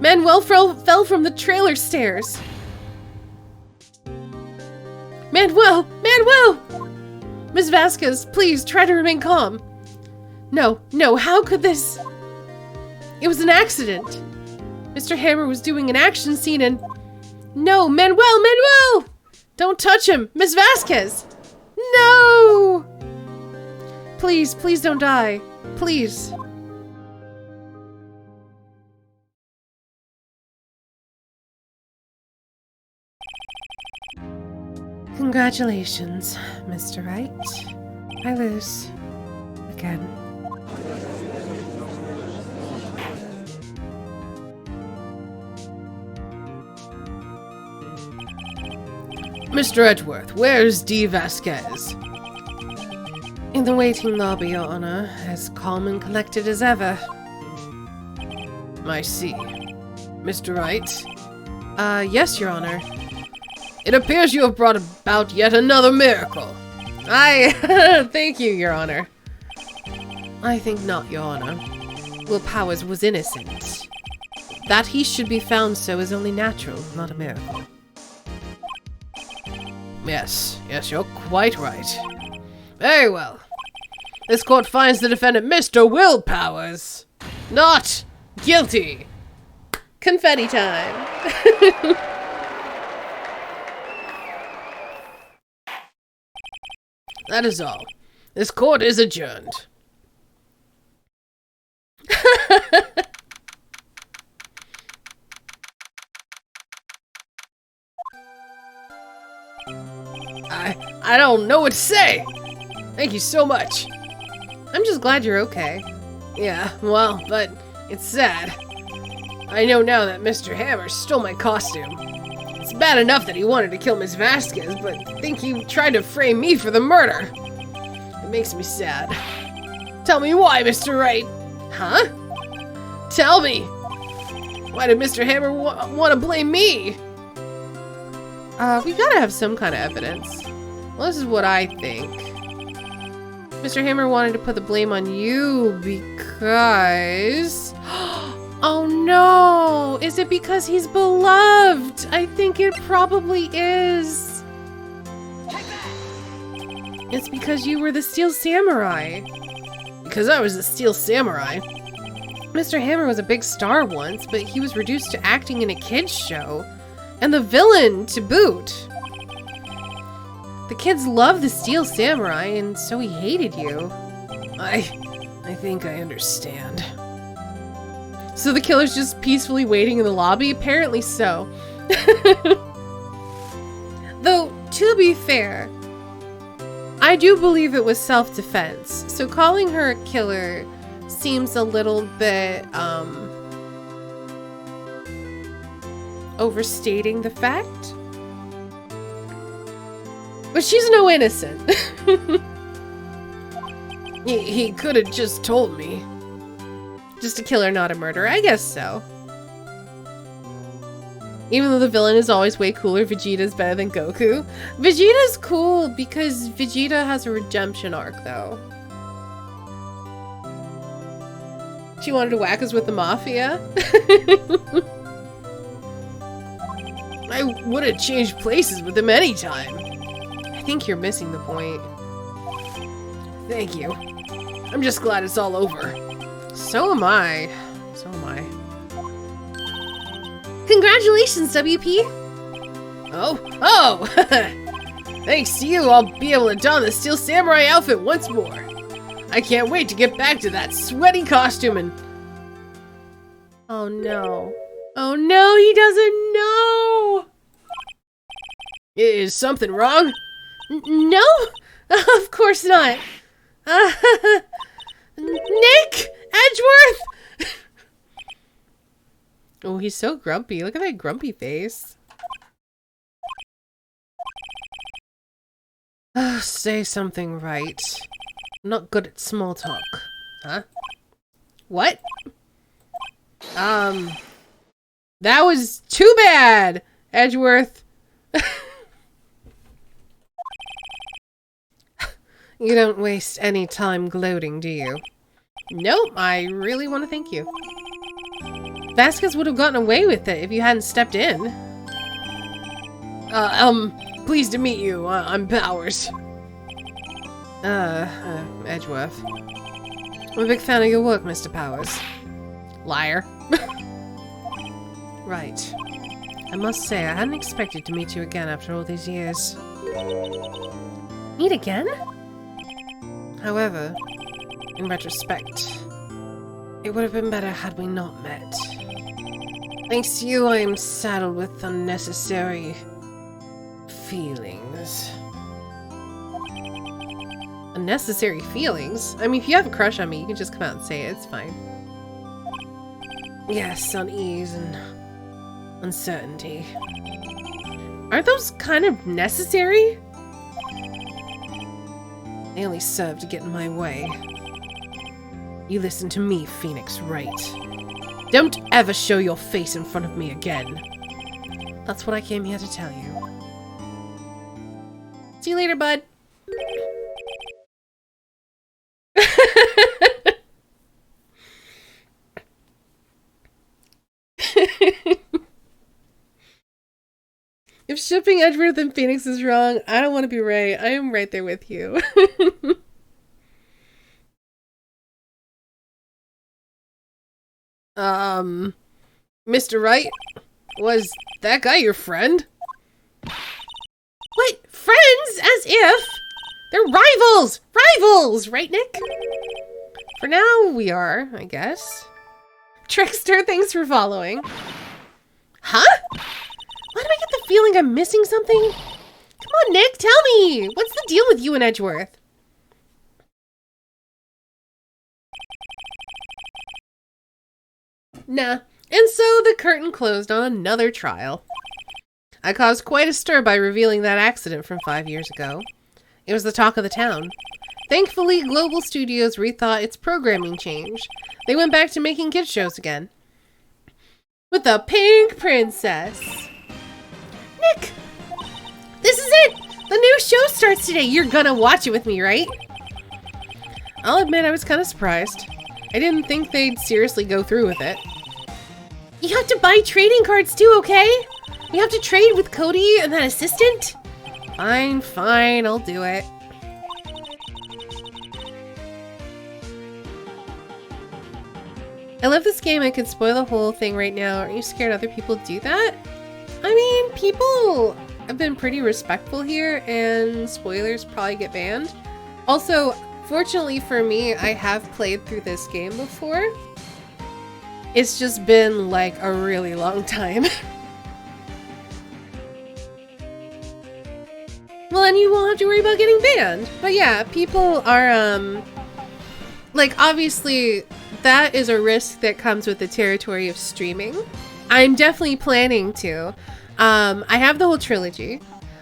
Manuel fell from the trailer stairs. Manuel! Miss Vasquez, please try to remain calm. No, how could this? It was an accident. Mr. Hammer was doing an action scene and... No, Manuel! Don't touch him! Miss Vasquez! No! Please don't die. Please. Congratulations, Mr. Wright. I lose. Again. Mr. Edgeworth, where's Dee Vasquez? In the waiting lobby, Your Honor, as calm and collected as ever. I see. Mr. Wright? Yes, Your Honor. It appears you have brought about yet another miracle. Thank you, Your Honor. I think not, Your Honor. Will Powers was innocent. That he should be found so is only natural, not a miracle. Yes, you're quite right. Very well. This court finds the defendant Mr. Will Powers not guilty. Confetti time. That is all. This court is adjourned. I don't know what to say. Thank you so much. I'm just glad you're okay. Yeah, well, but it's sad. I know now that Mr. Hammer stole my costume. It's bad enough that he wanted to kill Miss Vasquez, but I think he tried to frame me for the murder. It makes me sad. Tell me why, Mr. Wright. Huh? Tell me. Why did Mr. Hammer want to blame me? We gotta have some kind of evidence. Well, this is what I think. Mr. Hammer wanted to put the blame on you because... Oh no! Is it because he's beloved? I think it probably is. It's because you were the Steel Samurai. Because I was the Steel Samurai? Mr. Hammer was a big star once, but he was reduced to acting in a kid's show. And the villain, to boot. The kids loved the Steel Samurai, and so he hated you. I think I understand. So the killer's just peacefully waiting in the lobby? Apparently so. Though, to be fair, I do believe it was self-defense. So calling her a killer seems a little bit, overstating the fact. But she's no innocent. He could have just told me. Just a killer, not a murderer. I guess so. Even though the villain is always way cooler, Vegeta's better than Goku. Vegeta's cool because Vegeta has a redemption arc, though. She wanted to whack us with the Mafia. I would have changed places with him anytime. I think you're missing the point. Thank you. I'm just glad it's all over. So am I. So am I. Congratulations, WP! Oh! Thanks to you, I'll be able to don the Steel Samurai outfit once more. I can't wait to get back to that sweaty costume and... Oh no. Oh no, he doesn't know! Is something wrong? No? Of course not. Nick! Edgeworth! Oh, he's so grumpy. Look at that grumpy face. Say something right. I'm not good at small talk. Huh? What? That was too bad, Edgeworth. You don't waste any time gloating, do you? Nope, I really want to thank you. Vasquez would have gotten away with it if you hadn't stepped in. Pleased to meet you. I'm Powers. Edgeworth. I'm a big fan of your work, Mr. Powers. Liar. Right. I must say, I hadn't expected to meet you again after all these years. Meet again? However, in retrospect, it would have been better had we not met. Thanks to you, I am saddled with unnecessary feelings. Unnecessary feelings? I mean, if you have a crush on me, you can just come out and say it. It's fine. Yes, unease and uncertainty. Aren't those kind of necessary? They only serve to get in my way. You listen to me, Phoenix Wright. Don't ever show your face in front of me again. That's what I came here to tell you. See you later, bud. If shipping Edgeworth and Phoenix is wrong, I don't want to be right. I am right there with you. Mr. Wright? Was that guy your friend? What? Friends? As if? They're rivals! Rivals! Right, Nick? For now, we are, I guess. Trickster, thanks for following. Huh? Why do I get the feeling I'm missing something? Come on, Nick, tell me! What's the deal with you and Edgeworth? Nah. And so the curtain closed on another trial. I caused quite a stir by revealing that accident from 5 years ago. It was the talk of the town. Thankfully, Global Studios rethought its programming change. They went back to making kids shows again. With the Pink Princess. Nick! This is it! The new show starts today. You're gonna watch it with me, right? I'll admit I was kind of surprised. I didn't think they'd seriously go through with it. You have to buy trading cards too, okay? You have to trade with Cody and that assistant? Fine, fine, I'll do it. I love this game. I could spoil the whole thing right now. Aren't you scared other people do that? I mean, people have been pretty respectful here, and spoilers probably get banned. Also, fortunately for me, I have played through this game before. It's just been like a really long time. Well, then you won't have to worry about getting banned. But yeah, people are, like, obviously, that is a risk that comes with the territory of streaming. I'm definitely planning to. I have the whole trilogy.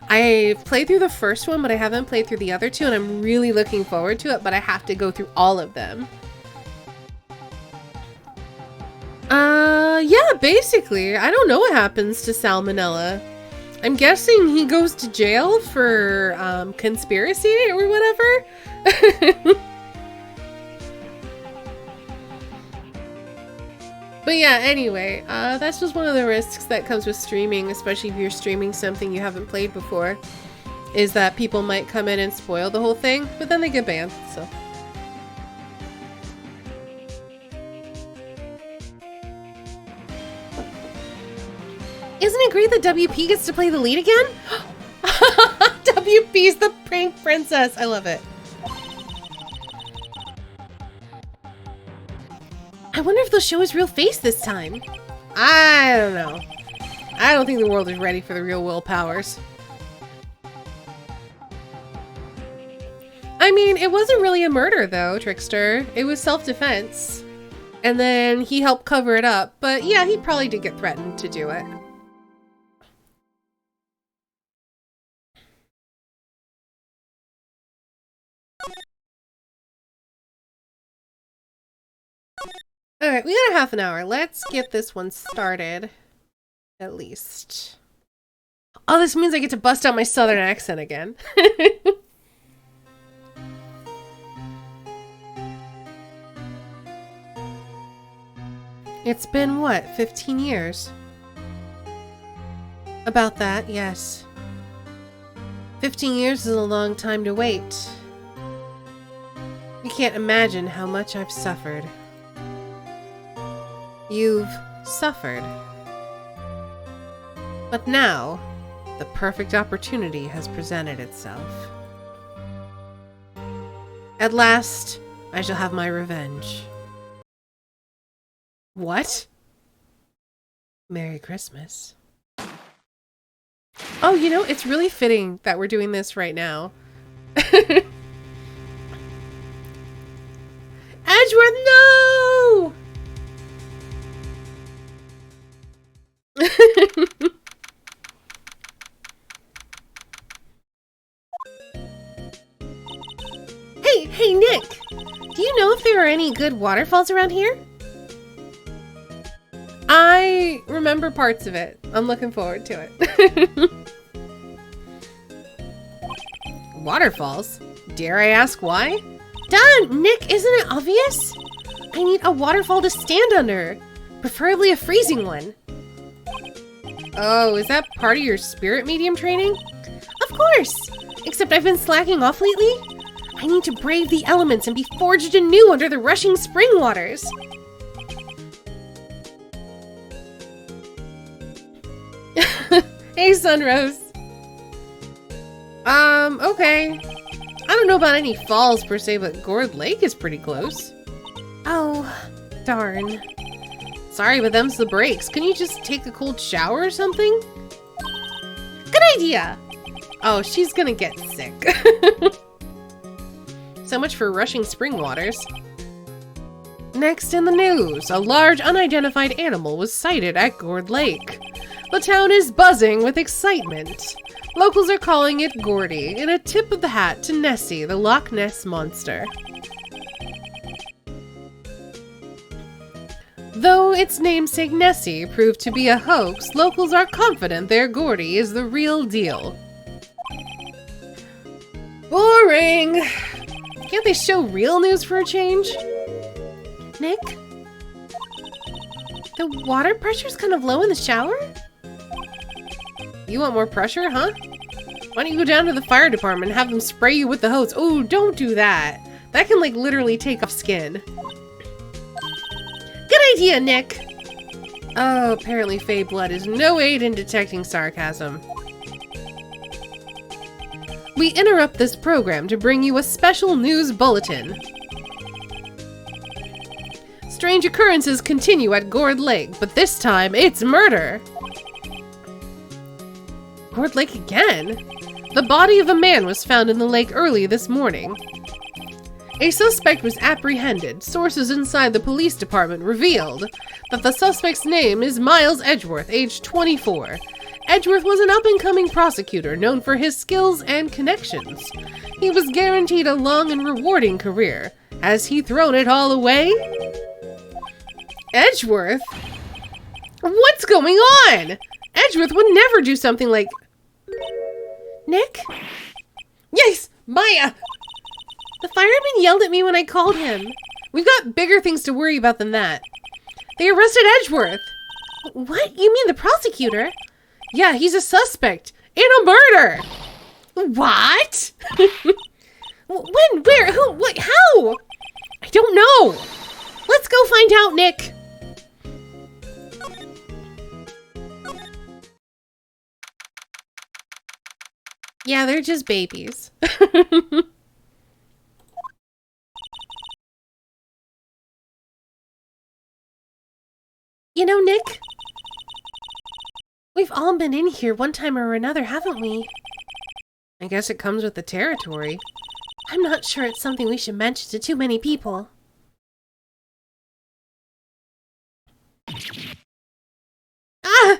I've played through the first one, but I haven't played through the other two, and I'm really looking forward to it, but I have to go through all of them. Yeah, basically. I don't know what happens to Salmonella. I'm guessing he goes to jail for, conspiracy or whatever. But yeah, anyway, that's just one of the risks that comes with streaming, especially if you're streaming something you haven't played before, is that people might come in and spoil the whole thing, but then they get banned, so. Isn't it great that WP gets to play the lead again? WP's the prank princess. I love it. I wonder if they'll show his real face this time. I don't know. I don't think the world is ready for the real Will Powers. I mean, it wasn't really a murder though, Trickster. It was self-defense. And then he helped cover it up. But yeah, he probably did get threatened to do it. Alright, we got a half an hour. Let's get this one started. At least. Oh, this means I get to bust out my southern accent again. It's been, what, 15 years? About that, yes. 15 years is a long time to wait. You can't imagine how much I've suffered. You've suffered. But now, the perfect opportunity has presented itself. At last, I shall have my revenge. What? Merry Christmas. Oh, you know, it's really fitting that we're doing this right now. Edgeworth, no! Hey, Nick! Do you know if there are any good waterfalls around here? I remember parts of it. I'm looking forward to it. Waterfalls? Dare I ask why? Duh, Nick, isn't it obvious? I need a waterfall to stand under. Preferably a freezing one. Oh, is that part of your spirit medium training? Of course! Except I've been slacking off lately. I need to brave the elements and be forged anew under the rushing spring waters. Hey, Sunrose. Okay. I don't know about any falls per se, but Gourd Lake is pretty close. Oh, darn. Sorry, but them's the breaks. Can you just take a cold shower or something? Good idea! Oh, she's gonna get sick. So much for rushing spring waters. Next in the news, a large unidentified animal was sighted at Gourd Lake. The town is buzzing with excitement. Locals are calling it Gordy, in a tip of the hat to Nessie, the Loch Ness Monster. Though its namesake Nessie proved to be a hoax, locals are confident their Gordy is the real deal. Boring! Can't they show real news for a change? Nick? The water pressure's kind of low in the shower? You want more pressure, huh? Why don't you go down to the fire department and have them spray you with the hose? Oh, don't do that. That can, like, literally take off skin. Good idea, Nick! Oh, apparently Fey blood is no aid in detecting sarcasm. We interrupt this program to bring you a special news bulletin. Strange occurrences continue at Gourd Lake, but this time it's murder! Gourd Lake again? The body of a man was found in the lake early this morning. A suspect was apprehended. Sources inside the police department revealed that the suspect's name is Miles Edgeworth, age 24. Edgeworth was an up-and-coming prosecutor known for his skills and connections. He was guaranteed a long and rewarding career. Has he thrown it all away? Edgeworth? What's going on? Edgeworth would never do something like... Nick? Yes, Maya! The fireman yelled at me when I called him. We've got bigger things to worry about than that. They arrested Edgeworth. What? You mean the prosecutor? Yeah, he's a suspect in a murder. What? When? Where? Who? What? How? I don't know. Let's go find out, Nick. Yeah, they're just babies. You know, Nick, we've all been in here one time or another, haven't we? I guess it comes with the territory. I'm not sure it's something we should mention to too many people. Ah!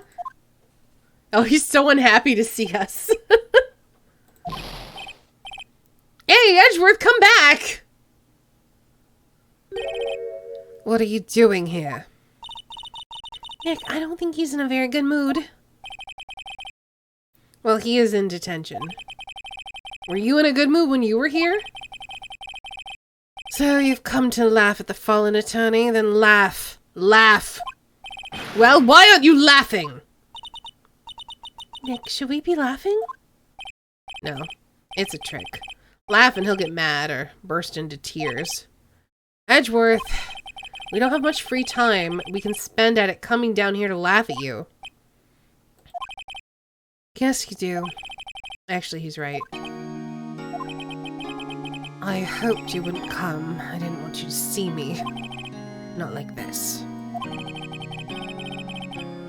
Oh, he's so unhappy to see us. Hey, Edgeworth, come back! What are you doing here? Nick, I don't think he's in a very good mood. Well, he is in detention. Were you in a good mood when you were here? So you've come to laugh at the fallen attorney? Then laugh. Laugh. Well, why aren't you laughing? Nick, should we be laughing? No, it's a trick. Laugh and he'll get mad or burst into tears. Edgeworth, we don't have much free time we can spend at it coming down here to laugh at you. Yes, you do. Actually, he's right. I hoped you wouldn't come. I didn't want you to see me. Not like this.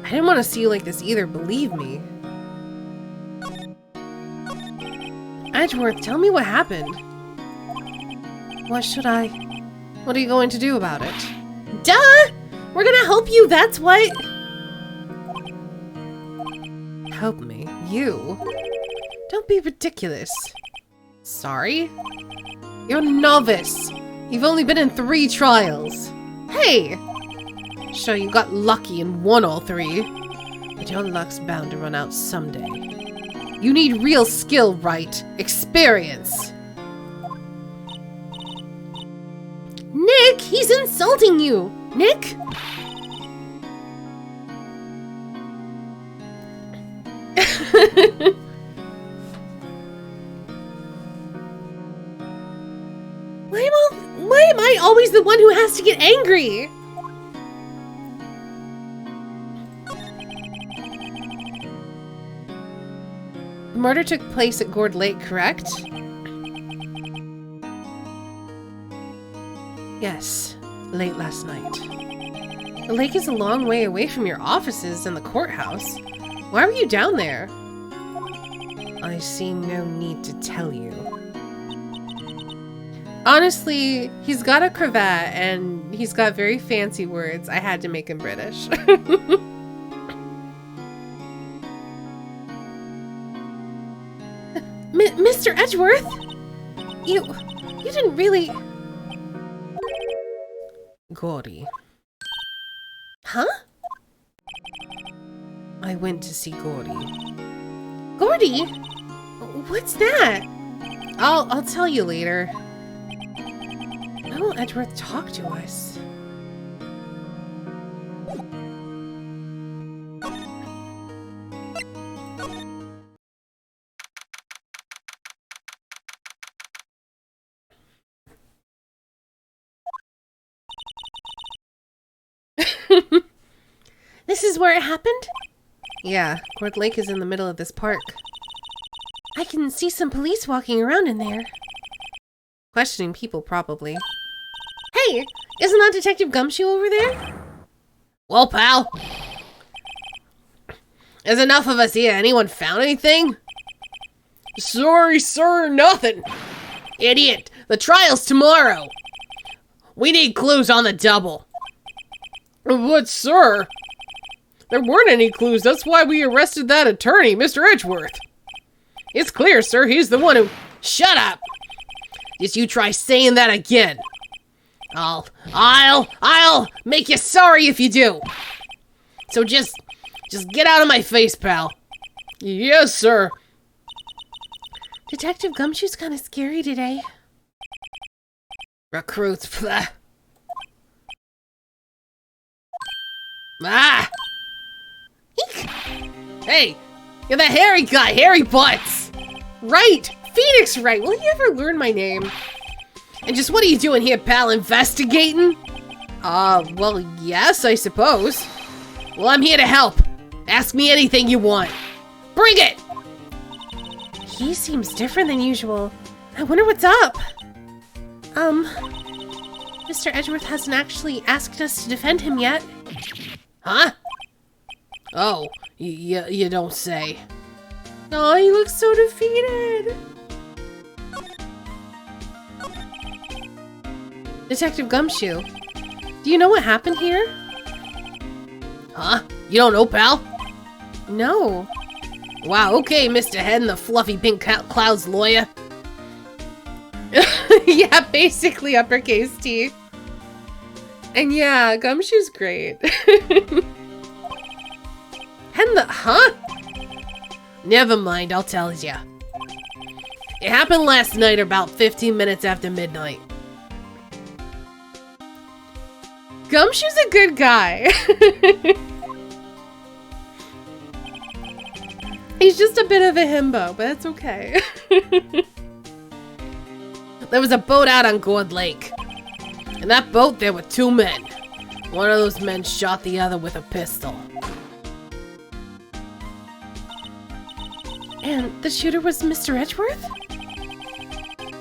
I didn't want to see you like this either, believe me. Edgeworth, tell me what happened. What are you going to do about it? Duh! We're gonna help you, that's what! Help me? You? Don't be ridiculous. Sorry? You're a novice. You've only been in 3 trials. Hey! Sure, you got lucky and won all 3. But your luck's bound to run out someday. You need real skill, Wright. Experience. Nick, he's insulting you! Nick? Why am I always the one who has to get angry? The murder took place at Gourd Lake, correct? Yes, late last night. The lake is a long way away from your offices and the courthouse. Why were you down there? I see no need to tell you. Honestly, he's got a cravat and he's got very fancy words. I had to make him British. Mr. Edgeworth? You didn't really... Gordy. Huh? I went to see Gordy. Gordy? What's that? I'll tell you later. Why won't Edgeworth talk to us? This is where it happened? Yeah, Gourd Lake is in the middle of this park. I can see some police walking around in there. Questioning people, probably. Hey, isn't that Detective Gumshoe over there? Well, pal. There's enough of us here. Anyone found anything? Sorry, sir, nothing. Idiot, the trial's tomorrow. We need clues on the double. But, sir, there weren't any clues. That's why we arrested that attorney, Mr. Edgeworth. It's clear, sir, he's the one who... Shut up! Just you try saying that again. I'll make you sorry if you do. So just get out of my face, pal. Yes, sir. Detective Gumshoe's kind of scary today. Recruits, blah. Ah! Eek! Hey, you're the hairy guy, hairy butts. Wright! Phoenix Wright! Will you ever learn my name? And just what are you doing here, pal? Investigating? Well, yes, I suppose. Well, I'm here to help. Ask me anything you want. Bring it! He seems different than usual. I wonder what's up. Mr. Edgeworth hasn't actually asked us to defend him yet. Huh? Oh, you don't say. Oh, he looks so defeated. Detective Gumshoe, do you know what happened here? Huh? You don't know, pal? No. Wow, okay, Mr. Head and the fluffy pink clouds lawyer. Yeah, basically uppercase T. And yeah, Gumshoe's great. Huh? Never mind, I'll tell ya. It happened last night about 15 minutes after midnight. Gumshoe's a good guy. He's just a bit of a himbo, but that's okay. There was a boat out on Gourd Lake. In that boat, there were 2 men. One of those men shot the other with a pistol. And the shooter was Mr. Edgeworth?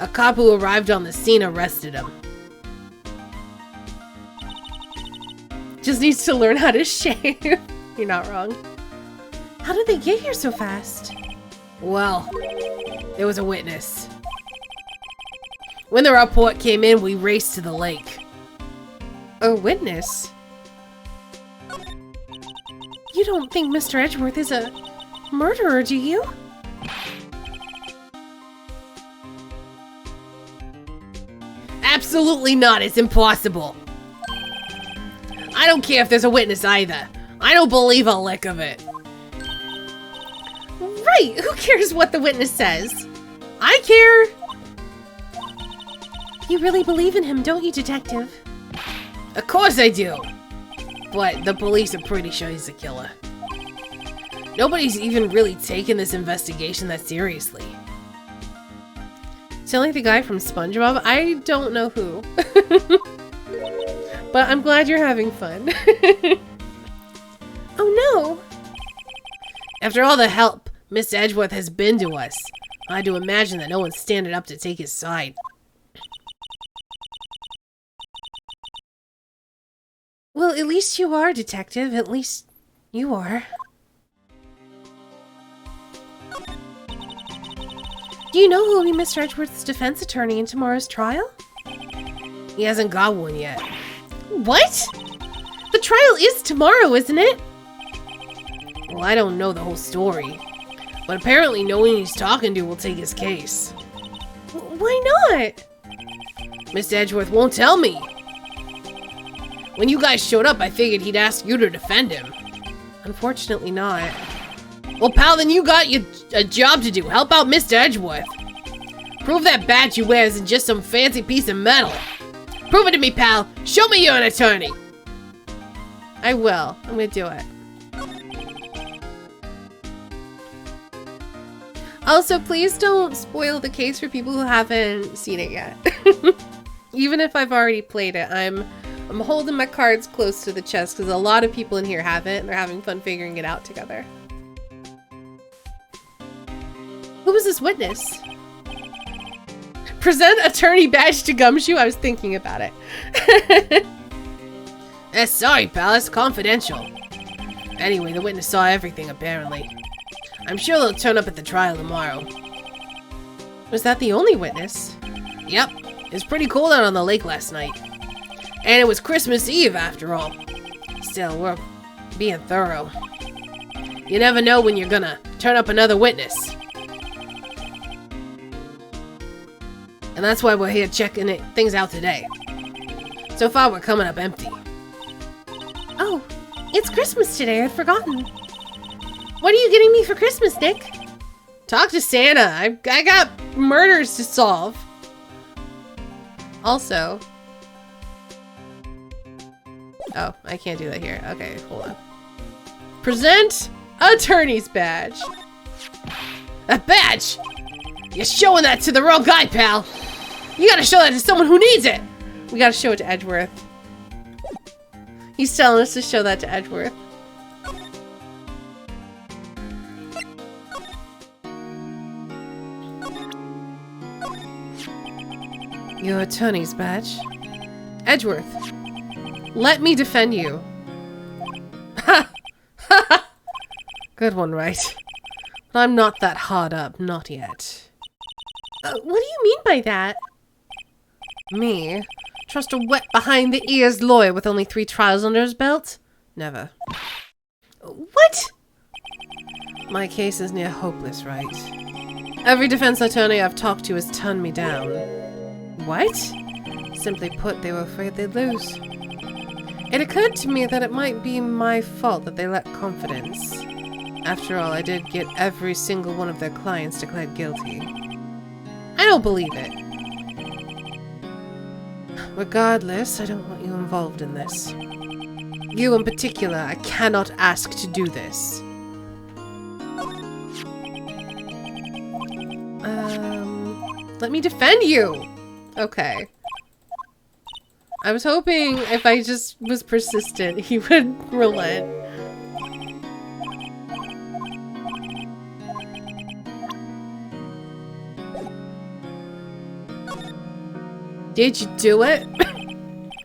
A cop who arrived on the scene arrested him. Just needs to learn how to shave. You're not wrong. How did they get here so fast? Well, there was a witness. When the report came in, we raced to the lake. A witness? You don't think Mr. Edgeworth is a murderer, do you? Absolutely not. It's impossible. I don't care if there's a witness either. I don't believe a lick of it. Right! Who cares what the witness says? I care! You really believe in him, don't you, Detective? Of course I do. But the police are pretty sure he's the killer. Nobody's even really taken this investigation that seriously. Sound like the guy from SpongeBob? I don't know who. But I'm glad you're having fun. Oh no! After all the help Mr. Edgeworth has been to us, I do imagine that no one's standing up to take his side. Well, at least you are, Detective. At least you are. Do you know who will be Mr. Edgeworth's defense attorney in tomorrow's trial? He hasn't got one yet. What? The trial is tomorrow, isn't it? Well, I don't know the whole story. But apparently knowing he's talking to will take his case. Why not? Mr. Edgeworth won't tell me. When you guys showed up, I figured he'd ask you to defend him. Unfortunately not. Well, pal, then you got a job to do. Help out Mr. Edgeworth. Prove that badge he wears isn't just some fancy piece of metal. Prove it to me, pal. Show me you're an attorney. I will. I'm gonna do it. Also, please don't spoil the case for people who haven't seen it yet. Even if I've already played it, I'm holding my cards close to the chest because a lot of people in here haven't, and they're having fun figuring it out together. Who was this witness? Present attorney badge to Gumshoe? I was thinking about it. Sorry, pal. It's confidential. Anyway, the witness saw everything, apparently. I'm sure they'll turn up at the trial tomorrow. Was that the only witness? Yep, it was pretty cold out on the lake last night. And it was Christmas Eve after all. Still, we're being thorough. You never know when you're gonna turn up another witness. And that's why we're here checking things out today. So far, we're coming up empty. Oh, it's Christmas today. I'd forgotten. What are you getting me for Christmas, Nick? Talk to Santa. I got murders to solve. Also... Oh, I can't do that here. Okay, hold on. Present attorney's badge. A badge? You're showing that to the wrong guy, pal. You gotta show that to someone who needs it. We gotta show it to Edgeworth. He's telling us to show that to Edgeworth. Your attorney's badge. Edgeworth, let me defend you. Ha! Ha! Good one, Wright. But I'm not that hard up, not yet. What do you mean by that? Me? Trust a wet behind-the-ears lawyer with only 3 trials under his belt? Never. What? My case is near hopeless, Wright. Every defense attorney I've talked to has turned me down. What? Simply put, they were afraid they'd lose. It occurred to me that it might be my fault that they lacked confidence. After all, I did get every single one of their clients declared guilty. I don't believe it. Regardless, I don't want you involved in this. You in particular, I cannot ask to do this. Let me defend you! Okay. I was hoping if I just was persistent, he would relent. Did you do it?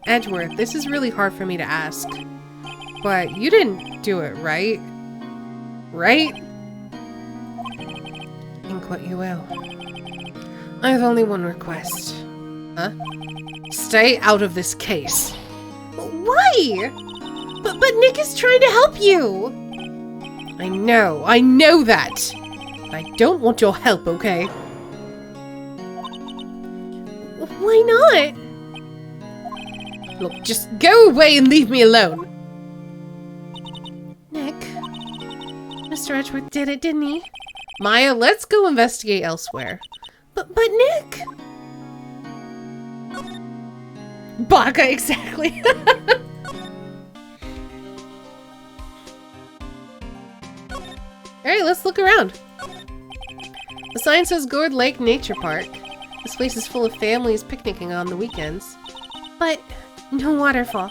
Edgeworth, this is really hard for me to ask. But you didn't do it, right? Right? Think what you will. I have only one request. Huh? Stay out of this case. Why? But Nick is trying to help you. I know that. I don't want your help, okay? Why not? Look, just go away and leave me alone. Nick. Mr. Edgeworth did it, didn't he? Maya, let's go investigate elsewhere. But Nick! Baka, exactly. Alright, let's look around. The sign says Gourd Lake Nature Park. This place is full of families picnicking on the weekends. But no waterfall.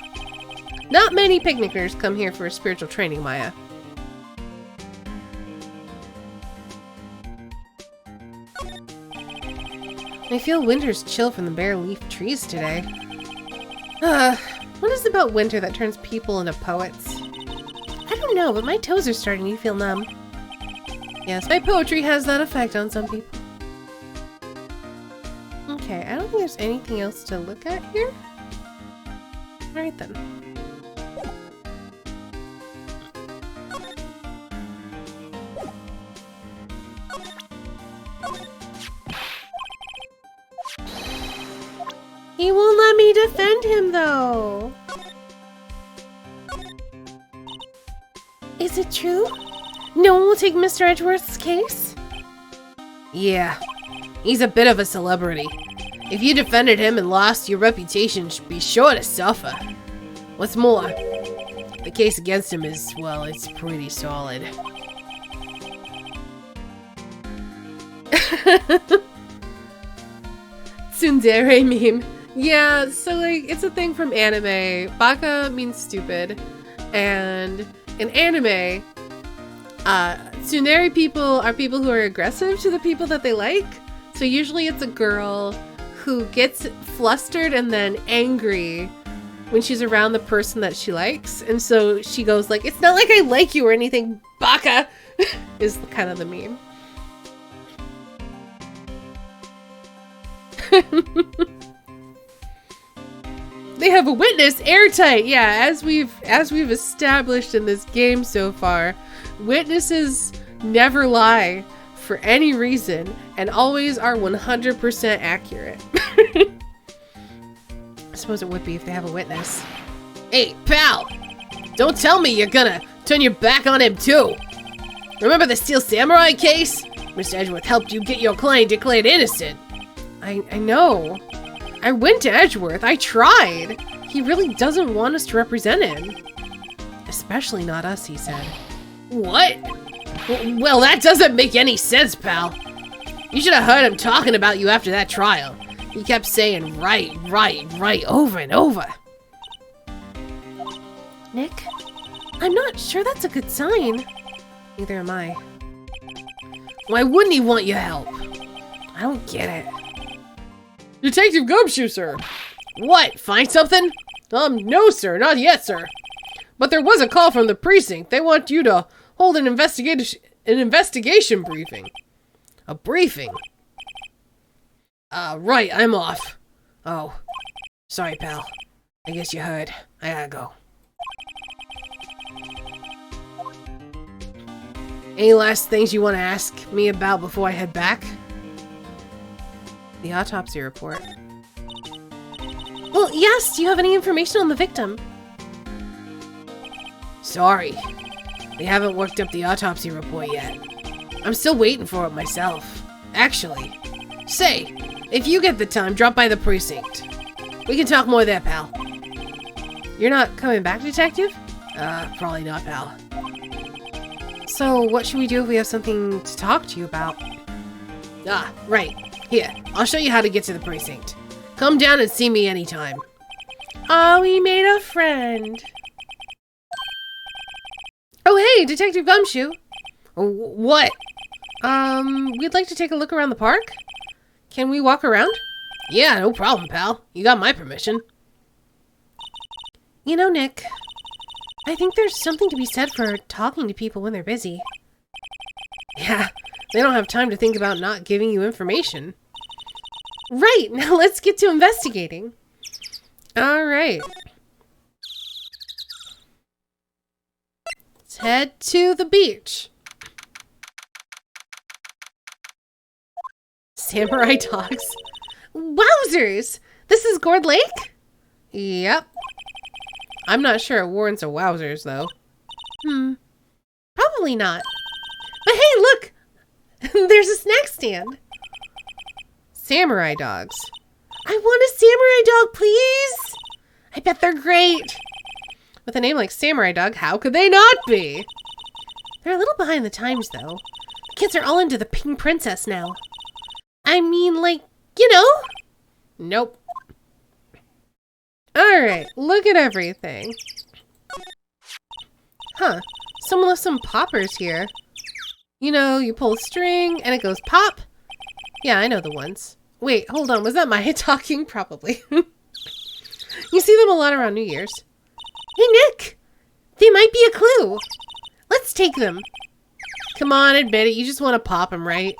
Not many picnickers come here for a spiritual training, Maya. I feel winter's chill from the bare leaf trees today. What is it about winter that turns people into poets? I don't know, but my toes are starting to feel numb. Yes, my poetry has that effect on some people. Okay, I don't think there's anything else to look at here. Alright then. He won't let me defend him, though. Is it true? No one will take Mr. Edgeworth's case? Yeah, he's a bit of a celebrity. If you defended him and lost, your reputation should be sure to suffer. What's more, the case against him is, well, it's pretty solid. Tsundere meme. Yeah, so like, it's a thing from anime. Baka means stupid. And in anime, tsundere people are people who are aggressive to the people that they like. So usually it's a girl who gets flustered and then angry when she's around the person that she likes. And so she goes like, it's not like I like you or anything, Baka, is kind of the meme. They have a witness, airtight. Yeah, as we've established in this game so far, witnesses never lie for any reason and always are 100% accurate. I suppose it would be if they have a witness. Hey, pal! Don't tell me you're gonna turn your back on him too! Remember the Steel Samurai case? Mr. Edgeworth helped you get your client declared innocent. I know. I went to Edgeworth. I tried. He really doesn't want us to represent him. Especially not us, he said. What? Well, that doesn't make any sense, pal. You should have heard him talking about you after that trial. He kept saying right over and over. Nick, I'm not sure that's a good sign. Neither am I. Why wouldn't he want your help? I don't get it. Detective Gumshoe, sir. What? Find something? No, sir. Not yet, sir. But there was a call from the precinct. They want you to hold an investigation briefing. A briefing? Right, I'm off. Oh, sorry, pal. I guess you heard. I gotta go. Any last things you want to ask me about before I head back? The autopsy report. Well, yes, do you have any information on the victim? Sorry. They haven't worked up the autopsy report yet. I'm still waiting for it myself. Actually, say, if you get the time, drop by the precinct. We can talk more there, pal. You're not coming back, detective? Probably not, pal. So, what should we do if we have something to talk to you about? Right. Here, I'll show you how to get to the precinct. Come down and see me anytime. Oh, we made a friend. Oh, hey, Detective Gumshoe. What? We'd like to take a look around the park. Can we walk around? Yeah, no problem, pal. You got my permission. You know, Nick, I think there's something to be said for talking to people when they're busy. Yeah, they don't have time to think about not giving you information. Right, now let's get to investigating. All right. Let's head to the beach. Samurai dogs. Wowzers! This is Gourd Lake? Yep. I'm not sure it warrants a wowzers, though. Probably not. But hey, look! There's a snack stand. Samurai dogs. I want a samurai dog, please! I bet they're great. With a name like Samurai Dog, how could they not be? They're a little behind the times, though. The kids are all into the Pink Princess now. I mean, like, you know? Nope. Alright, look at everything. Huh. Someone left some poppers here. You know, you pull a string and it goes pop. Yeah, I know the ones. Wait, hold on. Was that Maya talking? Probably. You see them a lot around New Year's. Hey, Nick! They might be a clue. Let's take them. Come on, admit it. You just want to pop them, right?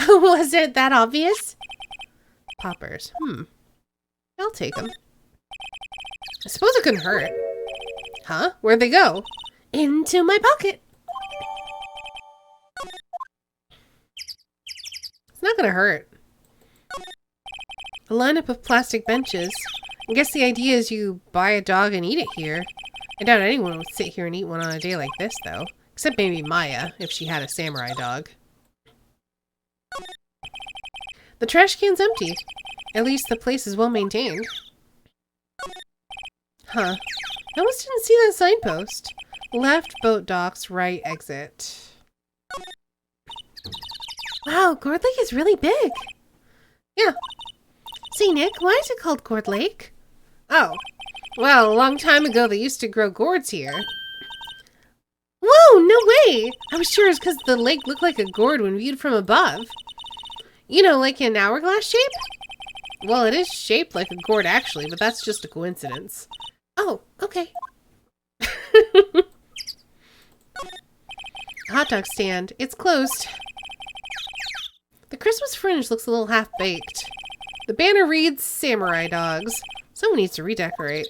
Was it that obvious? Poppers. I'll take them. I suppose it couldn't hurt. Huh? Where'd they go? Into my pocket. It's not gonna hurt. A lineup of plastic benches. I guess the idea is you buy a dog and eat it here. I doubt anyone would sit here and eat one on a day like this, though. Except maybe Maya, if she had a samurai dog. The trash can's empty. At least the place is well maintained. Huh. I almost didn't see that signpost. Left boat docks, right exit. Wow, Gourd Lake is really big. Yeah. See, Nick, why is it called Gourd Lake? Oh. Well, a long time ago they used to grow gourds here. Whoa, no way! I was sure it was because the lake looked like a gourd when viewed from above. You know, like an hourglass shape? Well, it is shaped like a gourd actually, but that's just a coincidence. Oh, okay. Hot dog stand. It's closed. The Christmas fringe looks a little half-baked. The banner reads Samurai Dogs. Someone needs to redecorate.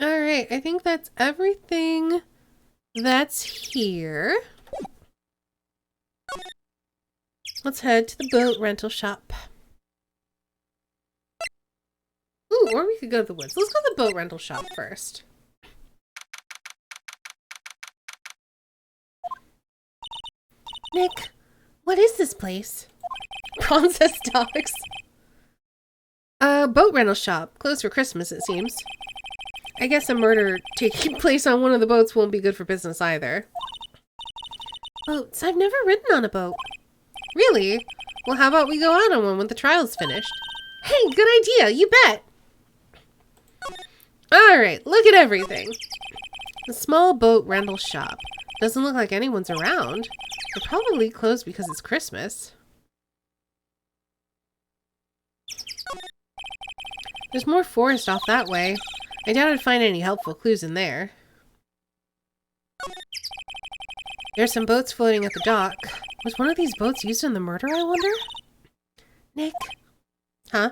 Alright, I think that's everything that's here. Let's head to the boat rental shop. Ooh, or we could go to the woods. Let's go to the boat rental shop first. Nick, what is this place? Princess Dogs. Boat rental shop. Closed for Christmas, it seems. I guess a murder taking place on one of the boats won't be good for business either. Boats? I've never ridden on a boat. Really? Well, how about we go out on one when the trial's finished? Hey, good idea. You bet. Alright, look at everything. The small boat rental shop. Doesn't look like anyone's around. They're probably closed because it's Christmas. There's more forest off that way. I doubt I'd find any helpful clues in there. There's some boats floating at the dock. Was one of these boats used in the murder, I wonder? Nick? Huh?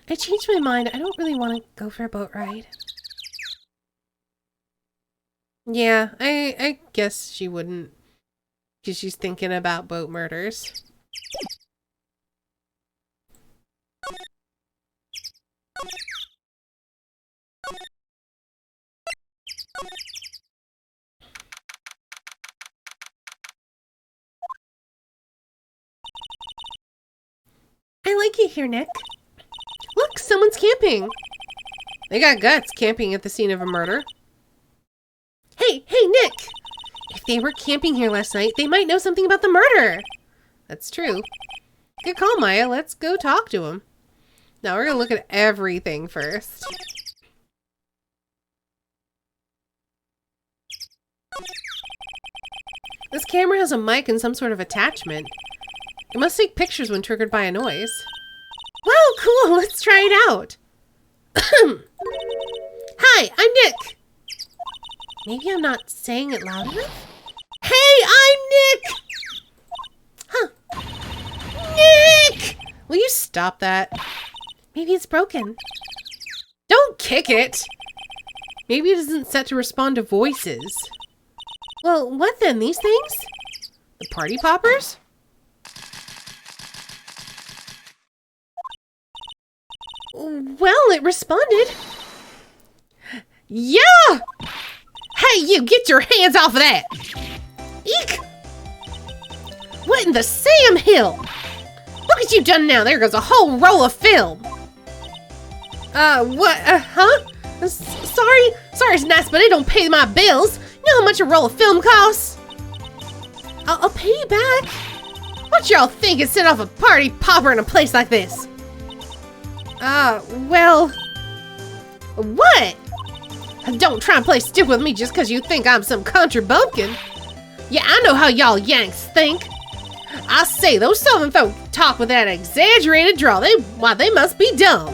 I changed my mind. I don't really want to go for a boat ride. Yeah, I guess she wouldn't. Because she's thinking about boat murders. I like it here, Nick. Look, someone's camping. They got guts camping at the scene of a murder. Hey, Nick! If they were camping here last night, they might know something about the murder. That's true. Good call, Maya. Let's go talk to them. Now we're gonna look at everything first. This camera has a mic and some sort of attachment. It must take pictures when triggered by a noise. Wow, cool! Let's try it out! Hi, I'm Nick! Maybe I'm not saying it loud enough? Hey, I'm Nick! Huh. Nick! Will you stop that? Maybe it's broken. Don't kick it! Maybe it isn't set to respond to voices. Well, what then? These things? The party poppers? Well, it responded. Yeah! Hey, you, get your hands off of that! Eek! What in the Sam Hill? Look what you've done now. There goes a whole roll of film. What? Huh? Sorry, it's nice, but it don't pay my bills. You know how much a roll of film costs? I'll pay you back. What y'all think is set off a party popper in a place like this? Well... What? Don't try and play stupid with me just because you think I'm some country bumpkin. Yeah, I know how y'all Yanks think. I say, those Southern folk talk with that exaggerated drawl. They must be dumb.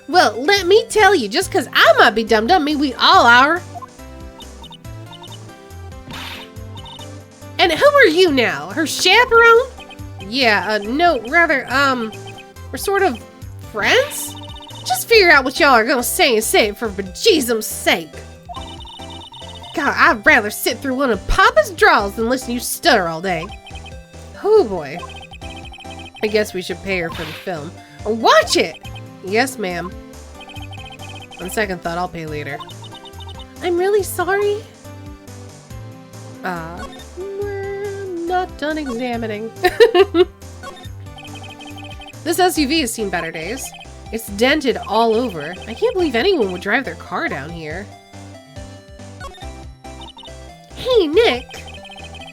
Well, let me tell you, just because I might be dumb doesn't mean we all are. And who are you now? Her chaperone? Yeah, no, rather, we're sort of friends? Just figure out what y'all are gonna say and say it for bejesus's sake. God, I'd rather sit through one of Papa's draws than listen to you stutter all day. Oh boy. I guess we should pay her for the film. Watch it! Yes, ma'am. On second thought, I'll pay later. I'm really sorry. We're not done examining. This SUV has seen better days. It's dented all over. I can't believe anyone would drive their car down here. Hey, Nick!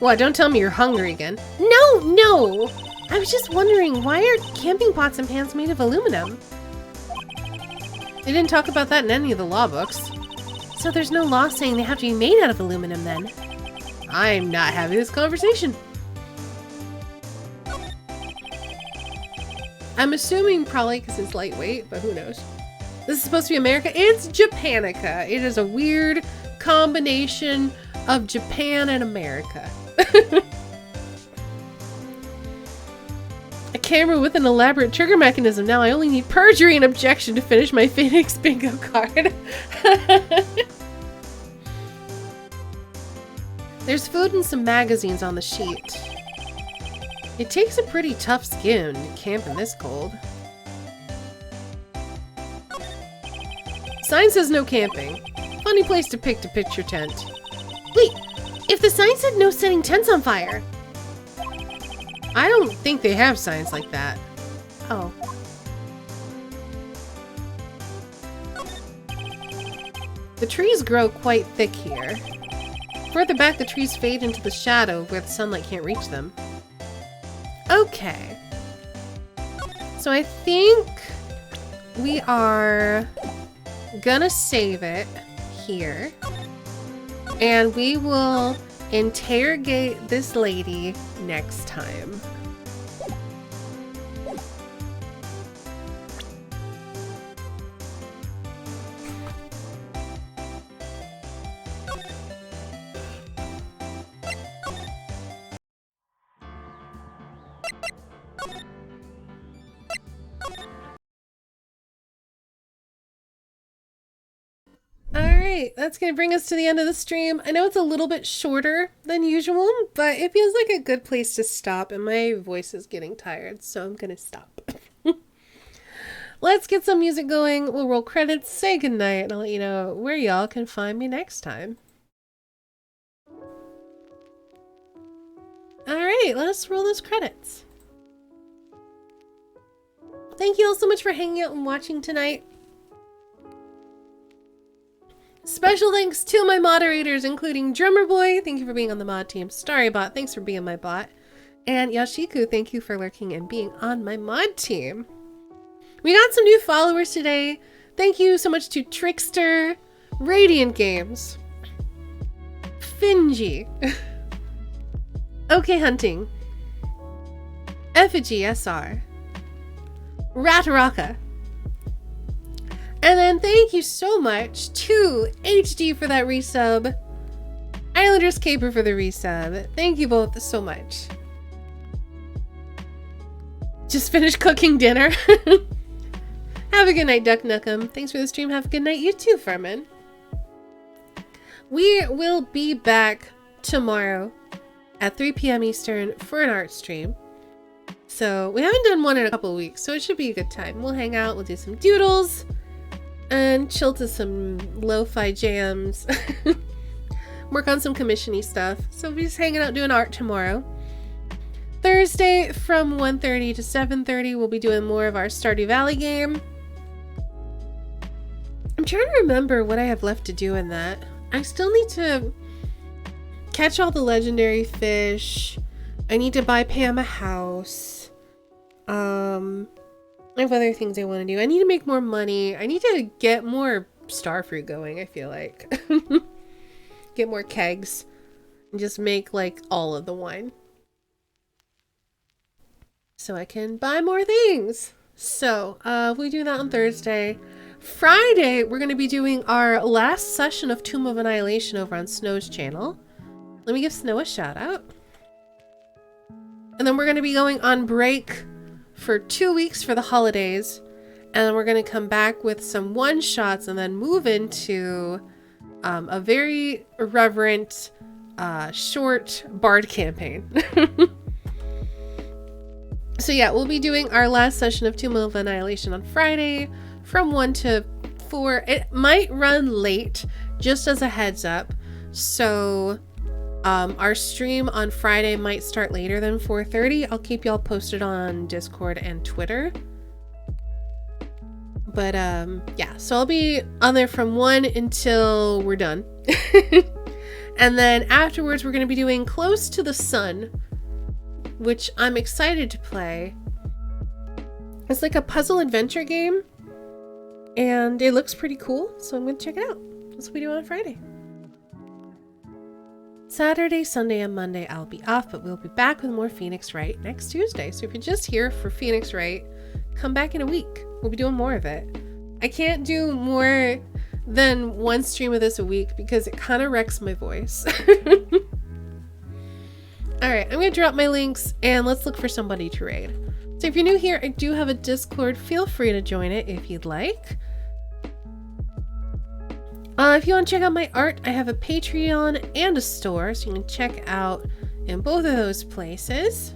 What, don't tell me you're hungry again. No! I was just wondering, why are camping pots and pans made of aluminum? They didn't talk about that in any of the law books. So there's no law saying they have to be made out of aluminum then? I'm not having this conversation. I'm assuming probably because it's lightweight, but who knows. This is supposed to be America. It's Japanica. It is a weird combination of Japan and America. camera with an elaborate trigger mechanism. Now I only need perjury and objection to finish my Phoenix bingo card. There's food and some magazines on the sheet. It takes a pretty tough skin to camp in this cold. Sign says no camping. Funny place to pitch your tent. Wait, if the sign said no setting tents on fire. I don't think they have signs like that. Oh. The trees grow quite thick here. Further back, the trees fade into the shadow where the sunlight can't reach them. Okay. So I think we are gonna save it here. And we will interrogate this lady next time. Alright, that's going to bring us to the end of the stream. I know it's a little bit shorter than usual, but it feels like a good place to stop, and my voice is getting tired, so I'm going to stop. Let's get some music going, we'll roll credits, say goodnight, and I'll let you know where y'all can find me next time. Alright, let's roll those credits. Thank you all so much for hanging out and watching tonight. Special thanks to my moderators, including Drummer Boy, thank you for being on the mod team. Starrybot, thanks for being my bot. And Yashiku, thank you for lurking and being on my mod team. We got some new followers today. Thank you so much to Trickster, Radiant Games, Finji, OK Hunting, Effigy SR, Rataraka. And then thank you so much to HD for that resub, Islanders Caper for the resub. Thank you both so much. Just finished cooking dinner. Have a good night, Duck Nukem. Thanks for the stream. Have a good night, you too, Furman. We will be back tomorrow at 3 p.m. Eastern for an art stream. So we haven't done one in a couple of weeks, so it should be a good time. We'll hang out, we'll do some doodles, and chill to some lo-fi jams. Work on some commission-y stuff. So we'll be just hanging out doing art tomorrow. Thursday from 1:30 to 7:30 we'll be doing more of our Stardew Valley game. I'm trying to remember what I have left to do in that. I still need to catch all the legendary fish. I need to buy Pam a house. I have other things I want to do. I need to make more money. I need to get more starfruit going, I feel like. Get more kegs. And just make like all of the wine. So I can buy more things. So, we do that on Thursday. Friday, we're going to be doing our last session of Tomb of Annihilation over on Snow's channel. Let me give Snow a shout out. And then we're going to be going on break for 2 weeks for the holidays. And then we're going to come back with some one-shots and then move into a very irreverent, short bard campaign. So yeah, we'll be doing our last session of Tomb of Annihilation on Friday from 1 to 4. It might run late, just as a heads up. So our stream on Friday might start later than 4:30. I'll keep y'all posted on Discord and Twitter. But yeah, so I'll be on there from 1 until we're done. And then afterwards we're going to be doing Close to the Sun, which I'm excited to play. It's like a puzzle adventure game, and it looks pretty cool, so I'm going to check it out. That's what we do on Friday. Saturday, Sunday, and Monday I'll be off, but we'll be back with more Phoenix Wright next Tuesday. So if you're just here for Phoenix Wright, come back in a week. We'll be doing more of it. I can't do more than one stream of this a week because it kind of wrecks my voice. Alright, I'm going to drop my links and let's look for somebody to raid. So if you're new here, I do have a Discord. Feel free to join it if you'd like. If you want to check out my art, I have a Patreon and a store, so you can check out in both of those places.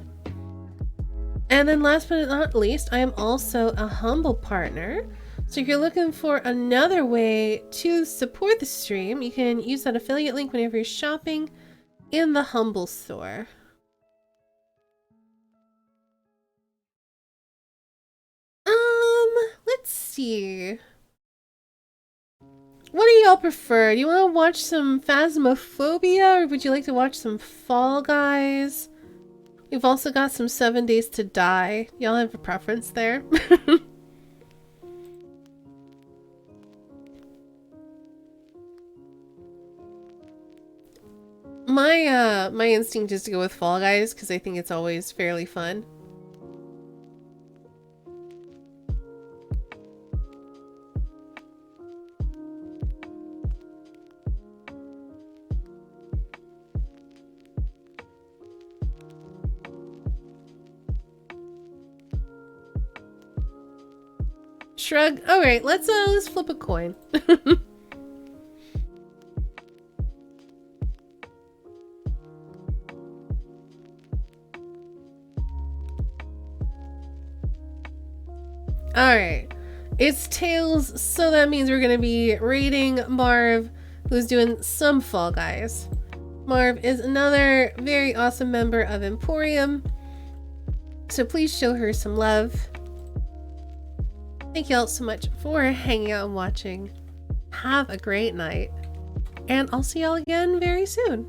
And then last but not least, I am also a Humble partner. So if you're looking for another way to support the stream, you can use that affiliate link whenever you're shopping in the Humble store. Let's see. What do y'all prefer? Do you want to watch some Phasmophobia, or would you like to watch some Fall Guys? We've also got some 7 Days to Die. Y'all have a preference there? My instinct is to go with Fall Guys because I think it's always fairly fun. Shrug. Alright, let's flip a coin. Alright. It's tails, so that means we're gonna be rating Marv, who's doing some Fall Guys. Marv is another very awesome member of Emporium, so please show her some love. Thank you all so much for hanging out and watching. Have a great night. And I'll see y'all again very soon.